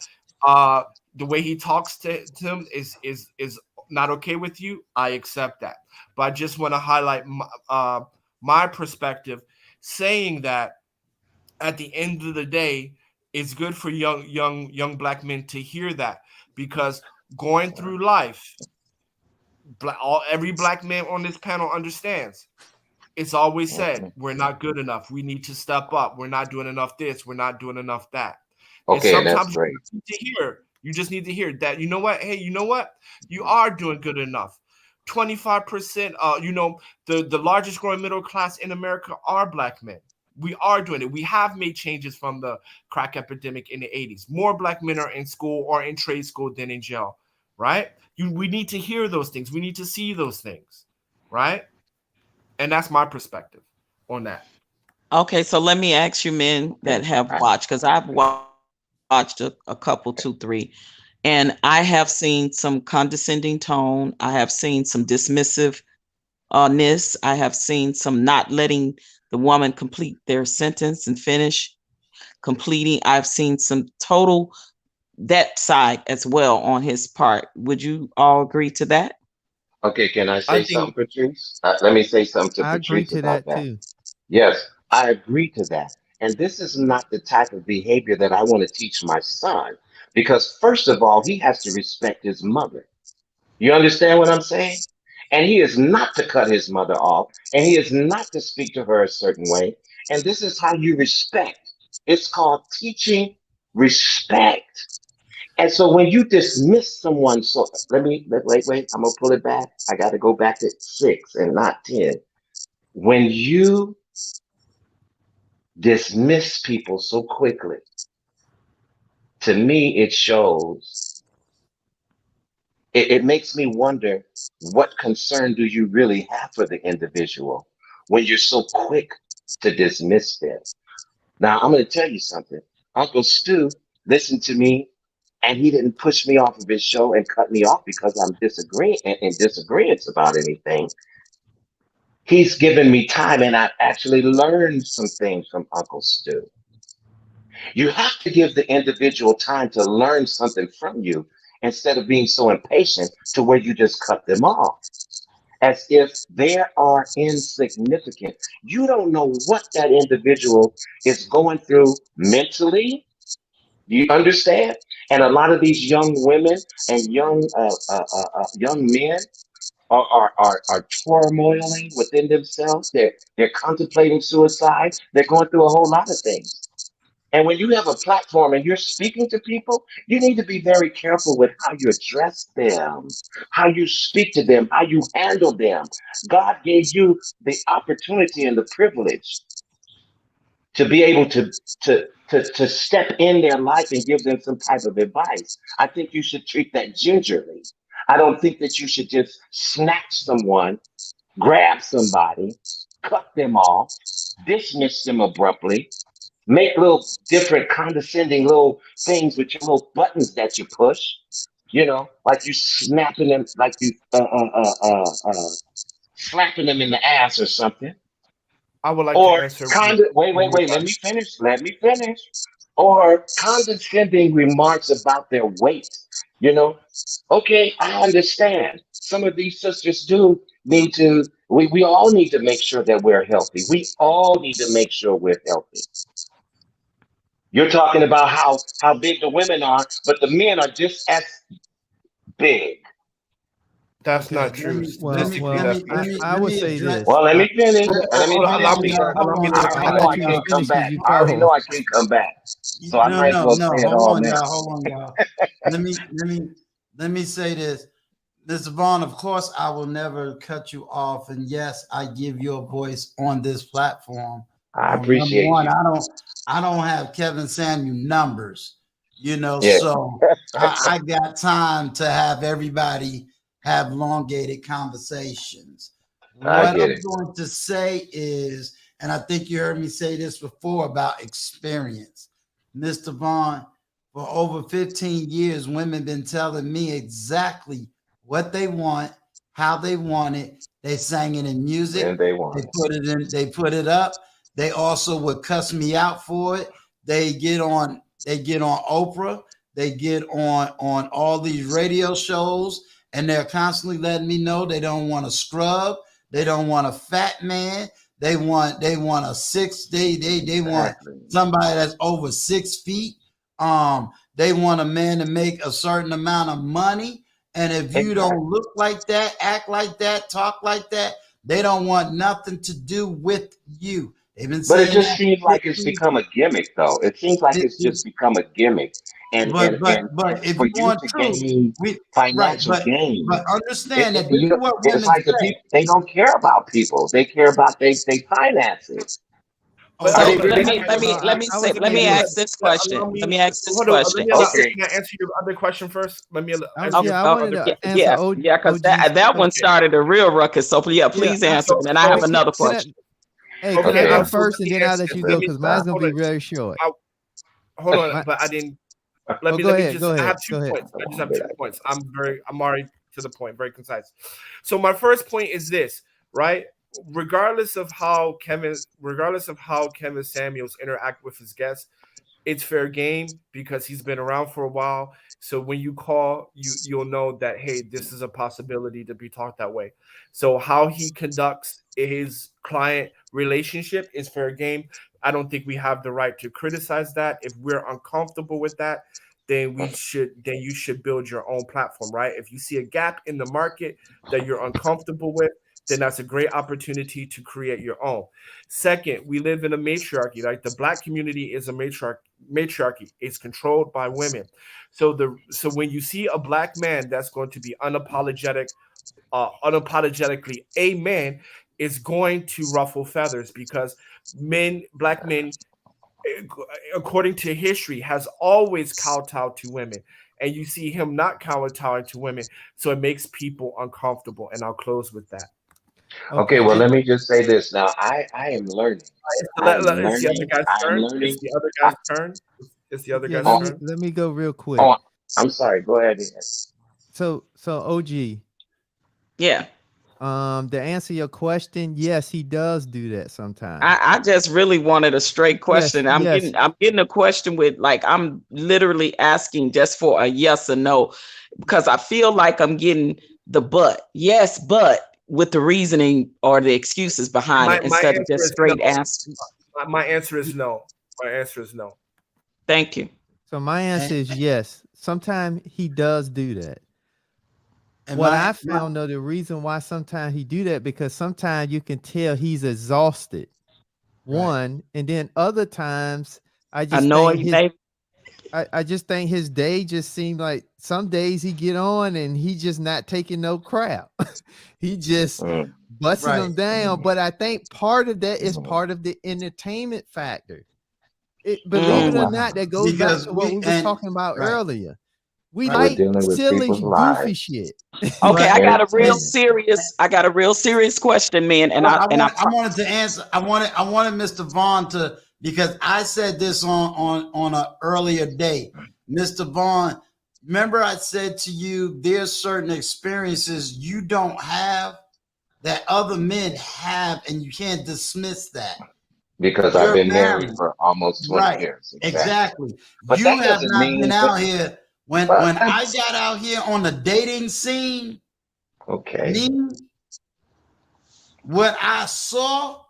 the way he talks to him is not okay with you, I accept that. But I just want to highlight my perspective, saying that at the end of the day, it's good for young black men to hear that, because going through life, every black man on this panel understands. It's always said we're not good enough. We need to step up. We're not doing enough this. We're not doing enough that. And Okay, and that's sometimes great. you just need to hear that. You know what? Hey, you know what? You are doing good enough. 25%. The largest growing middle class in America are black men. We are doing it. We have made changes from the crack epidemic in the 80s. More black men are in school or in trade school than in jail, right? We need to hear those things. We need to see those things, right? And that's my perspective on that. Okay, so let me ask you men that have watched, because I've watched a couple, 2, 3, and I have seen some condescending tone. I have seen some dismissiveness. I have seen some not letting the woman complete their sentence and finish completing. I've seen some total that side as well on his part. Would you all agree to that? Okay, can I say something, Patrice? Let me say something to I agree Patrice to about that that. too. Yes, I agree to that. And this is not the type of behavior that I want to teach my son, because first of all, he has to respect his mother. You understand what I'm saying? And he is not to cut his mother off, and he is not to speak to her a certain way. And this is how you respect. It's called teaching respect. And so when you dismiss someone, so wait, I'm gonna pull it back. I got to go back to 6 and not 10. When you dismiss people so quickly, to me, it shows, it makes me wonder, what concern do you really have for the individual when you're so quick to dismiss them? Now, I'm going to tell you something. Uncle Stu listened to me, and he didn't push me off of his show and cut me off because I'm disagreeing in disagreements about anything. He's given me time, and I've actually learned some things from Uncle Stu. You have to give the individual time to learn something from you instead of being so impatient to where you just cut them off as if they are insignificant. You don't know what that individual is going through mentally. You understand? And a lot of these young women and young men are turmoiling within themselves. They're contemplating suicide. They're going through a whole lot of things. And when you have a platform and you're speaking to people, you need to be very careful with how you address them, how you speak to them, how you handle them. God gave you the opportunity and the privilege to be able to step in their life and give them some type of advice. I think you should treat that gingerly. I don't think that you should just snatch someone, grab somebody, cut them off, dismiss them abruptly, make little different condescending little things with your little buttons that you push, like you snapping them, like you slapping them in the ass or something. I would like or to answer. wait, let me finish. Or condescending remarks about their weight. Okay, I understand. Some of these sisters do need to. We all need to make sure that we're healthy. We all need to make sure we're healthy. You're talking about how big the women are, but the men are just as big. That's not true. I would say this. Well, let me finish. Allow me to I know I can't come back. I already know I can't come back. So I might as well say it all now. Hold on, y'all. Let me say this. Mr. Vaughn, of course, I will never cut you off. And yes, I give you a voice on this platform. I appreciate you. I don't have Kevin Samuel numbers, Yes. so I got time to have everybody have elongated conversations. What I'm going to say is, and I think you heard me say this before about experience, Mr. Vaughn, for over 15 years, women been telling me exactly what they want, how they want it. They sang it in music. And they put it up. They also would cuss me out for it. They get on Oprah. They get on all these radio shows, and they're constantly letting me know they don't want a scrub. They don't want a fat man. They want they want somebody that's over 6 feet. They want a man to make a certain amount of money. And if you don't look like that, act like that, talk like that, they don't want nothing to do with you. But it just seems like it's become a gimmick, though. It seems like it's just become a gimmick. But if for you you want to truth, gain financial gain, but understand that this is what it's women like the say. people, they don't care about people. They care about they finances. But, So but let can me I let just me No, let me I say was let gonna me do ask it. this allow question. me? Let me ask this Hold on. Let question. me Okay. can I answer your other question first? Let me I, answer Okay. yeah, I your wanted other to question. answer Yes. Yeah. Because OG's. that one Okay. started a real ruckus. So yeah, Yeah. please answer, and then I have So another Can I? question. Hey, so can can I Okay. go so let first and me then I'll answer let this. you Let go? me Because mine's stop. gonna Hold be on. very short. I, hold on. My, But I didn't. Let oh, me go let me ahead. just. Go I ahead. have Go 2 ahead. points. I just have 2 points. I'm already to the point. Very concise. So my first point is this, right? Regardless of how Kevin Samuels interact with his guests, it's fair game because he's been around for a while. So when you call, you'll know that hey, this is a possibility to be taught that way. So how he conducts his client relationship is fair game. I don't think we have the right to criticize that. If we're uncomfortable with that, then you should build your own platform, right? If you see a gap in the market that you're uncomfortable with, then that's a great opportunity to create your own. Second, we live in a matriarchy. Like the black community is a matriarchy. It's controlled by women. So when you see a black man that's going to be unapologetically a man, is going to ruffle feathers because black men, according to history, has always kowtowed to women. And you see him not kowtowing to women, so it makes people uncomfortable. And I'll close with that. Okay, Okay. well, let me just say this now. I am learning. I am It's the other learning. guy's I am turn. It's learning. the other I, guy's turn. It's the other Yeah. guy's oh, turn. Let me go real quick. oh, I'm sorry. Go ahead. So OG. Yeah. To answer your question, yes, he does do that sometimes. I just really wanted a straight Yes. question. Yes. I'm getting a question with like I'm literally asking just for a yes or no because I feel like I'm getting the but. Yes, but with the reasoning or the excuses behind it My instead of answer just is no. straight answers. My answer is no. My answer is no. Thank you. So my answer is yes. Sometimes he does do that. And What I found though, the reason why sometimes he do that because sometimes you can tell he's exhausted. One, and then other times I just think Annoyed, maybe. I just think his day just seemed like some days he get on and he just not taking no crap. He just busting them down. But I think part of that is part of the entertainment factor. Believe it or not, that goes back because to what we was talking about earlier. We We're like dealing with silly, people's goofy lives. shit. Okay, I got a real Entertainment. serious question, man. And I wanted to answer. I wanted Mr. Vaughn to, because I said this on an earlier day. Mr. Vaughn, remember I said to you, there's certain experiences you don't have that other men have, and you can't dismiss that. Because I've You're been married married, for almost 20 right? years. Exactly. But You that have doesn't not been mean, out here. When but I got out here on the dating scene, okay. what I saw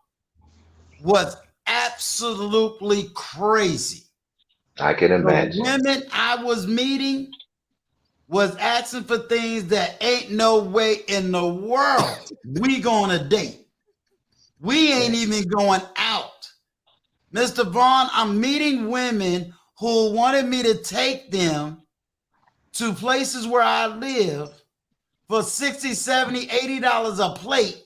was absolutely crazy. I can The imagine. women I was meeting was asking for things that ain't no way in the world we gonna date. We ain't even going out. Mr. Vaughn, I'm meeting women who wanted me to take them to places where I live for $60, $70, $80 a plate,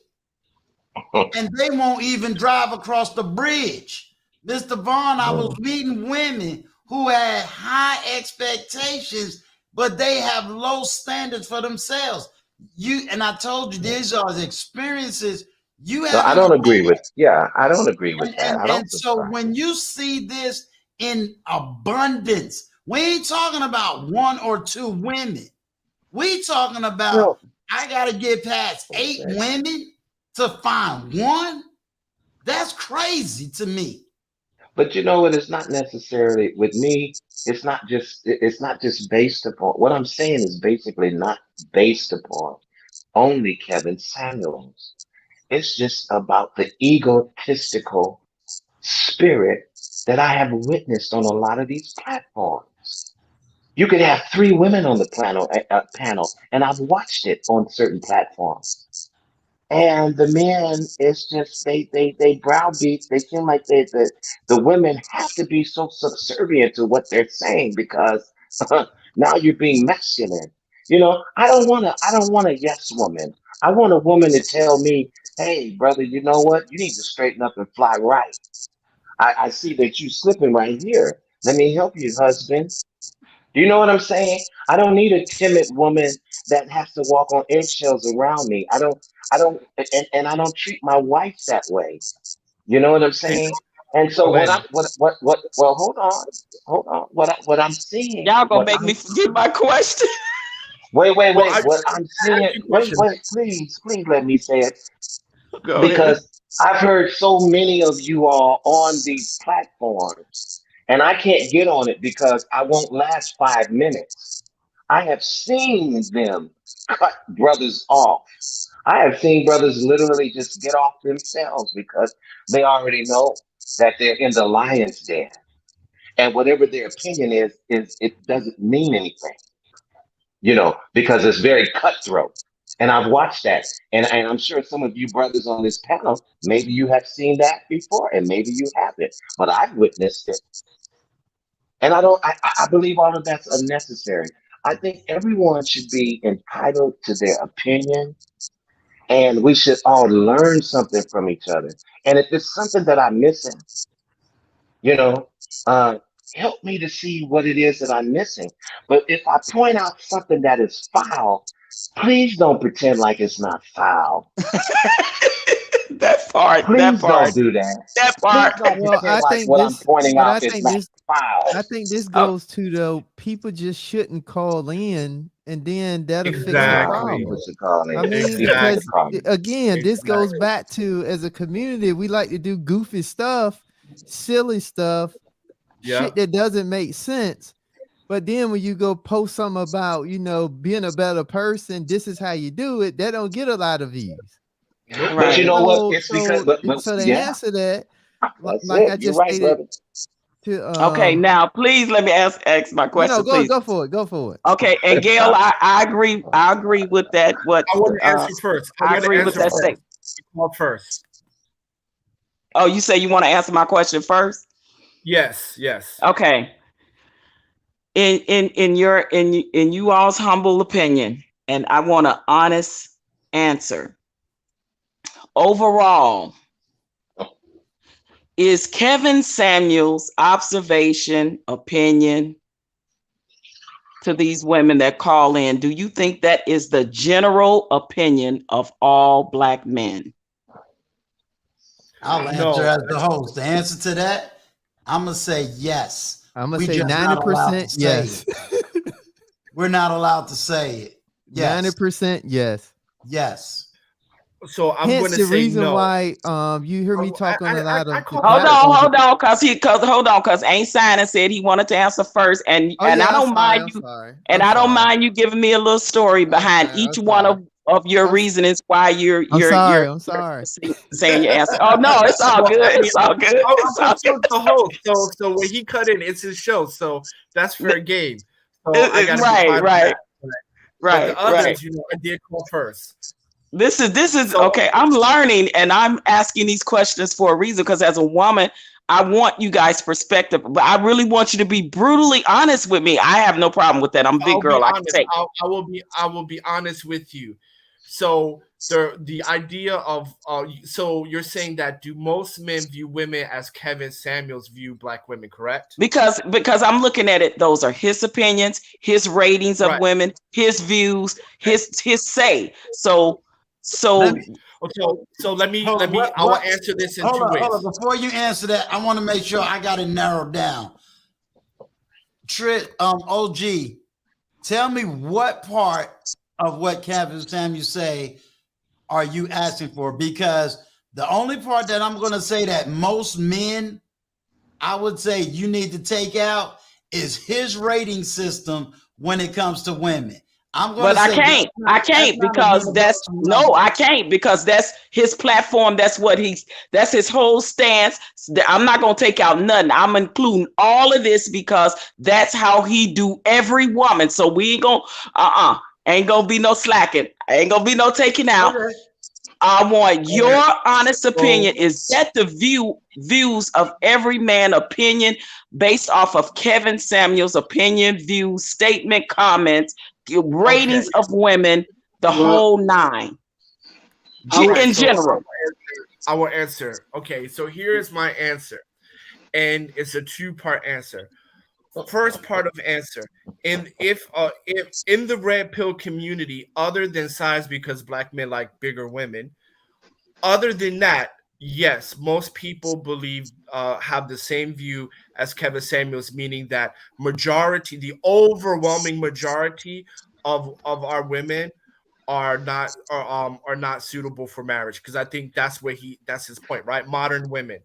and they won't even drive across the bridge. Mr. Vaughn, I was meeting women who had high expectations, but they have low standards for themselves. And I told you, these are the experiences you No, I haven't don't agree had. with. Yeah, I don't agree with that. I don't And so subscribe. when you see this in abundance, we ain't talking about one or two women. We talking about, I got to get past 8 women to find one. That's crazy to me. But you know what? It's not necessarily with me. It's not just based upon what I'm saying is basically not based upon only Kevin Samuels. It's just about the egotistical spirit that I have witnessed on a lot of these platforms. You could have 3 women on the panel, and I've watched it on certain platforms. And the men, it's just they browbeat. They seem like the women have to be so subservient to what they're saying because now you're being masculine. I don't want a yes woman. I want a woman to tell me, hey, brother, you know what? You need to straighten up and fly right. I see that you slipping right here. Let me help you, husband. Do you know what I'm saying? I don't need a timid woman that has to walk on eggshells around me. And I don't treat my wife that way. You know what I'm Hey, saying? And so all in. well, hold on. What I'm seeing, Y'all gonna what make I'm me forget my question. wait, Well, I what I'm seeing, ask you a question. please let me say it. Go ahead. Because I've heard so many of you all on these platforms, and I can't get on it because I won't last 5 minutes. I have seen them cut brothers off. I have seen brothers literally just get off themselves because they already know that they're in the lion's den. And whatever their opinion is it doesn't mean anything, because it's very cutthroat. And I've watched that. And I'm sure some of you brothers on this panel, maybe you have seen that before and maybe you haven't, but I've witnessed it. And I believe all of that's unnecessary. I think everyone should be entitled to their opinion and we should all learn something from each other. And if it's something that I'm missing, you know, uh, help me to see what it is that I'm missing. But if I point out something that is foul, please don't pretend like it's not foul. That part. Please don't do that. That Please part. don't Well, pretend I like think what I'm this, pointing but out is not foul. I think this Oh, goes to though, people just shouldn't call in, and then that'll fix the Exactly. People problem. should call I in. mean, People because should call in. again, this goes Exactly. back to as a community, we like to do goofy stuff, silly stuff, Yeah. shit that doesn't make sense. But then when you go post something about, being a better person, this is how you do it, that don't get a lot of views. Nope. But you right. know what? So, It's because, so to yeah, answer that, that's like I it. You're just right, stated brother. to Okay, now please let me ask my question, please. go for it. Okay, and Gail, I agree with that. What I want to answer first. I agree with that statement. First. Oh, you say you want to answer my question first? Yes. Okay. In you all's humble opinion, and I want an honest answer. Overall, is Kevin Samuels' observation, opinion to these women that call in, do you think that is the general opinion of all Black men? I'll answer as the host. The answer to that, I'm gonna say yes. I'm gonna We say just not allowed to 90% say yes. it. We're not allowed to say it. Yes. 90% yes. Yes. So I'm Hence going to the say reason no. why you hear me talk on a lot of the Hold on, cause Ain't Signing said he wanted to answer first, and I don't mind you, and I don't mind you giving me a little story behind each one of your reasonings why you're saying your answer. Oh no, it's all good. It's all good. I'm the host, so when he cut in, it's his show, so that's fair game. So I gotta be right. But the others, I did call first. This is okay. I'm learning and I'm asking these questions for a reason, because as a woman, I want you guys' perspective, but I really want you to be brutally honest with me. I have no problem with that. I'm a big girl. I can take. I will be honest with you. So the idea of so you're saying that do most men view women as Kevin Samuels view Black women, correct? Because I'm looking at it, those are his opinions, his ratings of women, his views, his say. So let me I will answer this in two ways. Hold on. Before you answer that, I want to make sure I got it narrowed down. OG, tell me what part of what Kevin Samuels say are you asking for? Because the only part that I'm going to say that most men, I would say you need to take out is his rating system when it comes to women. But I can't because that's his platform. That's his whole stance. I'm not going to take out nothing. I'm including all of this because that's how he do every woman. So we ain't going ain't going to be no slacking. Ain't going to be no taking out. Okay. I want your honest opinion. Is that the views of every man opinion based off of Kevin Samuels' opinion, views, statement, comments, ratings of women, the whole nine? In general. I will answer. Okay, so here's my answer. and it's a two-part answer. First part of answer, and if in the red pill community, other than size, because black men like bigger women, other than that, yes, most people believe have the same view as Kevin Samuels, meaning that majority, the overwhelming majority of our women are not suitable for marriage, because I think that's his point, right? Modern women.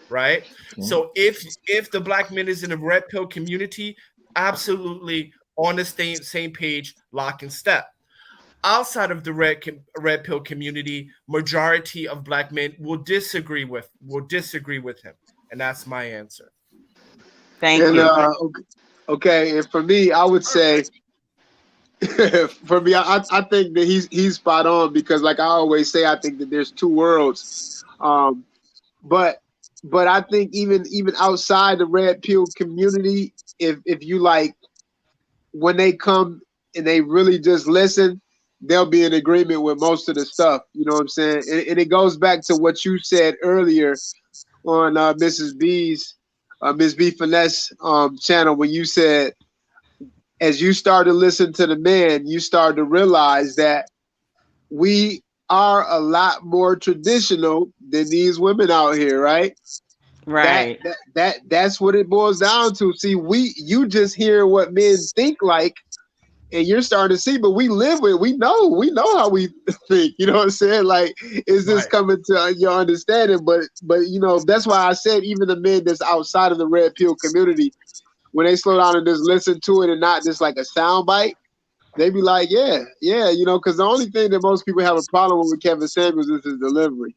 Right. Mm-hmm. So if the black man is in the red pill community, absolutely on the same page, lock and step. Outside of the red pill community, majority of black men will disagree with him, and that's my answer. Thank you. Okay, and for me, I would say, for me, I think that he's spot on, because, like I always say, I think that there's two worlds, But I think even outside the red pill community, if you like, when they come and they really just listen, they'll be in agreement with most of the stuff. You know what I'm saying? And it goes back to what you said earlier on Miss B Finesse channel, when you said, as you start to listen to the man, you start to realize that we are a lot more traditional than these women out here, right? Right. That's what it boils down to. See, you just hear what men think like, and you're starting to see, but we live with, we know how we think. You know what I'm saying? Like, is this coming to your understanding? But you know, that's why I said even the men that's outside of the red pill community, when they slow down and just listen to it and not just like a sound bite, they be like, yeah, you know, because the only thing that most people have a problem with Kevin Samuels is his delivery.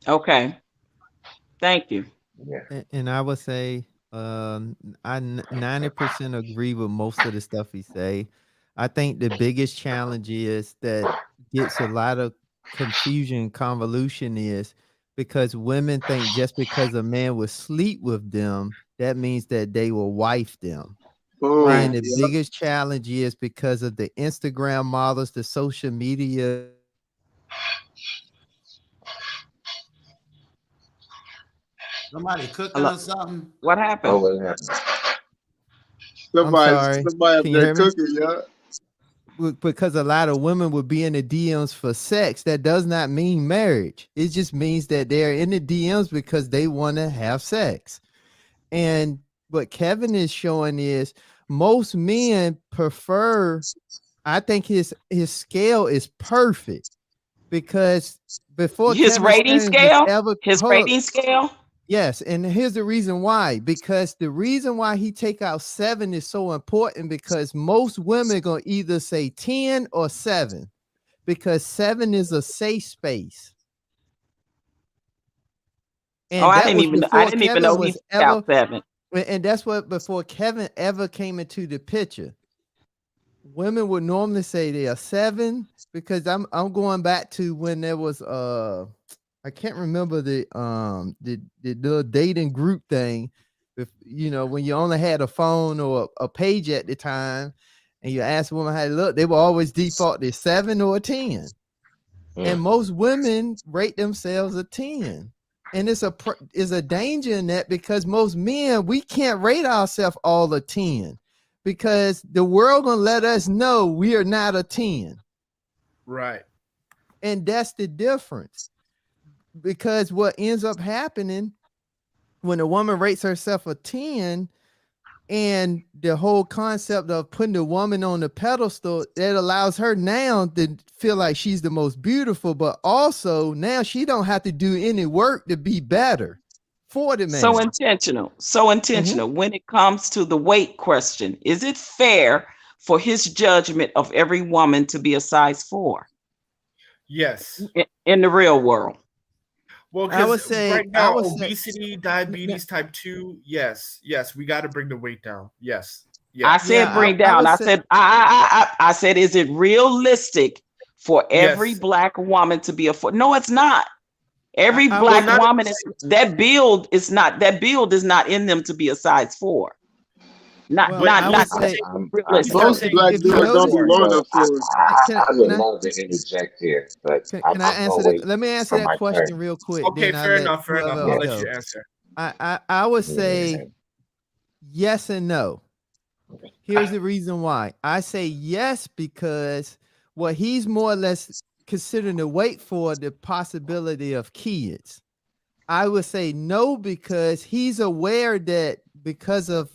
Okay. Thank you. Yeah. And I would say I 90% agree with most of the stuff he say. I think the biggest challenge is that gets a lot of confusion, convolution is because women think just because a man will sleep with them, that means that they will wife them. Right. And the biggest challenge is because of the Instagram models, the social media. Somebody cooking or something? What happened? Oh, what happened? Somebody up there cooking, yeah. Because a lot of women would be in the DMs for sex. That does not mean marriage. It just means that they're in the DMs because they want to have sex. And what Kevin is showing is most men prefer, I think his scale is perfect, because before his Kevin rating Samuels rating scale. Yes, and here's the reason why. Because the reason why he take out 7 is so important, because most women gonna either say 10 or 7, because 7 is a safe space. And I didn't even know he took out 7. And that's what before Kevin ever came into the picture. Women would normally say they are 7, because I'm going back to when there was I can't remember the dating group thing. If you know, when you only had a phone or a page at the time, and you asked a woman how to look, they will always default to 7 or a 10. And most women rate themselves a 10. And it's a danger in that, because most men, we can't rate ourselves all a 10, because the world gonna let us know we are not a 10. Right. And that's the difference. Because what ends up happening when a woman rates herself a 10, and the whole concept of putting the woman on the pedestal, that allows her now to feel like she's the most beautiful, but also now she don't have to do any work to be better for the man. So intentional. Mm-hmm. When it comes to the weight question, is it fair for his judgment of every woman to be a size 4? Yes. In the real world. Well, I would say right now, obesity, diabetes, type 2. Yes, we got to bring the weight down. Yes. I said bring down. I said, is it realistic for every black woman to be a 4? No, it's not. Every black woman that build is not in them to be a size 4. I would love to interject here, but can I answer that? Let me answer that question real quick. Okay, fair enough. I'll let you answer. I would say yes and no. Here's the reason why. I say yes because what he's more or less considering to wait for the possibility of kids. I would say no because he's aware that because of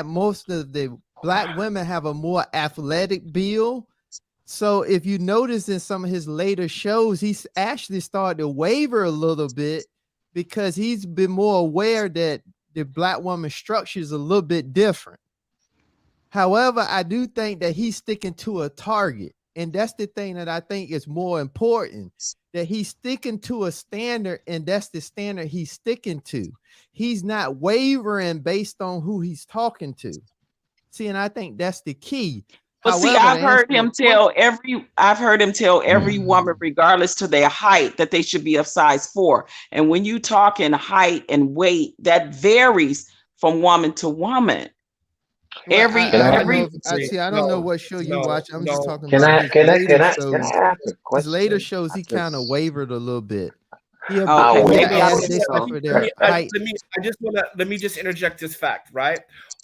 most of the Black women have a more athletic build. So if you notice in some of his later shows, he's actually started to waver a little bit because he's been more aware that the Black woman structure is a little bit different. However, I do think that he's sticking to a target. And that's the thing that I think is more important, that he's sticking to a standard, and that's the standard he's sticking to. He's not wavering based on who he's talking to. See, and I think that's the key. But see, I've heard him tell every woman, regardless to their height, that they should be of size 4. And when you talk in height and weight, that varies from woman to woman. Well, I don't know what show you watch. I'm just talking about his later shows. He kind of wavered a little bit. Let me just interject this fact, right?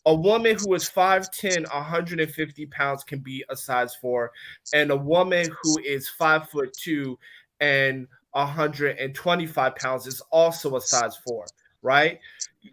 A woman who is 5'10", 150 pounds can be a size 4, and a woman who is 5'2" and 125 pounds is also a size 4, right?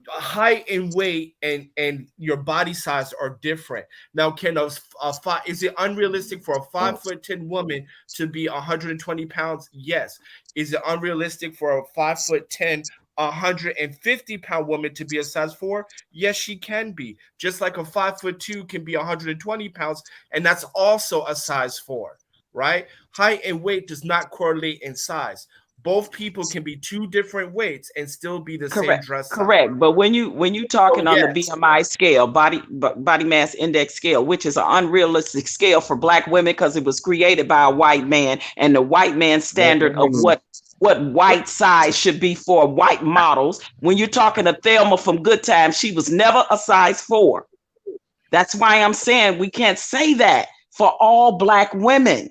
Height and weight and your body size are different. Now, is it unrealistic for a 5'10" woman to be 120 pounds? Yes. Is it unrealistic for a 5'10", 150-pound woman to be a size 4? Yes, she can be. Just like a 5'2" can be 120 pounds, and that's also a size 4, right? Height and weight does not correlate in size. Both people can be 2 different weights and still be the same dress size. Correct. But when you talking on the BMI scale, body mass index scale, which is an unrealistic scale for Black women because it was created by a white man, and the white man's standard of what white size should be for white models. When you're talking to Thelma from Good Times, she was never a size 4. That's why I'm saying we can't say that for all Black women.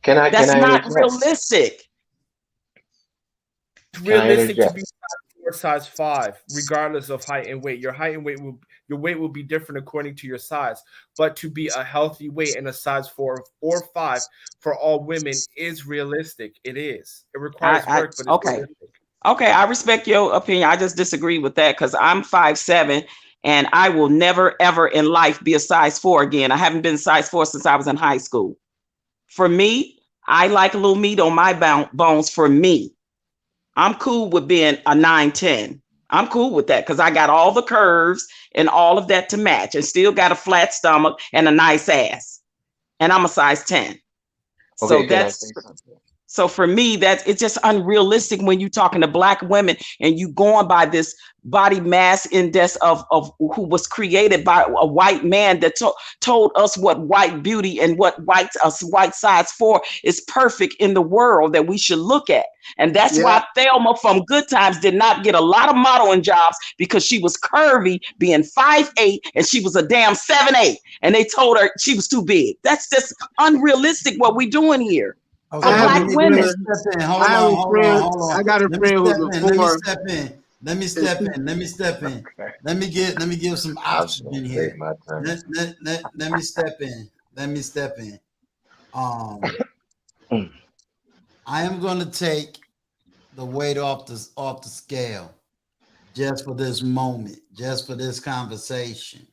That's not realistic. It's realistic to be size 5, regardless of height and weight. Your height and weight your weight will be different according to your size. But to be a healthy weight and a size 4 or 5 for all women is realistic. It is. It requires work, but it's realistic. Okay, I respect your opinion. I just disagree with that because I'm 5'7", and I will never ever in life be a size 4 again. I haven't been size 4 since I was in high school. For me, I like a little meat on my bones. For me, I'm cool with being a 9'10". I'm cool with that because I got all the curves and all of that to match, and still got a flat stomach and a nice ass. And I'm a size 10. So for me, it's just unrealistic when you're talking to Black women and you going by this body mass index of who was created by a white man that told us what white beauty and what white size 4 is perfect in the world that we should look at. And that's why Thelma from Good Times did not get a lot of modeling jobs, because she was curvy, being 5'8", and she was a damn 7'8", and they told her she was too big. That's just unrealistic what we're doing here. Okay, Black women. I got a friend who's before. Let me step in. Let me give some oxygen here. Let me step in. I am going to take the weight off the scale just for this moment, just for this conversation.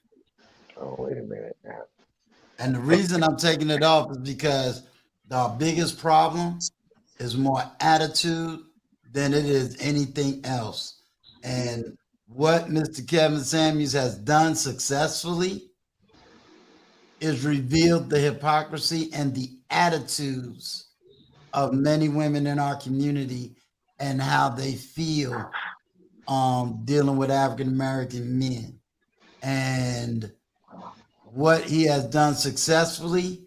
Oh, wait a minute now. And the reason I'm taking it off is because the biggest problem is more attitude than it is anything else. And what Mr. Kevin Samuels has done successfully is revealed the hypocrisy and the attitudes of many women in our community and how they feel dealing with African-American men. And what he has done successfully,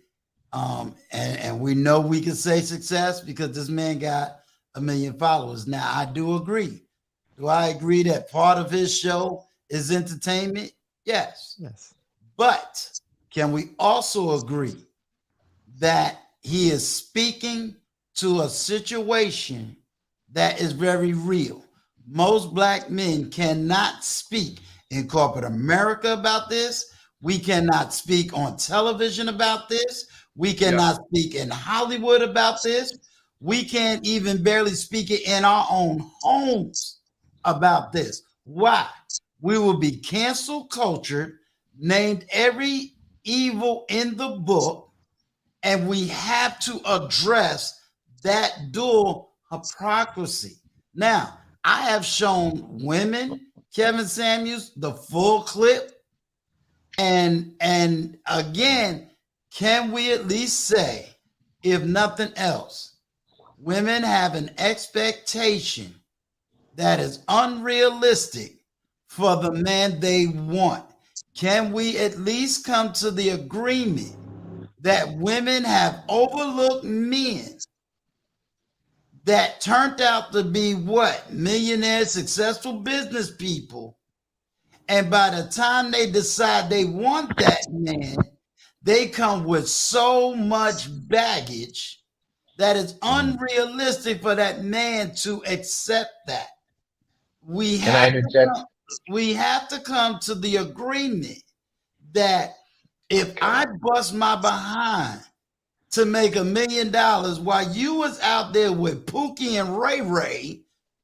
and we know we can say success because this man got 1 million followers. Now, I do agree. Do I agree that part of his show is entertainment? Yes. But can we also agree that he is speaking to a situation that is very real? Most black men cannot speak in corporate America about this. We cannot speak on television about this. We cannot speak in Hollywood about this. We can't even barely speak it in our own homes about this. Why? We will be cancel cultured, named every evil in the book, and we have to address that dual hypocrisy. Now, I have shown women, Kevin Samuels, the full clip. And again, can we at least say, if nothing else, women have an expectation that is unrealistic for the man they want? Can we at least come to the agreement that women have overlooked men that turned out to be what? Millionaires, successful business people. And by the time they decide they want that man, they come with so much baggage that it's unrealistic for that man to accept that. We have to come to the agreement that if I bust my behind to make $1 million while you was out there with Pookie and Ray Ray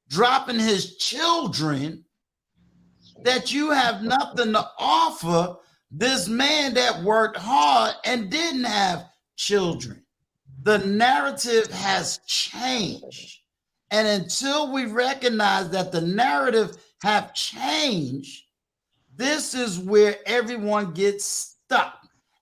dropping his children, that you have nothing to offer this man that worked hard and didn't have children. The narrative has changed. And until we recognize that the narrative have changed, this is where everyone gets stuck.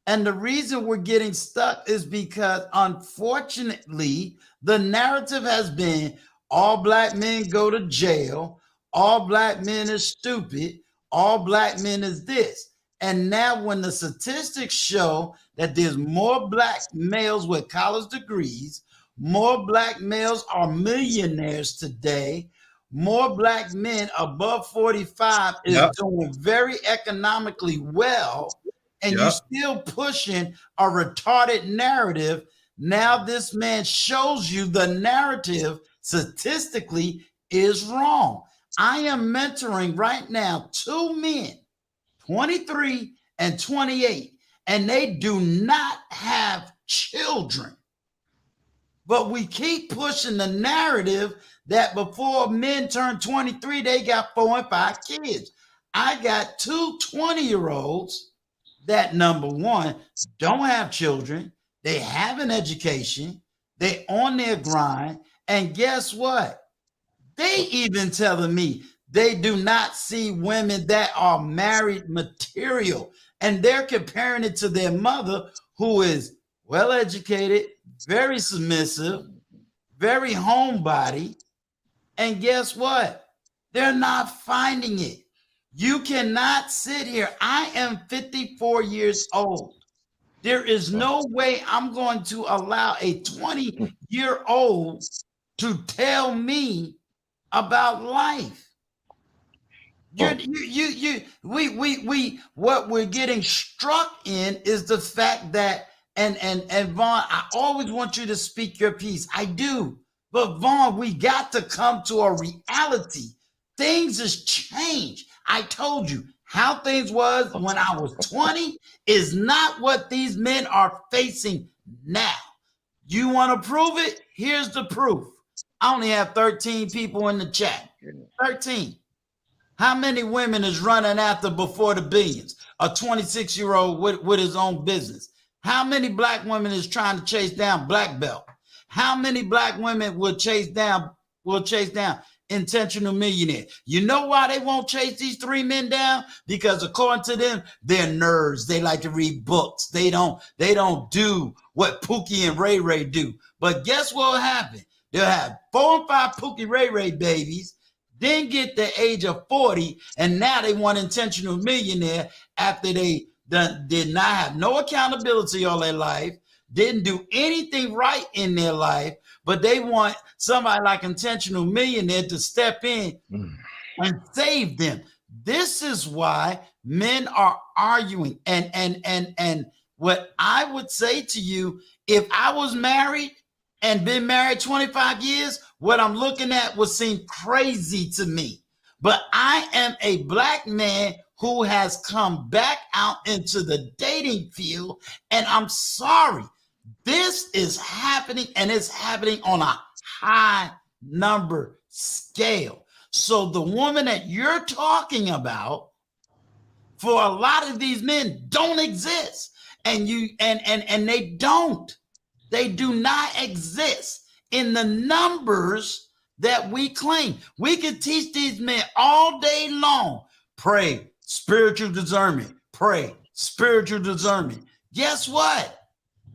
And the reason we're getting stuck is because, unfortunately, the narrative has been all black men go to jail, all black men is stupid, all black men is this. And now when the statistics show that there's more black males with college degrees, more black males are millionaires today, more black men above 45 is doing very economically well, and you're still pushing a retarded narrative. Now this man shows you the narrative statistically is wrong. I am mentoring right now 2 men, 23 and 28, and they do not have children. But we keep pushing the narrative that before men turn 23, they got 4 and 5 kids. I got 2 20-year-olds that, number one, don't have children. They have an education. They on their grind. And guess what? They even telling me they do not see women that are married material. And they're comparing it to their mother, who is well-educated, very submissive, very homebody. And guess what? They're not finding it. You cannot sit here. I am 54 years old. There is no way I'm going to allow a 20-year-old to tell me about life. What we're getting struck in is the fact that, and Vaughn, I always want you to speak your piece. I do. But Vaughn, we got to come to a reality. Things has changed. I told you how things was when I was 20 is not what these men are facing now. You want to prove it? Here's the proof. I only have 13 people in the chat. 13. How many women is running after before the billions? A 26-year-old with his own business. How many black women is trying to chase down black belt? How many black women will chase down intentional millionaire? You know why they won't chase these 3 men down? Because according to them, they're nerds. They like to read books. They don't do what Pookie and Ray Ray do. But guess what will happen? They'll have 4 and 5 Pookie Ray Ray babies, then get the age of 40, and now they want intentional millionaire after they did not have no accountability all their life, didn't do anything right in their life, but they want somebody like intentional millionaire to step in and save them. This is why men are arguing. And what I would say to you, if I was married and been married 25 years, what I'm looking at would seem crazy to me. But I am a black man who has come back out into the dating field, and I'm sorry, this is happening, and it's happening on a high number scale. So the woman that you're talking about, for a lot of these men, don't exist, and they do not exist in the numbers that we claim. We can teach these men all day long. Pray, spiritual discernment. Pray, spiritual discernment. Guess what?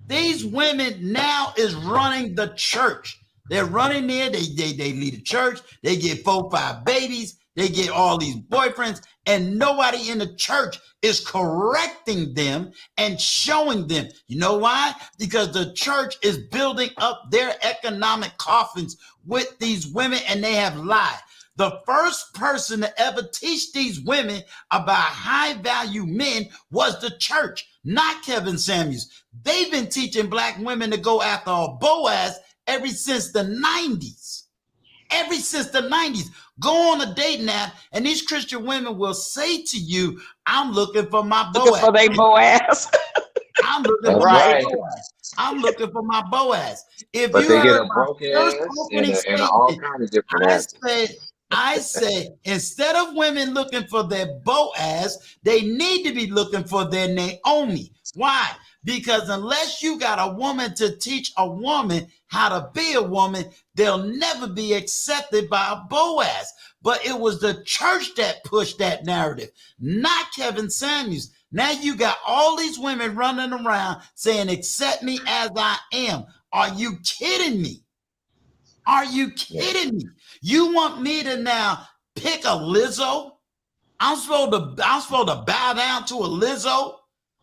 These women now is running the church. They're running there. They lead a church. They get 4, 5 babies. They get all these boyfriends, and nobody in the church is correcting them and showing them. You know why? Because the church is building up their economic coffins with these women, and they have lied. The first person to ever teach these women about high-value men was the church, not Kevin Samuels. They've been teaching black women to go after a Boaz ever since the 90s. Ever since the 90s. Go on a dating app, and these Christian women will say to you, I'm looking for my Boaz. Looking for their Boaz. I'm looking for my Boaz. I'm looking for my Boaz. If But you they get heard a my broke first ass opening and all statement, kinds of different I say, instead of women looking for their Boaz, they need to be looking for their Naomi. Why? Because unless you got a woman to teach a woman how to be a woman, they'll never be accepted by a Boaz. But it was the church that pushed that narrative, not Kevin Samuels. Now you got all these women running around saying, accept me as I am. Are you kidding me? Are you kidding me? You want me to now pick a Lizzo? I'm supposed to bow down to a Lizzo?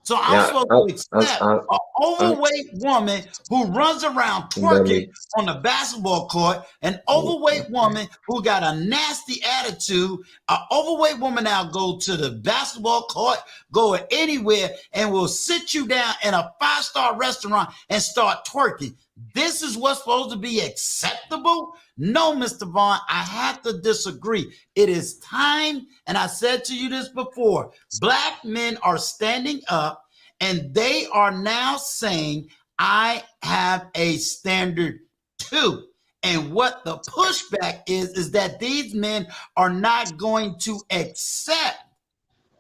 So I'm supposed to accept an overweight woman who runs around twerking on the basketball court, an overweight woman who got a nasty attitude, an overweight woman now go to the basketball court, go anywhere, and will sit you down in a 5-star restaurant and start twerking. This is what's supposed to be acceptable? No, Mr. Vaughn, I have to disagree. It is time, and I said to you this before, black men are standing up and they are now saying, I have a standard too. And what the pushback is that these men are not going to accept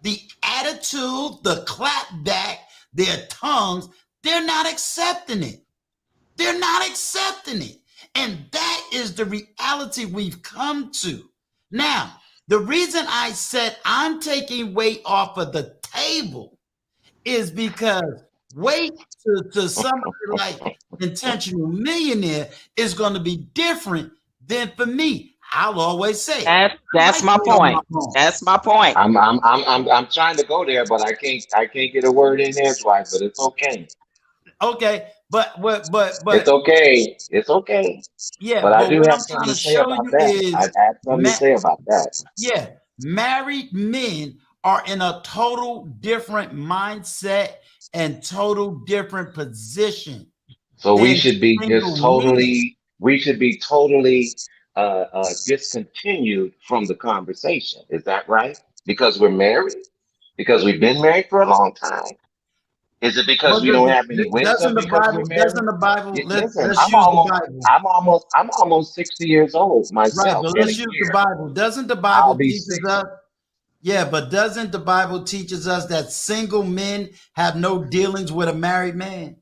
the attitude, the clap back, their tongues. They're not accepting it. They're not accepting it. And that is the reality we've come to. Now, the reason I said I'm taking weight off of the table is because weight to somebody like Intentional Millionaire is going to be different than for me. I'll always say that's my point. That's my point. I'm trying to go there, but I can't get a word in there twice, but it's okay. Okay, but it's okay. It's okay. Yeah, but I do what have I'm something trying to to say show about you that. is I have something to say about that. Yeah, married men are in a total different mindset and total different position. So we should be just totally. We should be totally discontinued from the conversation. Is that right? Because we're married? Because we've been married for a long time? Is it because we don't have any wisdom because we're married? Doesn't the Bible? Listen, I'm almost 60 years old myself. Right, but let's use the Bible. Doesn't the Bible teaches us? Yeah, but doesn't the Bible teaches us that single men have no dealings with a married man?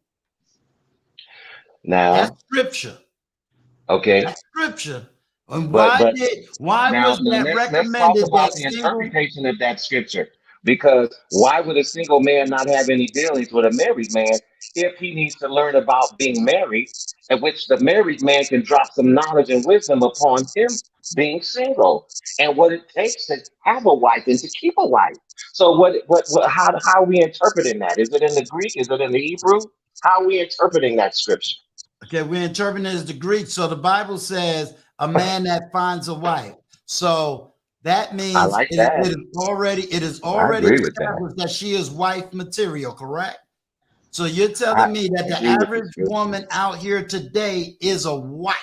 Now that's scripture. Okay, that's scripture. And why was that recommended? Let's talk about the interpretation of that scripture. Because why would a single man not have any dealings with a married man if he needs to learn about being married, at which the married man can drop some knowledge and wisdom upon him being single and what it takes to have a wife and to keep a wife. So how are we interpreting that? Is it in the Greek? Is it in the Hebrew? How are we interpreting that scripture? Okay, we're interpreting it as the Greek. So the Bible says a man that finds a wife. So that means it is already established that she is wife material, correct? So you're telling me that the average woman out here today is a wife?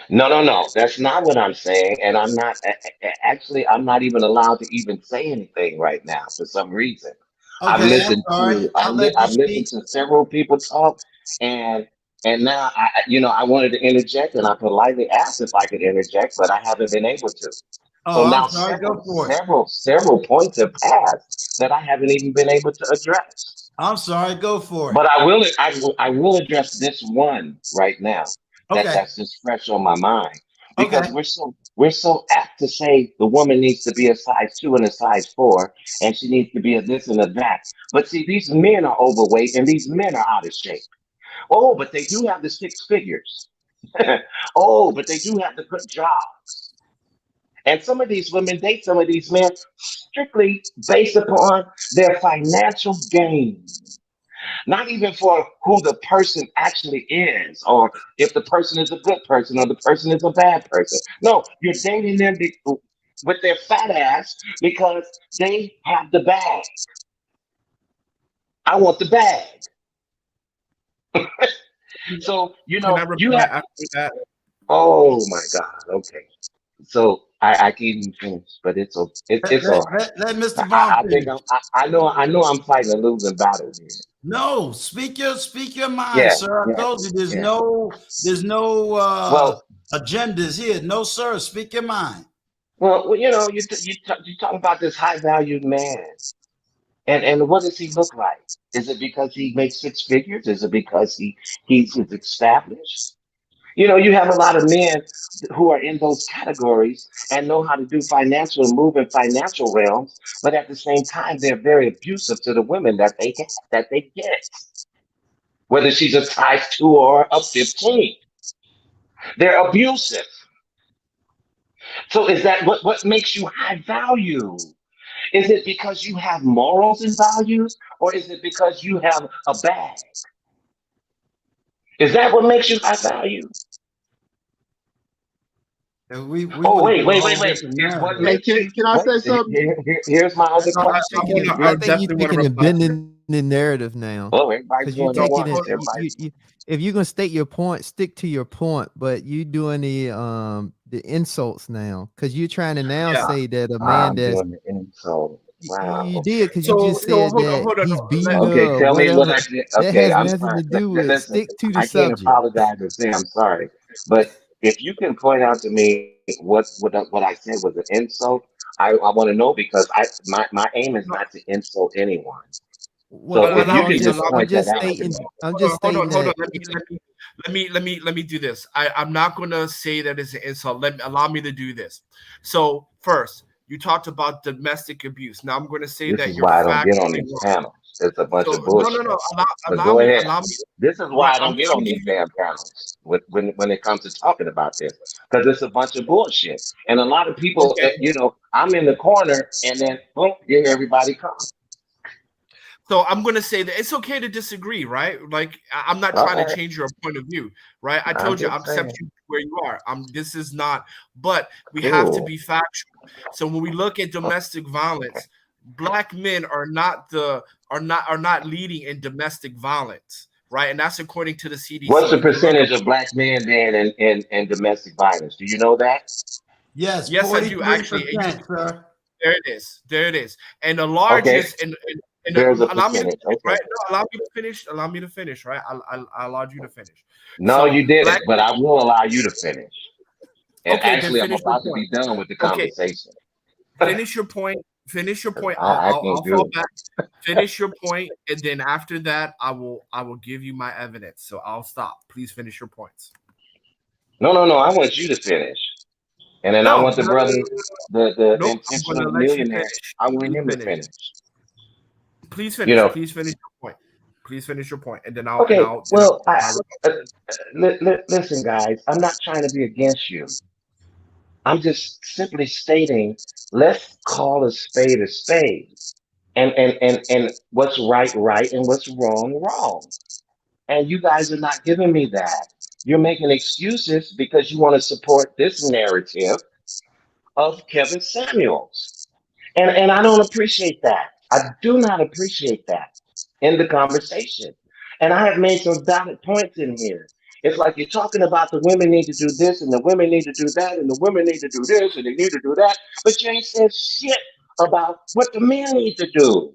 No. That's not what I'm saying. And I'm not actually, I'm not even allowed to even say anything right now for some reason. Okay, I've listened to several people talk, and now I wanted to interject, and I politely asked if I could interject, but I haven't been able to. Oh, So now I'm sorry. Go for it. several points have passed that I haven't even been able to address. I'm sorry. Go for it. But I will address this one right now. That's just fresh on my mind, because we're so apt to say the woman needs to be a size 2 and a size 4, and she needs to be a this and a that. But see, these men are overweight and these men are out of shape. Oh, but they do have the 6 figures. Oh, but they do have the good jobs. And some of these women date some of these men strictly based upon their financial gain. Not even for who the person actually is, or if the person is a good person or the person is a bad person. No, you're dating them with their fat ass because they have the bag. I want the bag. So, you have. Oh my God. Okay. So I can't even finish, but it's all right. Let Mr. Vaughn finish. I know I'm fighting a losing battle here. No, speak your mind, sir. I told you there's no agendas here. No, sir. Speak your mind. Well, you talk about this high valued man, and what does he look like? Is it because he makes 6 figures? Is it because he's established? You have a lot of men who are in those categories and know how to do financial and move in financial realms, but at the same time, they're very abusive to the women that they get. Whether she's a size 2 or a 15, they're abusive. So is that what makes you high value? Is it because you have morals and values, or is it because you have a bag? Is that what makes you high value? Wait. What makes can I say something? Here's my other question. I think you're taking and bending the narrative now. Oh, everybody's going to if you're gonna state your point, stick to your point. But you doing the insults now, because you're trying to now say that a man that's doing the insult. Wow. You did, because you just said that he's beating up. Okay, tell me what I did. Okay, that has nothing to do with it. Stick to the subject. I can't apologize and say I'm sorry, but if you can point out to me what I said was an insult, I want to know, because my aim is not to insult anyone. Well, so if you can just point that out to me. I'm just stating. Hold on. Let me do this. I'm not going to say that it's an insult. Allow me to do this. So first, you talked about domestic abuse. Now I'm going to say this is why I don't get on these panels. It's a bunch of bullshit. No. Go ahead. This is why I don't get on these damn panels when it comes to talking about this, because it's a bunch of bullshit. And a lot of people, I'm in the corner, and then boom, here everybody comes. So I'm going to say that it's okay to disagree, right? Like, I'm not trying to change your point of view, right? I told you, I'll accept you where you are. This is not, but we have to be factual. So when we look at domestic violence, Black men are not leading in domestic violence, right? And that's according to the CDC. What's the percentage of Black men being in domestic violence? Do you know that? Yes, I do actually. Sir. There it is. And the largest there's a allow me to percentage. finish, right? No, allow me to finish, right? I allowed you to finish. No, you didn't, but I will allow you to finish. And okay, actually, I'm about to be done with the conversation. Finish your point. I'll fall back. Finish your point, and then after that, I will give you my evidence. So I'll stop. Please finish your points. No. I want you to finish, and then I want the brother, the intentional millionaire. I want him to finish. Please finish. Please finish your point. Please finish your point, and then I'll. Okay. Listen, guys. I'm not trying to be against you. I'm just simply stating, let's call a spade, and what's right, and what's wrong. And you guys are not giving me that. You're making excuses because you want to support this narrative of Kevin Samuels. And I don't appreciate that. I do not appreciate that in the conversation. And I have made some valid points in here. It's like you're talking about the women need to do this and the women need to do that and the women need to do this and they need to do that, but you ain't said shit about what the men need to do.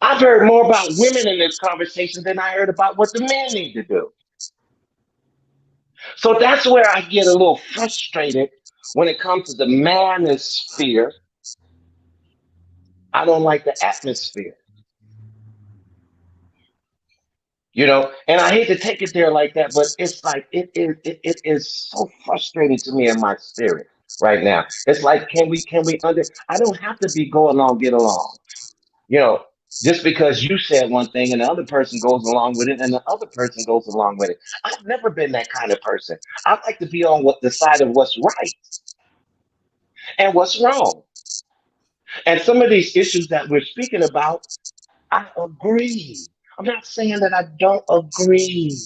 I've heard more about women in this conversation than I heard about what the men need to do. So that's where I get a little frustrated when it comes to the manosphere. I don't like the atmosphere. You know, and I hate to take it there like that, but it's like it is so frustrating to me in my spirit right now. It's like, can we I don't have to be go along, get along. You know, just because you said one thing and the other person goes along with it and the other person goes along with it. I've never been that kind of person. I like to be on the side of what's right and what's wrong. And some of these issues that we're speaking about, I agree. I'm not saying that I don't agree.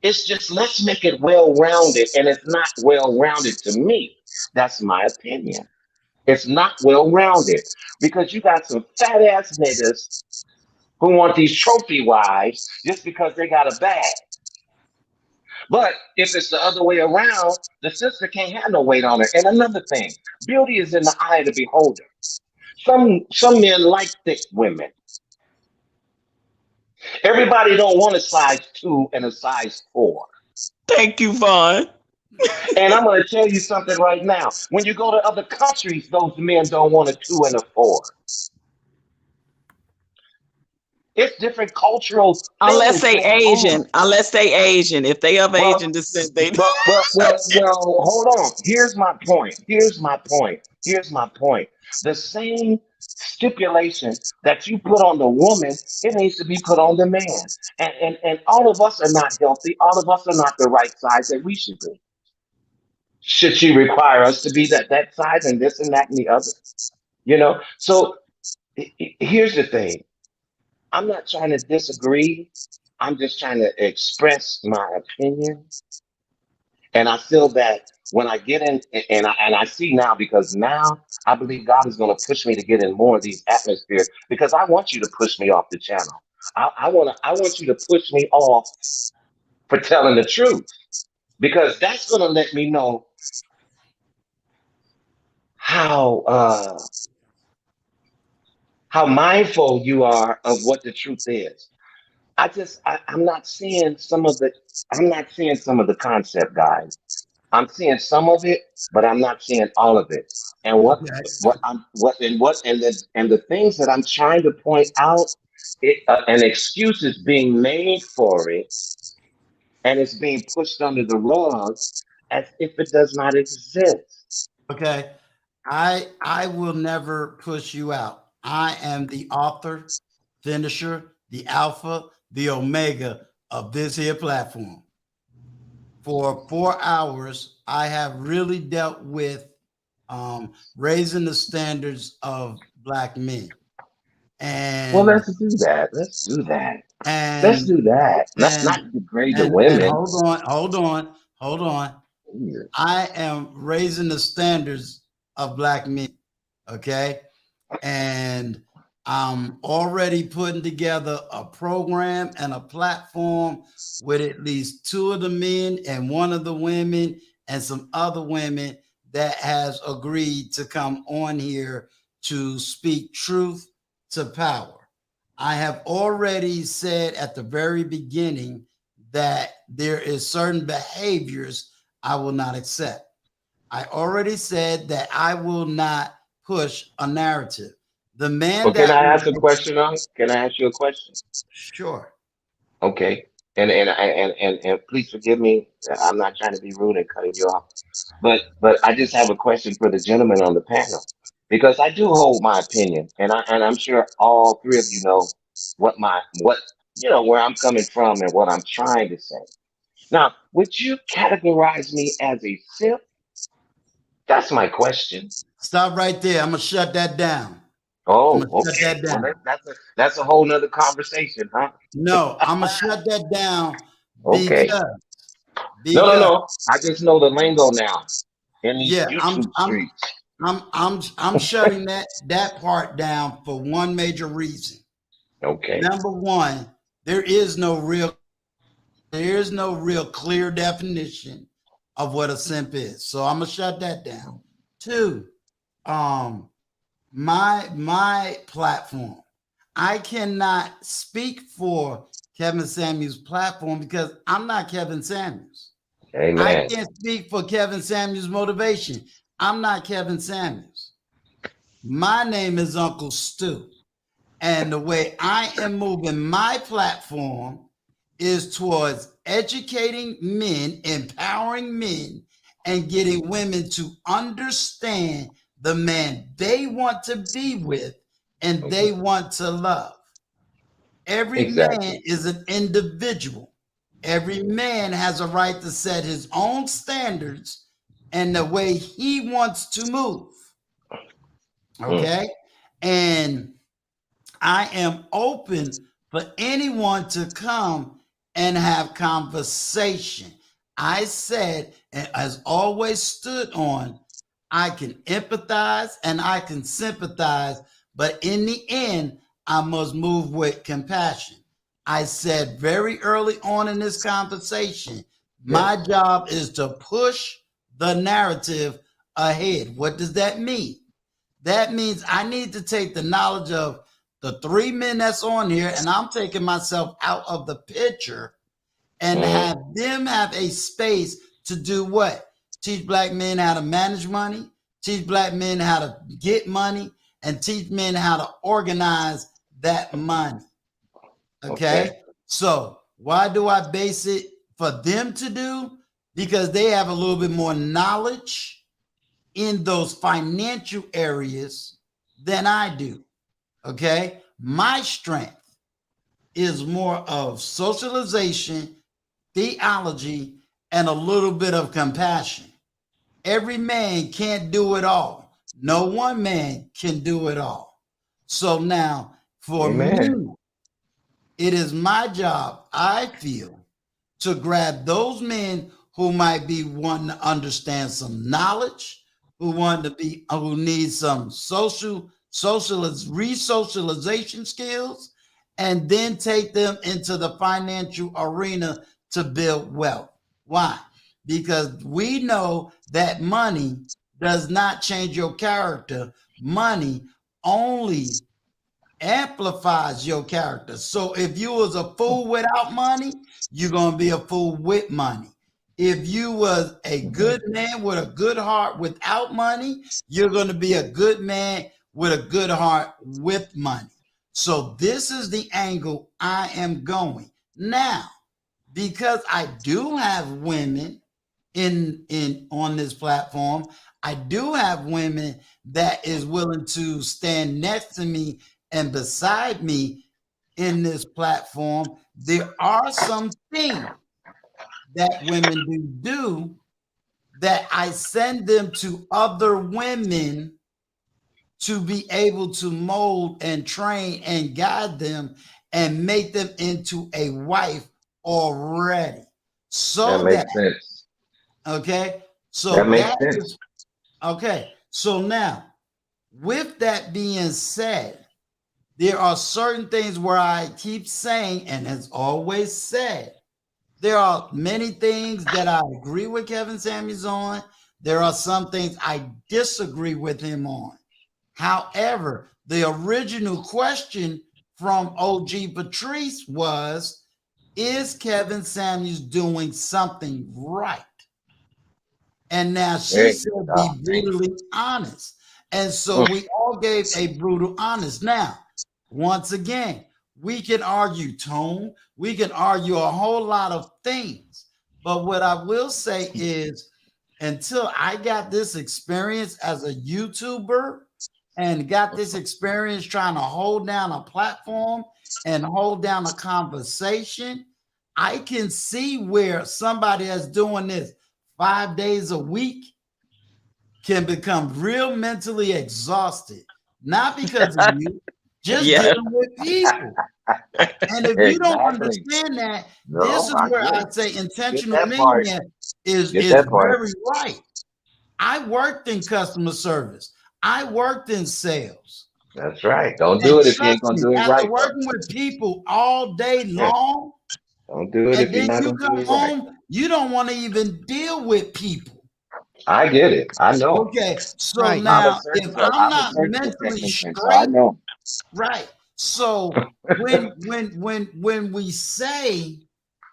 It's just, let's make it well-rounded, and it's not well-rounded to me. That's my opinion. It's not well-rounded because you got some fat-ass niggas who want these trophy wives just because they got a bag. But if it's the other way around, the sister can't have no weight on her. And another thing, beauty is in the eye of the beholder. Some men like thick women. Everybody don't want a size 2 and a size 4. Thank you, Vaughn. And I'm going to tell you something right now. When you go to other countries, those men don't want a 2 and a 4. It's different cultural things. Unless they Asian. Unless they Asian. If they of Asian descent, they well, hold on. Here's my point. The same stipulation that you put on the woman, it needs to be put on the man. And all of us are not healthy. All of us are not the right size that we should be. Should she require us to be that size and this and that and the other? You know? So here's the thing. I'm not trying to disagree. I'm just trying to express my opinion. And I feel that when I get in, and I see now, because now I believe God is going to push me to get in more of these atmospheres, because I want you to push me off the channel. I want you to push me off for telling the truth, because that's going to let me know how mindful you are of what the truth is. I'm not seeing some of the concept, guys. I'm seeing some of it, but I'm not seeing all of it. And the things that I'm trying to point out, an excuse is being made for it, and it's being pushed under the rug as if it does not exist. Okay, I will never push you out. I am the author, finisher, the alpha, the omega of this here platform. For 4 hours, I have really dealt with raising the standards of Black men. And well, let's do that. Not degrade the women. And hold on. I am raising the standards of Black men. Okay. And I'm already putting together a program and a platform with at least 2 of the men and 1 of the women and some other women that has agreed to come on here to speak truth to power. I have already said at the very beginning that there is certain behaviors I will not accept. I already said that I will not push a narrative. The man. Well, can I ask a question? Can I ask you a question? Sure. Okay. And please forgive me. I'm not trying to be rude and cutting you off, but I just have a question for the gentleman on the panel, because I do hold my opinion, and I'm sure all 3 of you know where I'm coming from and what I'm trying to say. Now, would you categorize me as a simp? That's my question. Stop right there. I'm gonna shut that down. Oh, okay. Well, that's a whole nother conversation, huh? No, I'm gonna shut that down. Okay. Because no. I just know the lingo now in these YouTube streets. I'm shutting that part down for one major reason. Okay. Number one, there is no real clear definition of what a simp is. So I'm gonna shut that down. 2, my platform. I cannot speak for Kevin Samuels' platform because I'm not Kevin Samuels. Amen. I can't speak for Kevin Samuels' motivation. I'm not Kevin Samuels. My name is Uncle Stu. And the way I am moving my platform is towards educating men, empowering men, and getting women to understand the man they want to be with and they want to love. Every man is an individual. Every man has a right to set his own standards and the way he wants to move. Okay? And I am open for anyone to come and have conversation. I said, and as always stood on, I can empathize and I can sympathize, but in the end, I must move with compassion. I said very early on in this conversation, my job is to push the narrative ahead. What does that mean? That means I need to take the knowledge of the 3 men that's on here, and I'm taking myself out of the picture and have them have a space to do what? Teach black men how to manage money, teach black men how to get money, and teach men how to organize that money. Okay? So why do I base it for them to do? Because they have a little bit more knowledge in those financial areas than I do. Okay? My strength is more of socialization, theology, and a little bit of compassion. Every man can't do it all. No one man can do it all. So now, for me, it is my job, I feel, to grab those men who might be wanting to understand some knowledge, who need some re-socialization skills, and then take them into the financial arena to build wealth. Why? Because we know that money does not change your character. Money only amplifies your character. So if you was a fool without money, you're going to be a fool with money. If you was a good man with a good heart without money, you're going to be a good man with a good heart with money. So this is the angle I am going. Now, because I do have women on this platform, I do have women that is willing to stand next to me and beside me in this platform. There are some things that women do that I send them to other women to be able to mold and train and guide them and make them into a wife already. So that makes sense. Okay. So that makes sense. Okay. So now, with that being said, there are certain things where I keep saying, and has always said, there are many things that I agree with Kevin Samuels on. There are some things I disagree with him on. However, the original question from OG Patrice was, is Kevin Samuels doing something right? And now she said, be brutally honest. And so we all gave a brutal honest. Now, once again, we can argue tone. We can argue a whole lot of things. But what I will say is, until I got this experience as a YouTuber and got this experience trying to hold down a platform and hold down a conversation, I can see where somebody that's doing this 5 days a week can become real mentally exhausted. Not because of you, just dealing with people. And if you don't understand that, this is where I say intentional mania is very right. I worked in customer service. I worked in sales. That's right. Don't And do it if you trust ain't gonna me, do it after right, though. working with people all day Yeah. long, Don't do it and if you're then not you gonna do come it right. home, you don't want to even deal with people. I get it. I know. Okay, so Right. now if I'm I'm a not surgical mentally technician, so I straight, know. right? So when we say,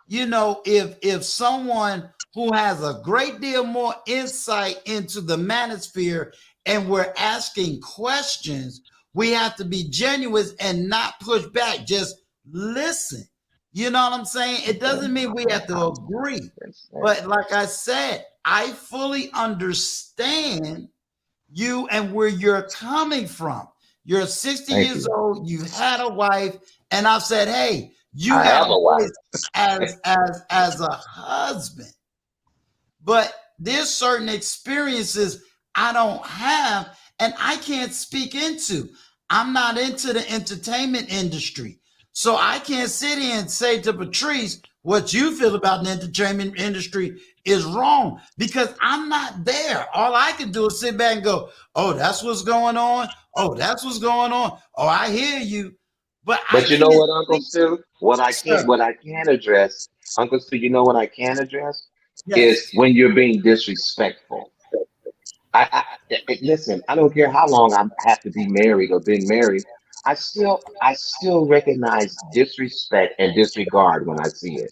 you know, if someone who has a great deal more insight into the manosphere and we're asking questions, we have to be genuine and not push back. Just listen. You know what I'm saying? It doesn't mean we have to agree. But like I said, I fully understand you and where you're coming from. You're 60 Thank years you. old, you've had a wife, and I've said, hey, you I have have a a wife. voice as a husband. But there's certain experiences I don't have and I can't speak into. I'm not into the entertainment industry. So I can't sit here and say to Patrice, what you feel about the entertainment industry is wrong because I'm not there. All I can do is sit back and go, oh, that's what's going on. Oh, that's what's going on. Oh, I hear you. But you know what, Uncle Stu? What I can address, Uncle Stu, you know what I can address? Yes. Is when you're being disrespectful. Listen, I don't care how long I have to be married or been married. I still recognize disrespect and disregard when I see it.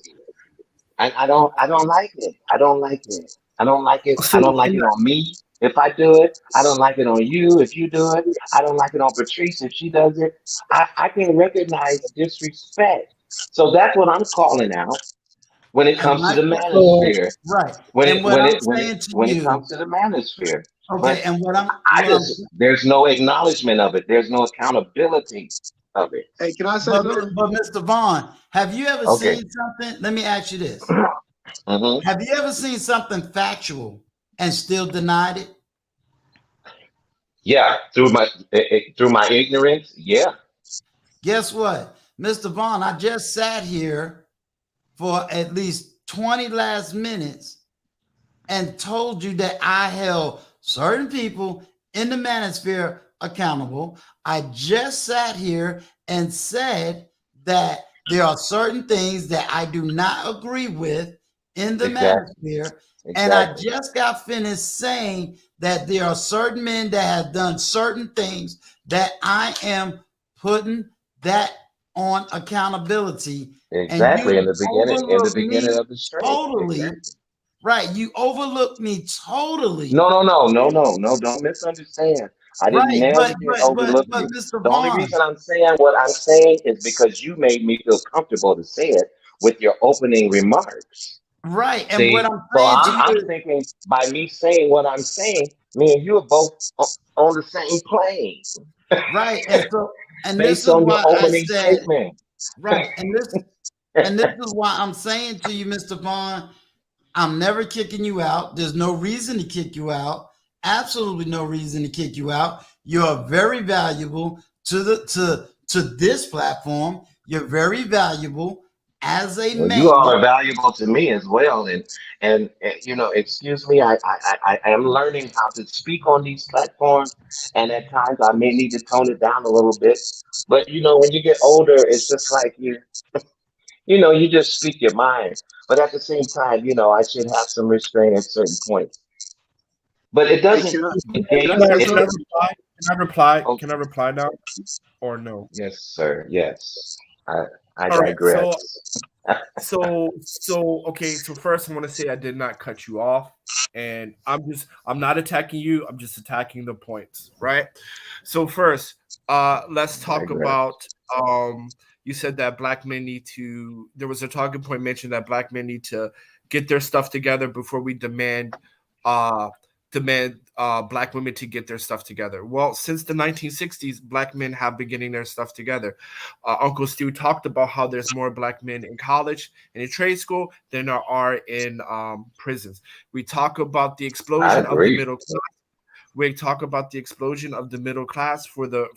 I don't like it. I don't like it. I don't like it. I don't like it on me if I do it. I don't like it on you if you do it. I don't like it on Patrice if she does it. I can recognize disrespect. So that's what I'm calling out when it comes to the manosphere. Right. When And it what when I'm it when saying it to when it you, comes to the manosphere. okay, But and there's no acknowledgement of it. There's no accountability of it. Hey, can I say but something? Mr. Vaughn, have you ever Okay. seen something? Let me ask you this. Mm-hmm. Have you ever seen something factual and still denied it? Yeah, through my ignorance. Yeah. Guess what? Mr. Vaughn, I just sat here for at least 20 last minutes and told you that I held certain people in the manosphere accountable. I just sat here and said that there are certain things that I do not agree with in the manosphere. And I just got finished saying that there are certain men that have done certain things that I am putting that on accountability. Exactly. And In the beginning of the string. totally. Exactly. Right. You overlooked me totally. No. Don't misunderstand. I didn't never overlook you. Mr. The only Vaughn. reason I'm saying what I'm saying is because you made me feel comfortable to say it with your opening remarks. Right. And See, what I'm so saying to I'm you, thinking by me saying what I'm saying, me and you are both on the same plane. right. And so, and this Based is on your why I opening said, statement. right. And this is why I'm saying to you, Mr. Vaughn, I'm never kicking you out. There's no reason to kick you out. Absolutely no reason to kick you out. You're very valuable to this platform. You're very valuable as a Well, man. you all are valuable to me as well, and you know, excuse me, I am learning how to speak on these platforms, and at times I may need to tone it down a little bit. But you know, when you get older, it's just like you just speak your mind. But at the same time, I should have some restraint at certain points. But it Hey, doesn't can I say something? Oh, Can I reply now, or no? yes, sir. Yes, I All right. digress. Okay. So first, I want to say I did not cut you off, and I'm not attacking you. I'm just attacking the points, right? So first, let's talk about. You said that black men need to. There was a talking point mentioned that black men need to get their stuff together before we demand black women to get their stuff together. Well, since the 1960s, black men have been getting their stuff together. Uncle Stu talked about how there's more black men in college and in trade school than there are in prisons. We talk about the explosion of the middle class. We talk about the explosion of the middle class for the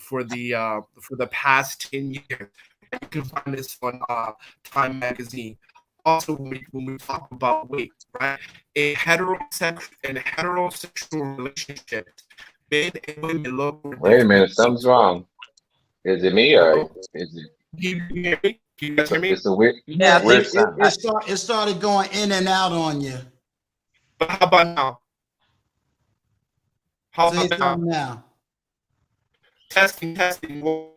past 10 years. You can find this on Time Magazine. Also, when we talk about weight, right? In heterosexual relationships, men and women look. Wait a minute, something's wrong. Is it me or is it? Can you hear me? Can you guys hear me? It's a weird, Yeah, weird sound. it started going in and out on you. But how about now? How Say about something now? now. Testing. Testing, No.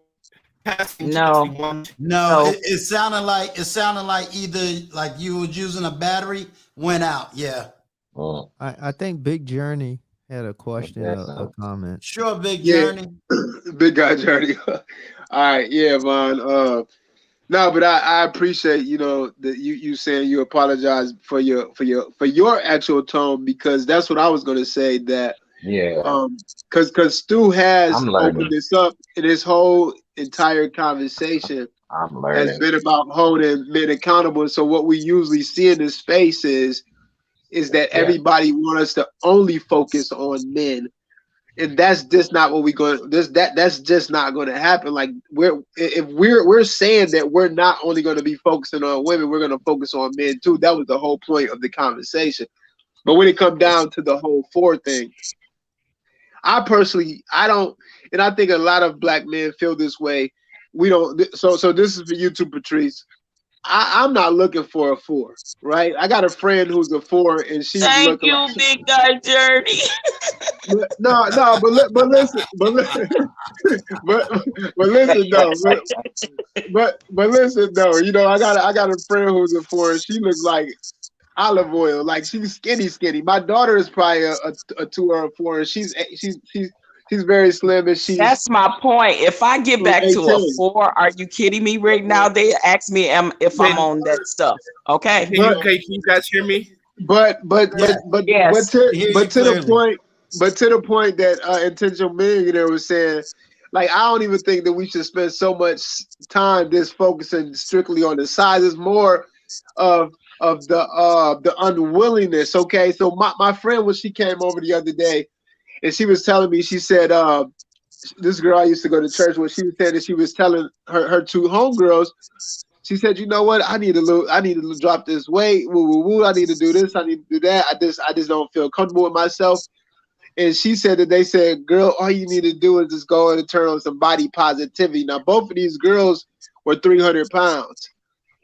testing, 1, 2. No, No. it sounded like either like you was using a battery, went out. Yeah. Mm. I think Big Journey had a question, that a sound? comment. Sure, Big Yeah. Journey. Big guy journey. All right, yeah, man. No, but I appreciate, you know, that you saying you apologize for your actual tone, because that's what I was gonna say, that Yeah, because Stu has I'm opened learning. this up, and this whole entire conversation I'm has learning. been about holding men accountable. So what we usually see in this space is that Yeah. everybody wants us to only focus on men. And that's just not what that's just not going to happen. Like we're saying that we're not only going to be focusing on women, we're going to focus on men too. That was the whole point of the conversation. But when it comes down to the whole 4 thing, I personally, I don't, and I think a lot of black men feel this way. We don't. So this is for you too, Patrice. I'm not looking for a 4, right? I got a friend who's a 4, and she's Thank looking you, like, big guy journey. no, but listen, but listen though, but listen though, you know, I got a friend who's a 4, and she looks like olive oil, like she's skinny. My daughter is probably a 2 or a 4, and she's very slim, and she's That's my point. If I get back to a 18. 4, are you kidding me right now? They ask me if I'm on that stuff. Okay. Can you guys hear me? But Yes. to the point that Intentional Millionaire was saying, like, I don't even think that we should spend so much time just focusing strictly on the size. It's more of the unwillingness. Okay, so my friend, when she came over the other day, and she was telling me, she said, this girl I used to go to church with, she was saying that she was telling her 2 homegirls, she said, you know what, I need to drop this weight, woo, I need to do this, I need to do that, I just don't feel comfortable with myself. And she said that they said, girl, all you need to do is just go and turn on some body positivity. Now, both of these girls were 300 pounds.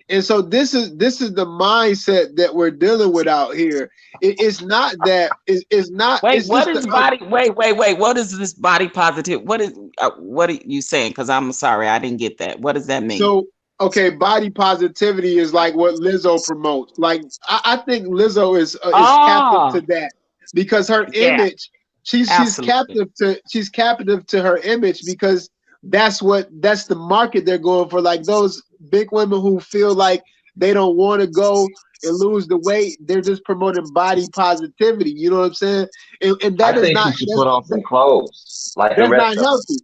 And so this is the mindset that we're dealing with out here. It's not that it's not. Wait, it's what just is the- body? Wait. What is this body positive? What are you saying? Because I'm sorry, I didn't get that. What does that mean? So, okay, body positivity is like what Lizzo promotes. Like, I think Lizzo is captive to that, because her image, she's captive to her image, because that's the market they're going for. Like those big women who feel like they don't want to go and lose the weight, they're just promoting body positivity. You know what I'm saying? And that I is think not. she should put on some clothes like the That's rest not of them. healthy.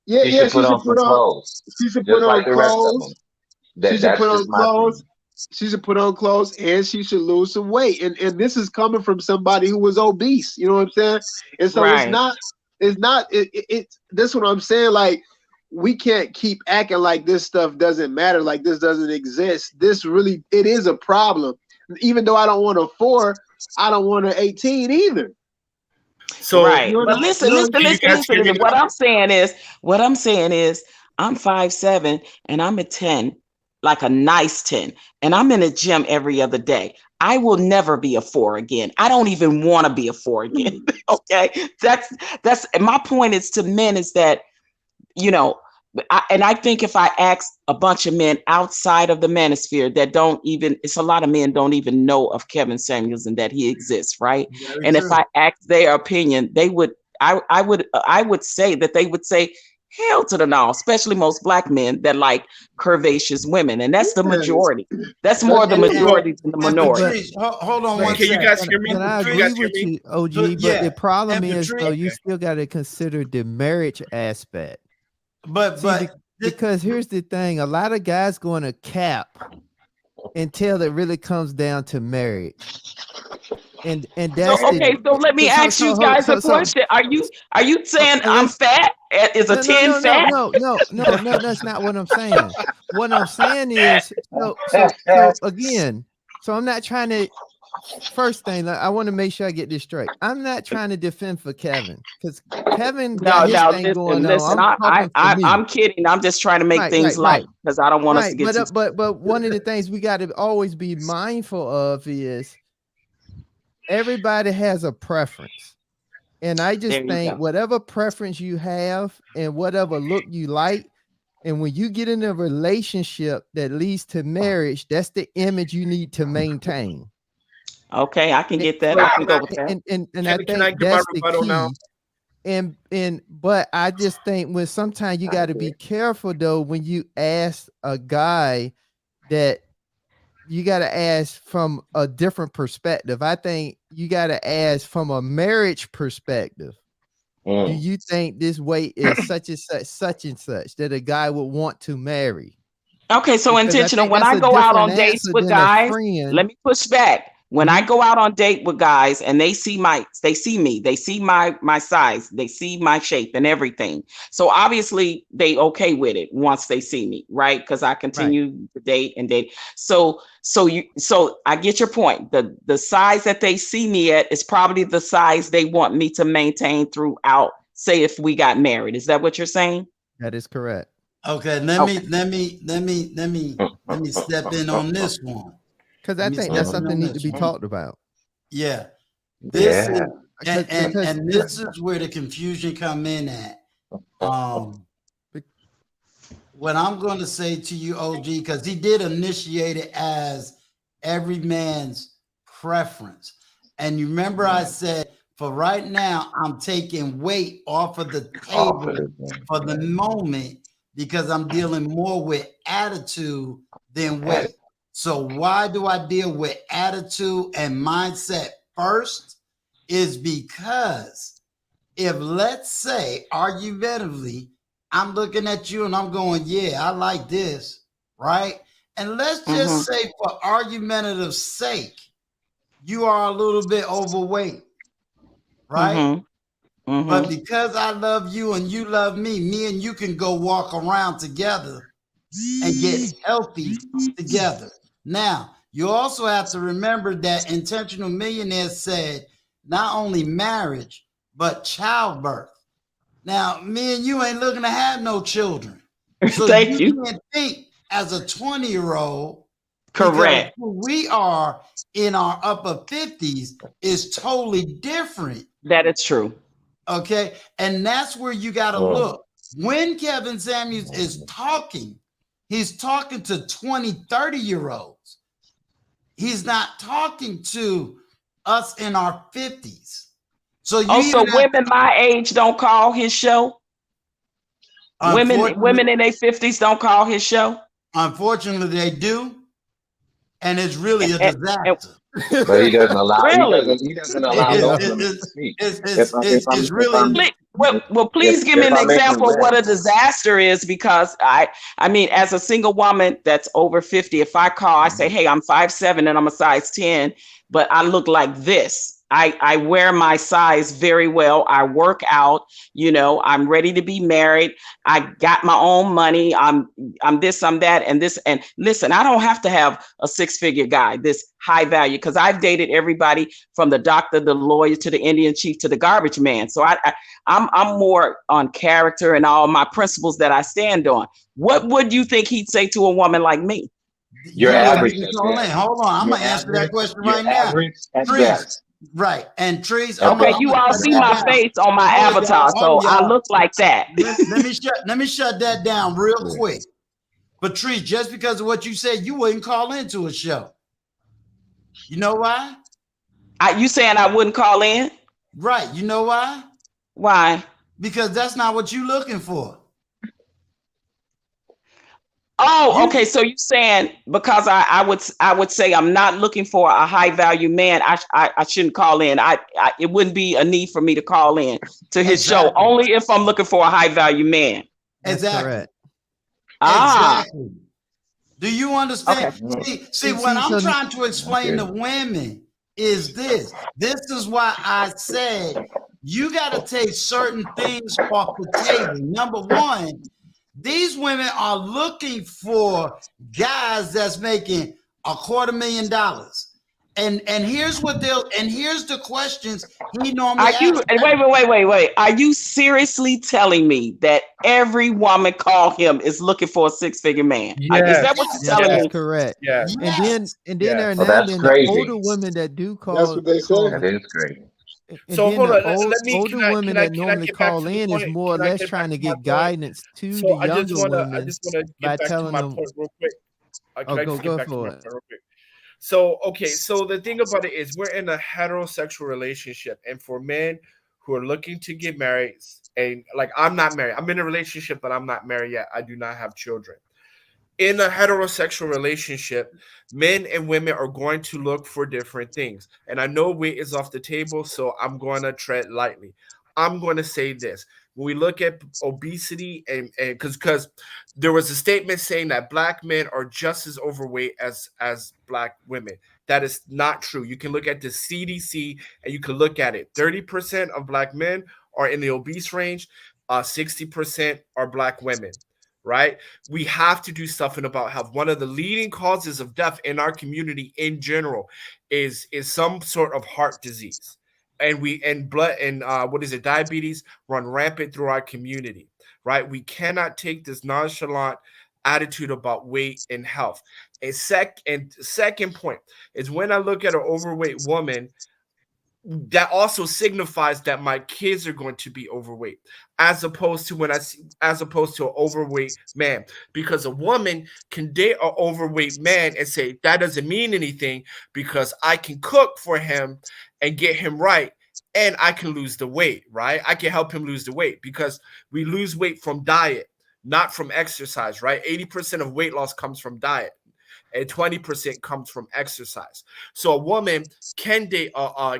Yeah, She should put on some clothes. She should Just put like on the rest of clothes. them. She should put on just my clothes. opinion. She should put on clothes, and she should lose some weight. And this is coming from somebody who was obese. You know what I'm saying? And so Right. it's this what I'm saying. Like, we can't keep acting like this stuff doesn't matter, like this doesn't exist. It is a problem. Even though I don't want a 4, I don't want an 18 either. So, right. But listen. What I'm saying is, I'm 5'7" and I'm a 10, like a nice 10, and I'm in a gym every other day. I will never be a 4 again. I don't even want to be a 4 again. Okay. That's my point is to men is that, you know, I think if I ask a bunch of men outside of the manosphere that it's a lot of men don't even know of Kevin Samuels and that he exists, right? Very and true. if I ask their opinion, I would say that they would say, hell to the no, especially most black men that like curvaceous women, and that's the majority. That's more the majority than the minority. Patrice, hold on one Can you second. guys hear me? And I Can you agree guys hear with me? you, OG, but Yeah, the problem and is, though, Patrice- you still got to consider the marriage aspect. But Because here's the thing, a lot of guys going to cap until it really comes down to marriage. And that's So let me ask you guys a question. Are you saying I'm fat? Is a 10 fat? No, that's not what I'm saying. What I'm saying is, so again, so I'm not trying to first thing, I want to make sure I get this straight. I'm not trying to defend for Kevin because Kevin No, got his no, thing listen, going listen. on. I'm talking for me. I'm kidding. I'm just trying to make things light because I don't want us to get too. But one of the things we got to always be mindful of is everybody has a preference. And I just think whatever preference you have and whatever look you like, and when you get in a relationship that leads to marriage, that's the image you need to maintain. Okay, I can get that. I can go with that. And I think that's the key. Now? But I just think when sometimes you got to be careful though when you ask a guy that you got to ask from a different perspective. I think you got to ask from a marriage perspective. Do you think this way is such and such that a guy would want to marry? Okay, so because intentional. When I go out on dates with guys, let me push back. When I go out on date with guys and they see me, they see my size, they see my shape and everything. So obviously they okay with it once they see me, right? Because I continue to date and date. So I get your point. The size that they see me at is probably the size they want me to maintain throughout, say if we got married. Is that what you're saying? That is correct. Okay, let me step in on this one. Because I think that's something that needs to be talked about. Yeah. This is and this is where the confusion come in at. What I'm going to say to you, OG, because he did initiate it as every man's preference. And you remember I said, for right now, I'm taking weight off of the table for the moment because I'm dealing more with attitude than weight. So why do I deal with attitude and mindset first? Is because if, let's say, argumentatively, I'm looking at you and I'm going, yeah, I like this, right? And let's just say for argumentative sake, you are a little bit overweight, right? But because I love you and you love me and you can go walk around together and get healthy together. Now, you also have to remember that Intentional Millionaire said not only marriage, but childbirth. Now, me and you ain't looking to have no children. So you can't think as a 20-year-old. Correct. Who we are in our upper 50s is totally different. That is true. Okay. And that's where you got to look. When Kevin Samuels is talking, he's talking to 20, 30-year-olds. He's not talking to us in our 50s. So you women my age don't call his show? Women in their 50s don't call his show? Unfortunately, they do. And it's really a disaster. But he doesn't allow. Really? He doesn't allow those women to speak. It's really. Well, please give me an example of what a disaster is, because I mean, as a single woman that's over 50, if I call, I say, hey, I'm 5'7" and I'm a size 10, but I look like this. I wear my size very well. I work out, I'm ready to be married. I got my own money. I'm this, I'm that, and this. And listen, I don't have to have a 6-figure guy, this high value, because I've dated everybody from the doctor, the lawyer, to the Indian chief, to the garbage man. So I'm more on character and all my principles that I stand on. What would you think he'd say to a woman like me? You're average. Hold on. I'm going to answer that question right now. Right. And Trees. Okay, you all see my face on my avatar, so I look like that. Let me shut that down real quick. But Trees, just because of what you said, you wouldn't call into a show. You know why? You saying I wouldn't call in? Right. You know why? Why? Because that's not what you're looking for. Oh, okay. So you're saying because I would say I'm not looking for a high value man, I shouldn't call in. It wouldn't be a need for me to call in to his show, only if I'm looking for a high value man. Exactly. Exactly. Do you understand? Okay. See, what I'm trying to explain to women is this. This is why I said you got to take certain things off the table. Number one, these women are looking for guys that's making $250,000. And here's the questions he normally Are you asks. wait? Are you seriously telling me that every woman call him is looking for a six-figure man? Is that what you're Yes, telling that's me? correct. Yes. And then there are Well, now that's then the older crazy. women that do That's what they say. That is crazy. and So then hold the on. Let me. older women that Can I normally get back call to the in is point? more or Can I less get back trying to to my get point? guidance to So the I younger just women want to by get back to telling my them, point real quick. Can I just get go back to for my it. point real quick? So okay. So the thing about it is, we're in a heterosexual relationship, and for men who are looking to get married, and like I'm not married. I'm in a relationship, but I'm not married yet. I do not have children. In a heterosexual relationship, men and women are going to look for different things. And I know weight is off the table, so I'm going to tread lightly. I'm going to say this. When we look at obesity, and because there was a statement saying that black men are just as overweight as black women. That is not true. You can look at the CDC and you can look at it. 30% of black men are in the obese range. 60% are black women. Right? We have to do something about health. One of the leading causes of death in our community in general is some sort of heart disease, and blood and diabetes run rampant through our community. Right? We cannot take this nonchalant attitude about weight and health. And second point is, when I look at an overweight woman, that also signifies that my kids are going to be overweight, as opposed to an overweight man. Because a woman can date an overweight man and say that doesn't mean anything because I can cook for him and get him right, and I can lose the weight, right? I can help him lose the weight, because we lose weight from diet, not from exercise, right? 80% of weight loss comes from diet, and 20% comes from exercise. So a woman can date an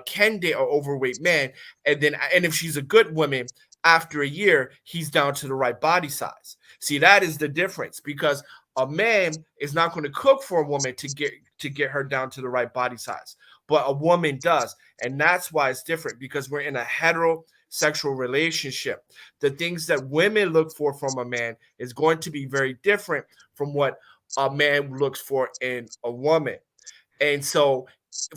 overweight man, and if she's a good woman, after a year, he's down to the right body size. See, that is the difference, because a man is not going to cook for a woman to get her down to the right body size, but a woman does, and that's why it's different, because we're in a heterosexual relationship. The things that women look for from a man is going to be very different from what a man looks for in a woman. And so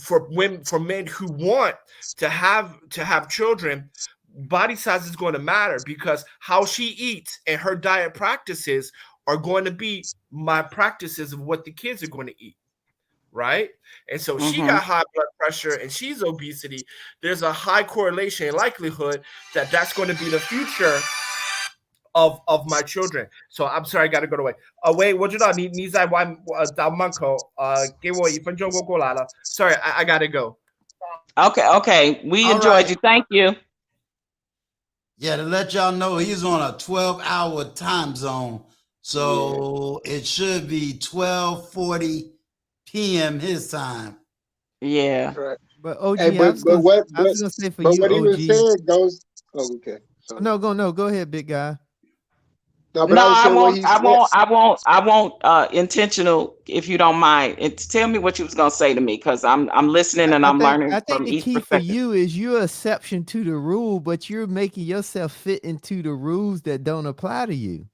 for men who want to have children, body size is going to matter, because how she eats and her diet practices are going to be my practices of what the kids are going to eat. Right? And so she got high blood pressure and she's obesity. There's a high correlation and likelihood that that's going to be the future of my children. So I'm sorry, I gotta go away. Wait, 我知道你在外到门口给我1分钟我过来了. Sorry, I gotta go. Okay. We enjoyed you. Thank you. Yeah, to let y'all know, he's on a 12-hour time zone. So it should be 12:40 p.m. his time. Yeah. Right. But OG, Hey, I was gonna say for you, what he was OG. saying goes. Oh, okay. Sorry. No, go ahead, big guy. No, but I won't intentional, if you don't mind. And tell me what you was gonna say to me, because I'm listening and I'm learning I think from the each key for perspective. you is you're an exception to the rule, but you're making yourself fit into the rules that don't apply to you.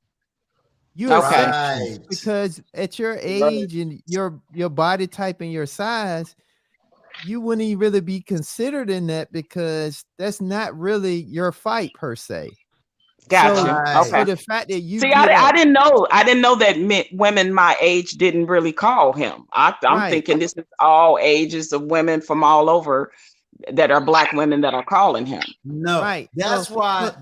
You're Right. because at your age and your body type and your size, you wouldn't even really be considered in that, because that's not really your fight per se. Gotcha. So the fact that you I didn't know that women my age didn't really call him. I'm thinking this is all ages of women from all over that are black women that are calling him. No, that's why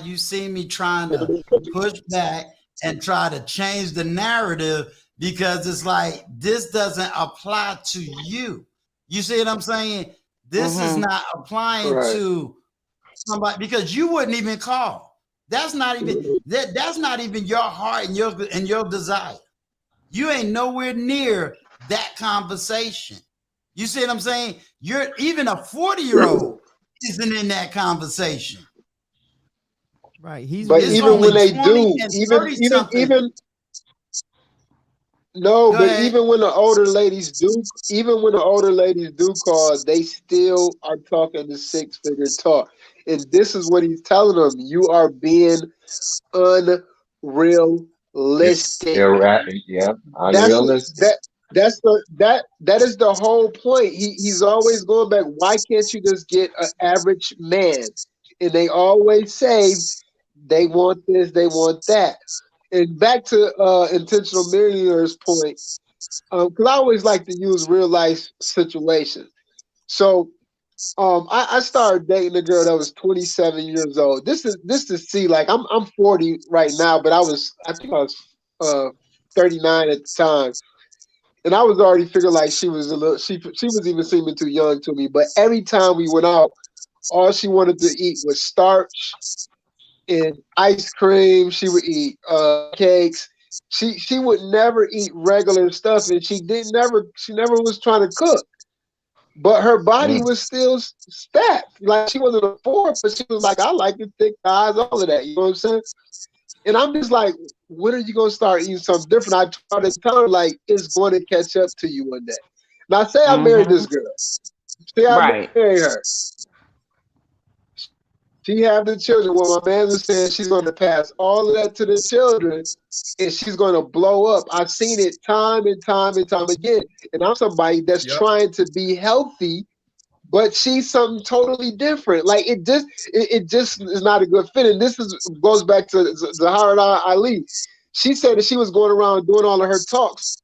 you see me trying to push back and try to change the narrative, because it's like, this doesn't apply to you. You see what I'm saying? This is not applying to somebody, because you wouldn't even call. That's not even your heart and your desire. You ain't nowhere near that conversation. You see what I'm saying? You're even a 40-year-old isn't in that conversation. Right. But even when they do, even no, Go but ahead. even when the older ladies do call, they still are talking the 6-figure talk. And this is what he's telling them: you are being unrealistic. Yeah, unrealistic. That is the whole point. He's always going back. Why can't you just get an average man? And they always say they want this, they want that. And back to intentional millionaire's point, because I always like to use real life situations. So I started dating a girl that was 27 years old. This to see, like, I'm 40 right now, but I think I was 39 at the time. And I was already figuring like she was even seeming too young to me. But every time we went out, all she wanted to eat was starch and ice cream. She would eat cakes. She would never eat regular stuff, and she never was trying to cook. But her body was still stacked. Like, she wasn't a 4, but she was like, I like the thick thighs, all of that. You know what I'm saying? And I'm just like, when are you going to start eating something different? I try to tell her, like, it's going to catch up to you one day. Now, say I married this girl. Say I married her. She have the children. Well, my man was saying she's going to pass all of that to the children, and she's going to blow up. I've seen it time and time and time again. And I'm somebody that's trying to be healthy, but she's something totally different. Like, it just is not a good fit. And this goes back to Zahara Ali. She said that she was going around doing all of her talks.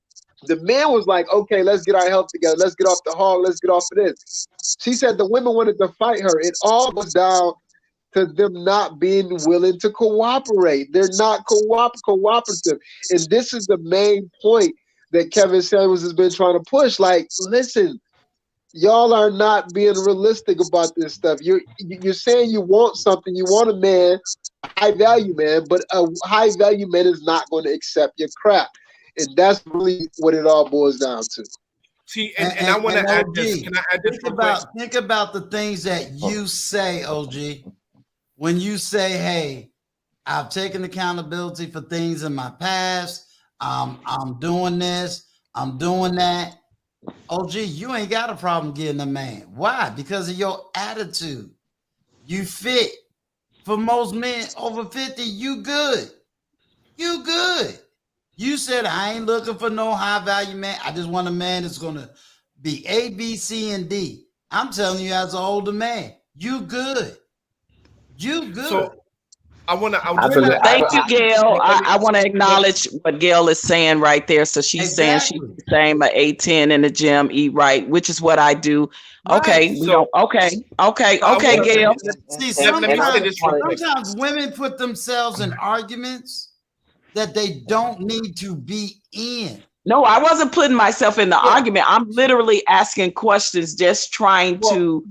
The man was like, okay, let's get our health together. Let's get off the hog. Let's get off of this. She said the women wanted to fight her. It all goes down to them not being willing to cooperate. They're not cooperative. And this is the main point that Kevin Samuels has been trying to push. Like, listen, y'all are not being realistic about this stuff. You're saying you want something. You want a man, a high value man, but a high value man is not going to accept your crap. And that's really what it all boils down to. See, and I want to add this. Can I add this? Think about the things that you say, OG. When you say, hey, I've taken accountability for things in my past. I'm doing this. I'm doing that. OG, you ain't got a problem getting a man. Why? Because of your attitude. You fit. For most men over 50, you good. You good. You said, I ain't looking for no high value man. I just want a man that's going to be A, B, C, and D. I'm telling you, as an older man, you good. You good. So I want to. Thank you, Gail. I want to acknowledge what Gail is saying right there. So she's saying she's the same at 8-10 in the gym, eat right, which is what I do. Okay, right. Okay, Gail. See, sometimes women put themselves in arguments that they don't need to be in. No, I wasn't putting myself in the argument. I'm literally asking questions, just trying to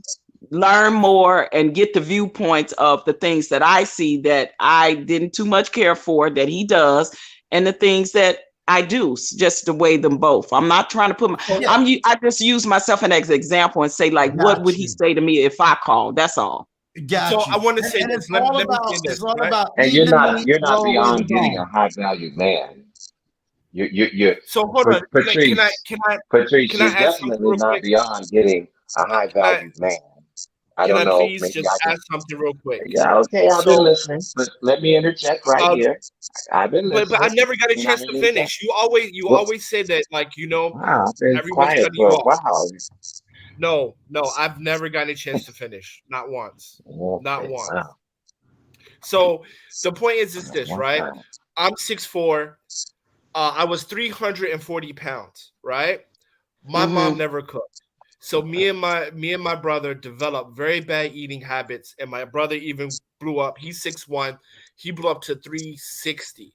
learn more and get the viewpoints of the things that I see that I didn't too much care for that he does, and the things that I do, just to weigh them both. I'm not trying to put I just use myself as an example and say, like, what would he say to me if I called? That's all. So I want to say this. Let me say this. And you're not beyond getting a high value man. You're so hold on. Patrice, Patrice, can I you're definitely not beyond getting a high value man. I don't know. Please just add something real quick. Yeah, okay, I've been listening. But let me interject right here. I've been listening. But I never got a chance to finish. You always say that, like, wow, I've been quiet for a while. No, I've never gotten a chance to finish. Not once. Okay, not once. Wow. So the point is this, right? I'm 6'4". I was 340 pounds, right? My mom never cooked. So me and my brother developed very bad eating habits, and my brother even blew up. He's 6'1", he blew up to 360,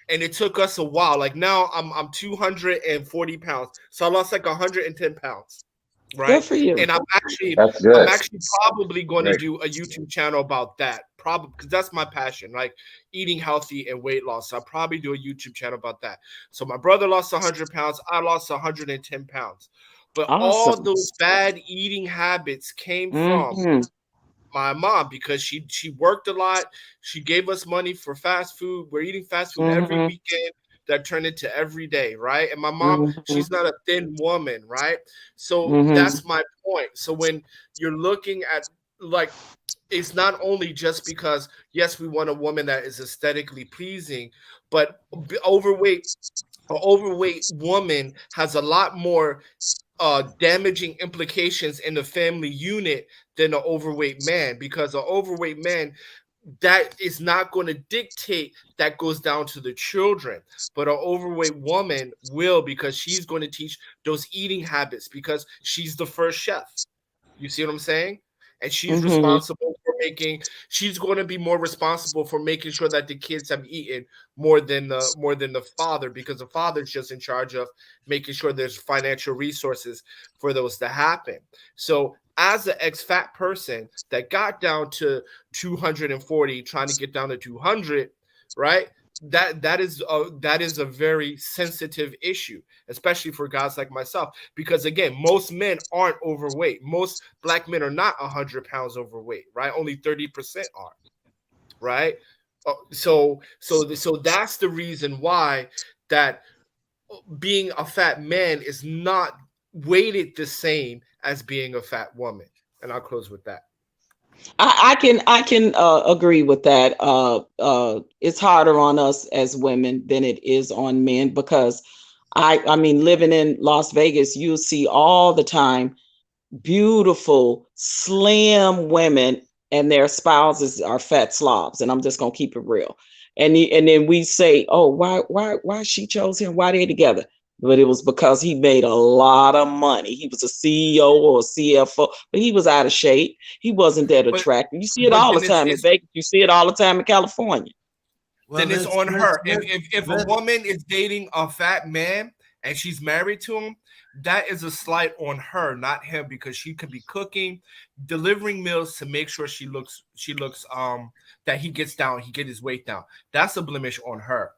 and it took us a while. Like, now I'm 240 pounds, so I lost like 110 pounds, right? Good for you. And I'm actually probably going to do a YouTube channel about that, probably, because that's my passion, like eating healthy and weight loss. So I'll probably do a YouTube channel about that. So my brother lost 100 pounds, I lost 110 pounds. But all those bad eating habits came from my mom, because she worked a lot. She gave us money for fast food. We're eating fast food every weekend. That turned into every day, right? And my mom, she's not a thin woman, right? So that's my point. So when you're looking at, like, it's not only just because, yes, we want a woman that is aesthetically pleasing, but overweight An overweight woman has a lot more damaging implications in the family unit than an overweight man, because an overweight man, that is not going to dictate that goes down to the children, but an overweight woman will, because she's going to teach those eating habits, because she's the first chef. You see what I'm saying? And she's responsible for she's going to be more responsible for making sure that the kids have eaten more than the father, because the father's just in charge of making sure there's financial resources for those to happen. So as an ex-fat person that got down to 240, trying to get down to 200, right? That is a very sensitive issue, especially for guys like myself, because again, most men aren't overweight. Most black men are not 100 pounds overweight, right? Only 30% are, right? So that's the reason why that being a fat man is not weighted the same as being a fat woman. And I'll close with that. I can agree with that. It's harder on us as women than it is on men, because I mean, living in Las Vegas, you'll see all the time beautiful, slim women and their spouses are fat slobs. And I'm just gonna keep it real. And then we say, oh, why she chose him? Why they together? But it was because he made a lot of money. He was a CEO or a CFO, but he was out of shape. He wasn't that attractive. You see it all the time in Vegas. You see it all the time in California. Well, then it's on her. If a woman is dating a fat man and she's married to him, that is a slight on her, not him, because she could be cooking, delivering meals to make sure she looks that he gets his weight down. That's a blemish on her.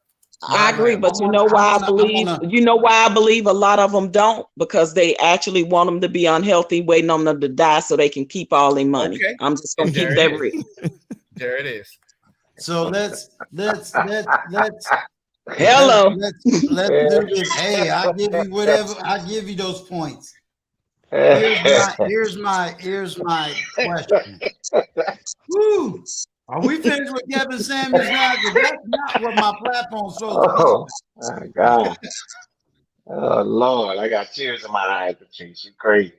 I agree, but you know why I believe a lot of them don't? Because they actually want them to be unhealthy, waiting on them to die so they can keep all their money. Okay. I'm just gonna keep that real. There it is. So let's hello. Let's do this. Hey, I'll give you whatever. I'll give you those points. Here's my question. Woo. Are we finished with Kevin Samuels now? Because that's not what my platform's supposed to be. Oh my God. Oh Lord, I got tears in my eyes, Patrice. You crazy.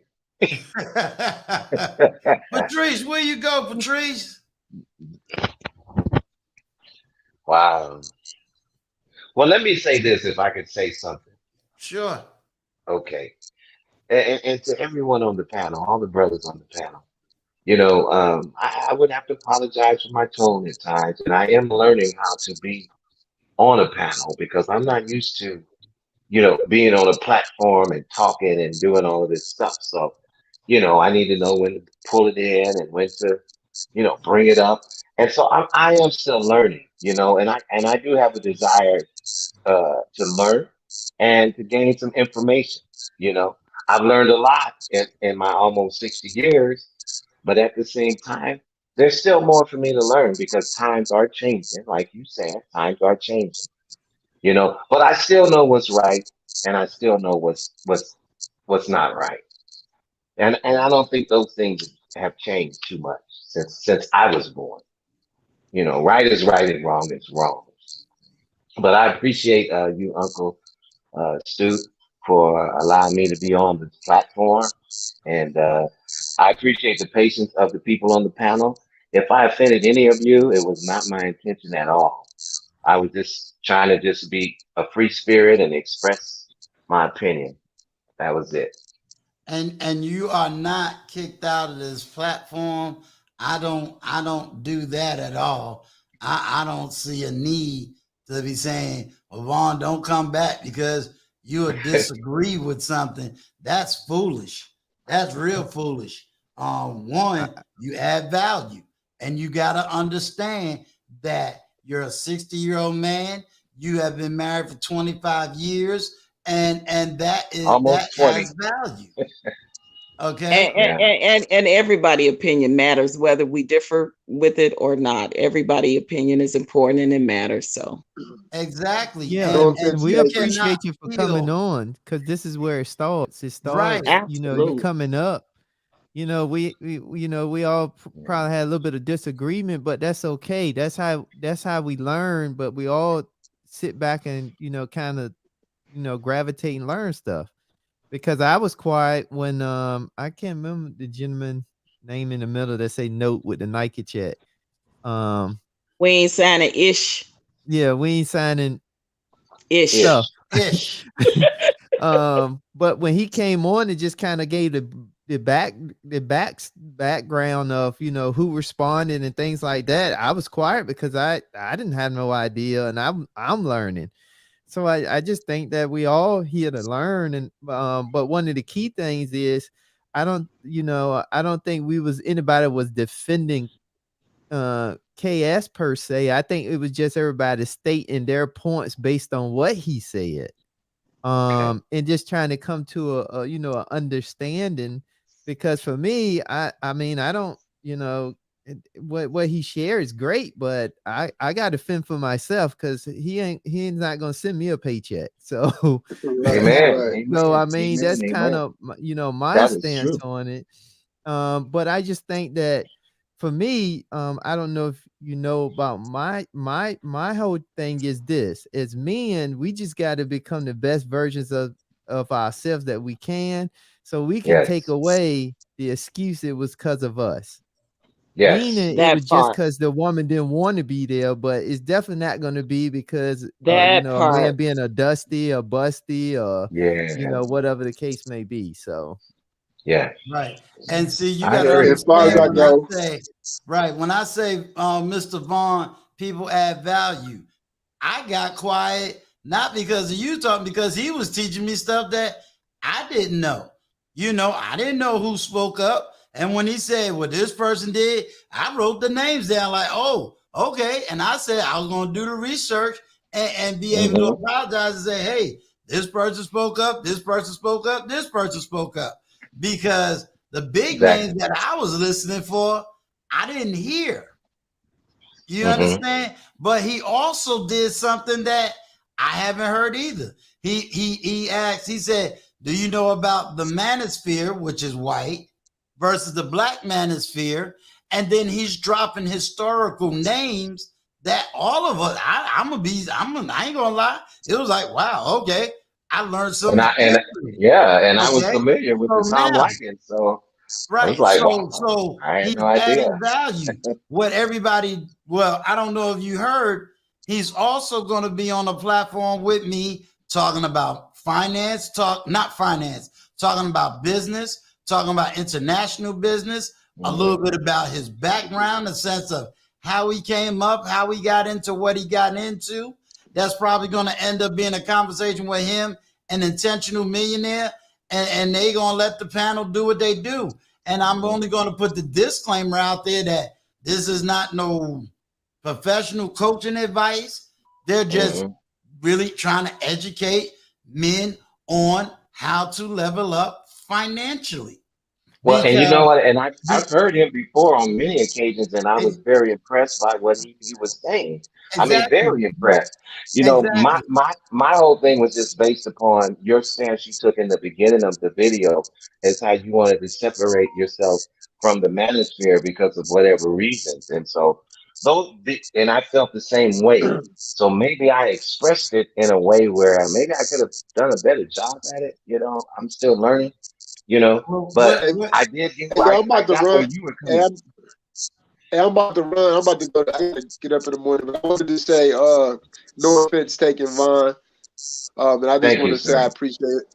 Patrice, where you go, Patrice? Wow. Well, let me say this, if I could say something. Sure. Okay. And to everyone on the panel, all the brothers on the panel, you know, I would have to apologize for my tone at times, and I am learning how to be on a panel, because I'm not used to, you know, being on a platform and talking and doing all of this stuff. So, you know, I need to know when to pull it in and when to, you know, bring it up. And so I am still learning, you know, and I do have a desire to learn and to gain some information. You know, I've learned a lot in my almost 60 years, but at the same time, there's still more for me to learn, because times are changing. Like you said, times are changing, you know, but I still know what's right, and I still know what's not right. And I don't think those things have changed too much since I was born. You know, right is right and wrong is wrong. But I appreciate you, Uncle Stu, for allowing me to be on this platform. And I appreciate the patience of the people on the panel. If I offended any of you, it was not my intention at all. I was just trying to just be a free spirit and express my opinion. That was it. And you are not kicked out of this platform. I don't do that at all. I don't see a need to be saying, well, Vaughn, don't come back because you would disagree with something. That's foolish. That's real foolish. One, you add value, and you got to understand that you're a 60-year-old man. You have been married for 25 years, and that is almost that 20. has value. Okay. And everybody opinion matters, whether we differ with it or not. Everybody opinion is important and it matters. So exactly. Yeah, and we you appreciate you for coming feel- on, because this is where it starts. It starts, Right. you know, you coming up. You know, we you know, we all probably had a little bit of disagreement, but that's okay. That's how we learn. But we all sit back and, you know, kind of gravitate and learn stuff. Because I was quiet when I can't remember the gentleman name in the middle that say note with the Nike chat. We ain't signing ish. Yeah, we ain't signing ish stuff. Ish. But when he came on, it just kind of gave the background of who responded and things like that. I was quiet because I didn't have no idea, and I'm learning. So I just think that we all here to learn, and but one of the key things is I don't think anybody was defending KS per se. I think it was just everybody stating their points based on what he said. And just trying to come to a understanding, because for me, I mean, I don't, what he shared is great, but I got to fend for myself, because he's not gonna send me a paycheck. So, Amen. So I mean, that's kind of my stance true. on it. But I just think that for me, I don't know if you know about my whole thing is this: as men, we just got to become the best versions of ourselves that we can, so we can take away the excuse it was because of us. Meaning it was just because the woman didn't want to be there, but it's definitely not going to be because a man being a dusty or busty or whatever the case may be. So right. And see, you I got to agree. As far as I understand go, when I say Mr. Vaughn, people add value. I got quiet not because of you talking, because he was teaching me stuff that I didn't know. I didn't know who spoke up. And when he said what this person did, I wrote the names down like, oh, okay. And I said I was going to do the research and be able to apologize and say, hey, this person spoke up, this person spoke up, this person spoke up. Because the big names that I was listening for, I didn't hear. You understand? But he also did something that I haven't heard either. He asked, he said, do you know about the manosphere, which is white, versus the black manosphere? And then he's dropping historical names that all of us, I ain't gonna lie. It was like, wow, okay. I learned something. And I was familiar with the Tom Liken, so right. I was like, so I had he's no idea. adding value. What everybody, well, I don't know if you heard, he's also going to be on a platform with me talking about talking about business, talking about international business, a little bit about his background, a sense of how he came up, how he got into what he got into. That's probably going to end up being a conversation with him, an intentional millionaire, and they going to let the panel do what they do. And I'm only going to put the disclaimer out there that this is not no professional coaching advice. They're just really trying to educate men on how to level up financially. Well, and you know what? And I've heard him before on many occasions, and I was very impressed by what he was saying. Exactly. I mean, very impressed. My whole thing was just based upon your stance you took in the beginning of the video, as how you wanted to separate yourself from the manosphere because of whatever reasons. And so and I felt the same way. So maybe I expressed it in a way where maybe I could have done a better job at it. I'm still learning. But I did. I'm about to run. You were coming. I'm about to run. I'm about to go. I gotta get up in the morning. But I wanted to say, no offense taken, Vaughn. And I just want to say I appreciate it.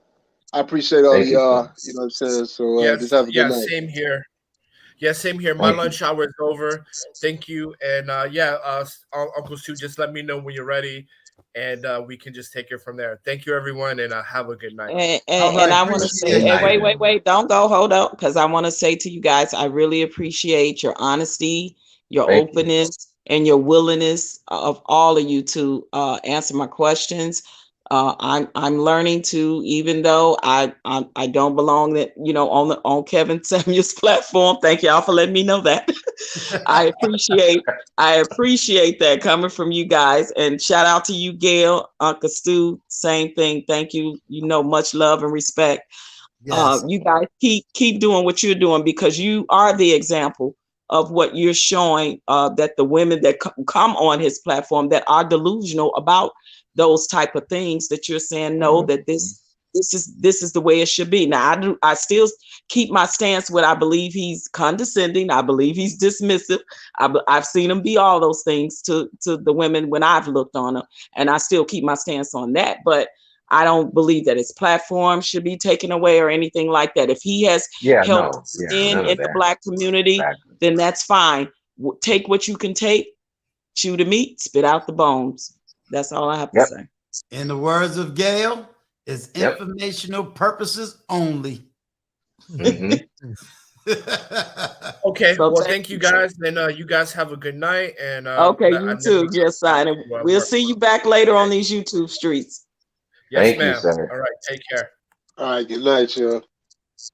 I appreciate all of y'all. You know what I'm saying? So just have a good night. Same here. Yeah, same here. My lunch hour is over. Thank you. And Uncle Stu, just let me know when you're ready, and we can just take it from there. Thank you, everyone, and have a good night. And I want to say, wait, don't go, hold up, because I want to say to you guys, I really appreciate your honesty, your openness, and your willingness of all of you to answer my questions. I'm learning to, even though I don't belong on Kevin Samuel's platform. Thank y'all for letting me know that. I appreciate that coming from you guys, and shout out to you, Gail, Uncle Stu, same thing. Thank you. Much love and respect. Yes. You guys keep doing what you're doing, because you are the example of what you're showing, that the women that come on his platform that are delusional about those type of things that you're saying, no, that this is the way it should be. Now I still keep my stance with I believe he's condescending, I believe he's dismissive. I've seen him be all those things to the women when I've looked on him, and I still keep my stance on that. But I don't believe that his platform should be taken away or anything like that. If he has helped in the Black community, then that's fine. Take what you can take, chew the meat, spit out the bones. That's all I have to say. In the words of Gail, it's informational purposes only. Okay, well, thank you guys, and you guys have a good night. And okay, you too, Josiah. We'll see you back later on these YouTube streets. Yes, ma'am. All right, take care. All right, good night, y'all.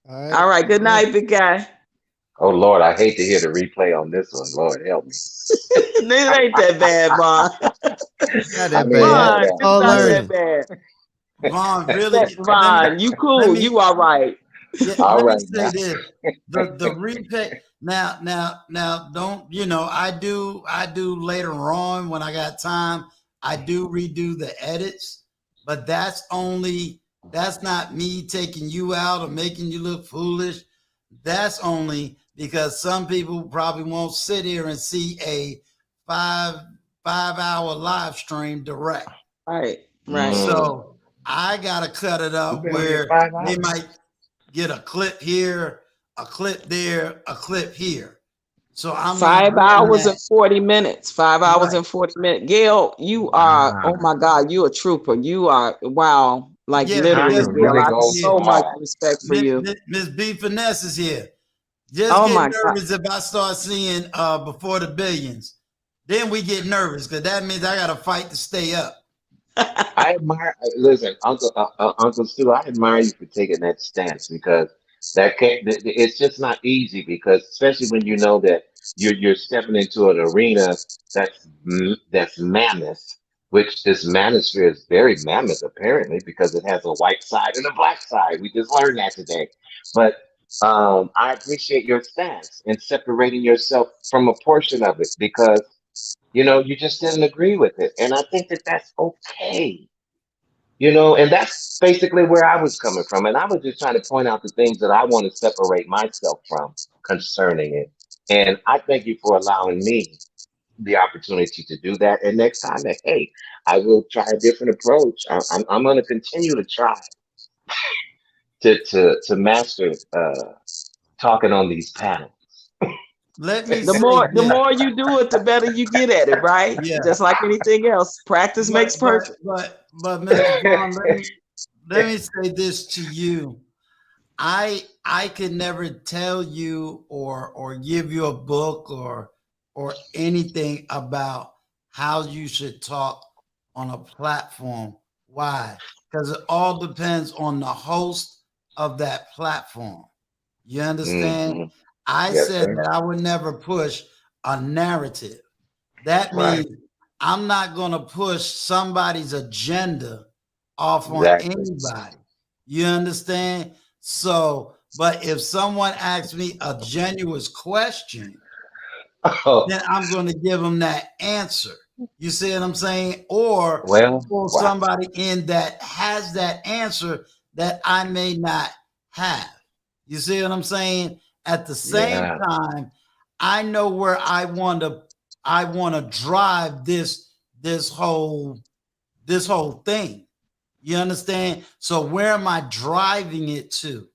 All right, good night, big guy. Oh Lord, I hate to hear the replay on this one. Lord help me. This ain't that bad, Vaughn. Not that bad. Vaughn, not that bad. Vaughn, really? Vaun, you cool. You all right. Yeah, let me say this. The replay now don't, you know, I do later on when I got time, I do redo the edits. But that's not me taking you out or making you look foolish. That's only because some people probably won't sit here and see a five-hour live stream direct. Right. So I gotta cut it up where they might get a clip here, a clip there, a clip here. So I'm 5 hours and 40 minutes. 5 hours and 40 minutes. Gail, you are, oh my God, you a trooper. You are, wow. Like literally, Gail, I have so much respect for you. Miss B Finesse is here. Just get nervous if I start seeing Before the Billions. Then we get nervous because that means I got to fight to stay up. I admire, listen, Uncle Stu, I admire you for taking that stance because it's just not easy, because especially when you know that you're stepping into an arena that's mammoth, which this manosphere is very mammoth apparently because it has a white side and a black side. We just learned that today. But I appreciate your stance in separating yourself from a portion of it because, you know, you just didn't agree with it. And I think that that's okay. You know, and that's basically where I was coming from. And I was just trying to point out the things that I want to separate myself from concerning it. And I thank you for allowing me the opportunity to do that. And next time, hey, I will try a different approach. I'm going to continue to try to master talking on these panels. The more you do it, the better you get at it, right? Yeah. Just like anything else, practice makes perfect. But Mr. Vaughn, let me say this to you. I could never tell you or give you a book or anything about how you should talk on a platform. Why? Because it all depends on the host of that platform. You understand? Mm-hmm. I said that I would never push a narrative. That means I'm not going to push somebody's agenda off on anybody. You understand? So, but if someone asks me a genuine question, then I'm going to give them that answer. You see what I'm saying? Or somebody in that has that answer that I may not have. You see what I'm saying? At the same time, I know where I want to drive this whole thing. You understand? So where am I driving it to?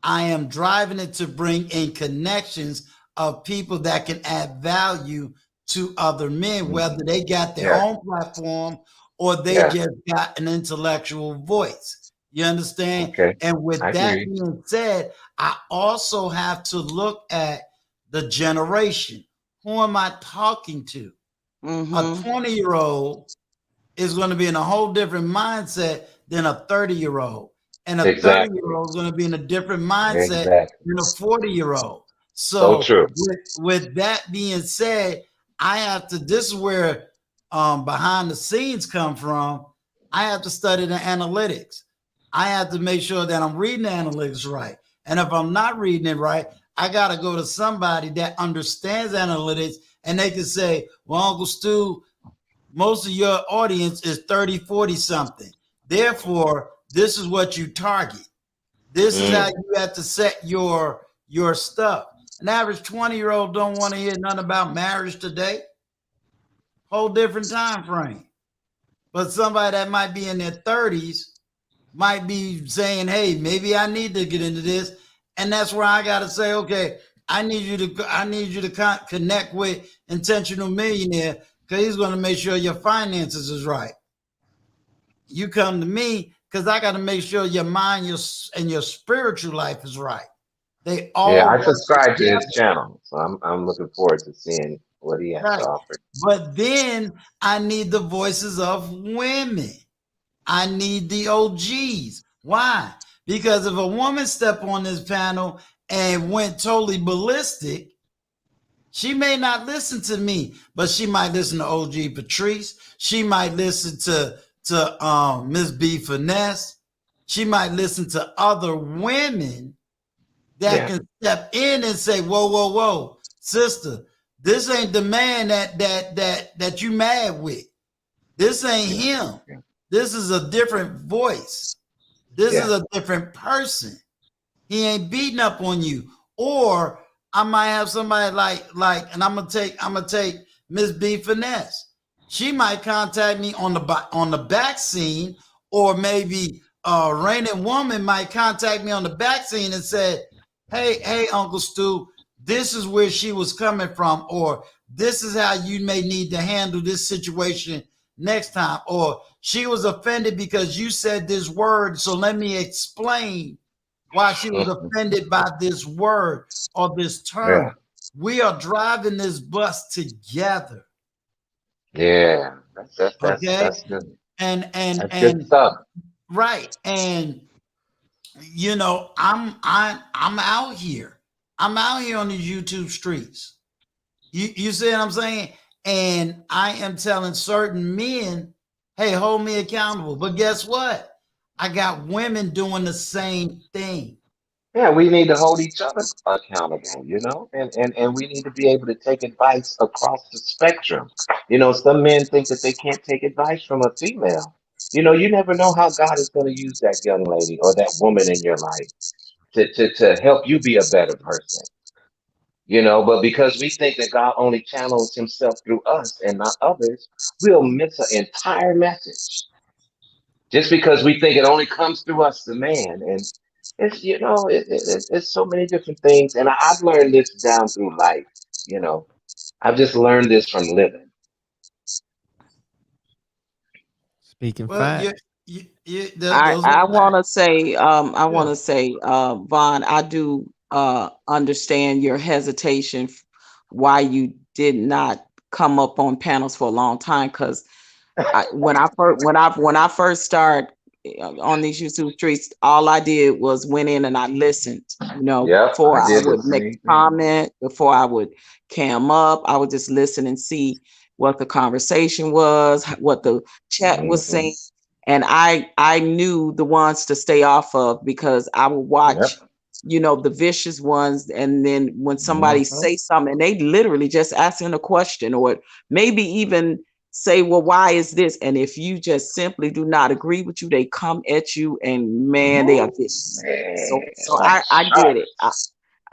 I am driving it to bring in connections of people that can add value to other men, whether they got their own platform or they just got an intellectual voice. You understand? Okay. And with that being said, I also have to look at the generation. Who am I talking to? Mm-hmm. A 20-year-old is going to be in a whole different mindset than a 30-year-old. And a 30-year-old is going to be in a different mindset than a 40-year-old. So true. With that being said, I have to, this is where behind the scenes come from. I have to study the analytics. I have to make sure that I'm reading the analytics right. And if I'm not reading it right, I got to go to somebody that understands analytics and they can say, well, Uncle Stu, most of your audience is 30, 40 something. Therefore, this is what you target. This is how you have to set your stuff. An average 20-year-old don't want to hear nothing about marriage today. Whole different time frame. But somebody that might be in their 30s might be saying, hey, maybe I need to get into this. And that's where I got to say, okay, I need you to connect with Intentional Millionaire, because he's going to make sure your finances is right. You come to me because I got to make sure your mind and your spiritual life is right. They all I subscribe to his channel, so I'm looking forward to seeing what he has to offer. But then I need the voices of women. I need the OGs. Why? Because if a woman step on this panel and went totally ballistic, she may not listen to me, but she might listen to OG Patrice. She might listen to Miss B Finesse. She might listen to other women that can step in and say, whoa, whoa, whoa, sister, this ain't the man that you mad with. This ain't him. This is a different voice. This is a different person. He ain't beating up on you. Or I might have somebody like, and I'm gonna take Miss B Finesse. She might contact me on the back scene, or maybe Reigning Woman might contact me on the back scene and say, hey, Uncle Stu, this is where she was coming from, or this is how you may need to handle this situation next time, or she was offended because you said this word, so let me explain why she was offended by this word or this term. We are driving this bus together. Yeah, that's good. And good stuff. Right. And you know, I'm out here. I'm out here on these YouTube streets. You see what I'm saying? And I am telling certain men, hey, hold me accountable. But guess what? I got women doing the same thing. Yeah, we need to hold each other accountable, you know, and we need to be able to take advice across the spectrum. You know, some men think that they can't take advice from a female. You know, you never know how God is going to use that young lady or that woman in your life to help you be a better person. You know, but because we think that God only channels himself through us and not others, we'll miss an entire message. Just because we think it only comes through us, the man. And it's, you know, it's so many different things. And I've learned this down through life, you know. I've just learned this from living. Speaking facts. I want to say, Vaughn, I do understand your hesitation why you did not come up on panels for a long time, because when I first started on these YouTube streets, all I did was went in and I listened, you know, before I would make a comment, before I would cam up, I would just listen and see what the conversation was, what the chat was saying. And I knew the ones to stay off of, because I would watch, you know, the vicious ones. And then when somebody say something, and they literally just asking a question, or maybe even say, well, why is this? And if you just simply do not agree with you, they come at you, and man, they are vicious. So I get it.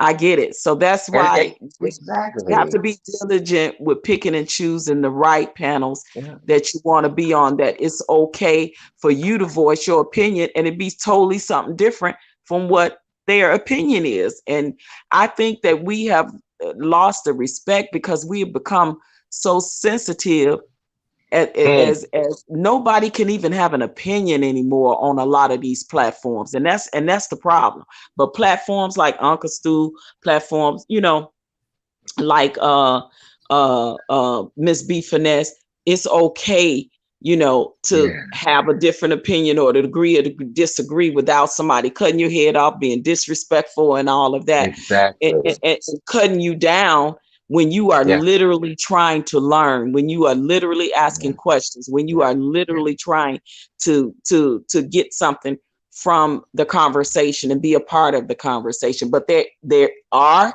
I get it. So that's why we have to be diligent with picking and choosing the right panels that you want to be on, that it's okay for you to voice your opinion and it be totally something different from what their opinion is. And I think that we have lost the respect because we have become so sensitive as nobody can even have an opinion anymore on a lot of these platforms. And that's the problem. But platforms like Uncle Stu, platforms, you know, like Miss B Finesse, it's okay, you know, to have a different opinion or to agree or to disagree without somebody cutting your head off, being disrespectful and all of that, and cutting you down when you are literally trying to learn, when you are literally asking questions, when you are literally trying to get something from the conversation and be a part of the conversation. But there are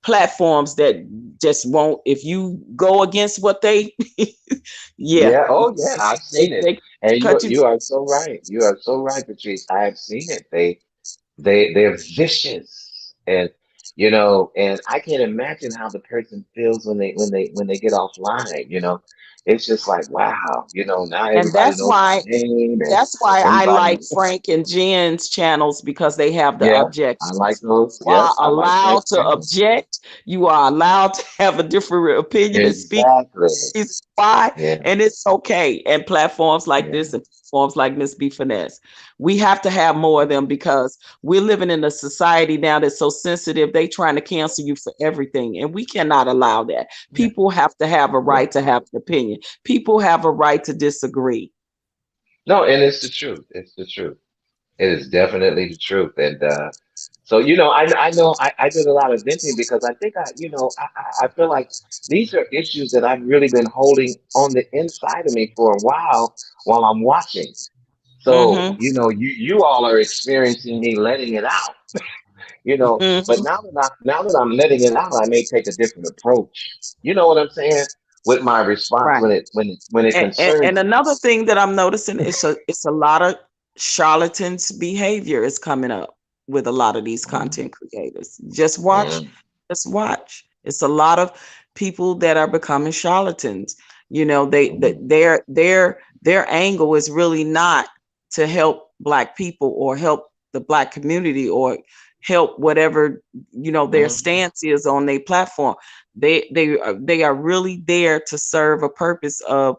platforms that just won't, if you go against what they Yeah. Oh, yeah. I've seen it, they and cut you. you are so right. You are so right, Patrice. I have seen it. They're vicious, and and I can't imagine how the person feels when they get offline. It's just like, wow. Now And everybody knows my name, and that's why I everybody. like Frank and Jen's channels, because they have the Yeah, I like objections. those. You are Yes, I like Frank allowed to too. object. You are allowed to have a different opinion and speak Exactly. reasons why, Yeah. and it's okay. And platforms like Yeah. this and platforms like Miss B Finesse, we have to have more of them, because we're living in a society now that's so sensitive. They trying to cancel you for everything, and we cannot allow that. Yeah. People have to have a right to have an opinion. People have a right to disagree. No, and it's the truth. It's the truth. It is definitely the truth. And so, I know I did a lot of venting because I think I feel like these are issues that I've really been holding on the inside of me for a while I'm watching. So, Mm-hmm. you all are experiencing me letting it out, but now that I'm letting it out, I may take a different approach. You know what I'm saying? With my response Right. when it concerns And me. another thing that I'm noticing is it's a lot of charlatans behavior is coming up with a lot of these content creators. Just watch, Mm, just watch. It's a lot of people that are becoming charlatans. mm, Their angle is really not to help Black people or help the Black community or help whatever their mm. stance is on their platform. They are really there to serve a purpose of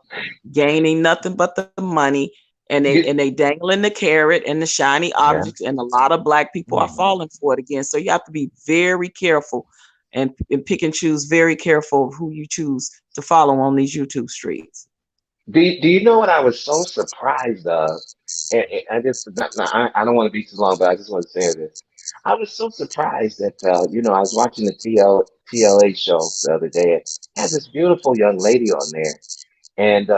gaining nothing but the money, and You, they dangling the carrot and the shiny yeah. objects, and a lot of Black people are Mhm. falling for it again. So you have to be very careful and pick and choose, very careful of who you choose to follow on these YouTube streets. Do you know what I was so surprised of? And I just I don't want to be too long, but I just want to say this. I was so surprised that I was watching the TLA show the other day. It had this beautiful young lady on there, and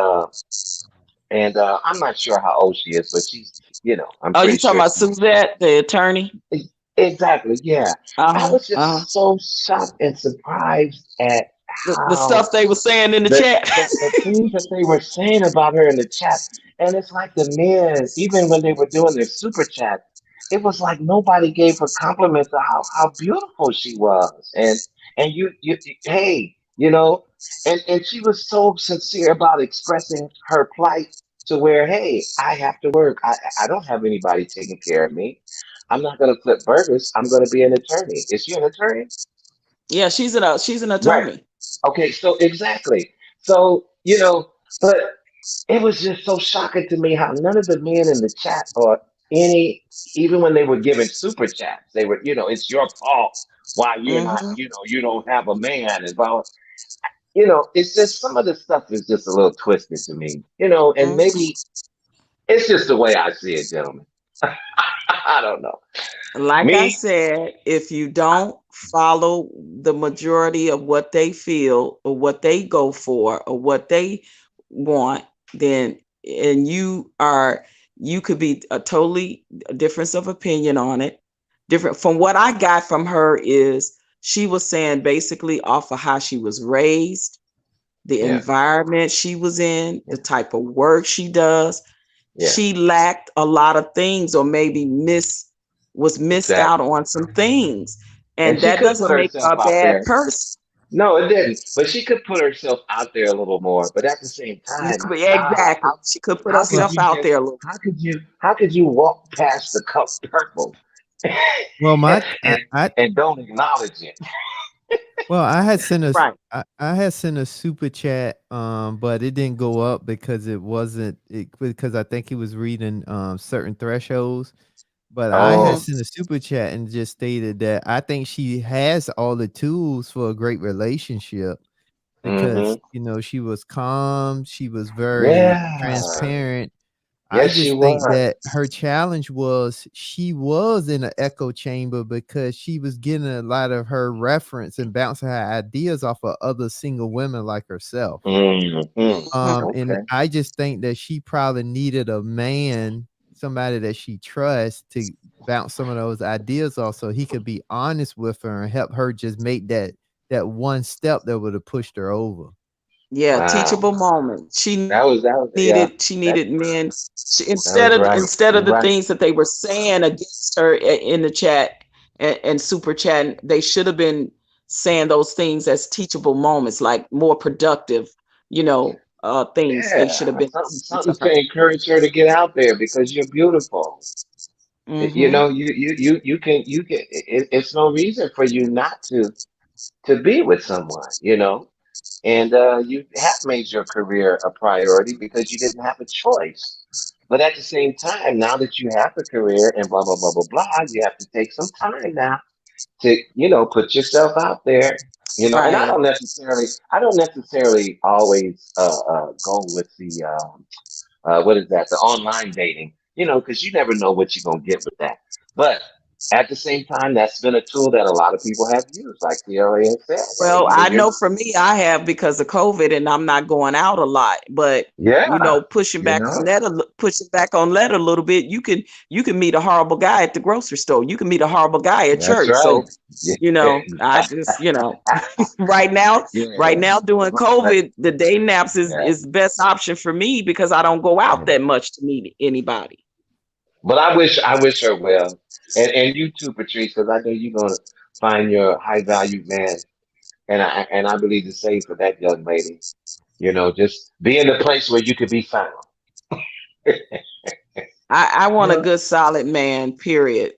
I'm not sure how old she is, but she's I'm Oh, you pretty talking sure about she's Suzette, the attorney? exactly, yeah. I Uh-huh. was just so shocked and surprised at The how stuff they were saying in the the, chat. the things that they were saying about her in the chat. And it's like the men, even when they were doing their super chat, it was like nobody gave her compliments of how beautiful she was. And hey, and she was so sincere about expressing her plight to where, hey, I have to work. I don't have anybody taking care of me. I'm not gonna flip burgers. I'm gonna be an attorney. Is she an attorney? Yeah, she's an Right. attorney. Okay, so exactly. So, but it was just so shocking to me how none of the men in the chat or any, even when they were giving super chats, they were, it's your fault why you're not, Mm-hmm. you don't have a man and blah. It's just some of the stuff is just a little twisted to me, and Mm-hmm. maybe it's just the way I see it, gentlemen. I don't know. Like I Me, said, if you don't follow the majority of what they feel or what they go for or what they want, then and you could be a totally difference of opinion on it. Different from what I got from her is she was saying basically off of how she was raised, the yeah, environment she was in, the type of work she does. yeah, She lacked a lot of things, or maybe was missed out exactly. on some things. And And she that could put doesn't make her herself a out bad there. person. No, it didn't. But she could put herself out there a little more. But at the same You time, could my be God, exactly. She could put how could herself you out just there a little. how could you walk past the cup purple Well, and and don't acknowledge it? I had sent Right. I had sent a super chat, but it didn't go up because because I think he was reading certain thresholds. But I had Oh, Mm-hmm. sent a super chat and just stated that I think she has all the tools for a great relationship because mm-hmm. she was calm, she was very Yeah. transparent. I Yes, she just think was. that her challenge was she was in an echo chamber because she was getting a lot of her reference and bouncing her ideas off of other single women like herself. Mm-hmm. Mm-hmm. And Okay. I just think that she probably needed a man somebody that she trusts to bounce some of those ideas off, so he could be honest with her and help her just make that one step that would have pushed her over. Yeah, Wow. teachable moment. She That was yeah. needed men. Instead of the right. things that they were saying against her in the chat and super chat, they should have been saying those things as teachable moments, like more productive, things. Yeah, They should have been something to encourage her to get out there because you're beautiful. You know, you can it's no reason for you not to be with someone, you know. And you have made your career a priority because you didn't have a choice. But at the same time, now that you have a career and blah blah blah blah blah, you have to take some time now to, you know, put yourself out there. You know, and I don't necessarily always go with the what is that? The online dating, you know, because you never know what you're gonna get with that. But at the same time, that's been a tool that a lot of people have used, like Tiara said. Well, I know for me, I have because of COVID, and I'm not going out a lot. But pushing back on that a little bit, you can meet a horrible guy at the grocery store. You can meet a horrible guy at church. Right. So I just right now during COVID, the day naps is the best option for me because I don't go out that much to meet anybody. But I wish her well, and you too, Patrice, because I know you're gonna find your high valued man, and I believe the same for that young lady. You know, just be in a place where you could be found. I want a good solid man, period.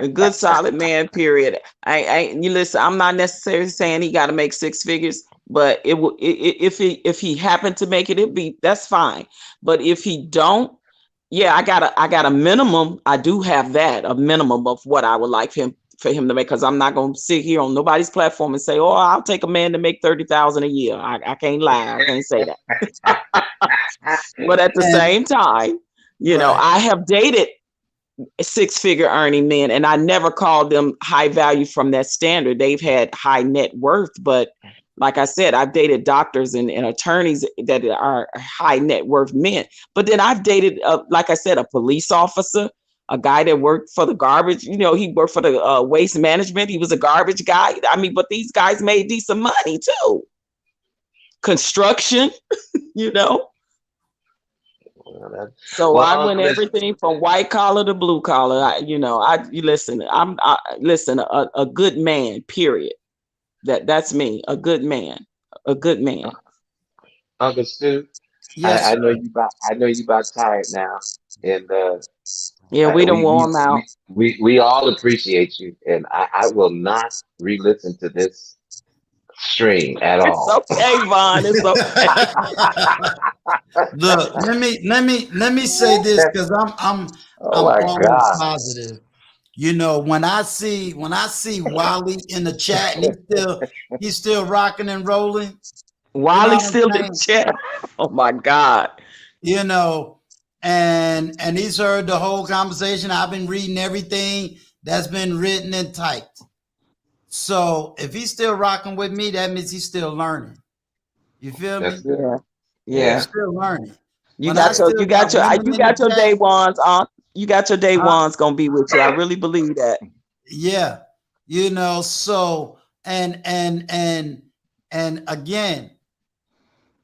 A good solid man, period. You listen, I'm not necessarily saying he got to make six figures, but if he happened to make it, that's fine. But if he don't, yeah, I got a minimum. I do have a minimum of what I would like for him to make, because I'm not going to sit here on nobody's platform and say, oh, I'll take a man to make $30,000 a year. I can't lie. I can't say that. But at the same time, I have dated six-figure earning men, and I never called them high value from that standard. They've had high net worth, but like I said, I've dated doctors and attorneys that are high net worth men. But then I've dated, like I said, a police officer, a guy that worked for the garbage. He worked for the waste management. He was a garbage guy. I mean, but these guys made decent money too. Construction, So I went everything from white collar to blue collar. Listen, a good man, period. That's me, a good man. Uncle Stu, yes, I know you about tired now, and we don't warm out. We all appreciate you, and I will not re-listen to this stream at all. It's okay, Vaughn. It's okay. Look, let me say this, because I'm always positive. When I see Wally in the chat, and he's still rocking and rolling. Wally's still in the chat. Oh my God. And he's heard the whole conversation. I've been reading everything that's been written and typed. So if he's still rocking with me, that means he's still learning. You feel me? Yeah. He's still learning. You got your day ones on. You got your day ones gonna be with you. I really believe that. Yeah. So and again,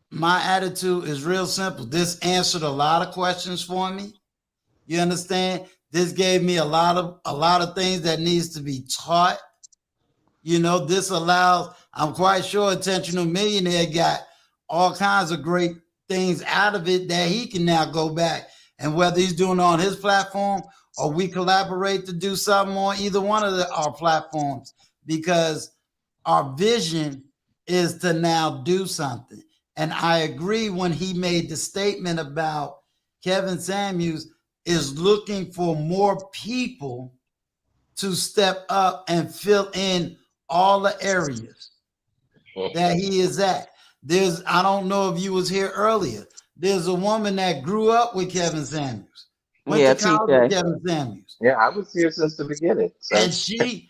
my attitude is real simple. This answered a lot of questions for me. You understand? This gave me a lot of things that needs to be taught. This allows, I'm quite sure Intentional Millionaire got all kinds of great things out of it that he can now go back, and whether he's doing it on his platform or we collaborate to do something on either one of our platforms, because our vision is to now do something. And I agree when he made the statement about Kevin Samuels is looking for more people to step up and fill in all the areas that he is at. I don't know if you was here earlier. There's a woman that grew up with Kevin Samuels. Went to college with Kevin Samuels. Yeah, I was here since the beginning. So. And she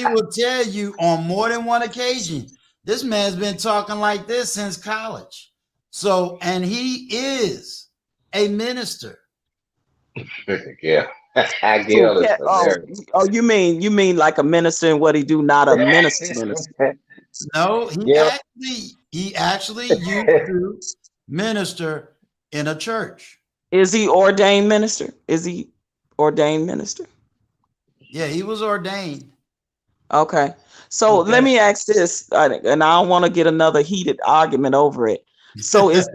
will tell you on more than one occasion, this man's been talking like this since college. So, and he is a minister. Yeah. Who Gail is hilarious. you mean like a minister and what he do, not a minister. No, Gail, he actually used to minister in a church. Is he ordained minister? Is he ordained minister? Yeah, he was ordained. Okay. So Okay. let me ask this, and I don't want to get another heated argument over it. So is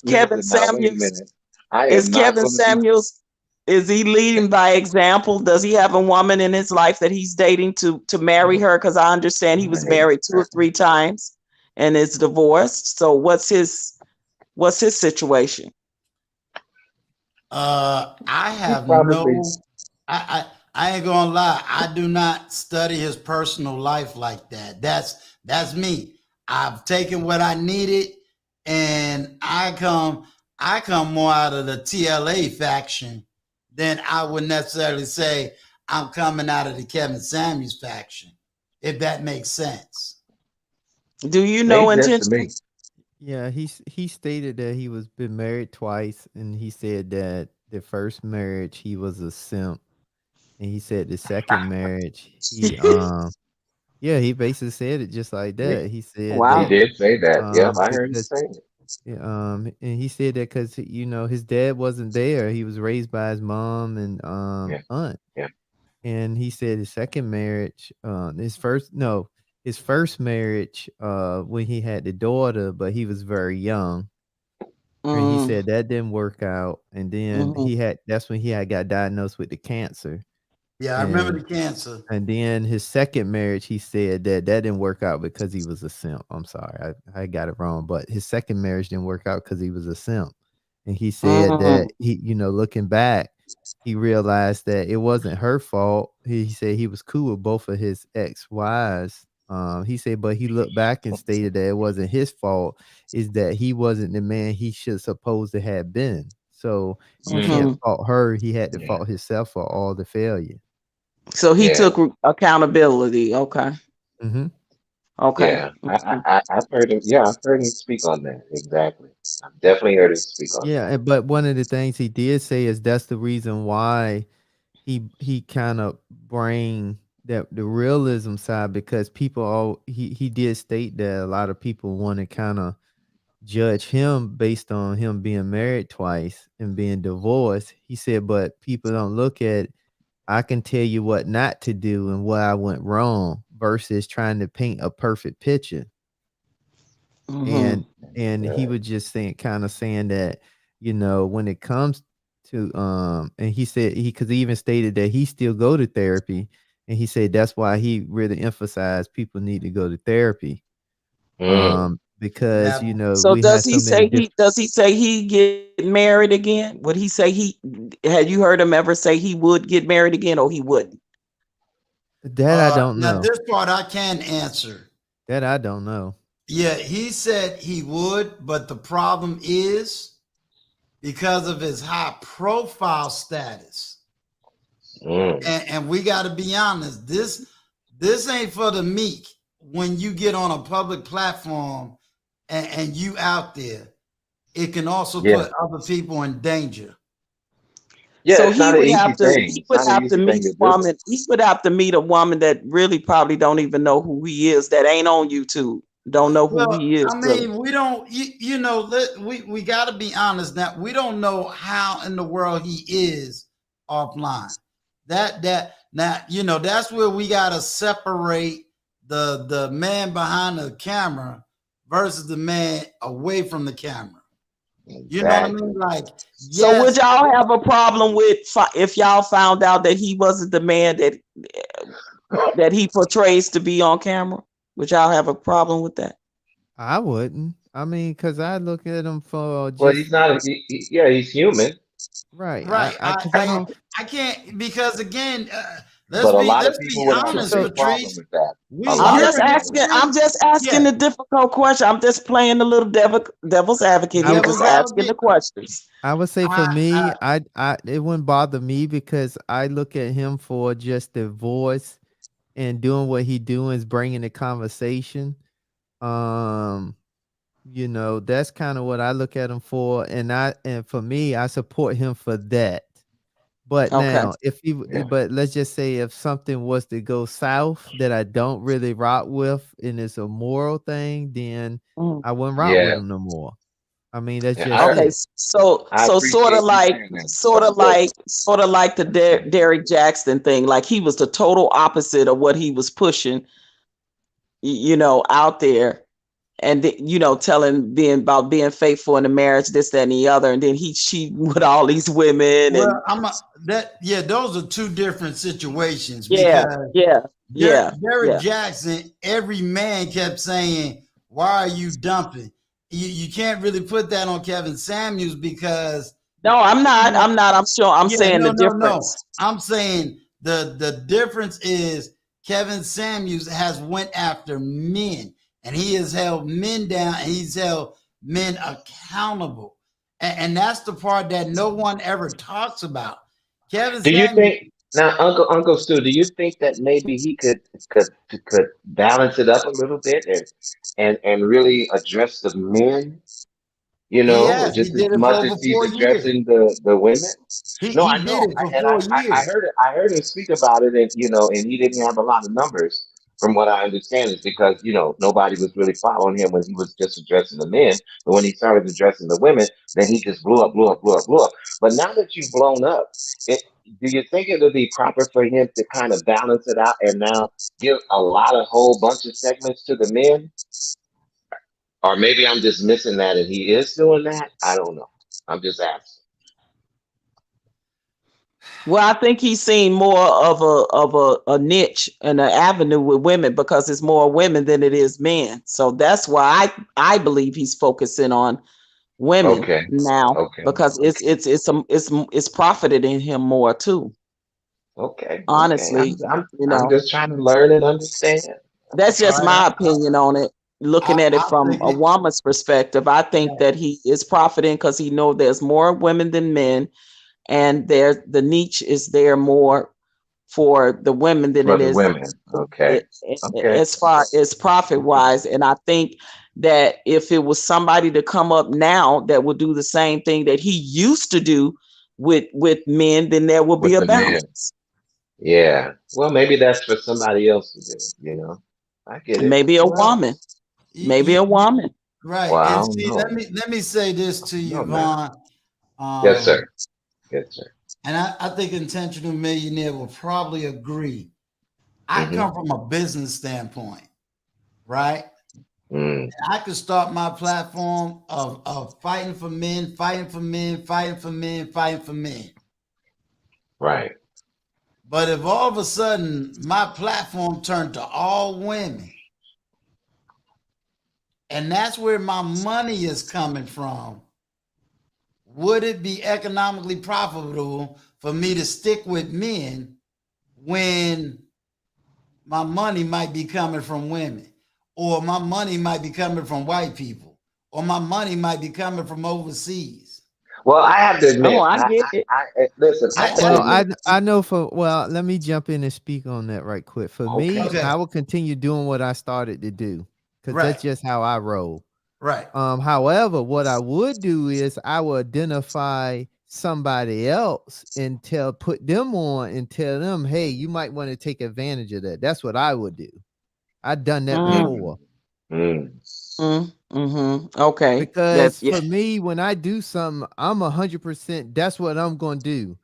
Kevin Samuels? Is Kevin Samuels? Is he leading by example? Does he have a woman in his life that he's dating to marry her? Because I understand he was married 2 or 3 times and is divorced. So what's his situation? I have I ain't gonna lie. I do not study his personal life like that. That's me. I've taken what I needed, and I come more out of the TLA faction than I would necessarily say I'm coming out of the Kevin Samuels faction, if that makes sense. Do you know intentionally? Yeah, he stated that he was been married twice, and he said that the first marriage he was a simp, and he said the second marriage he yeah, he basically said it just like that. He said wow. He did say that. Yep, I heard him say it. And he said that because his dad wasn't there. He was raised by his mom and aunt. Yeah. And he said his second marriage, his first marriage, when he had the daughter, but he was very young. And he said that didn't work out. And then that's when he had got diagnosed with the cancer. Yeah, I remember the cancer. And then his second marriage, he said that didn't work out because he was a simp. I'm sorry, I got it wrong. But his second marriage didn't work out because he was a simp. And he said that he, looking back, he realized that it wasn't her fault. He said he was cool with both of his ex-wives. He said, but he looked back and stated that it wasn't his fault, is that he wasn't the man he should supposed to have been. So he can't fault her. He had to fault himself for all the failure. So he took accountability. Okay. Okay. Yeah, I've heard him. Yeah, I've heard him speak on that. Exactly. I've definitely heard him speak on that. Yeah, but one of the things he did say is that's the reason why he kind of bring the realism side, because people he did state that a lot of people want to kind of judge him based on him being married twice and being divorced. He said, but people don't look at, I can tell you what not to do and what I went wrong versus trying to paint a perfect picture. And he was just saying that, when it comes to and he said because he even stated that he still go to therapy, and he said that's why he really emphasized people need to go to therapy. Because so does he say he get married again? Would he say had you heard him ever say he would get married again, or he wouldn't? That I don't know. Now this part I can answer. That I don't know. Yeah, he said he would, but the problem is because of his high profile status. And we got to be honest, this ain't for the meek. When you get on a public platform and you out there, it can also put other people in danger. Yeah, so it's not an easy thing. He would have to meet a woman. He would have to meet a woman that really probably don't even know who he is, that ain't on YouTube, don't know who he is. I mean, we don't, we got to be honest that we don't know how in the world he is offline. That's where we got to separate the man behind the camera versus the man away from the camera. You know what I mean? Like, so would y'all have a problem with if y'all found out that he wasn't the man that he portrays to be on camera? Would y'all have a problem with that? I wouldn't. I mean, because I look at him for just, well, he's not. He's human. Right. I can't, because again, but a lot of people would have a problem with that. I'm just asking the difficult question. I'm just playing a little devil's advocate here, just asking the questions. I would say for me, it wouldn't bother me because I look at him for just the voice and doing what he doing is bringing the conversation. You know, that's kind of what I look at him for, and for me, I support him for that. But Okay. now, but let's just say if something was to go south that I don't really rock with, and it's a moral thing, then I wouldn't rock with him no more. I mean, that's just Okay, it. so sort of like the Derrick Jackson thing. Like he was the total opposite of what he was pushing, you know, out there, and you know, being faithful in the marriage, this, that, and the other, and then he cheating with all these women. Well, And those are two different situations. Yeah, Because Derrick Jackson, every man kept saying, "Why are you dumping?" You can't really put that on Kevin Samuels because no, I'm not. I'm sure. I'm saying the difference. No. I'm saying the difference is Kevin Samuels has went after men, and he has held men down, and he's held men accountable, and that's the part that no one ever talks about. Kevin Do you Samuels. think now, Uncle Stu? Do you think that maybe he could balance it up a little bit and really address the men? You know, He just as did it for much over as he's 4 years. addressing the women. No, He I did know, it for and 4 I years. heard him speak about it, and you know, and he didn't have a lot of numbers, from what I understand, is because you know nobody was really following him when he was just addressing the men, but when he started addressing the women, then he just blew up, blew up, blew up, blew up. But now that you've blown up, do you think it would be proper for him to kind of balance it out and now give a whole bunch of segments to the men? Or maybe I'm just missing that and he is doing that. I don't know. I'm just asking. Well, I think he's seen more of a niche and an avenue with women because it's more women than it is men. So that's why I believe he's focusing on women now because it's profited in him more too. Okay. Honestly, I'm just trying to learn and understand. That's just my opinion on it. Looking at it from a woman's perspective, I think that he is profiting because he knows there's more women than men, and the niche is there more for the women than it is women. Okay. As far as profit wise. And I think that if it was somebody to come up now that would do the same thing that he used to do with men, then there will be a balance. Yeah. Well, maybe that's for somebody else to do, you know. I get it. Maybe a woman. Maybe a woman. Right. Well, and see, let me say this to you, Vaughn. Yes, sir. Yes, sir. And I think Intentional Millionaire will probably agree. I come from a business standpoint, right? I could start my platform of fighting for men, fighting for men, fighting for men, fighting for men. Right. But if all of a sudden my platform turned to all women, and that's where my money is coming from, would it be economically profitable for me to stick with men when my money might be coming from women, or my money might be coming from white people, or my money might be coming from overseas? Well, I have to admit, I get it. Listen. I know let me jump in and speak on that right quick. For me, I will continue doing what I started to do because that's just how I roll. Right. However, what I would do is I would identify somebody else and put them on and tell them, hey, you might want to take advantage of that. That's what I would do. I've done that before. Okay. Because for me, when I do something, I'm 100%. That's what I'm going to do.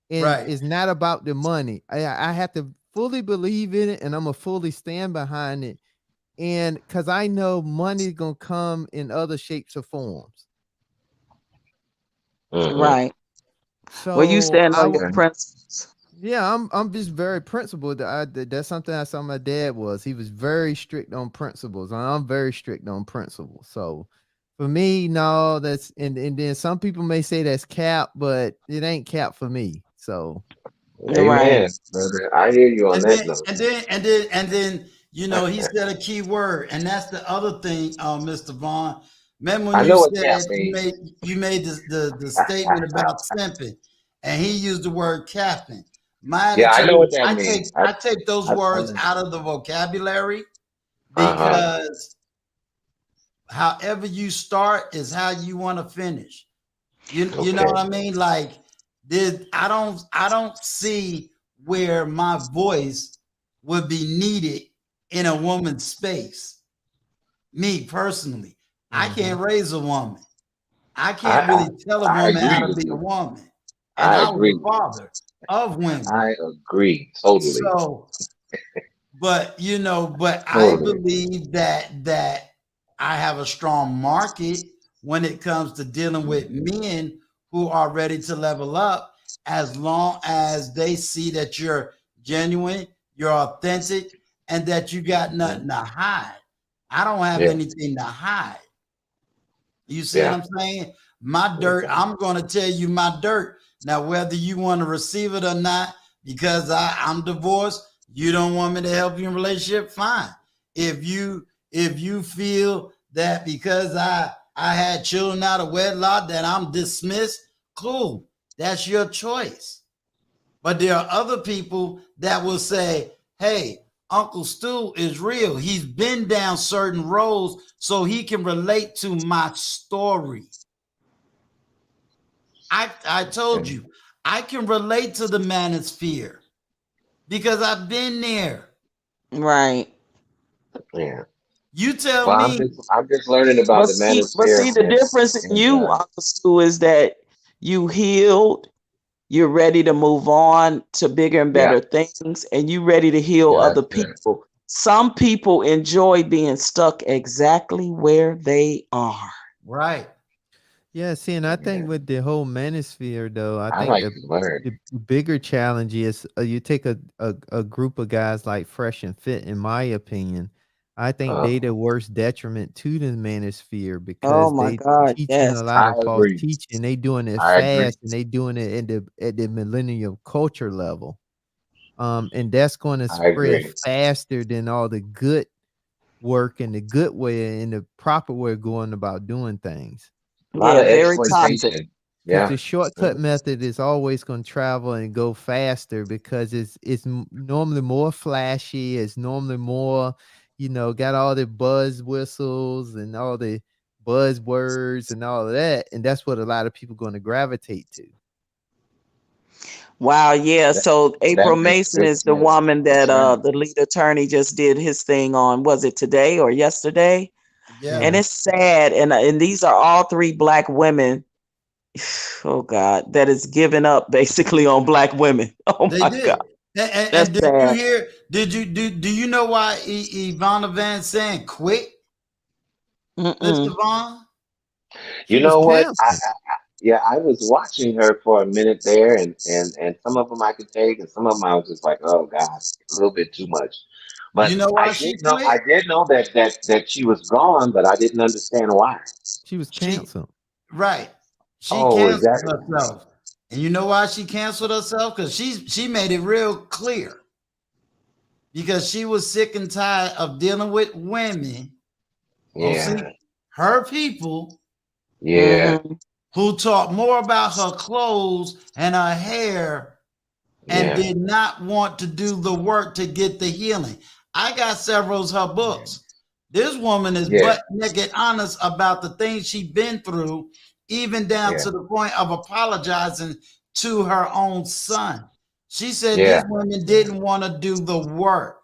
And it's not about the money. I have to fully believe in it, and I'm going to fully stand behind it. And because I know money's going to come in other shapes or forms. Right. So well, you stand on your principles. Yeah, I'm just very principled. That's something I saw my dad was. He was very strict on principles, and I'm very strict on principles. So for me, no, that's and then some people may say that's cap, but it ain't cap for me. So amen, brother. I hear you on that note. And then you know, he said a key word, and that's the other thing, Mr. Vaughn. Remember when you said you made the statement about simping, and he used the word capping. I know what that means. I take those words out of the vocabulary because however you start is how you want to finish. You know Okay. what I mean? Like I don't see where my voice would be needed in a woman's space. Me personally, I can't raise a woman. I can't really tell a I woman how agree to with be a you. woman. And I I was agree. a father of women. I agree totally. So, but you know, but I Totally. believe that I have a strong market when it comes to dealing with men who are ready to level up, as long as they see that you're genuine, you're authentic, and that you got nothing to hide. I don't have Yeah. anything to hide. You see Yeah. what I'm saying? My dirt, I'm going to tell you my dirt. Now, whether you want to receive it or not, because I'm divorced, you don't want me to help you in relationship, fine. If you feel that because I had children out of wedlock that I'm dismissed, cool. That's your choice. But there are other people that will say, hey, Uncle Stu is real. He's been down certain roads so he can relate to my story. I told you, I can relate to the manosphere because I've been there. Right. Yeah. You tell Well, me. I'm just learning about But the see, manosphere, the difference in you, Uncle Stu, is that you healed, you're ready to move on to bigger and yeah, better things, and you ready to heal yeah, other that's good. people. Some people enjoy being stuck exactly where they are. Right. Yeah, see, and I think with the whole manosphere, though, I I think like to learn. the bigger challenge is you take a group of guys like Fresh and Fit, in my opinion. I think they the worst detriment to the manosphere Oh because my they God, teaching a yes. lot I of false agree. teaching. They doing it I agree. fast and they doing it at the millennial culture level. And that's going to I spread agree. faster than all the good work and the good way and the proper way of going about doing things. A lot Yeah, of very toxic. exploitation. Because Yeah. the shortcut method is always going to travel and go faster because normally more flashy. It's normally more, got all the buzz whistles and all the buzzwords and all of that, and that's what a lot of people going to gravitate to. Wow, yeah. That, So April that makes Mason good is the sense. woman that That's right. the lead attorney just did his thing on. Was it today or yesterday? Yeah. And it's sad. And these are all three Black women. Oh God, that is giving up basically on Black women. Oh They my did. God, And that's did you sad. hear? Do you know why Ivana Van Sant quit, Mr. Vaughn? You She was know what? canceled. Yeah, I was watching her for a minute there, and some of them I could take, and some of them I was just like, oh God, a little bit too much. But You know why she quit? I did know that she was gone, but I didn't understand why. She was She canceled. right. She Oh, is canceled that herself. And you know why she canceled herself? Because she made it real clear. Because she was sick and tired of dealing with women. yeah, Her people yeah, who talked more about her clothes and her hair and yeah, did not want to do the work to get the healing. I got several of her books. This woman is yeah, butt naked honest about the things she's been through, even down yeah, to the point of apologizing to her own son. She said yeah. these women didn't want to do the work.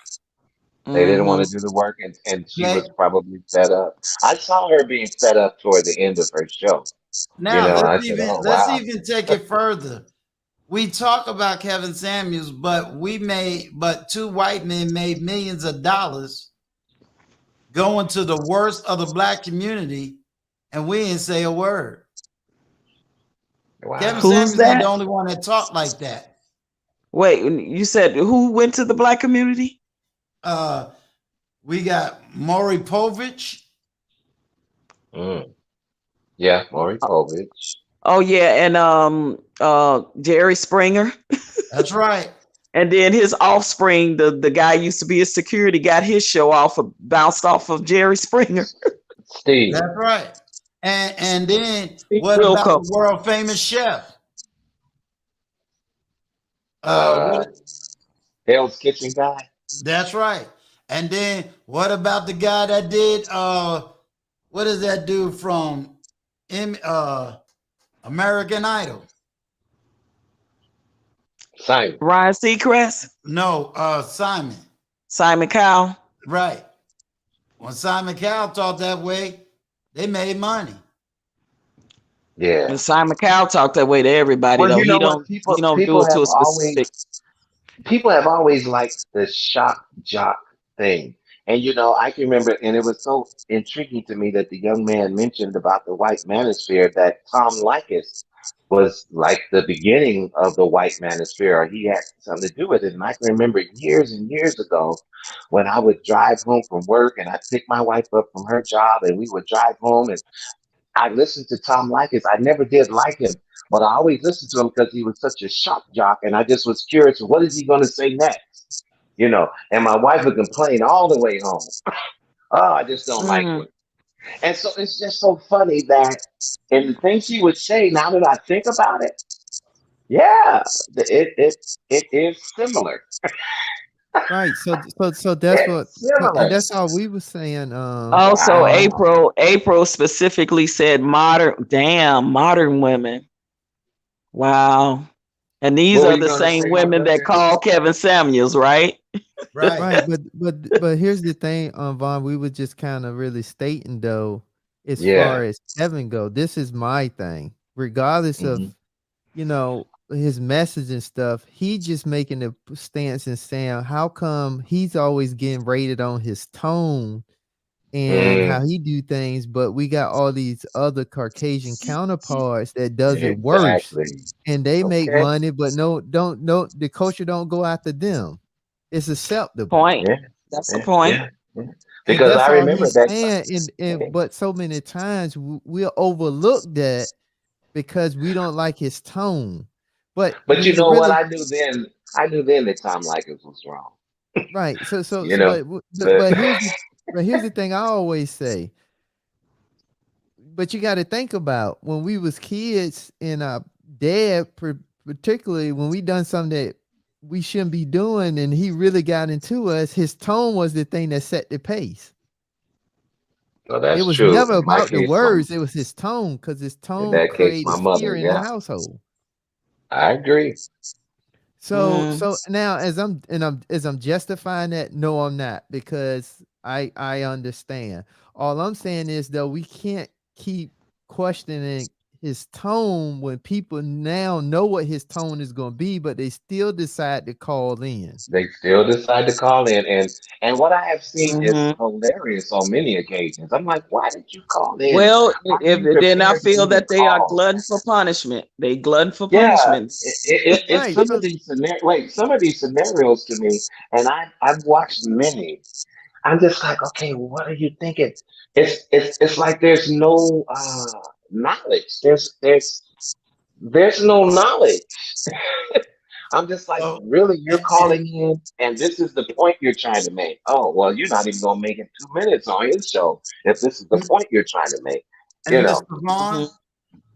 They didn't want to do the work, and she Okay. was probably fed up. I saw her being fed up toward the end of her show. Now I said, oh let's wow. even take it further. We talk about Kevin Samuels, but two white men made millions of dollars going to the worst of the Black community, and we didn't say a word. Wow. Kevin Who's Samuels ain't that? the only one that talked like that. Wait, you said who went to the Black community? We got Maury Povich. Yeah, Maury Povich. Oh yeah, and Jerry Springer. That's right. And then his offspring, the guy used to be a security, got his show bounced off of Jerry Springer. Steve. That's right. And then Steve what about Wilkos. the world famous chef? Hell's Kitchen guy. That's right. And then what about the guy that did what is that dude from American Idol? Simon. Ryan Seacrest? No, Simon. Simon Cowell? Right. When Simon Cowell talked that way, they made money. Yeah. And Simon Cowell talked that way to everybody, Well, though. you know He what? don't do it to a specific. People have always liked the shock jock thing. And you know, I can remember, and it was so intriguing to me that the young man mentioned about the white manosphere, that Tom Likas was like the beginning of the white manosphere, or he had something to do with it. And I can remember years and years ago when I would drive home from work and I'd pick my wife up from her job and we would drive home, and I listened to Tom Likas. I never did like him, but I always listened to him because he was such a shock jock, and I just was curious, what is he going to say next? You know, and my wife would complain all the way home. Oh, I just don't like him. And so it's just so funny that, and the things he would say, now that I think about it, yeah, it is similar. Right. So that's what, and that's all we were saying. Also, April specifically said modern women. Wow. And these are the same women that call Kevin Samuels, right? Right. But here's the thing, Vaughn, we were just kind of really stating though, as far as Kevin go, this is my thing. Regardless of, you know, his message and stuff, he just making a stance and saying, how come he's always getting rated on his tone and how he do things, but we got all these other Caucasian counterparts that does it worse, and they make money, but the culture don't go after them. It's acceptable. Point. That's the point. Because I remember that. But so many times we'll overlook that because we don't like his tone. But you know what? I knew then that Tom Likas was wrong. Right. So you know, but here's the thing I always say. But you got to think about when we was kids and our dad, particularly when we done something that we shouldn't be doing, and he really got into us, his tone was the thing that set the pace. Well, that's it was true. never about the words, it was his tone, because his tone created fear in the household. I agree. So now as I'm justifying that, no, I'm not, because I understand. All I'm saying is though, we can't keep questioning his tone when people now know what his tone is going to be, but they still decide to call in. And what I have seen is hilarious on many occasions. I'm like, why did you call in? Well, then I feel that they are glutton for punishment. They glutton for punishment. It's some of these scenarios to me, and I've watched many. I'm just like, okay, what are you thinking? It's like there's no knowledge. There's no knowledge. I'm just like, really, you're calling in, and this is the point you're trying to make. Oh, well, you're not even gonna make it 2 minutes on his show if this is the point you're trying to make. And Mr. Vaughn,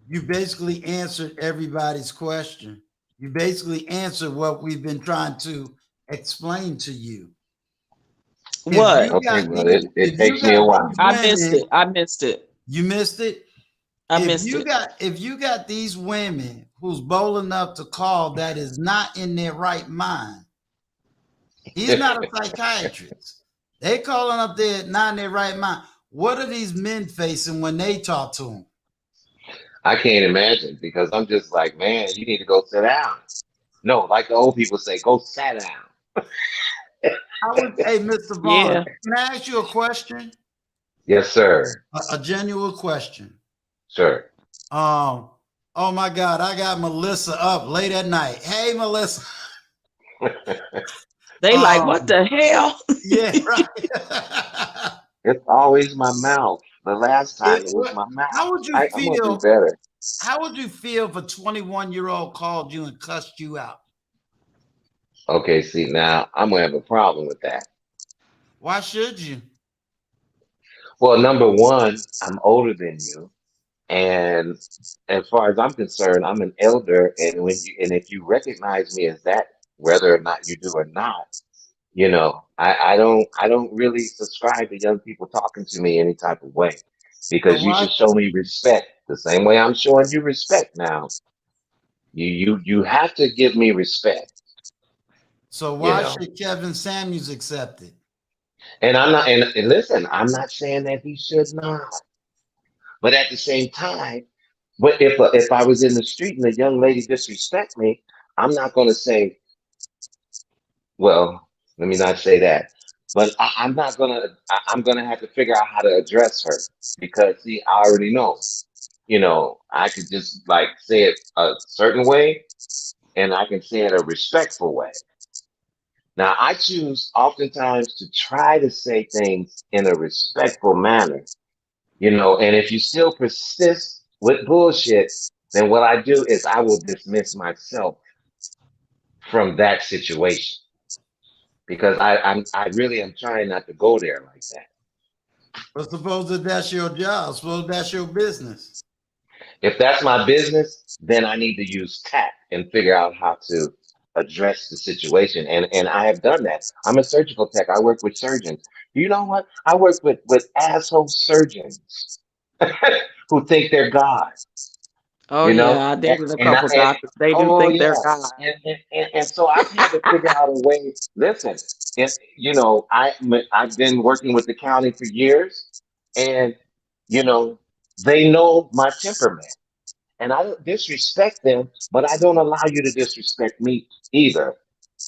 you basically answered everybody's question. You basically answered what we've been trying to explain to you. What? It takes me a while. I missed it. You missed it? If you got these women who's bold enough to call that is not in their right mind, he's not a psychiatrist. They calling up there not in their right mind. What are these men facing when they talk to them? I can't imagine, because I'm just like, man, you need to go sit down. No, like the old people say, go sit down. Hey, Mr. Vaughn, can I ask you a question? Yes, sir. A genuine question. Sure. Oh my God, I got Melissa up late at night. Hey, Melissa. They like, what the hell? Yeah, right. It's always my mouth. The last time it was my mouth. How would you feel? I'm gonna do better. How would you feel if a 21-year-old called you and cussed you out? Okay, see, now I'm gonna have a problem with that. Why should you? Well, number one, I'm older than you, and as far as I'm concerned, I'm an elder, and if you recognize me as that, whether or not you do or not, you know, I don't really subscribe to young people talking to me any type of way. because you should show me respect the same way I'm showing you respect now. You have to give me respect. So why should Kevin Samuels accept it? And I'm not, and listen, I'm not saying that he should not, but at the same time, but if I was in the street and a young lady disrespect me, I'm not going to say, well, let me not say that, but I'm not gonna. I'm gonna have to figure out how to address her because see, I already know. You know, I could just like say it a certain way, and I can say it a respectful way. Now, I choose oftentimes to try to say things in a respectful manner, you know, and if you still persist with bullshit, then what I do is I will dismiss myself from that situation because I really am trying not to go there like that. But suppose that that's your job, suppose that's your business. If that's my business, then I need to use tact and figure out how to address the situation. And I have done that. I'm a surgical tech. I work with surgeons. You know what? I work with asshole surgeons who think they're God. Oh You know? yeah, I dated a couple doctors. They do Oh think yeah. they're God. And so I've had to figure out a way. Listen, you know, I've been working with the county for years, and you know, they know my temperament. And I don't disrespect them, but I don't allow you to disrespect me either,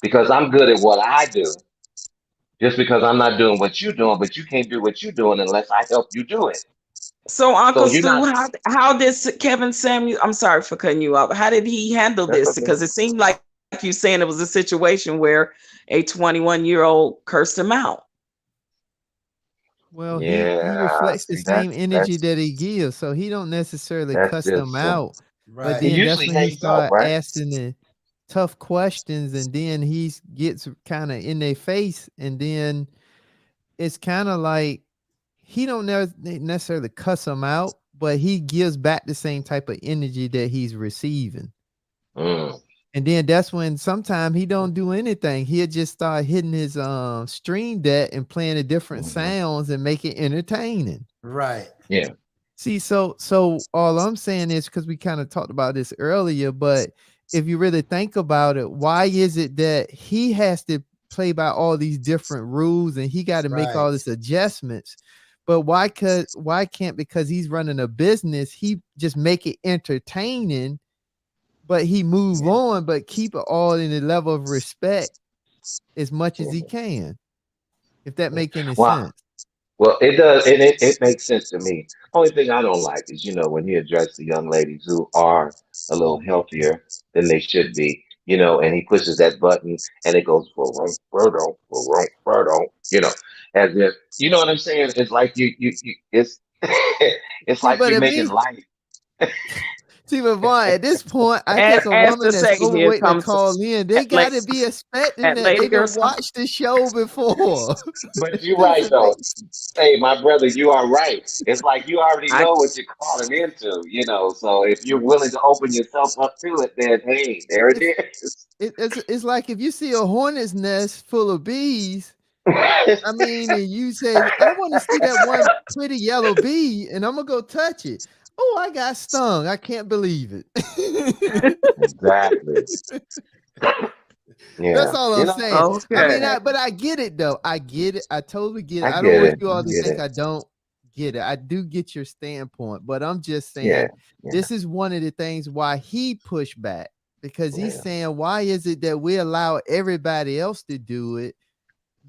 because I'm good at what I do. Just because I'm not doing what you're doing, but you can't do what you're doing unless I help you do it. So Uncle you're Stu, not- how did Kevin Samuel? I'm sorry for cutting you off. How did he handle That's this? okay. Because it seemed like you saying it was a situation where a 21-year-old cursed him out. Well, he Yeah, reflects the see, same energy that's that he gives, so he don't necessarily that's cuss them just out. Right. But He then that's usually when he hangs up, start right? asking the tough questions, and then he gets kind of in their face, and then it's kind of like he don't necessarily cuss them out, but he gives back the same type of energy that he's receiving. Mm. And then that's when sometimes he don't do anything. He'll just start hitting his stream deck and playing the different sounds and make it entertaining. Right. Yeah. See, so all I'm saying is, because we kind of talked about this earlier, but if you really think about it, why is it that he has to play by all these different rules and he got to make all these adjustments? But why can't, because he's running a business, he just make it entertaining, but he move on, but keep it all in the level of respect as much as he can, if that make any sense. Well, it does, and it makes sense to me. Only thing I don't like is, you know, when he addressed the young ladies who are a little healthier than they should be, you know, and he pushes that button and it goes, you know, as if, you know what I'm saying? It's like it's it's like you're making light. See, but Vaughn, at this point, I As- think a as woman to that's say, here overweight to comes call in, they that la- got to be expecting that that lady they or done something. watched the show before. But you're right, though. Hey, my brother, you are right. It's like you already I- know what you're calling into, you know. So if you're willing to open yourself up to it, then hey, there it is. It's like if you see a hornet's nest full of bees, I mean, and you say, I want to see that one pretty yellow bee, and I'm gonna go touch it. Oh, I got stung. I can't believe it. Exactly. Yeah. That's all I'm saying. I mean, Okay. but I get it though. I get it. I totally get it. I I don't get want it. you all I to get think it. I don't get it. I do get your standpoint, but I'm just saying Yeah. this is one of the things why he pushed back, because he's Yeah. saying, why is it that we allow everybody else to do it?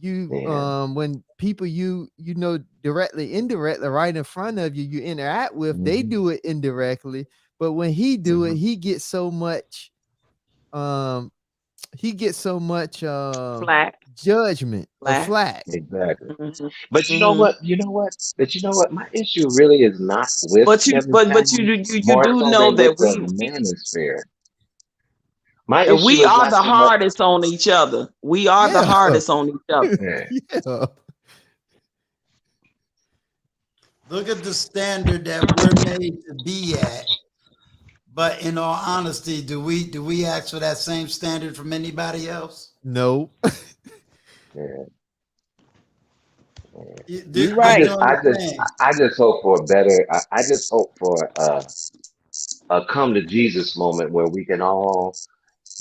When people you know directly, indirectly, right in front of you, you interact with, they do it indirectly, but when he do it, he gets so much flack, judgment or flack. Exactly. Mm-hmm. But you know what? But you know what? My issue really is not with Kevin But Samuels, you more do so know than with that the manosphere. My issue we is are not the so much. hardest on each other. We are the hardest on each other. Yeah. Look at the standard that we're made to be at. But in all honesty, do we ask for that same standard from anybody else? No. Yeah. I right. just, I just, I just hope for a better. I just hope for a come to Jesus moment where we can all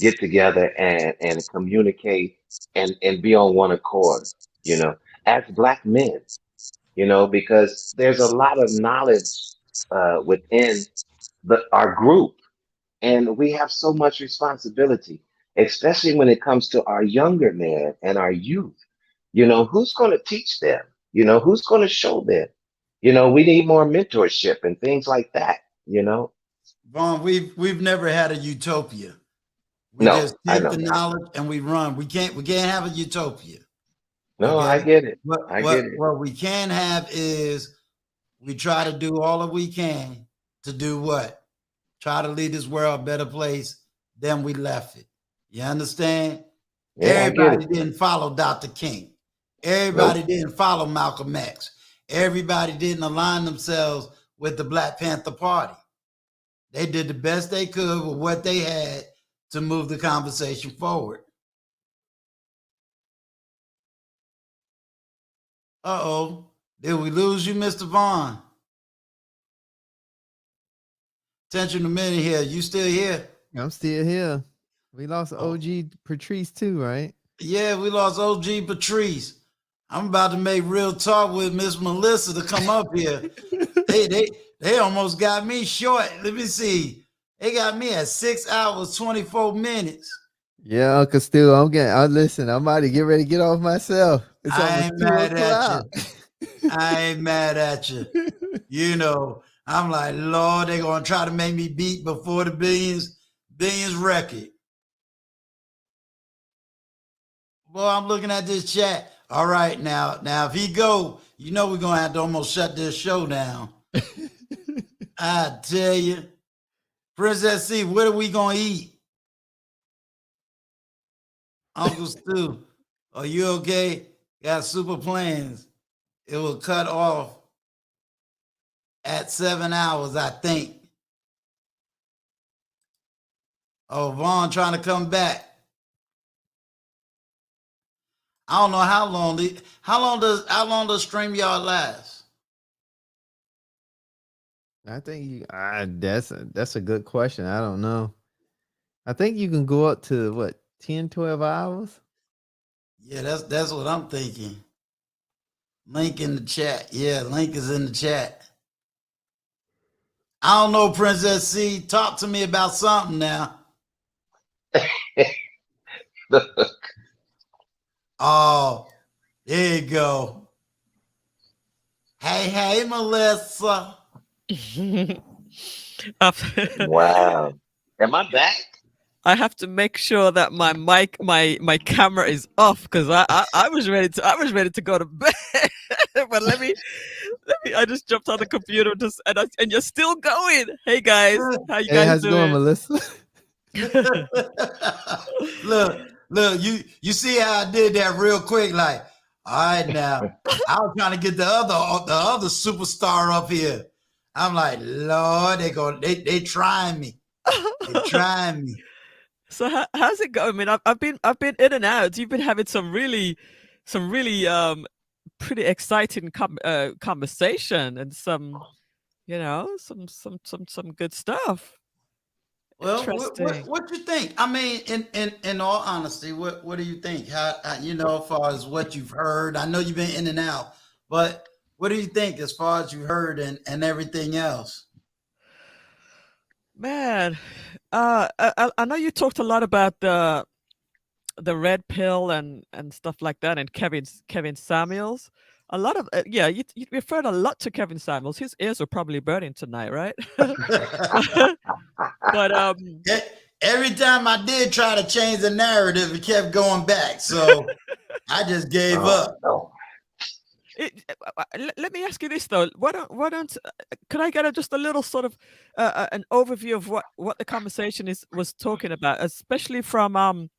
get together and communicate and be on one accord. You know, as black men. You know, because there's a lot of knowledge within our group, and we have so much responsibility, especially when it comes to our younger men and our youth. You know, who's going to teach them? You know, who's going to show them? You know, we need more mentorship and things like that. You know, Vaughn, we've never had a utopia. We no, just I take know the that. knowledge and we run. We can't have a utopia. No, I Okay. get it. What I what get it. what we can have is we try to do all that we can to do what? Try to leave this world a better place than we left it. You understand? Yeah, I get Everybody it. didn't follow Dr. King. Everybody Nope. didn't follow Malcolm X. Everybody didn't align themselves with the Black Panther Party. They did the best they could with what they had to move the conversation forward. Uh-oh. Did we lose you, Mr. Vaughn? Attention a minute here. You still here? I'm still here. We lost OG Patrice too, right? Yeah, we lost OG Patrice. I'm about to make real talk with Miss Melissa to come up here. They almost got me short. Let me see. They got me at 6 hours, 24 minutes. Yeah, Uncle Stu, listen, I'm about to get ready to get off myself. It's I almost ain't 2 mad o'clock. at you. I ain't mad at you. You know, I'm like, Lord, they're gonna try to make me beat before the billions record. Well, I'm looking at this chat. All right, now if he go, you know we're gonna have to almost shut this show down. I tell you, Princess C, what are we gonna eat? Uncle Stu, are you okay? Got super plans. It will cut off at 7 hours, I think. Oh, Vaughn trying to come back. I don't know how long does StreamYard last? I think that's a good question. I don't know. I think you can go up to what, 10, 12 hours? Yeah, that's what I'm thinking. Link in the chat. Yeah, link is in the chat. I don't know, Princess C. Talk to me about something now. Oh, there you go. Hey, Melissa. Wow. Am I back? I have to make sure that my mic, my camera is off because I was ready to go to bed. But let me. I just jumped on the computer and you're still going. Hey guys, how you guys How's it going, doing? Melissa? Look, you see how I did that real quick? Like, all right, now I was trying to get the other superstar up here. I'm like, Lord, they trying me. They trying me. So how's it going? I mean, I've been in and out. You've been having some really pretty exciting conversation and some good stuff. Well, what you think? I mean, in all honesty, what do you think? How as far as what you've heard? I know you've been in and out, but what do you think as far as you heard and everything else? Man, I know you talked a lot about the red pill and stuff like that, and Kevin Samuels. A lot of you referred a lot to Kevin Samuels. His ears are probably burning tonight, right? But every time I did try to change the narrative, it kept going back. So I just gave up. No. Let me ask you this though. Why don't could I get just a little sort of an overview of what the conversation was talking about, especially from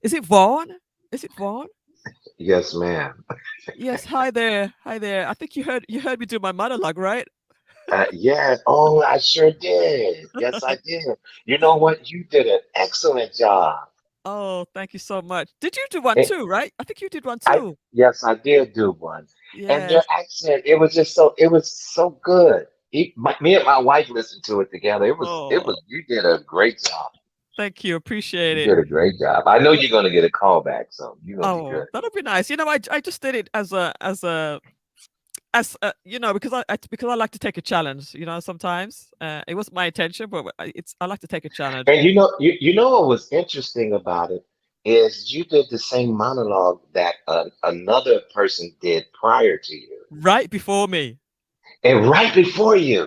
is it Vaughn? Is it Vaughn? Yes, ma'am. Yes. Hi there. I think you heard me do my monologue, right? Yeah. Oh, I sure did. Yes, I did. You know what? You did an excellent job. Oh, thank you so much. Did you do one It, too, right? I think you did one I too. yes, I did do one, and their Yes. accent, it was so good. Me and my wife listened to it together. Oh, You did a great job. thank you. Appreciate You it. did a great job. I know you're gonna get a call back, so you're gonna be Oh, good. that'll be nice. I just did it because because I like to take a challenge. Sometimes it wasn't my intention, but I like to take a challenge. And you know what was interesting about it is you did the same monologue that another person did prior to you, Right before me. and right before you.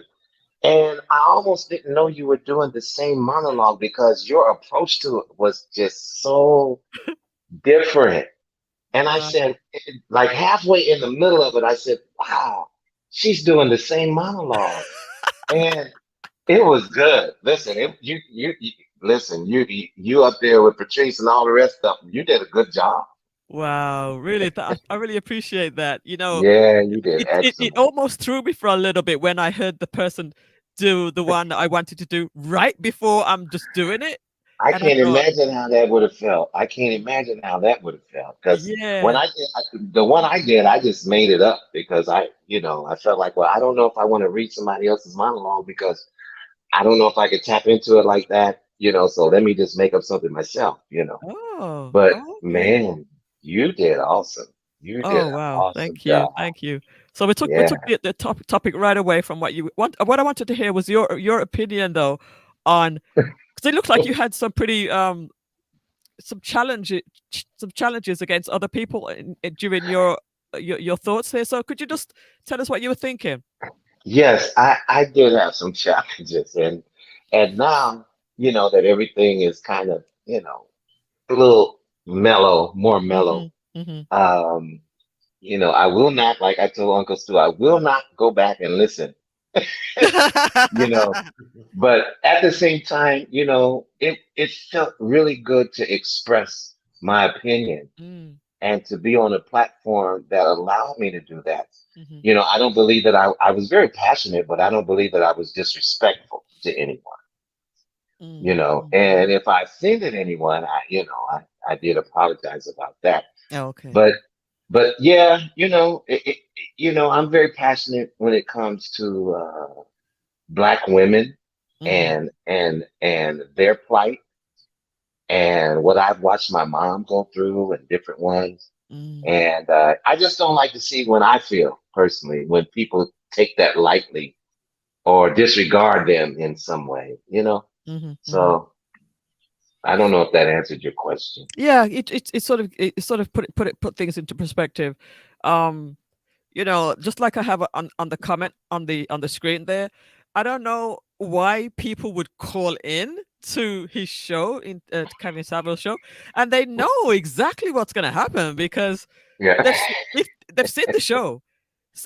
And I almost didn't know you were doing the same monologue because your approach to it was just so different. And I Wow. said, like halfway in the middle of it, I said, wow, she's doing the same monologue. And it was good. Listen, listen, you up there with Patrice and all the rest of them, you did a good job. Wow, really, I really appreciate that. Yeah, you did It excellent. almost threw me for a little bit when I heard the person do the one that I wanted to do right before I'm just doing it, I and I can't thought, imagine how that would have felt. I can't imagine how that would have felt because when yeah, the one I did, I just made it up because I felt like, well, I don't know if I want to read somebody else's monologue because I don't know if I could tap into it like that, so let me just make up something myself. oh, But okay. man, you did awesome. You did Oh an wow, awesome thank you, job. thank you. So we took Yeah. the topic right away from what you want. What I wanted to hear was your opinion though on because it looked like you had some pretty some challenges against other people during your thoughts here. So could you just tell us what you were thinking? Yes, I did have some challenges and now, that everything is kind of, a little mellow, more mellow. Mhm, mhm. Um, I will not, like I told Uncle Stu, I will not go back and listen, you know, but at the same time, it felt really good to express my opinion Mm, and to be on a platform that allowed me to do that. mhm, I don't believe that I was very passionate, but I don't believe that I was disrespectful to anyone. mm. And if I offended anyone, I did apologize about that. Okay. But yeah, I'm very passionate when it comes to Black women Mhm, and their plight and what I've watched my mom go through and different ones. mm, And I just don't like to see when I feel personally when people take that lightly or disregard them in some way. mhm, mhm. So I don't know if that answered your question. Yeah, it sort of put things into perspective. Um, just like I have on the comment on the screen there, I don't know why people would call in to his show in to Kevin Samuel's show, and they know exactly what's going to happen because Yeah. they've seen the show,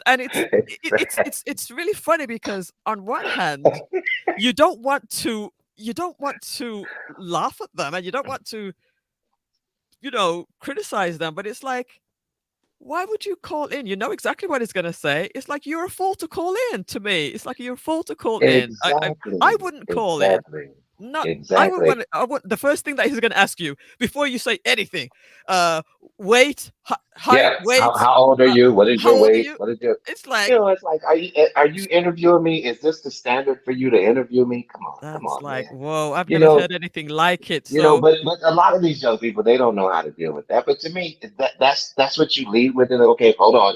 and it's really funny because on one hand, you don't want to laugh at them, and you don't want to criticize them, but it's like why would you call in? You know exactly what it's gonna say. It's like you're a fool to call in to me. It's like you're a fool to call in. I Exactly. wouldn't call in. Exactly. Not I would Exactly. want I would the first thing that he's gonna ask you before you say anything. Weight, height, Yeah. How weight. how old are you? What is How your old are weight? you? What is your It's like it's like are you interviewing me? Is this the standard for you to interview me? Come that's on, like man. whoa. I've You never know, heard anything like it. So but a lot of these young people they don't know how to deal with that. But to me, that's what you lead with. And okay, hold on.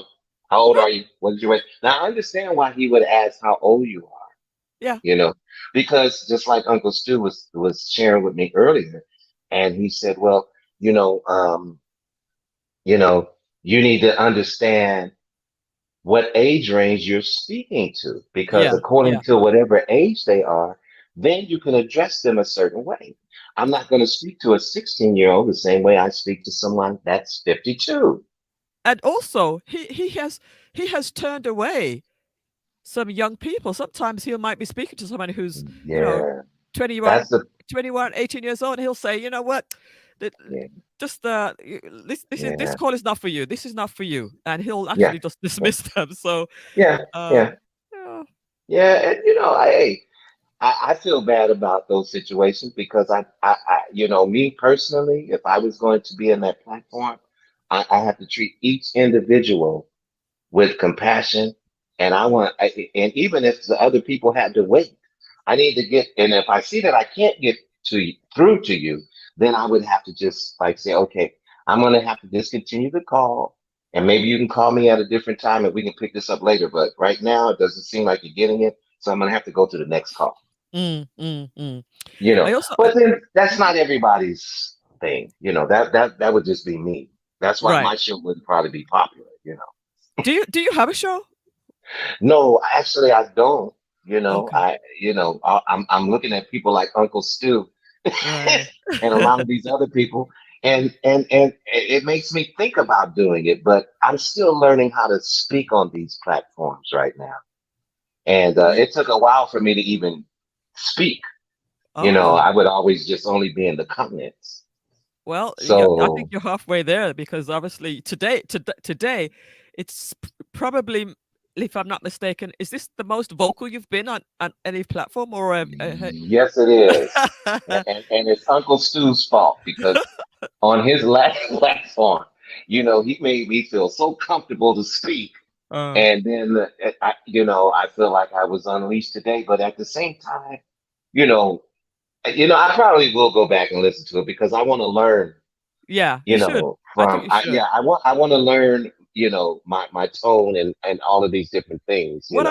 How old well, are you? What is your weight? Now I understand why he would ask how old you are. yeah. Because just like Uncle Stu was sharing with me earlier, and he said, well, you know, um, you know, you need to understand what age range you're speaking to, because Yeah. according Yeah. to whatever age they are, then you can address them a certain way. I'm not going to speak to a 16-year-old the same way I speak to someone that's 52. And also he has turned away some young people. Sometimes he might be speaking to someone who's, you know, Yeah, 21, that's the 21, 18 years old. And he'll say, you know what, Th- yeah, just this yeah, call is not for you. This is not for you, and he'll yeah, actually just dismiss them. So, yeah, yeah, yeah, yeah. And I feel bad about those situations because me personally, if I was going to be in that platform, I have to treat each individual with compassion. And and even if the other people had to wait, I need to and if I see that I can't get through to you, then I would have to just like say, okay, I'm going to have to discontinue the call. And maybe you can call me at a different time and we can pick this up later. But right now, it doesn't seem like you're getting it. So I'm going to have to go to the next call. Mm, mm, mm. But then that's not everybody's thing. That would just be me. That's why my show wouldn't probably be popular. Do you have a show? No, actually, I don't. Okay. I'm looking at people like Uncle Stu Right. and a lot of these other people, and it makes me think about doing it. But I'm still learning how to speak on these platforms right now, and it took a while for me to even speak. Oh. I would always just only be in the comments. Well, I So think you're halfway there because obviously today it's probably, if I'm not mistaken, is this the most vocal you've been on any platform or? Yes, it is, and it's Uncle Stu's fault because on his last platform, he made me feel so comfortable to speak, and then I feel like I was unleashed today. But at the same time, I probably will go back and listen to it because I want to learn. Yeah, you should. I want to learn. My tone and all of these different things. What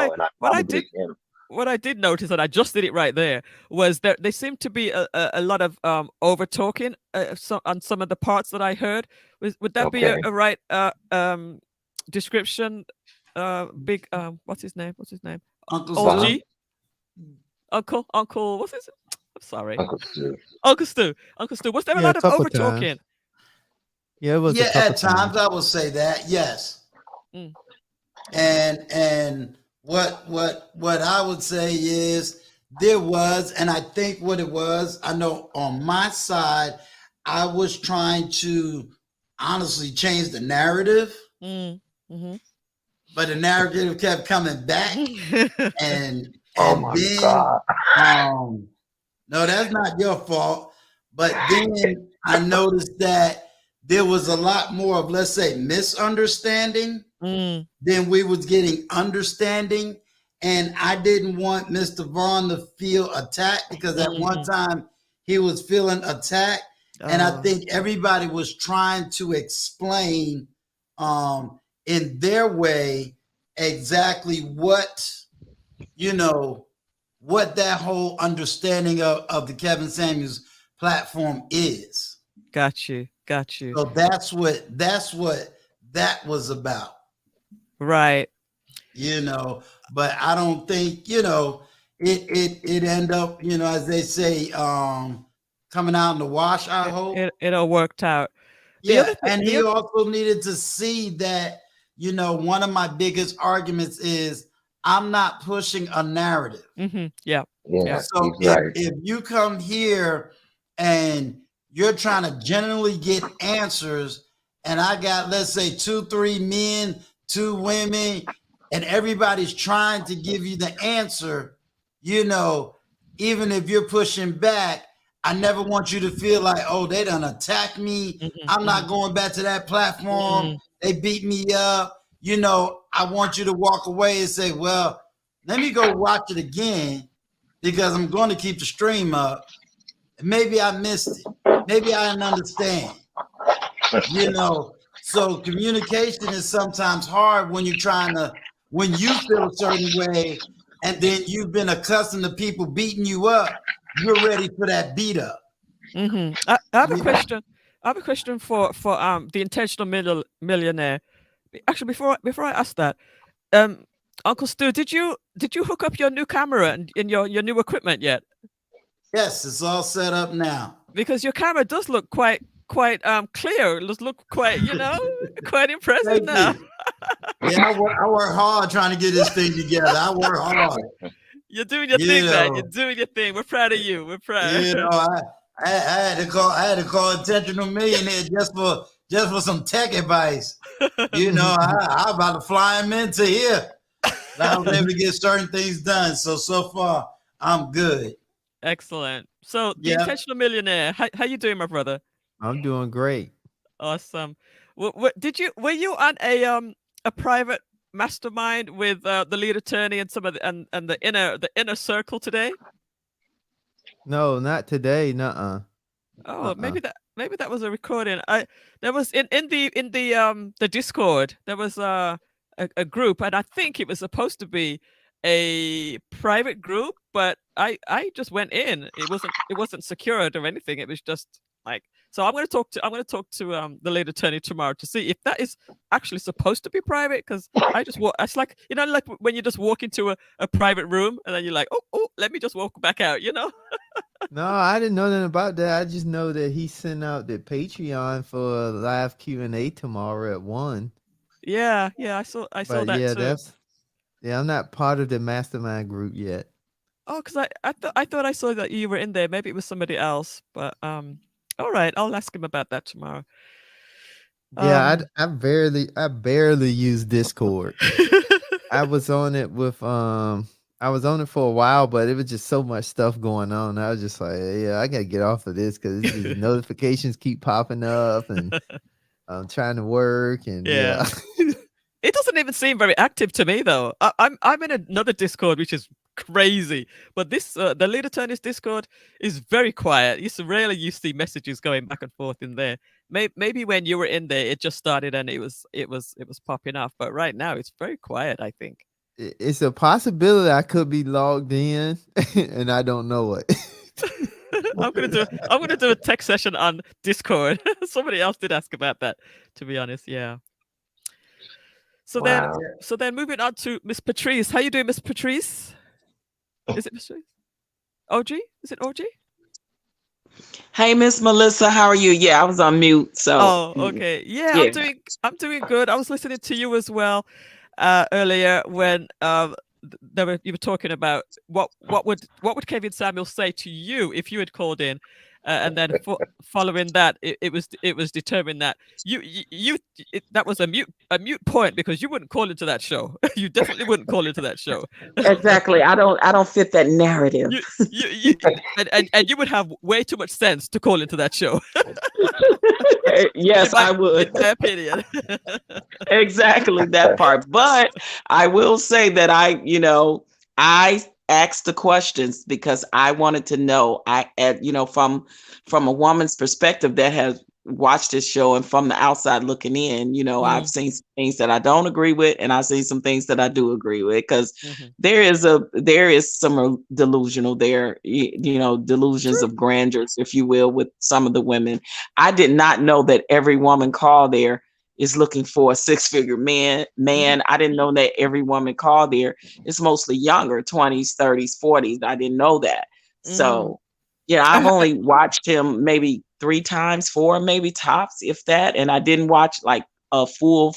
I did notice, and I just did it right there, was that there seemed to be a lot of over talking on some of the parts that I heard. Would that be a right description? Big what's his name? Uncle OG? Stu. Uncle, what's his? I'm sorry. Uncle Stu. Uncle Stu. Was there a lot of over talking? Yeah, it was. Yeah, at times I will say that. Yes. Mm. And what I would say is there was, and I think what it was, I know on my side, I was trying to honestly change the narrative. Mm-hmm. But the narrative kept coming back, and oh my God. No, that's not your fault. But then I noticed that there was a lot more of, let's say, misunderstanding than we was getting understanding, and I didn't want Mr. Vaughn to feel attacked because at one time he was feeling attacked, and I think everybody was trying to explain in their way exactly what that whole understanding of the Kevin Samuels platform is. Got you. So that's what that was about. Right. But I don't think, it end up, as they say, coming out in the wash, I hope. It all worked out. Yeah, and he also needed to see that, one of my biggest arguments is I'm not pushing a narrative. Mm-hmm. Yeah. So if you come here and you're trying to genuinely get answers, and I got, let's say, 2-3 men, 2 women, and everybody's trying to give you the answer, even if you're pushing back, I never want you to feel like, oh, they done attacked me. I'm not going back to that platform. They beat me up. I want you to walk away and say, well, let me go watch it again because I'm going to keep the stream up. Maybe I missed it. Maybe I didn't understand. So communication is sometimes hard when you're when you feel a certain way and then you've been accustomed to people beating you up, you're ready for that beat up. I have a question. I have a question for the intentional millionaire. Actually, before I ask that, Uncle Stu, did you hook up your new camera and your new equipment yet? Yes, it's all set up now. Because your camera does look quite clear. It does look quite, quite impressive now. Yeah, I work hard trying to get this thing together. I work hard. You're doing your thing, man. You're doing your thing. We're proud of you. We're proud. I had to call Intentional Millionaire just for some tech advice. I about to fly him into here. I was able to get certain things done. So far, I'm good. Excellent. So the Yeah. Intentional Millionaire, how you doing, my brother? I'm doing great. Awesome. Were you on a private mastermind with the lead attorney and some of and the inner circle today? No, not today. Nuh-uh. Oh, maybe that was a recording. There was in the Discord, there was a group, and I think it was supposed to be a private group, but I just went in. It wasn't secured or anything. It was just like, so I'm going to talk to the lead attorney tomorrow to see if that is actually supposed to be private, because I just walk. It's like, like when you just walk into a private room and then you're like, oh, let me just walk back out, No, I didn't know nothing about that. I just know that he sent out the Patreon for a live Q&A tomorrow at 1. Yeah, I saw But that too. I'm not part of the mastermind group yet. Oh, because I thought I saw that you were in there. Maybe it was somebody else. But all right, I'll ask him about that tomorrow. Yeah, I barely use Discord. I was on it with I was on it for a while, but it was just so much stuff going on. I was just like, yeah, I gotta get off of this because notifications keep popping up, and I'm trying to work, and yeah. It doesn't even seem very active to me, though. I'm in another Discord, which is crazy, but this the lead attorney's Discord is very quiet. Rarely you see messages going back and forth in there. Maybe when you were in there, it just started and it was popping off. But right now, it's very quiet, I think. It's a possibility I could be logged in and I don't know it. I'm gonna do a tech session on Discord. Somebody else did ask about that, to be honest. Yeah. So then moving on to Miss Patrice. How you doing, Miss Patrice? Is it Miss Patrice? OG? Is it OG? Hey, Miss Melissa, how are you? Yeah, I was on mute. So. Oh, okay. Yeah, I'm doing good. I was listening to you as well earlier when you were talking about what would Kevin Samuels say to you if you had called in, and then following that, it was determined that that was a mute point because you wouldn't call into that show. You definitely wouldn't call into that show. Exactly. I don't fit that narrative. And you would have way too much sense to call into that show. Yes, I would. In my opinion. Exactly that part. But I will say that I asked the questions because I wanted to know. From a woman's perspective that has watched this show and from the outside looking in, I've seen some things that I don't agree with, and I've seen some things that I do agree with, because there is some delusional there, delusions of grandeur, if you will, with some of the women. I did not know that every woman called there is looking for a six-figure man. I didn't know that every woman called there is mostly younger, 20s, 30s, 40s. I didn't know that. So yeah, I've only watched him maybe 3 times, 4 maybe tops, if that. And I didn't watch like a full,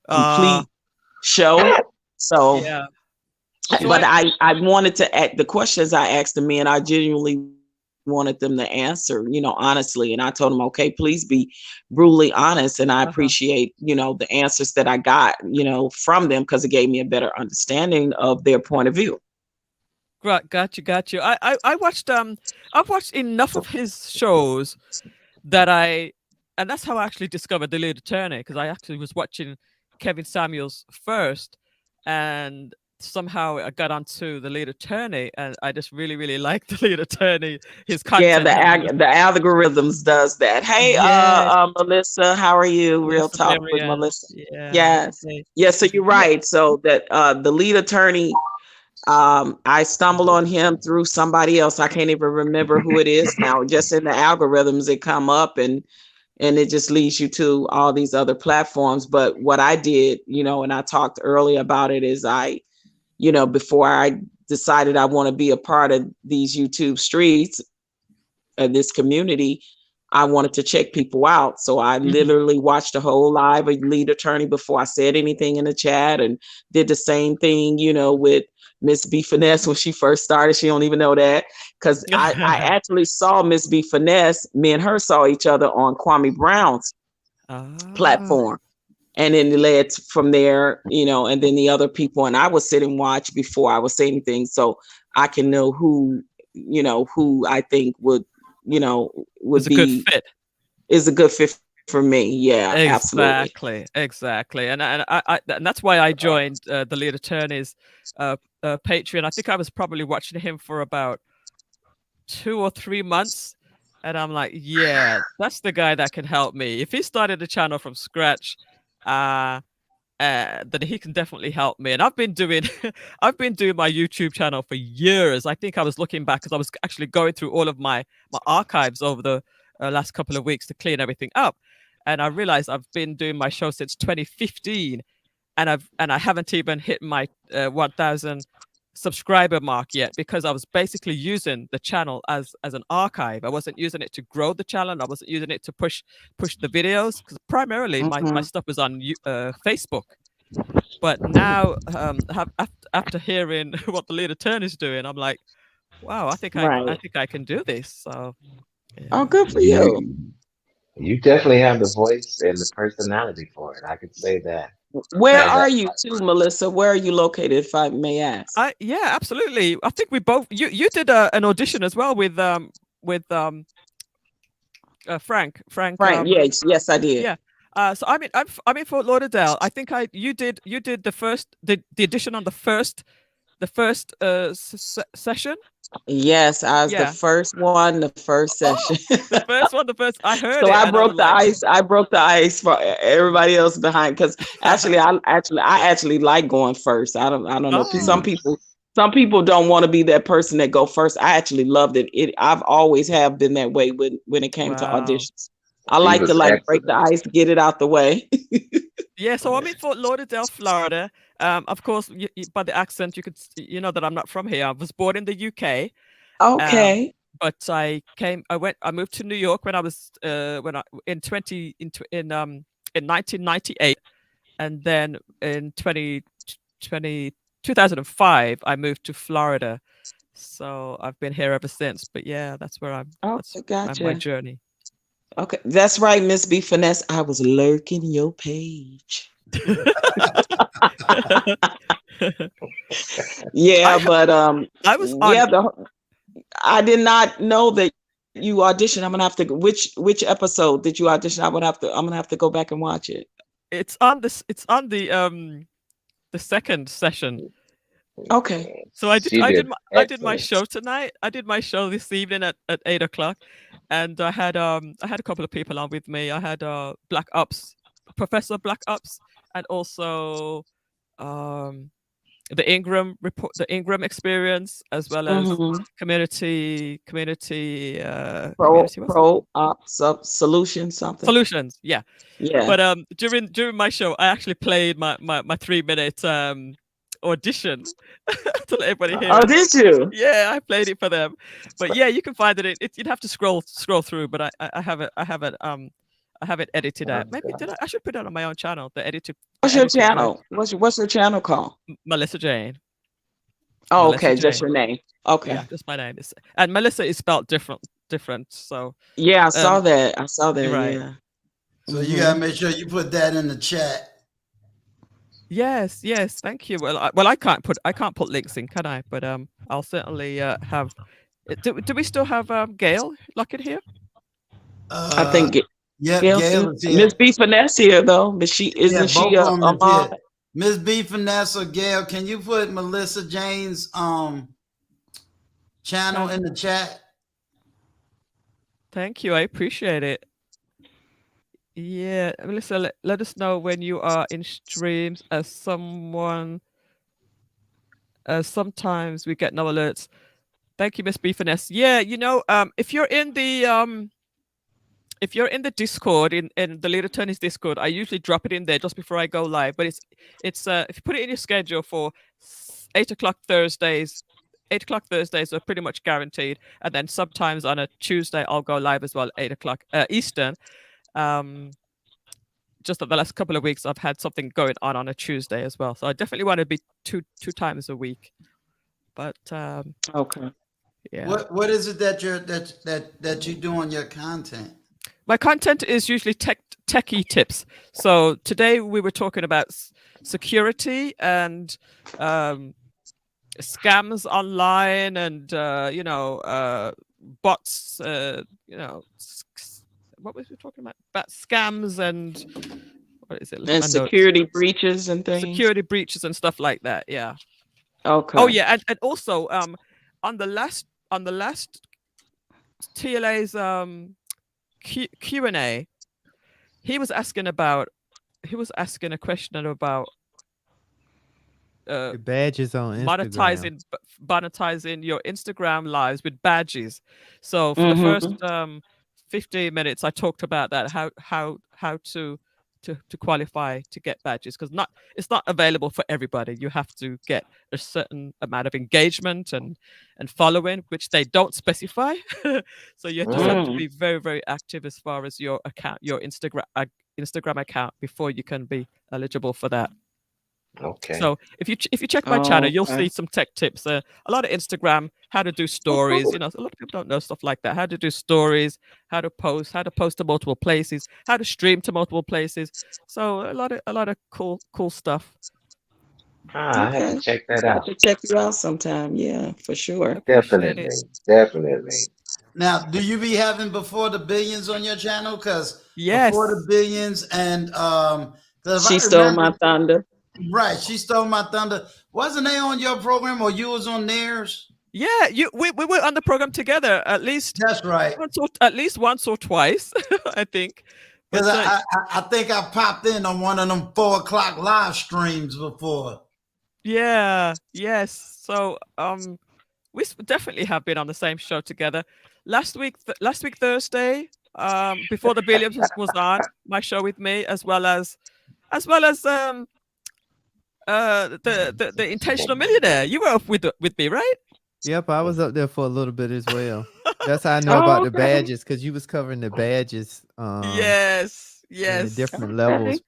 complete show. So, yeah. But I wanted to add the questions I asked the men. I genuinely wanted them to answer, honestly. And I told them, okay, please be brutally honest. And I appreciate, the answers that I got, from them, because it gave me a better understanding of their point of view. Right, got you. I watched I've watched enough of his shows and that's how I actually discovered the lead attorney, because I actually was watching Kevin Samuels first, and somehow I got onto the lead attorney, and I just really, really liked the lead attorney. His content. Yeah, the algorithms does that. Hey, Melissa, how are you? Real Talk with Melissa. Yes. So you're right. So that the lead attorney. I stumbled on him through somebody else. I can't even remember who it is now. Just in the algorithms, it come up and it just leads you to all these other platforms. But what I did, and I talked earlier about it, is before I decided I want to be a part of these YouTube streets, this community, I wanted to check people out. So I literally watched the whole live of Lead Attorney before I said anything in the chat, and did the same thing, with Miss B Finesse when she first started. She don't even know that, because I actually saw Miss B Finesse. Me and her saw each other on Kwame Brown's platform, and then it led from there, and then the other people. And I would sit and watch before I would say anything. So I can know who, who I think would It's a good fit. Is a good fit for me. Yeah, absolutely. Exactly. And that's why I joined the Lead Attorneys Patreon. I think I was probably watching him for about 2 or 3 months. And I'm like, yeah, that's the guy that can help me. If he started a channel from scratch, then he can definitely help me. And I've been doing my YouTube channel for years. I think I was looking back because I was actually going through all of my archives over the last couple of weeks to clean everything up. And I realized I've been doing my show since 2015, and I haven't even hit my 1,000 subscriber mark yet, because I was basically using the channel as an archive. I wasn't using it to grow the channel. I wasn't using it to push the videos, because primarily my stuff was on Facebook. But now, after hearing what the Lead Attorney is doing, I'm like, wow, I think I can do this. So, yeah. Oh, good for you. You definitely have the voice and the personality for it. I could say that. Where are you too, Melissa? Where are you located, if I may ask? Yeah, absolutely. I think we both. You did an audition as well with Frank. Frank. Yes, I did. Yeah. So I'm in Fort Lauderdale. I think you did the audition on the first session. Yes, I was the first one, the first session. the first. I heard. So I broke the ice. I broke the ice for everybody else behind, because I actually like going first. I don't know. Some people don't want to be that person that go first. I actually loved it. I've always have been that way when it came to auditions. I like to break the ice, get it out the way. Yeah, so I'm in Fort Lauderdale, Florida. Of course, by the accent, you know that I'm not from here. I was born in the UK. Okay. But I moved to New York when I was in 1998, and then in 2005 I moved to Florida. So I've been here ever since. But yeah, that's where I'm. Gotcha. My journey. Okay, that's right, Miss B Finesse. I was lurking your page. Yeah, but I was. I did not know that you auditioned. I'm gonna have to. Which episode did you audition? I'm gonna have to go back and watch it. It's on this. It's on the second session. Okay. So I did my show tonight. I did my show this evening at 8:00, and I had a couple of people on with me. I had Black Ops, Professor Black Ops, and also the Ingram report, the Ingram experience, as well as community pro ops solutions, something. Solutions, yeah. But during my show, I actually played my 3-minute audition to let everybody hear. Oh, did you? Yeah, I played it for them. But yeah, you can find it. You'd have to scroll through, but I have it edited out. Maybe I should put it on my own channel. The edited. What's your channel? What's your channel called? Melissa Jane. Oh, Melissa okay, Jane. just your name. Okay. Yeah, just my name. And Melissa is spelled different. So yeah, I saw that. Right. Yeah. So you gotta make sure you put that in the chat. Yes, thank you. Well, I can't put links in, can I? But I'll certainly have. Do we still have Gail Lockett here? I think Gail is here. Miss B Finesse here though, but she isn't she a mom? Miss B Finesse or Gail, can you put Melissa Jane's channel in the chat? Thank you, I appreciate it. Yeah, Melissa, let us know when you are in streams. As sometimes we get no alerts. Thank you, Miss B Finesse. Yeah, if you're in the Discord, in the Lead Attorneys Discord, I usually drop it in there just before I go live. But it's if you put it in your schedule for 8:00 Thursdays. 8:00 Thursdays are pretty much guaranteed, and then sometimes on a Tuesday I'll go live as well, 8:00 Eastern. Just the last couple of weeks I've had something going on a Tuesday as well, so I definitely want to be two times a week. But okay, yeah. What is it that you do on your content? My content is usually techie tips. So today we were talking about security and scams online and bots. What was we talking about? About scams and what is it? And security breaches and things. Security breaches and stuff like that. Yeah. Okay. Oh yeah, and also on the last TLA's Q&A, he was asking a question about Your badges on Instagram. monetizing your Instagram lives with badges. So for the first 15 minutes, I talked about that, how to qualify to get badges, because it's not available for everybody. You have to get a certain amount of engagement and following, which they don't specify. So you just have to be very, very active as far as your account, your Instagram account, before you can be eligible for that. Okay. So if you check my channel, you'll see some tech tips. A lot of Instagram, how to do stories. A lot of people don't know stuff like that. How to do stories, how to post to multiple places, how to stream to multiple places. So a lot of cool stuff. I have to check that out. I have to check you out sometime. Yeah, for sure. Definitely. Now, do you be having Before the Billions on your channel? Because yes, Before the Billions and She Stole My Thunder. Right, She Stole My Thunder. Wasn't they on your program, or you was on theirs? Yeah, we were on the program together at least. That's right. Once or twice, I think. Because I think I popped in on one of them 4 o'clock live streams before. Yeah. Yes. So we definitely have been on the same show together. Last week Thursday, Before the Billions was on my show with me, as well as the Intentional Millionaire. You were up with me, right? Yep, I was up there for a little bit as well. That's how I know about the badges, because you was covering the badges. Yes. The different levels.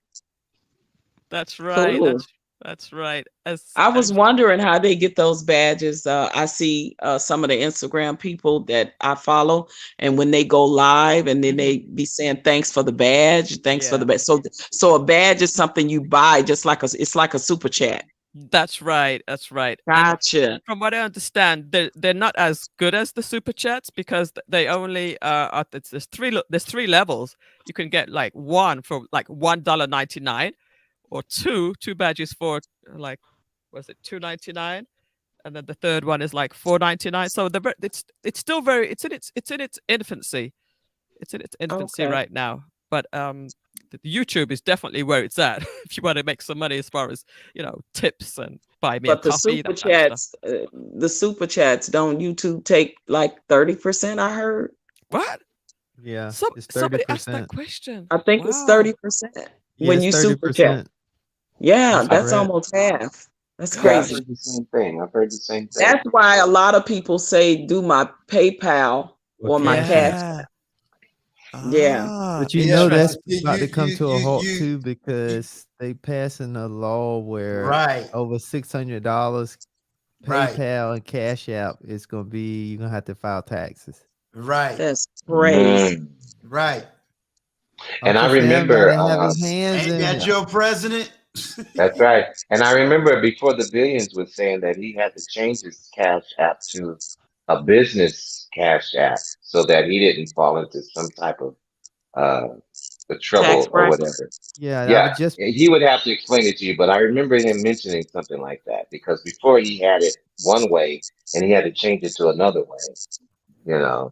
That's right. Cool. That's right. I was wondering how they get those badges. I see some of the Instagram people that I follow, and when they go live, and then they be saying thanks for the badge, for the badge. So a badge is something you buy, just like it's like a super chat. That's right. Gotcha. And from what I understand, they're not as good as the super chats, because they only there's three levels. You can get like one for like $1.99, or two badges for like, was it $2.99, and then the third one is like $4.99. So it's still it's in its infancy. It's in its infancy right now. But the YouTube is definitely where it's at if you want to make some money, as far as tips and buy me a coffee. The super chats, don't YouTube take like 30%? I heard. What? Yeah, somebody asked that question. I think it's 30% when you super chat. Yeah, that's almost half. That's crazy. I've heard the same thing. That's why a lot of people say do my PayPal or my Cash. Yeah. But that's about to come to a halt too, because they passing a law where over $600 PayPal and Cash App is going to be, you're going to have to file taxes. Right. That's crazy. Right. And I remember, ain't that your president? That's right. And I remember Before the Billions was saying that he had to change his Cash App to a business Cash App, so that he didn't fall into some type of trouble or whatever. Yeah. He would have to explain it to you, but I remember him mentioning something like that, because before he had it one way and he had to change it to another way.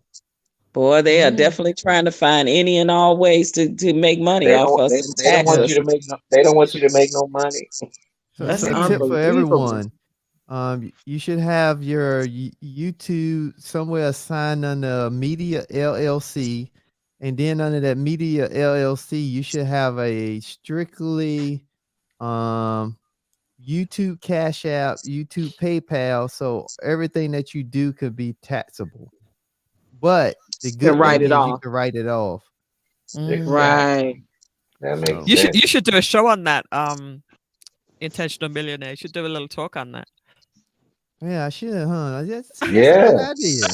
Boy, they are definitely trying to find any and all ways to make money off us. They don't want you to make they don't want you to make no money. That's a tip for everyone. You should have your YouTube somewhere assigned under Media LLC, and then under that Media LLC, you should have a strictly YouTube Cash App, YouTube PayPal, so everything that you do could be taxable. But the good thing is you can write it off. Right. That makes You sense. should do a show on that. Intentional Millionaire. You should do a little talk on that. Yeah, I should, huh? That's a Yeah. good idea.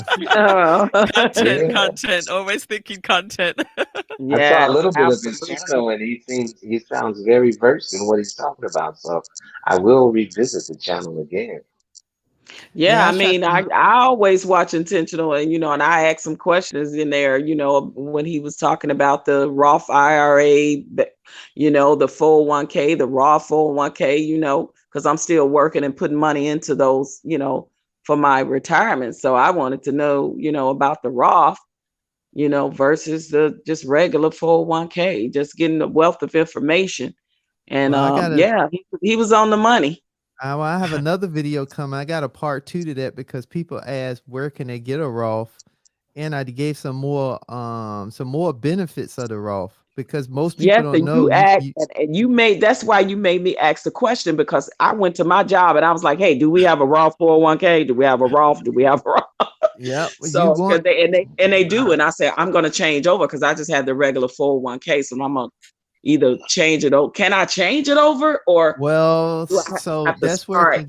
Content. Always thinking content. I saw a little bit of his channel, and he sounds very versed in what he's talking about. So I will revisit the channel again. Yeah, Yeah, I I shot mean, some. I always watch Intentional, and and I asked some questions in there, when he was talking about the Roth IRA, the 401k, the Roth 401k, because I'm still working and putting money into those, for my retirement. So I wanted to know, about the Roth, versus the just regular 401k, just getting the wealth of information. And Well, I got a. yeah, he was on the money. Well, I have another video coming. I got a part 2 to that because people ask where can they get a Roth, and I gave some more benefits of the Roth because most people Yes, don't and know you you. asked, that's why you made me ask the question, because I went to my job and I was like, hey, do we have a Roth 401k? Do we have a Roth? Do we have a Roth? Yeah, you So, because want. they do, and I said I'm going to change over because I just had the regular 401k, so I'm gonna either change it over. Can I change it over, or Well, do I so have to start?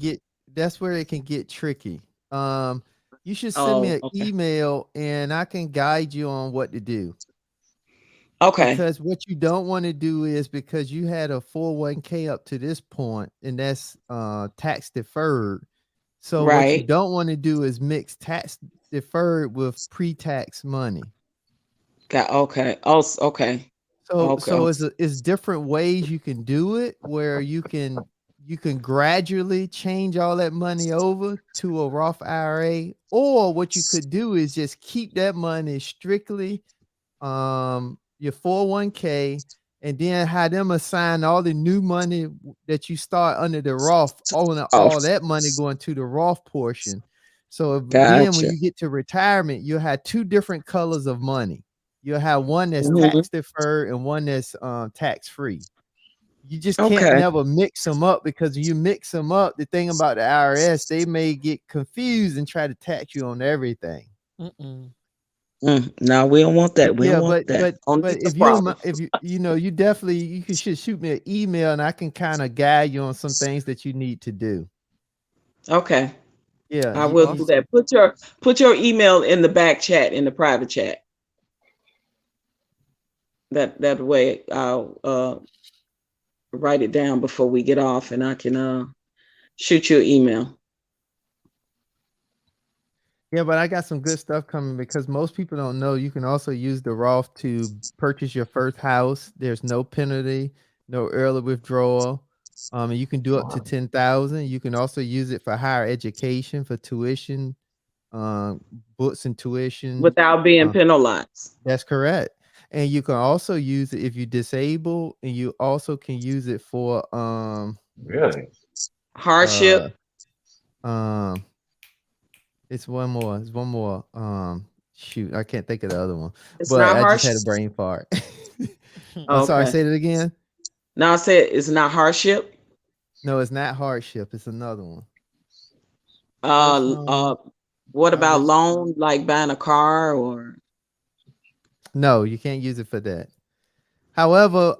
that's where it can get tricky. You should send me Oh, an okay, email and I can guide you on what to do. okay, Because what you don't want to do is, because you had a 401k up to this point and that's tax deferred. So what you right, don't want to do is mix tax deferred with pre-tax money. got okay, oh, okay, So okay, it's different ways you can do it, where you can gradually change all that money over to a Roth IRA, or what you could do is just keep that money strictly your 401k, and then have them assign all the new money that you start under the Roth, oh, all that money going to the Roth portion. So then when gotcha. you get to retirement, you'll have 2 different colors of money. You'll have one that's Mhm. tax deferred and one that's tax free. You just can't Okay. never mix them up, because when you mix them up, the thing about the IRS, they may get confused and try to tax you on everything. Mm-mm. No, we don't want that. We don't Yeah, want that. Only but the if problem. you definitely, should shoot me an email and I can kind of guide you on some things that you need to do. Okay, Yeah, I will do that. Put your email in the back chat, in the private chat. That way I'll write it down before we get off, and I can shoot you an email. Yeah, but I got some good stuff coming, because most people don't know you can also use the Roth to purchase your first house. There's no penalty, no early withdrawal. And you can do up to 10,000. You can also use it for higher education, for tuition, books and tuition. Without being penalized. That's correct. And you can also use it if you disable, and you also can use it for Really? Hardship. It's one more. It's one more. Shoot, I can't think of the other one. It's But not I just hardship. had a brain fart. I'm sorry, Okay. say that again. No, I said it's not hardship. No, it's not hardship. It's another one. What about loan, like buying a car, or? No, you can't use it for that. However,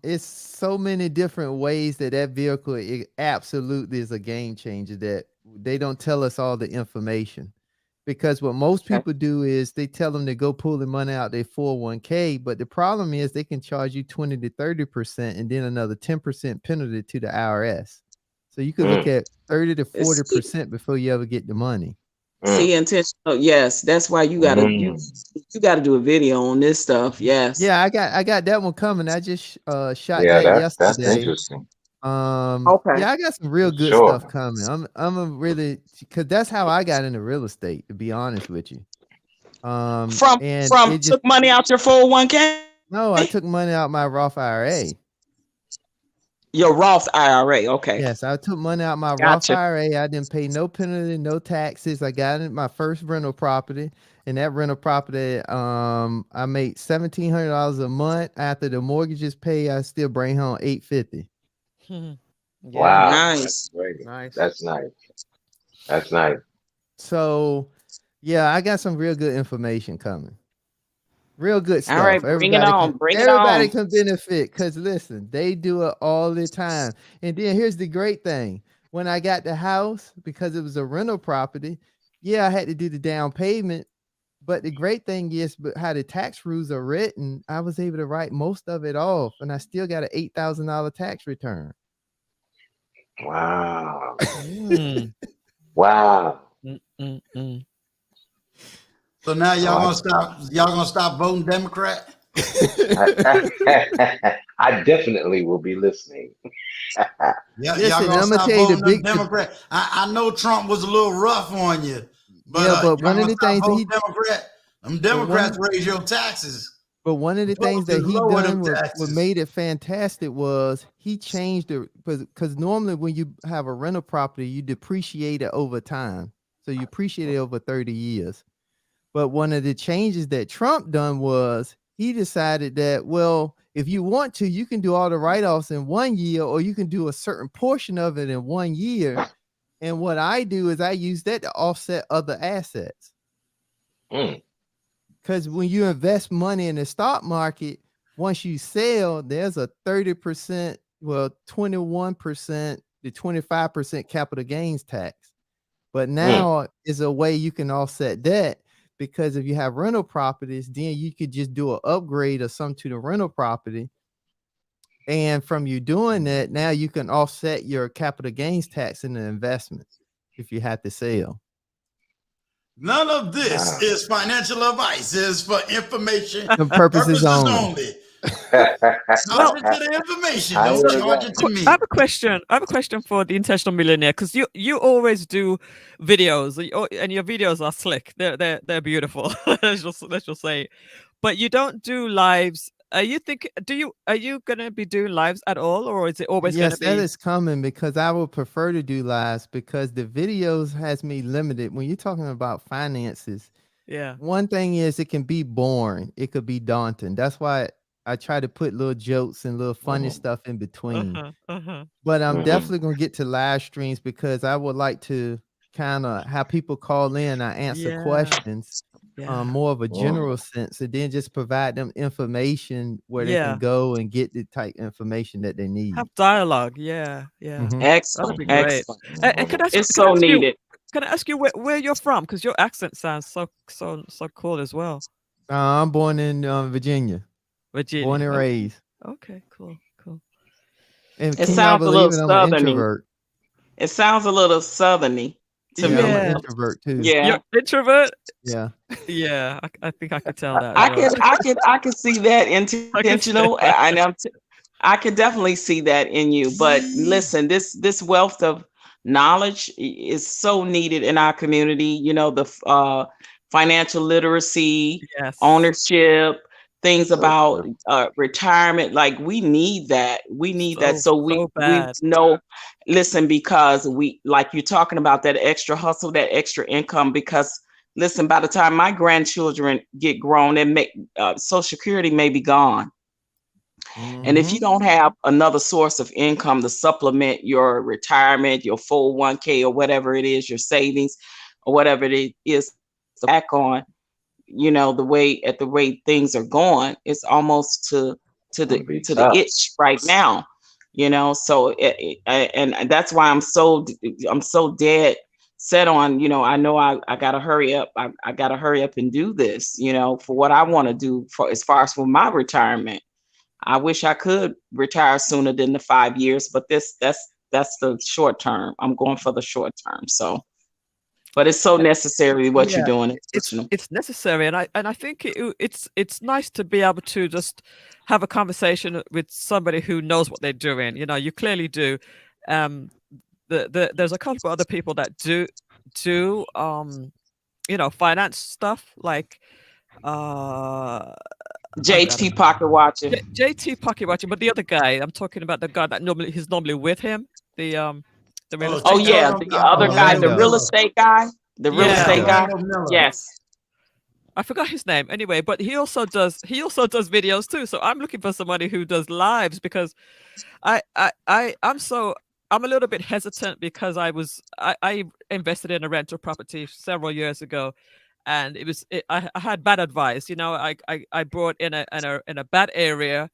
it's so many different ways that vehicle, it absolutely is a game changer, that they don't tell us all the information. Because what most people do is they tell them to go pull the money out their 401k, but the problem is they can charge you 20 to 30% and then another 10% penalty to the IRS. So you could look at 30 to 40% before you ever get the money. See, intentional. Yes, that's why you gotta you gotta do a video on this stuff. Yes. Yeah, I got that one coming. I just shot Yeah, that that's yesterday. interesting. Okay. Yeah, I got some real good Sure. stuff coming. I'm a really, because that's how I got into real estate, to be honest with you. And it just, took money out your 401k? no, I took money out my Roth IRA. Your Roth IRA, okay. Yes, I took money out my Roth Gotcha. IRA. I didn't pay no penalty, no taxes. I got in my first rental property, and that rental property, I made $1,700 a month. After the mortgages pay, I still bring home $850. Wow. Nice. That's great. Nice. That's nice. That's nice. So, yeah, I got some real good information coming. Real good stuff. All right, bring it on. Everybody can benefit, because listen, they do it all the time. And then here's the great thing. When I got the house, because it was a rental property, yeah, I had to do the down payment. But the great thing is, how the tax rules are written, I was able to write most of it off, and I still got an $8,000 tax return. Wow. Wow. So now y'all Oh, gonna stop. Y'all gonna stop voting Democrat? I definitely will be listening. Yeah, y'all Listen, gonna I'm gonna stop tell you the voting them big, Democrat. I know Trump was a little rough on you, but yeah, but y'all one of gonna the stop things that voting he, Democrat. Them but Democrats raise your taxes. but one of the things that Republicans he lower them done what taxes. made it fantastic was he changed it because normally when you have a rental property, you depreciate it over time. So you appreciate it over 30 years. But one of the changes that Trump done was he decided that, well, if you want to, you can do all the write-offs in 1 year, or you can do a certain portion of it in 1 year. And what I do is I use that to offset other assets. Mm. Because when you invest money in the stock market, once you sell, there's a 30%, well, 21% to 25% capital gains tax. But now is a way you can offset that, because if you have rental properties, then you could just do an upgrade or something to the rental property. And from you doing that, now you can offset your capital gains tax in the investment if you have to sell. None of this Wow. is financial advice. It's for information The purposes only. only. Well, Charge it to the information. I Don't hear charge that. it to I me. have a question. I have a question for the intentional millionaire, because you always do videos, and your videos are slick. They're beautiful. let's just say, but you don't do lives. Are you gonna be doing lives at all, or is it always gonna Yes, that be? is coming, because I would prefer to do lives, because the videos has me limited. When you're talking about finances, Yeah. one thing is it can be boring. It could be daunting. That's why I try to put little jokes and little funny stuff in between. But I'm definitely going to get to live streams, because I would like to kind of have people call in. I answer Yeah. questions, Yeah. more of a general sense, and then just provide them information where they Yeah. can go and get the type information that they need. Have dialogue. Yeah. Yeah. Mhm. That'd Excellent. be great. Excellent. And It's so needed. can I ask you where you're from? Because your accent sounds so cool as well. I'm born in Virginia. Virginia. Born and Okay. raised. Okay. Cool. And It can y'all sounds a believe little it? I'm an southerny. introvert. It sounds a little southerny to Yeah, I'm an me. introvert too. Yeah. You're introvert. Yeah. Yeah. I think I could tell that. I As well. I can see that intentional. I can definitely see that in you. But listen, this wealth of knowledge is so needed in our community. You know, the financial literacy, Yes. ownership, things So about true. retirement. Like we need that. We need that. So we bad. know. Listen, because we, like you're talking about, that extra hustle, that extra income. Because listen, by the time my grandchildren get grown, and Social Security may be gone. And if you don't have another source of income to supplement your retirement, your 401k, or whatever it is, your savings, or whatever it is, back on, you know, the way things are going, it's almost to the tough. itch right now, you know. So and that's why I'm so dead set on, you know, I know I gotta hurry up. I gotta hurry up and do this, you know, for what I want to do for as far as for my retirement. I wish I could retire sooner than the 5 years, but that's the short term. I'm going for the short term. So, but it's so necessary what you're doing. It's necessary, and I think it's nice to be able to just have a conversation with somebody who knows what they're doing. You know, you clearly do. There's a couple of other people that do you know, finance stuff, like JT Pocket Watching. JT Pocket Watching, but the other guy, I'm talking about the guy that he's normally with him. The real estate Oh yeah, the other guy, the real estate guy. The real estate guy. Yes. I forgot his name anyway, but he also does videos too. So I'm looking for somebody who does lives, because I'm a little bit hesitant, because I invested in a rental property several years ago, and I had bad advice. You know, I bought in a bad area.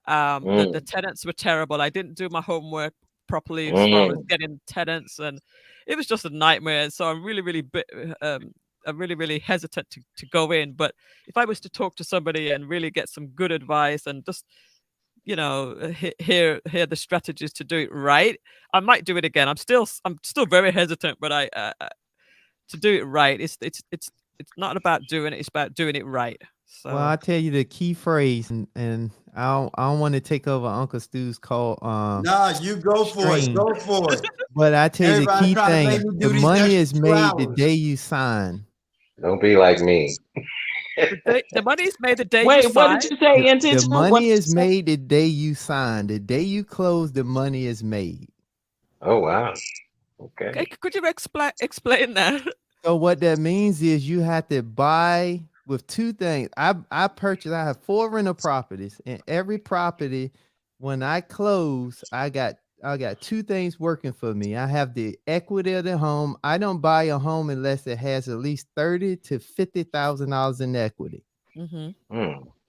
The tenants were terrible. I didn't do my homework properly as far as getting tenants, and it was just a nightmare. So I'm really hesitant to go in. But if I was to talk to somebody and really get some good advice, and just you know, hear the strategies to do it right. I might do it again. I'm still very hesitant, but I to do it right. It's not about doing it. It's about doing it right. So. Well, I tell you the key phrase, and I don't want to take over Uncle Stu's call. Nah, you go for it. Go for it. But I tell you the Everybody key trying to make thing: me do the these money extra is 2 made the hours. day you sign. Don't be like me. The money is made the day Wait, you what sign. did you say? The Intentional? What money did you is say? made the day you sign. The day you close, the money is made. Oh wow. Okay. Okay, could you explain that? So what that means is you have to buy with 2 things. I have 4 rental properties, and every property, when I close, I got 2 things working for me. I have the equity of the home. I don't buy a home unless it has at least $30,000 to $50,000 in equity.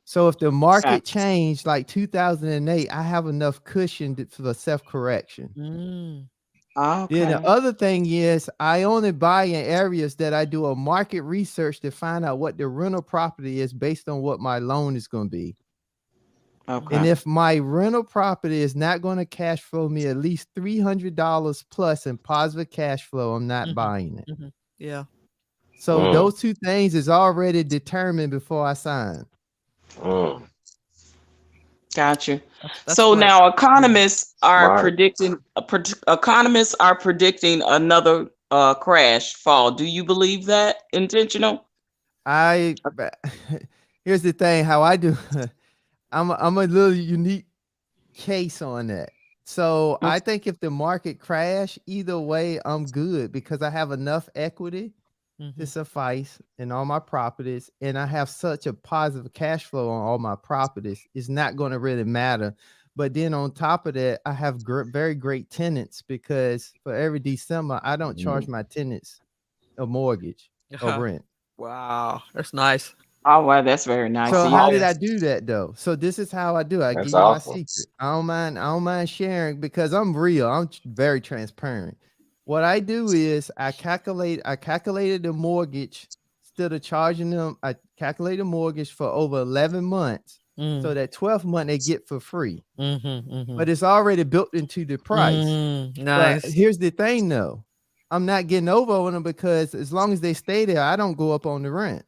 So if the market changed like 2008, I have enough cushion for self-correction. Okay. Then the other thing is I only buy in areas that I do a market research to find out what the rental property is based on what my loan is going to be. Okay. And if my rental property is not going to cash flow me at least $300 plus in positive cash flow, I'm not buying it. Yeah. So those 2 things is already determined before I sign. Got you. That's So great. now economists are Smart. predicting another crash fall. Do you believe that? Intentional? Here's the thing, how I do. I'm a little unique case on that. So I think if the market crash, either way, I'm good because I have enough equity to suffice in all my properties, and I have such a positive cash flow on all my properties. It's not going to really matter. But then on top of that, I have very great tenants because for every December, I don't charge my tenants a mortgage or rent. Wow, that's nice. Oh, wow, that's very nice. So So how you- did I do that though? So this is how I do it. I That's give you awesome. my secret. I don't mind sharing because I'm real. I'm very transparent. What I do is I calculated the mortgage instead of charging them. I calculated the mortgage for over 11 months. So that 12th month they get for free. But it's already built into the price. Nice. But here's the thing though. I'm not getting over on them because as long as they stay there, I don't go up on the rent.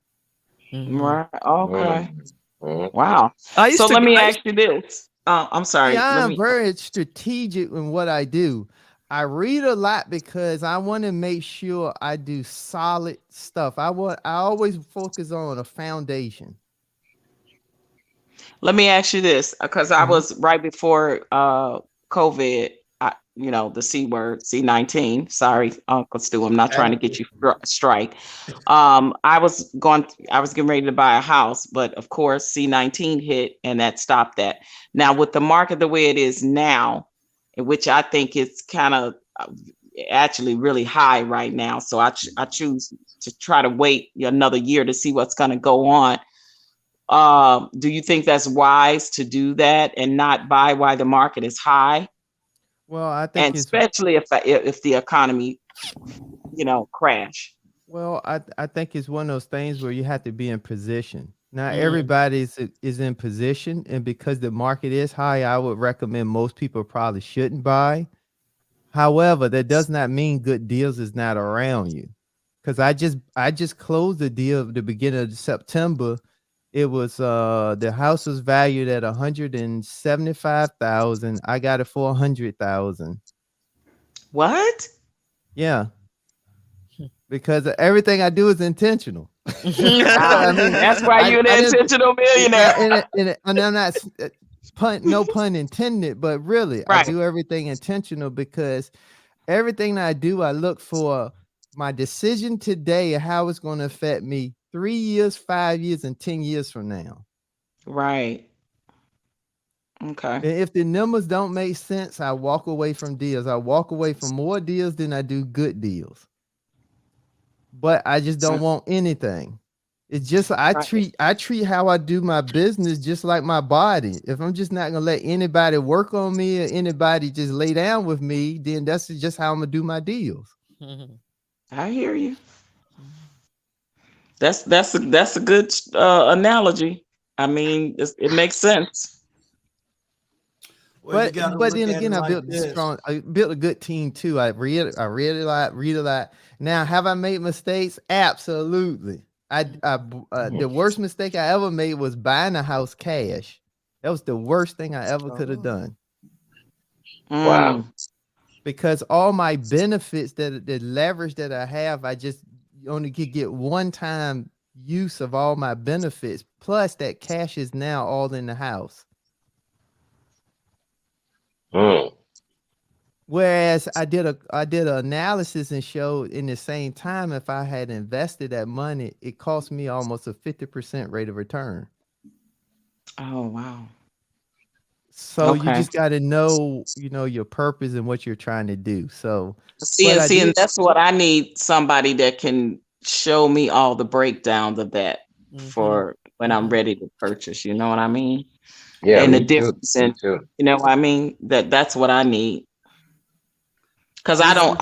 Right. Okay. Mhm. Wow. I used So to let be- me I ask you this. I'm sorry. Yeah, Let I'm me. very strategic in what I do. I read a lot because I want to make sure I do solid stuff. I always focus on a foundation. Let me ask you this, because I was right before COVID. The C word, C-19. Sorry, Uncle Stu. I'm not trying to get you strike. I was getting ready to buy a house, but of course C-19 hit and that stopped that. Now with the market the way it is now, which I think it's kind of actually really high right now, so I choose to try to wait another year to see what's going to go on. Do you think that's wise to do that and not buy while the market is high? Well, I think And especially if the economy, crash. Well, I think it's one of those things where you have to be in position. Not everybody is in position, and because the market is high, I would recommend most people probably shouldn't buy. However, that does not mean good deals is not around you. Because I just closed the deal at the beginning of September. It was the house was valued at $175,000. I got it for $100,000. What? Yeah. Because everything I do is intentional. That's why you're an intentional millionaire. And I'm not no pun intended, but really, I do everything intentional because everything that I do, I look for my decision today and how it's going to affect me 3 years, 5 years, and 10 years from now. Right. Okay. And if the numbers don't make sense, I walk away from deals. I walk away from more deals than I do good deals. But I just don't want anything. It's just I treat how I do my business just like my body. If I'm just not gonna let anybody work on me or anybody just lay down with me, then that's just how I'm gonna do my deals. I hear you. That's a good analogy. I mean, it makes sense. Well, you gotta but look then at again, it I like built this. I built a good team too. I read a lot. Now, have I made mistakes? Absolutely. The worst mistake I ever made was buying a house cash. That was the worst thing I ever could have done. Wow. Because all my benefits, that the leverage that I have, I just only could get one time use of all my benefits. Plus, that cash is now all in the house. Whereas I did an analysis and showed in the same time, if I had invested that money, it cost me almost a 50% rate of return. Oh, wow. So you just got to know, your purpose and what you're trying to do. So and that's what I need, somebody that can show me all the breakdowns of that for when I'm ready to purchase. You know what I mean? Yeah, and the me difference too. in, you know what I mean? That's what I need. Because I don't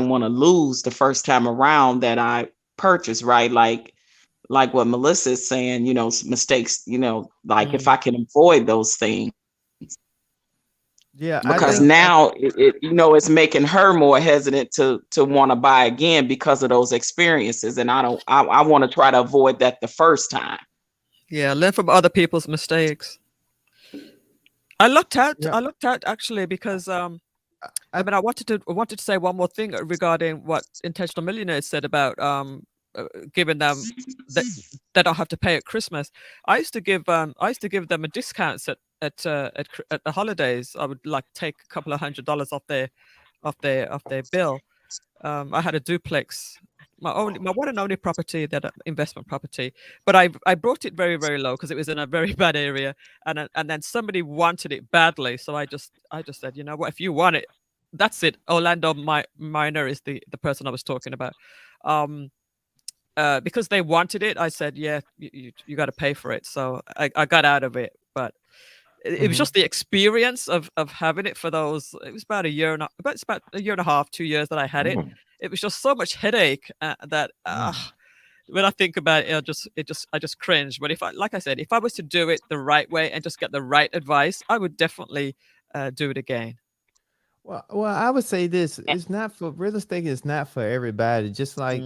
want to lose the first time around that I purchase, right? Like what Melissa is saying, mistakes, like if I can avoid those things. Yeah, because now it's making her more hesitant to want to buy again because of those experiences, and I want to try to avoid that the first time. Yeah, learn from other people's mistakes. I looked out actually because I wanted to say one more thing regarding what Intentional Millionaires said about giving them they don't have to pay at Christmas. I used to give them a discount at the holidays. I would like take a couple of $100 off their bill. I had a duplex, my one and only property, that investment property, but I brought it very, very low because it was in a very bad area, and then somebody wanted it badly, so I just said, you know what, if you want it, that's it. Orlando Minor is the person I was talking about. Because they wanted it, I said, yeah, you got to pay for it. So I got out of it, but it was just the experience of having it for those. It was about a year and a half, 2 years that I had it. It was just so much headache that when I think about it, I just cringe. But if I was to do it the right way and just get the right advice, I would definitely do it again. Well, I would say this: it's not for real estate. It's not for everybody. Just like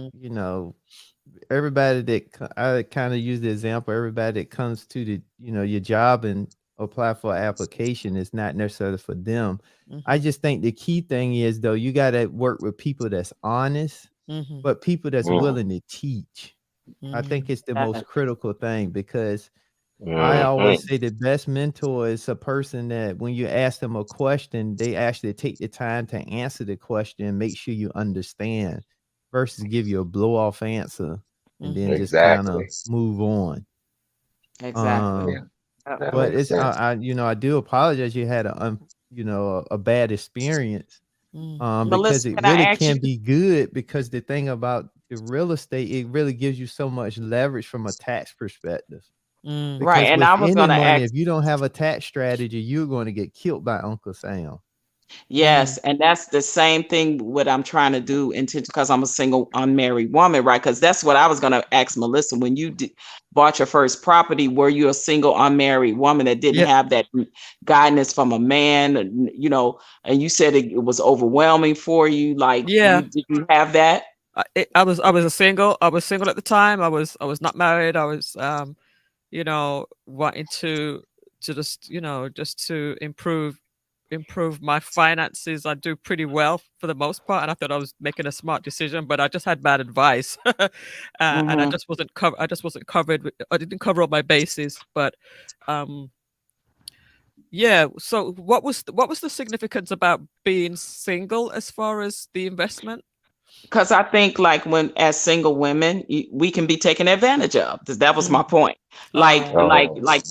everybody that I kind of use the example. Everybody that comes to the your job and apply for an application is not necessarily for them. I just think the key thing is, though, you got to work with people that's honest, but people that's willing to teach. I think it's the most critical thing, because I always say the best mentor is a person that when you ask them a question, they actually take the time to answer the question, make sure you understand, versus give you a blow off answer and then just kind of move on. Exactly. But it's I do apologize you had a bad experience, because it really can be good, because the thing about the real estate, it really gives you so much leverage from a tax perspective. Right, and I was going to ask, if you don't have a tax strategy, you're going to get killed by Uncle Sam. Yes, and that's the same thing what I'm trying to do because I'm a single unmarried woman, right? Because that's what I was going to ask Melissa. When you bought your first property, were you a single unmarried woman that didn't have that guidance from a man, and you said it was overwhelming for you? Like, did you have that? I was a single. I was single at the time. I was not married. I was wanting to just to improve my finances. I do pretty well for the most part, and I thought I was making a smart decision, but I just had bad advice. And I just wasn't covered. I didn't cover all my bases. But so what was the significance about being single as far as the investment? Because I think, like, when as single women, we can be taken advantage of. That was my point. Like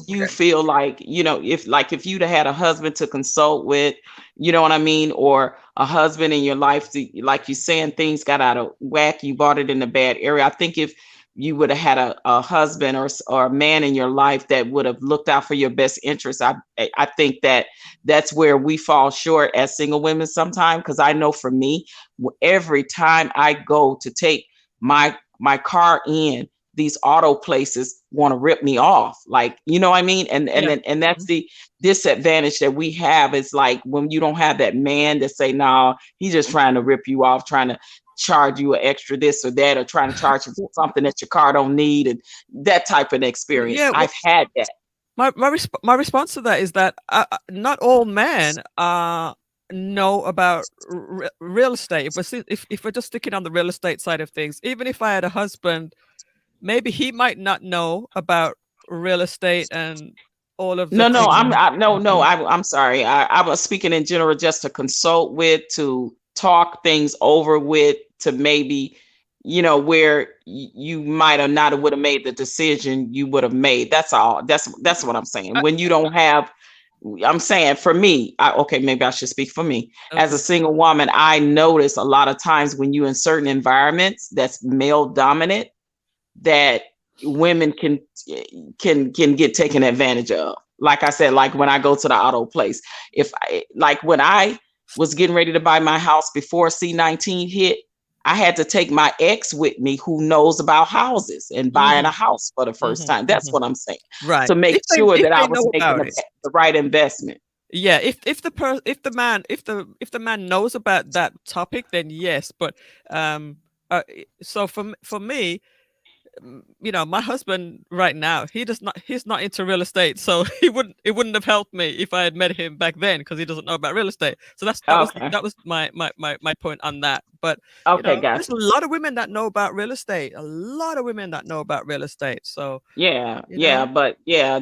you feel like, if you'd have had a husband to consult with, you know what I mean, or a husband in your life, like you're saying, things got out of whack, you bought it in a bad area. I think if you would have had a husband or a man in your life that would have looked out for your best interests, I think that's where we fall short as single women sometimes. Because I know for me, every time I go to take my car in, these auto places want to rip me off. Like, you know what I mean? And that's the disadvantage that we have, is like when you don't have that man to say, no, he's just trying to rip you off, trying to charge you an extra this or that, or trying to charge you for something that your car don't need, and that type of experience. Yeah, I've had that. My response to that is that not all men know about real estate. If we're just sticking on the real estate side of things, even if I had a husband, maybe he might not know about real estate and all of the I'm sorry. I was speaking in general, just to consult with, to talk things over with, to maybe, you know, where you might have not would have made the decision you would have made. That's all. That's what I'm saying. When you don't have, I'm saying for me, maybe I should speak for me. Okay. As a single woman, I notice a lot of times when you in certain environments that's male dominant, that women can get taken advantage of. Like I said, like when I go to the auto place, when I was getting ready to buy my house before C-19 hit, I had to take my ex with me who knows about houses and buying a house for the first time. That's what I'm saying. Right. To make sure that I was making the right investment. Yeah. If the man knows about that topic, then yes. But so for me, you know, my husband right now, he's not into real estate, so it wouldn't have helped me if I had met him back then, because he doesn't know about real estate. So that was my point on that. But there's a lot of women that know about real estate. So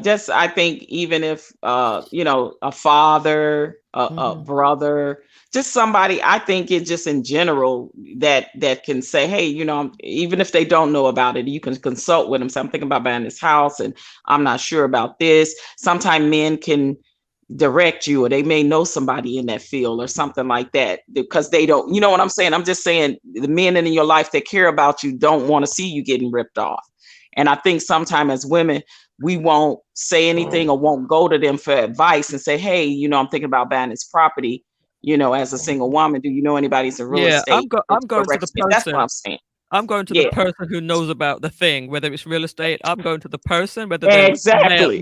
just I think even if a father, a brother, just somebody, I think it just in general that can say, hey, you know, even if they don't know about it, you can consult with them. So I'm thinking about buying this house and I'm not sure about this. Sometimes men can direct you, or they may know somebody in that field or something like that, because they don't, you know what I'm saying? I'm just saying the men in your life that care about you don't want to see you getting ripped off. And I think sometimes as women, we won't say anything or won't go to them for advice and say, hey, you know, I'm thinking about buying this property. You know, as a single woman, do you know anybody's in real estate? I'm going to the person. That's what I'm saying. I'm going to the person who knows about the thing, whether it's real estate. I'm going to the person, whether they're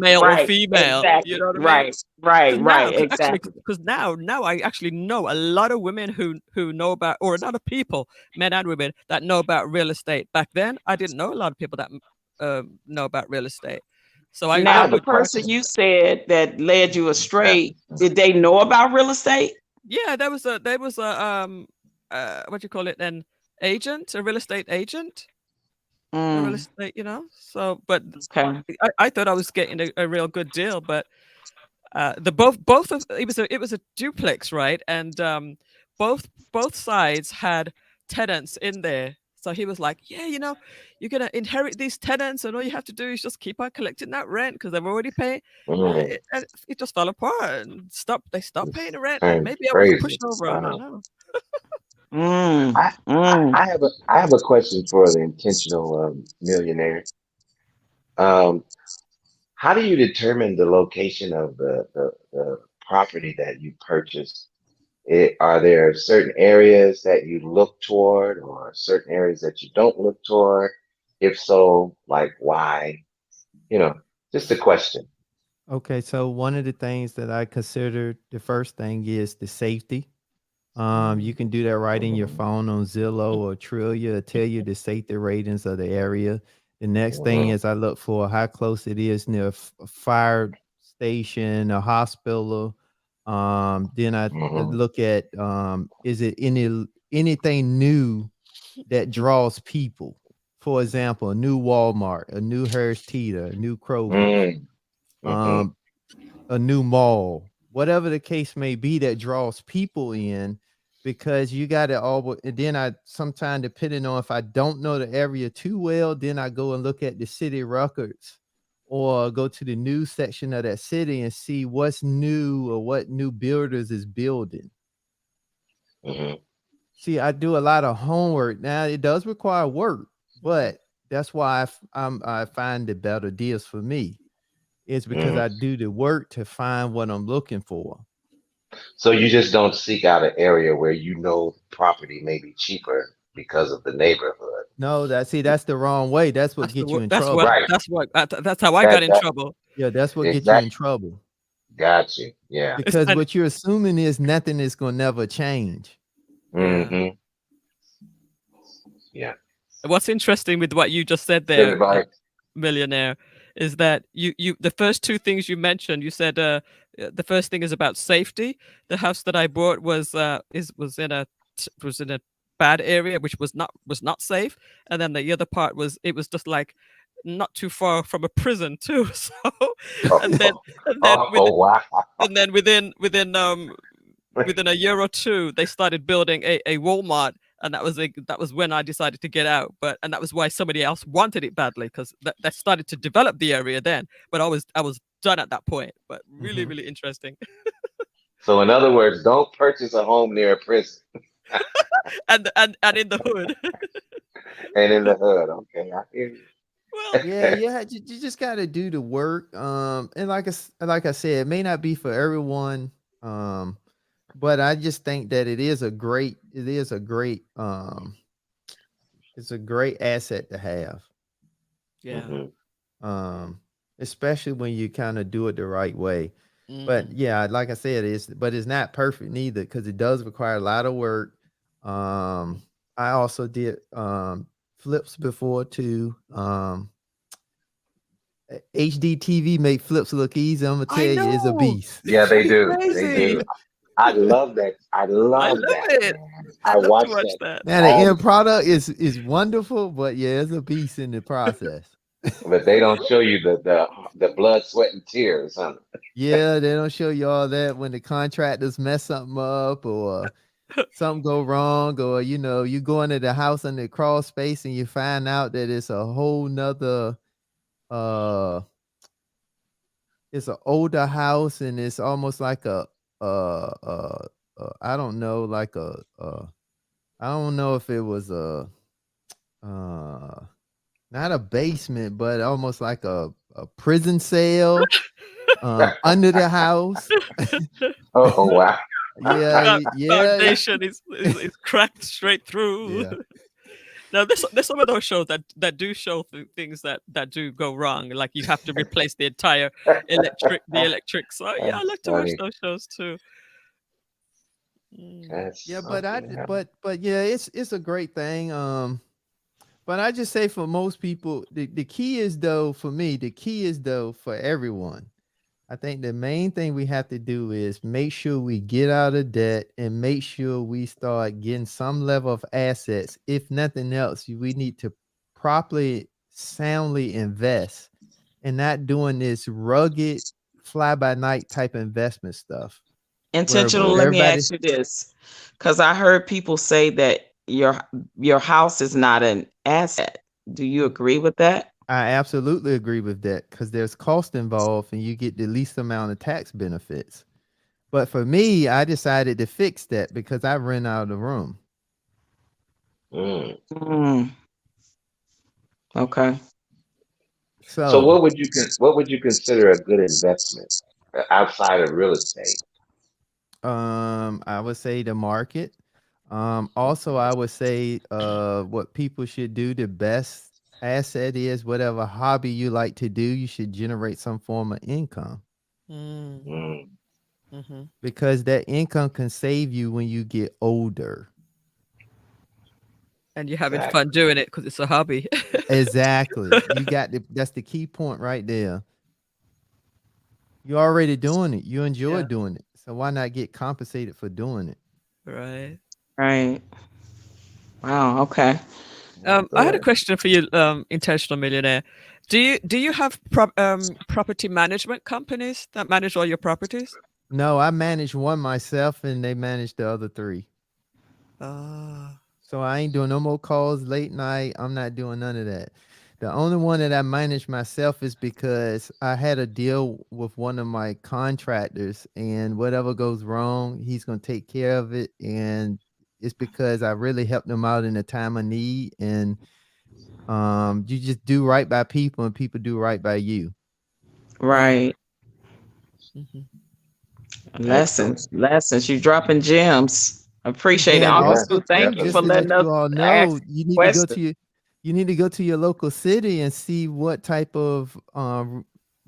male or female. You know what I mean? Right. Exactly. Because now I actually know a lot of women who know about, or a lot of people, men and women, that know about real estate. Back then, I didn't know a lot of people that know about real estate. So the person you said that led you astray, did they know about real estate? Yeah, there was a what do you call it? An agent, a real estate agent, a real estate, you know. So, but I thought I was getting a real good deal, but it was a duplex, right? And both sides had tenants in there. So he was like, yeah, you know, you're going to inherit these tenants, and all you have to do is just keep on collecting that rent because they've already paid. And it just fell apart and they stopped paying the rent. And maybe I was pushed over. I don't know. I have a question for the intentional millionaire. How do you determine the location of the property that you purchased? Are there certain areas that you look toward, or certain areas that you don't look toward? If so, like why? You know, just a question. Okay, so one of the things that I consider, the first thing is the safety. You can do that right in your phone on Zillow or Trillia. It'll tell you the safety ratings of the area. The next thing is I look for how close it is near a fire station, a hospital. Then I look at is it anything new that draws people? For example, a new Walmart, a new Harris Teeter, a new Kroger, a new mall, whatever the case may be that draws people in, because you got it all. And then I sometimes, depending on if I don't know the area too well, then I go and look at the city records or go to the news section of that city and see what's new or what new builders is building. See, I do a lot of homework. Now, it does require work, but that's why I find the better deals for me. It's because I do the work to find what I'm looking for. So you just don't seek out an area where you know property may be cheaper because of the neighborhood. No, that's the wrong way. That's what gets you in That's trouble. what. That's how I got in trouble. Yeah, that's what gets you in trouble. Got you. Yeah. Because what you're assuming is nothing is gonna never change. Mm-hmm. Yeah. What's interesting with what you just said there, millionaire, is that you the first two things you mentioned, you said the first thing is about safety. The house that I bought was in a bad area, which was not safe, and then the other part was it was just like not too far from a prison too. So and then within a year or two they started building a Walmart, and that was when I decided to get out. And that was why somebody else wanted it badly, because that started to develop the area then. But I was done at that point. But really, really interesting. So in other words, don't purchase a home near a prison. and in the hood. And in the hood, okay, I hear you. Well, yeah, you just got to do the work. And like I said, it may not be for everyone. But I just think that it's a great asset to have. Yeah. Especially when you kind of do it the right way. But yeah, like I said, it's not perfect neither, because it does require a lot of work. I also did flips before too. HD TV make flips look easy. I'm gonna tell you, it's a beast. Yeah, they do. They do. I love that. I love that. I watch that. Now the end product is wonderful, but yeah, it's a beast in the process. But they don't show you the blood, sweat, and tears, huh? Yeah, they don't show you all that when the contractors mess something up or something go wrong, or you go into the house in the crawl space and you find out that it's a whole nother it's an older house, and it's almost like I don't know, like I don't know if it was not a basement, but almost like a prison cell under the house. Oh wow. Yeah. Foundation is cracked straight through. Yeah. Now, there's some of those shows that do show things that do go wrong, like you have to replace the entire electric. So yeah, I like to watch those shows too. Yeah, but yeah, it's a great thing. But I just say for most people, the key is though for everyone. I think the main thing we have to do is make sure we get out of debt and make sure we start getting some level of assets. If nothing else, we need to properly, soundly invest and not doing this rugged fly-by-night type investment stuff. Intentional. Let me ask you this, because I heard people say that your house is not an asset. Do you agree with that? I absolutely agree with that, because there's cost involved and you get the least amount of tax benefits. But for me, I decided to fix that because I rent out of the room. Okay. So what would you consider a good investment outside of real estate? I would say the market. Also, I would say what people should do, the best asset is whatever hobby you like to do, you should generate some form of income. Because that income can save you when you get older. And you're having fun doing it because it's a hobby. Exactly. That's the key point right there. You're already doing it. You enjoy doing it. So why not get compensated for doing it? Right. Right. Wow. Okay. I had a question for you, Intentional Millionaire. Do you have property management companies that manage all your properties? No, I manage one myself, and they manage the other three. So I ain't doing no more calls late night. I'm not doing none of that. The only one that I manage myself is because I had a deal with one of my contractors, and whatever goes wrong, he's going to take care of it. And it's because I really helped them out in a time of need. And you just do right by people, and people do right by you. Right. Lessons. You're dropping gems. Appreciate it. Also, thank you for letting us all know. You need to go to you need to go to your local city and see what type of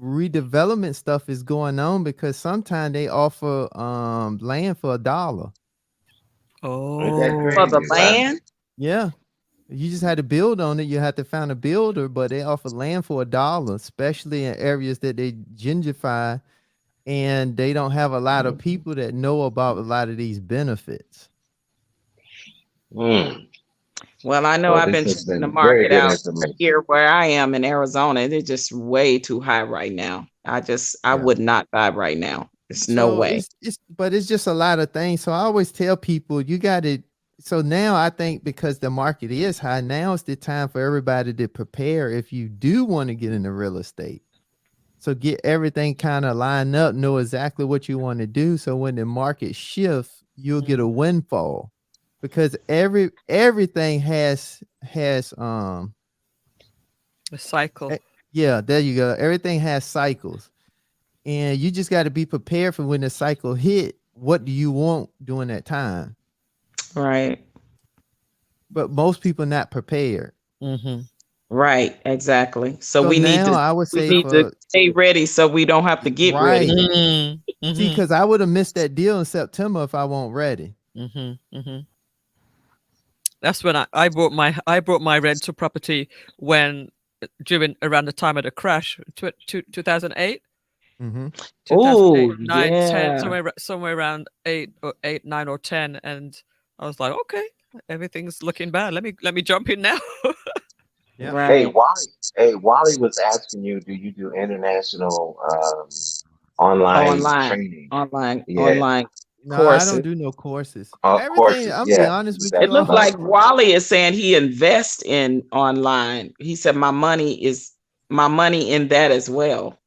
redevelopment stuff is going on, because sometimes they offer land for $1. Ain't that Oh, For the crazy? Wow. land? Yeah. You just had to build on it. You had to find a builder, but they offer land for $1, especially in areas that they gentrify, and they don't have a lot of people that know about a lot of these benefits. Mm. Well, I know Well, I've this been has checking the been very market good out information. here where I am in Arizona, and it's just way too high right now. I Yeah. would not buy right now. There's no So way. it's just a lot of things. So I always tell people, you got to. So now I think because the market is high, now is the time for everybody to prepare if you do want to get into real estate. So get everything kind of lined up, know exactly what you want to do. So when the market shifts, you'll get a windfall, because everything has a cycle. yeah, there you go. Everything has cycles, and you just got to be prepared for when the cycle hit. What do you want during that time? Right. But most people not prepared. Mm-hmm. Right. Exactly. So we now need I would to say stay ready so we don't have to get ready. Mm-hmm. See, because I would have missed that deal in September if I weren't ready. Mm-hmm. Mm-hmm. That's when I bought my rental property when around the time of the crash, 2008. Mm-hmm. 2008, 9, 10, yeah. somewhere around 8, 9, or 10, and I was like, okay, everything's looking bad. Let me jump in now. Yeah. Hey, Right. Wally was asking you, do you do international online training? Online Yeah. No, I courses. don't do no courses. Of course, Everything, I'm yeah. be honest with It you. looked like Wally is saying he invests in online. He said my money in that as well.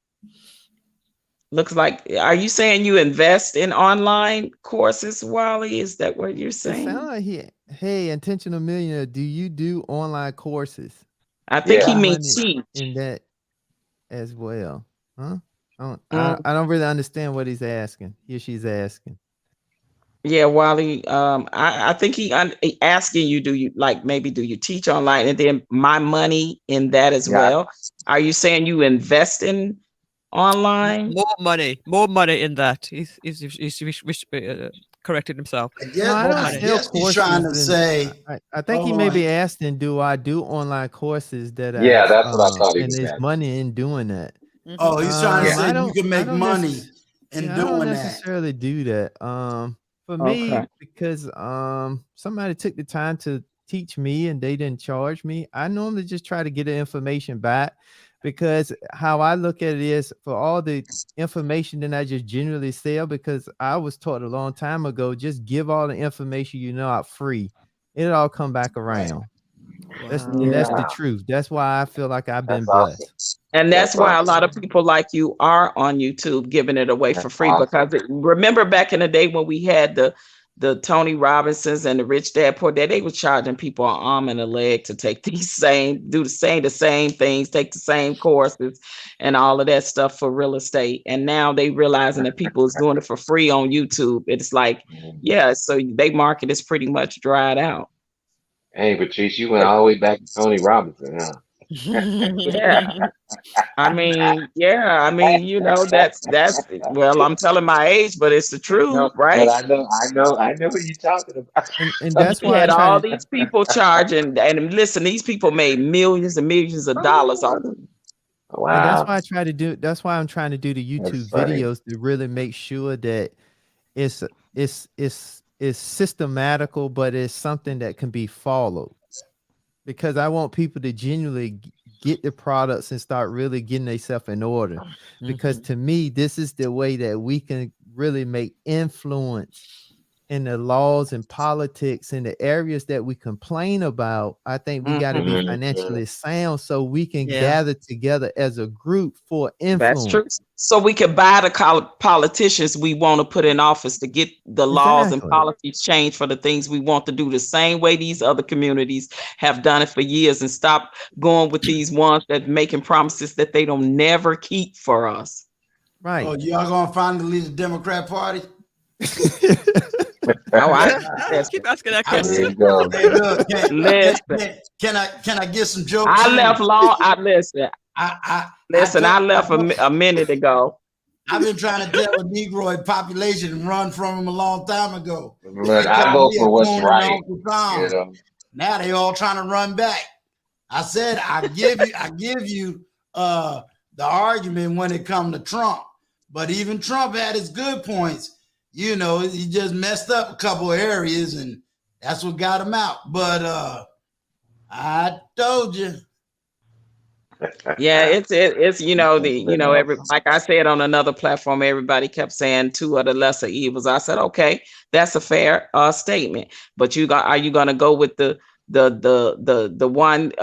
Looks like, are you saying you invest in online courses, Wally? Is that what you're It saying? sounds like hey, Intentional Millionaire, do you do online courses? I think he Yeah. means teach. In that as well, huh? I don't really understand what he's asking. She's asking. Yeah, Wally. I think he asking you, do you teach online, and then my money in that as Yeah. well? Are you saying you invest in online? More money in that. He's corrected himself. I No, guess, I don't I sell guess he's trying to courses. say. I think he Hold may on. be asking, do I do online courses that Yeah, that's what I thought he and was there's asking. money in doing that? Oh, he's trying to Yeah. say I you don't can I make don't money in I don't doing that. necessarily do that. For me, Okay. because somebody took the time to teach me and they didn't charge me, I normally just try to get the information back, because how I look at it is, for all the information that I just generally sell, because I was taught a long time ago, just give all the information you know out free. It'll all come back around. That's the Wow. truth. That's why I feel like I've been That's awesome. blessed. And that's That's why a awesome. lot of people like you are on YouTube giving it away for That's free. awesome. Because remember back in the day when we had the Tony Robinsons and the Rich Dad Poor Dad, they were charging people an arm and a leg to take the same things, take the same courses and all of that stuff for real estate. And now they realizing that people is doing it for free on YouTube. It's like, yeah, so they market is pretty much dried out. Hey, Patrice, you went all the way back to Tony Robinson, huh? Yeah. I mean, you know, that's well, I'm telling my age, but it's the truth, No, right? but I know what you're talking about. And that's We why I had try all to these people charging, and listen, these people made millions and millions of dollars off of it. And that's Wow. why that's why I'm trying to do the That's YouTube funny. videos, to really make sure that it's systematical, but it's something that can be followed, because I want people to genuinely get the products and start really getting themselves in order. Because to me, this is the way that we can really make influence in the laws and politics in the areas that we complain about. I think we got to be financially sound so we can gather together as a group for influence. That's true. So we can buy the politicians we want to put in office to get the laws and policies changed for the things we want to do, the same way these other communities have done it for years, and stop going with these ones that making promises that they don't never keep for us. Right. Oh, y'all gonna finally leave the Democrat Party? Oh, Keep asking that I question. There you go. Hey, look, listen. can I get some jokes? I in? left long. I listen. I left a minute ago. I've been trying to tell the Negroid population to run from him a long time ago. Look, They I called vote me a for what's coon and right. Uncle Tom. You know. Now they all trying to run back. I said I give you the argument when it come to Trump, but even Trump had his good points. You know, he just messed up a couple of areas, and that's what got him out. But I told you. Yeah, it's like I said on another platform, everybody kept saying two of the lesser evils. I said, okay, that's a fair statement. But are you gonna go with the one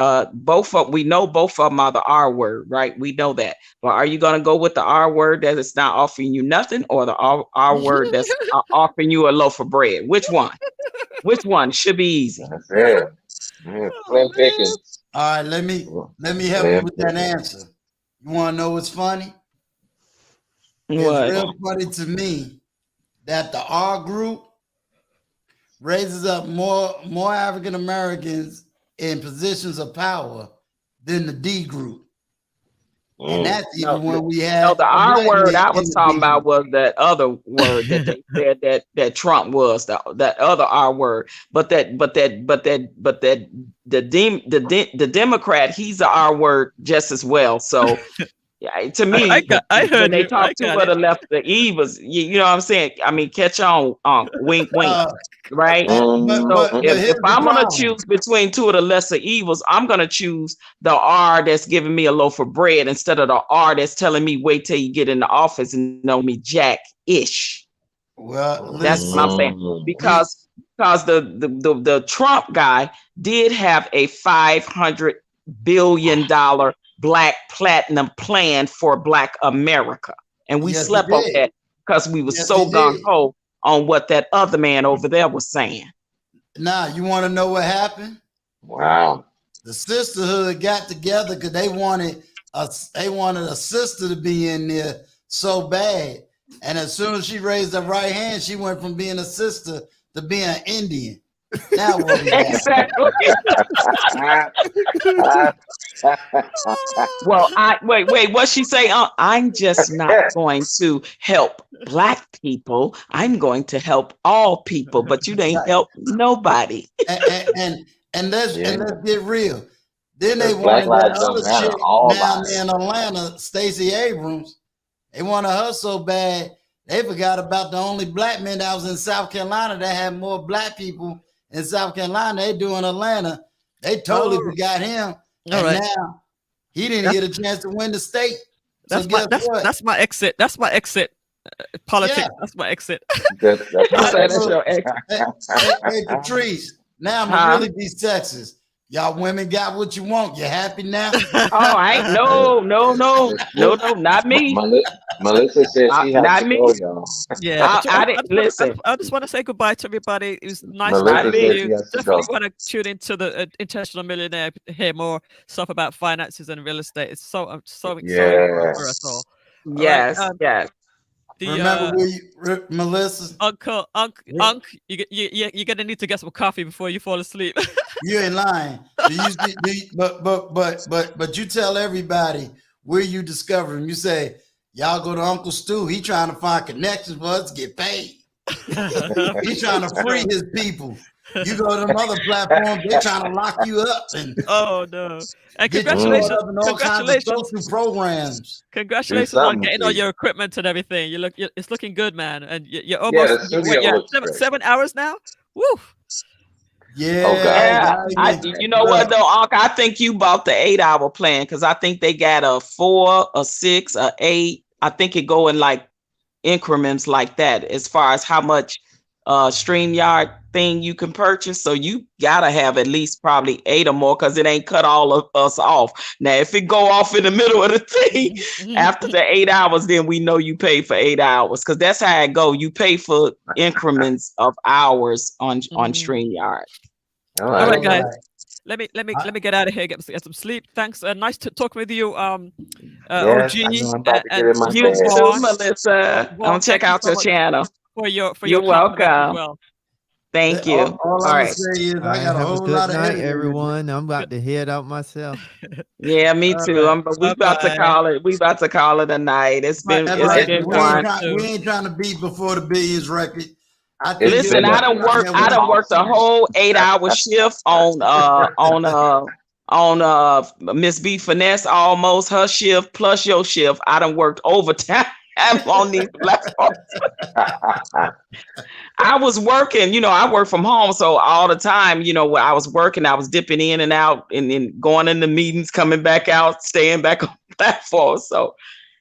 we know both of them are the R word, right? We know that. But are you gonna go with the R word that it's not offering you nothing, or the R word that's offering you a loaf of bread? Which one? Which one should be easy? That's it. Slim pickings. All right, let me help you with that answer. You want to know what's funny? What? It's real funny to me that the R group raises up more African Americans in positions of power than the D group. And that's even when we had the R word I was talking about was that other word that they said that Trump was that other R word, but the Democrat, he's the R word just as well. So yeah, to me, I heard when they you. talk to the left, the evils, you know what I'm saying? I mean, catch on, wink, wink. Right. So if I'm gonna choose between two of the lesser evils, I'm gonna choose the R that's giving me a loaf of bread instead of the R that's telling me wait till you get in the office and know me Jack-ish. Well, that's what I'm saying. Because the Trump guy did have a $500 billion Black Platinum plan for Black America, and we slept on that because we were so gung-ho on what that other man over there was saying. Now, you want to know what happened? Wow. The sisterhood got together because they wanted a sister to be in there so bad. And as soon as she raised her right hand, she went from being a sister to being an Indian. Now what we exactly. Well, wait, what she say? I'm just not going to help Black people. I'm going to help all people, but you ain't help nobody. and let's get real. Then they wanted that other chick down there in Atlanta, Stacey Abrams. They wanted her so bad, they forgot about the only Black man that was in South Carolina that had more Black people in South Carolina. They do in Atlanta. They totally forgot him. And now he didn't get a chance to win the state. That's my exit. That's my exit. Politics. Yeah. That's my exit. That's your exit. Hey, Patrice. Now I'm gonna really be sexist. Y'all women got what you want. You happy now? All right. No, not me. Melissa said she has to go, y'all. Yeah, I didn't listen. I just want to say goodbye to everybody. It was nice to meet you. Definitely want to tune into the Intentional Millionaire, hear more stuff about finances and real estate. It's so exciting for us all. Yes, yes. Remember Melissa? Uncle, you're gonna need to get some coffee before you fall asleep. You ain't lying. But you tell everybody where you discover him. You say, y'all go to Uncle Stu. He trying to find connections for us to get paid. He's trying to free his people. You go to them other platforms, they're trying to lock you up. And oh no! And congratulations! Congratulations! Social programs. Congratulations on getting all your equipment and everything. It's looking good, man. And you're almost 7 hours now. Woo! Yeah. You know what though, Unc? I think you bought the 8-hour plan because I think they got a 4, a 6, a 8. I think it go in like increments like that as far as how much StreamYard thing you can purchase. So you gotta have at least probably 8 or more because it ain't cut all of us off. Now, if it go off in the middle of the thing after the 8 hours, then we know you pay for 8 hours because that's how it go. You pay for increments of hours on StreamYard. All right, guys. Let me get out of here. Get some sleep. Thanks. Nice to talk with you, OG. Yes, and you too, Melissa. I'm check out your channel. For your You're welcome. Well. Thank you. All All I'm gonna right. say is All I right, got a have a whole good lot of night, editing to do. everyone. I'm about to head out myself. Yeah, me All too. right. But we about to Bye-bye. call it. We about to call it a night. It's been That's it's right. been We ain't, fun. try, we ain't trying to beat before the billions record. I think It's Listen, been you'll a I done worked. yeah, I done worked a awesome. whole 8-hour shift on Miss B Finesse, almost her shift plus your shift. I done worked overtime on these platforms. I was working, I work from home. So all the time, when I was working, I was dipping in and out and then going into meetings, coming back out, staying back on the platform. So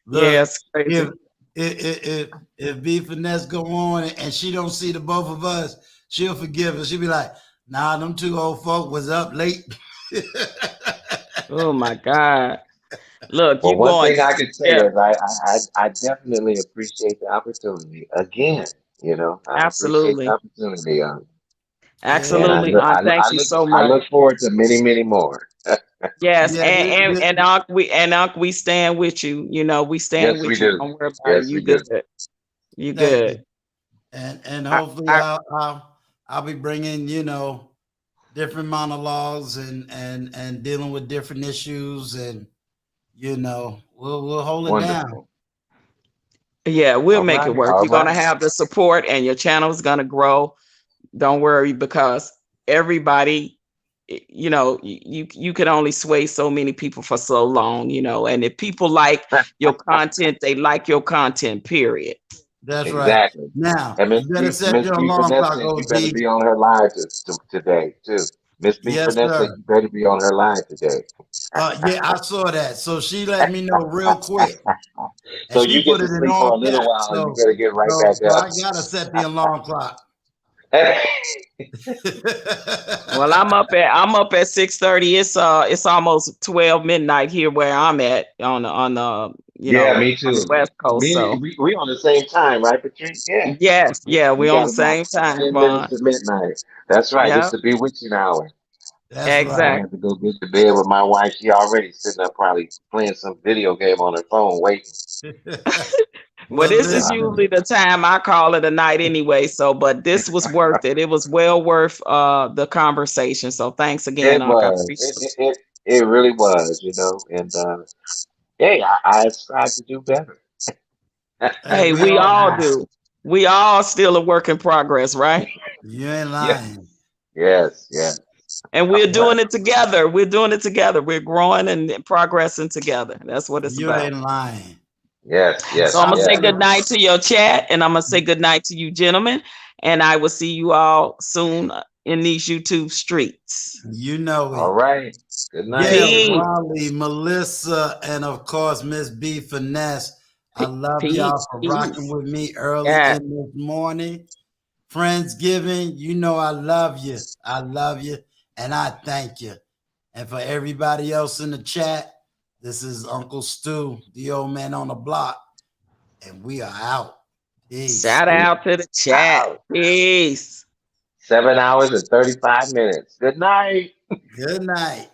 Look, yeah, it's crazy. if B Finesse go on and she don't see the both of us, she'll forgive us. She'll be like, nah, them two old folk was up late. Oh my God. Look, Well, you one going, thing I can say yeah, is I definitely appreciate the opportunity. Again, I appreciate the absolutely. opportunity. And Absolutely. Thank you so I much. look forward to many, many more. Yes, Yeah, and Unc, we stand with you. We stand Yes, we with you. do. Don't worry about it. Yes, You we do. good. You thank you. good. And I, hopefully I, I'll be bringing different monologues and dealing with different issues, and we'll hold it down. Wonderful. yeah, we'll All make it right. work. All You're gonna right. have the support, and your channel is gonna grow. Don't worry, because everybody, you can only sway so many people for so long, and if people like your content, they like your content, period. That's right. Exactly. Now And you better set Miss your B alarm clock, Vanessa, you better OG. be on her line today too. Miss B Yes, Vanessa, sir. you better be on her line today. Yeah, I saw that. So she let me know real quick, So and she you get put to it in sleep for a all little caps. while. You better get right So back I gotta set the alarm clock. Well, I'm up at 6:30. It's almost 12 midnight here where I'm at on the Yeah, me on the too. West Coast. Me, So we on the same time, right, Patrice? Yeah. yes, yeah, We we on got the about same time, 10 minutes Vaughn. to midnight. That's right. Yeah, It's the bewitching hour. That's I right. have exactly. to go get to bed with my wife. She already sitting up probably playing some video game on her phone waiting. Well, Well, this is listen. usually the time I call it a night anyway. So, but this was worth it. It was well worth the conversation. So, thanks again, It Unc. I was. appreciate it. It really was, And hey, I strive to do better. Hey, Hey, we we all all do. do. We all still a work in progress, right? You ain't Yeah. lying. Yes, yes. And we're doing it together. We're doing it together. We're growing and progressing together. That's what it's You about. ain't lying. Yes, So yes, I'm gonna yes. say good night to your chat, and I'm gonna say good night to you, gentlemen. And I will see you all soon in these YouTube streets. You know All it. right. Good night, Gail, Peace. everyone. Raleigh, Melissa, and of course Miss B Finesse. I love y'all Peace. for Peace. rocking with me early Yeah. in this morning. Friendsgiving, I love you. I love you. And I thank you. And for everybody else in the chat, this is Uncle Stu, the old man on the block. And we are out. Peace. Shout out to the chat. Out. Peace. 7 hours and 35 minutes. Good night. Good night.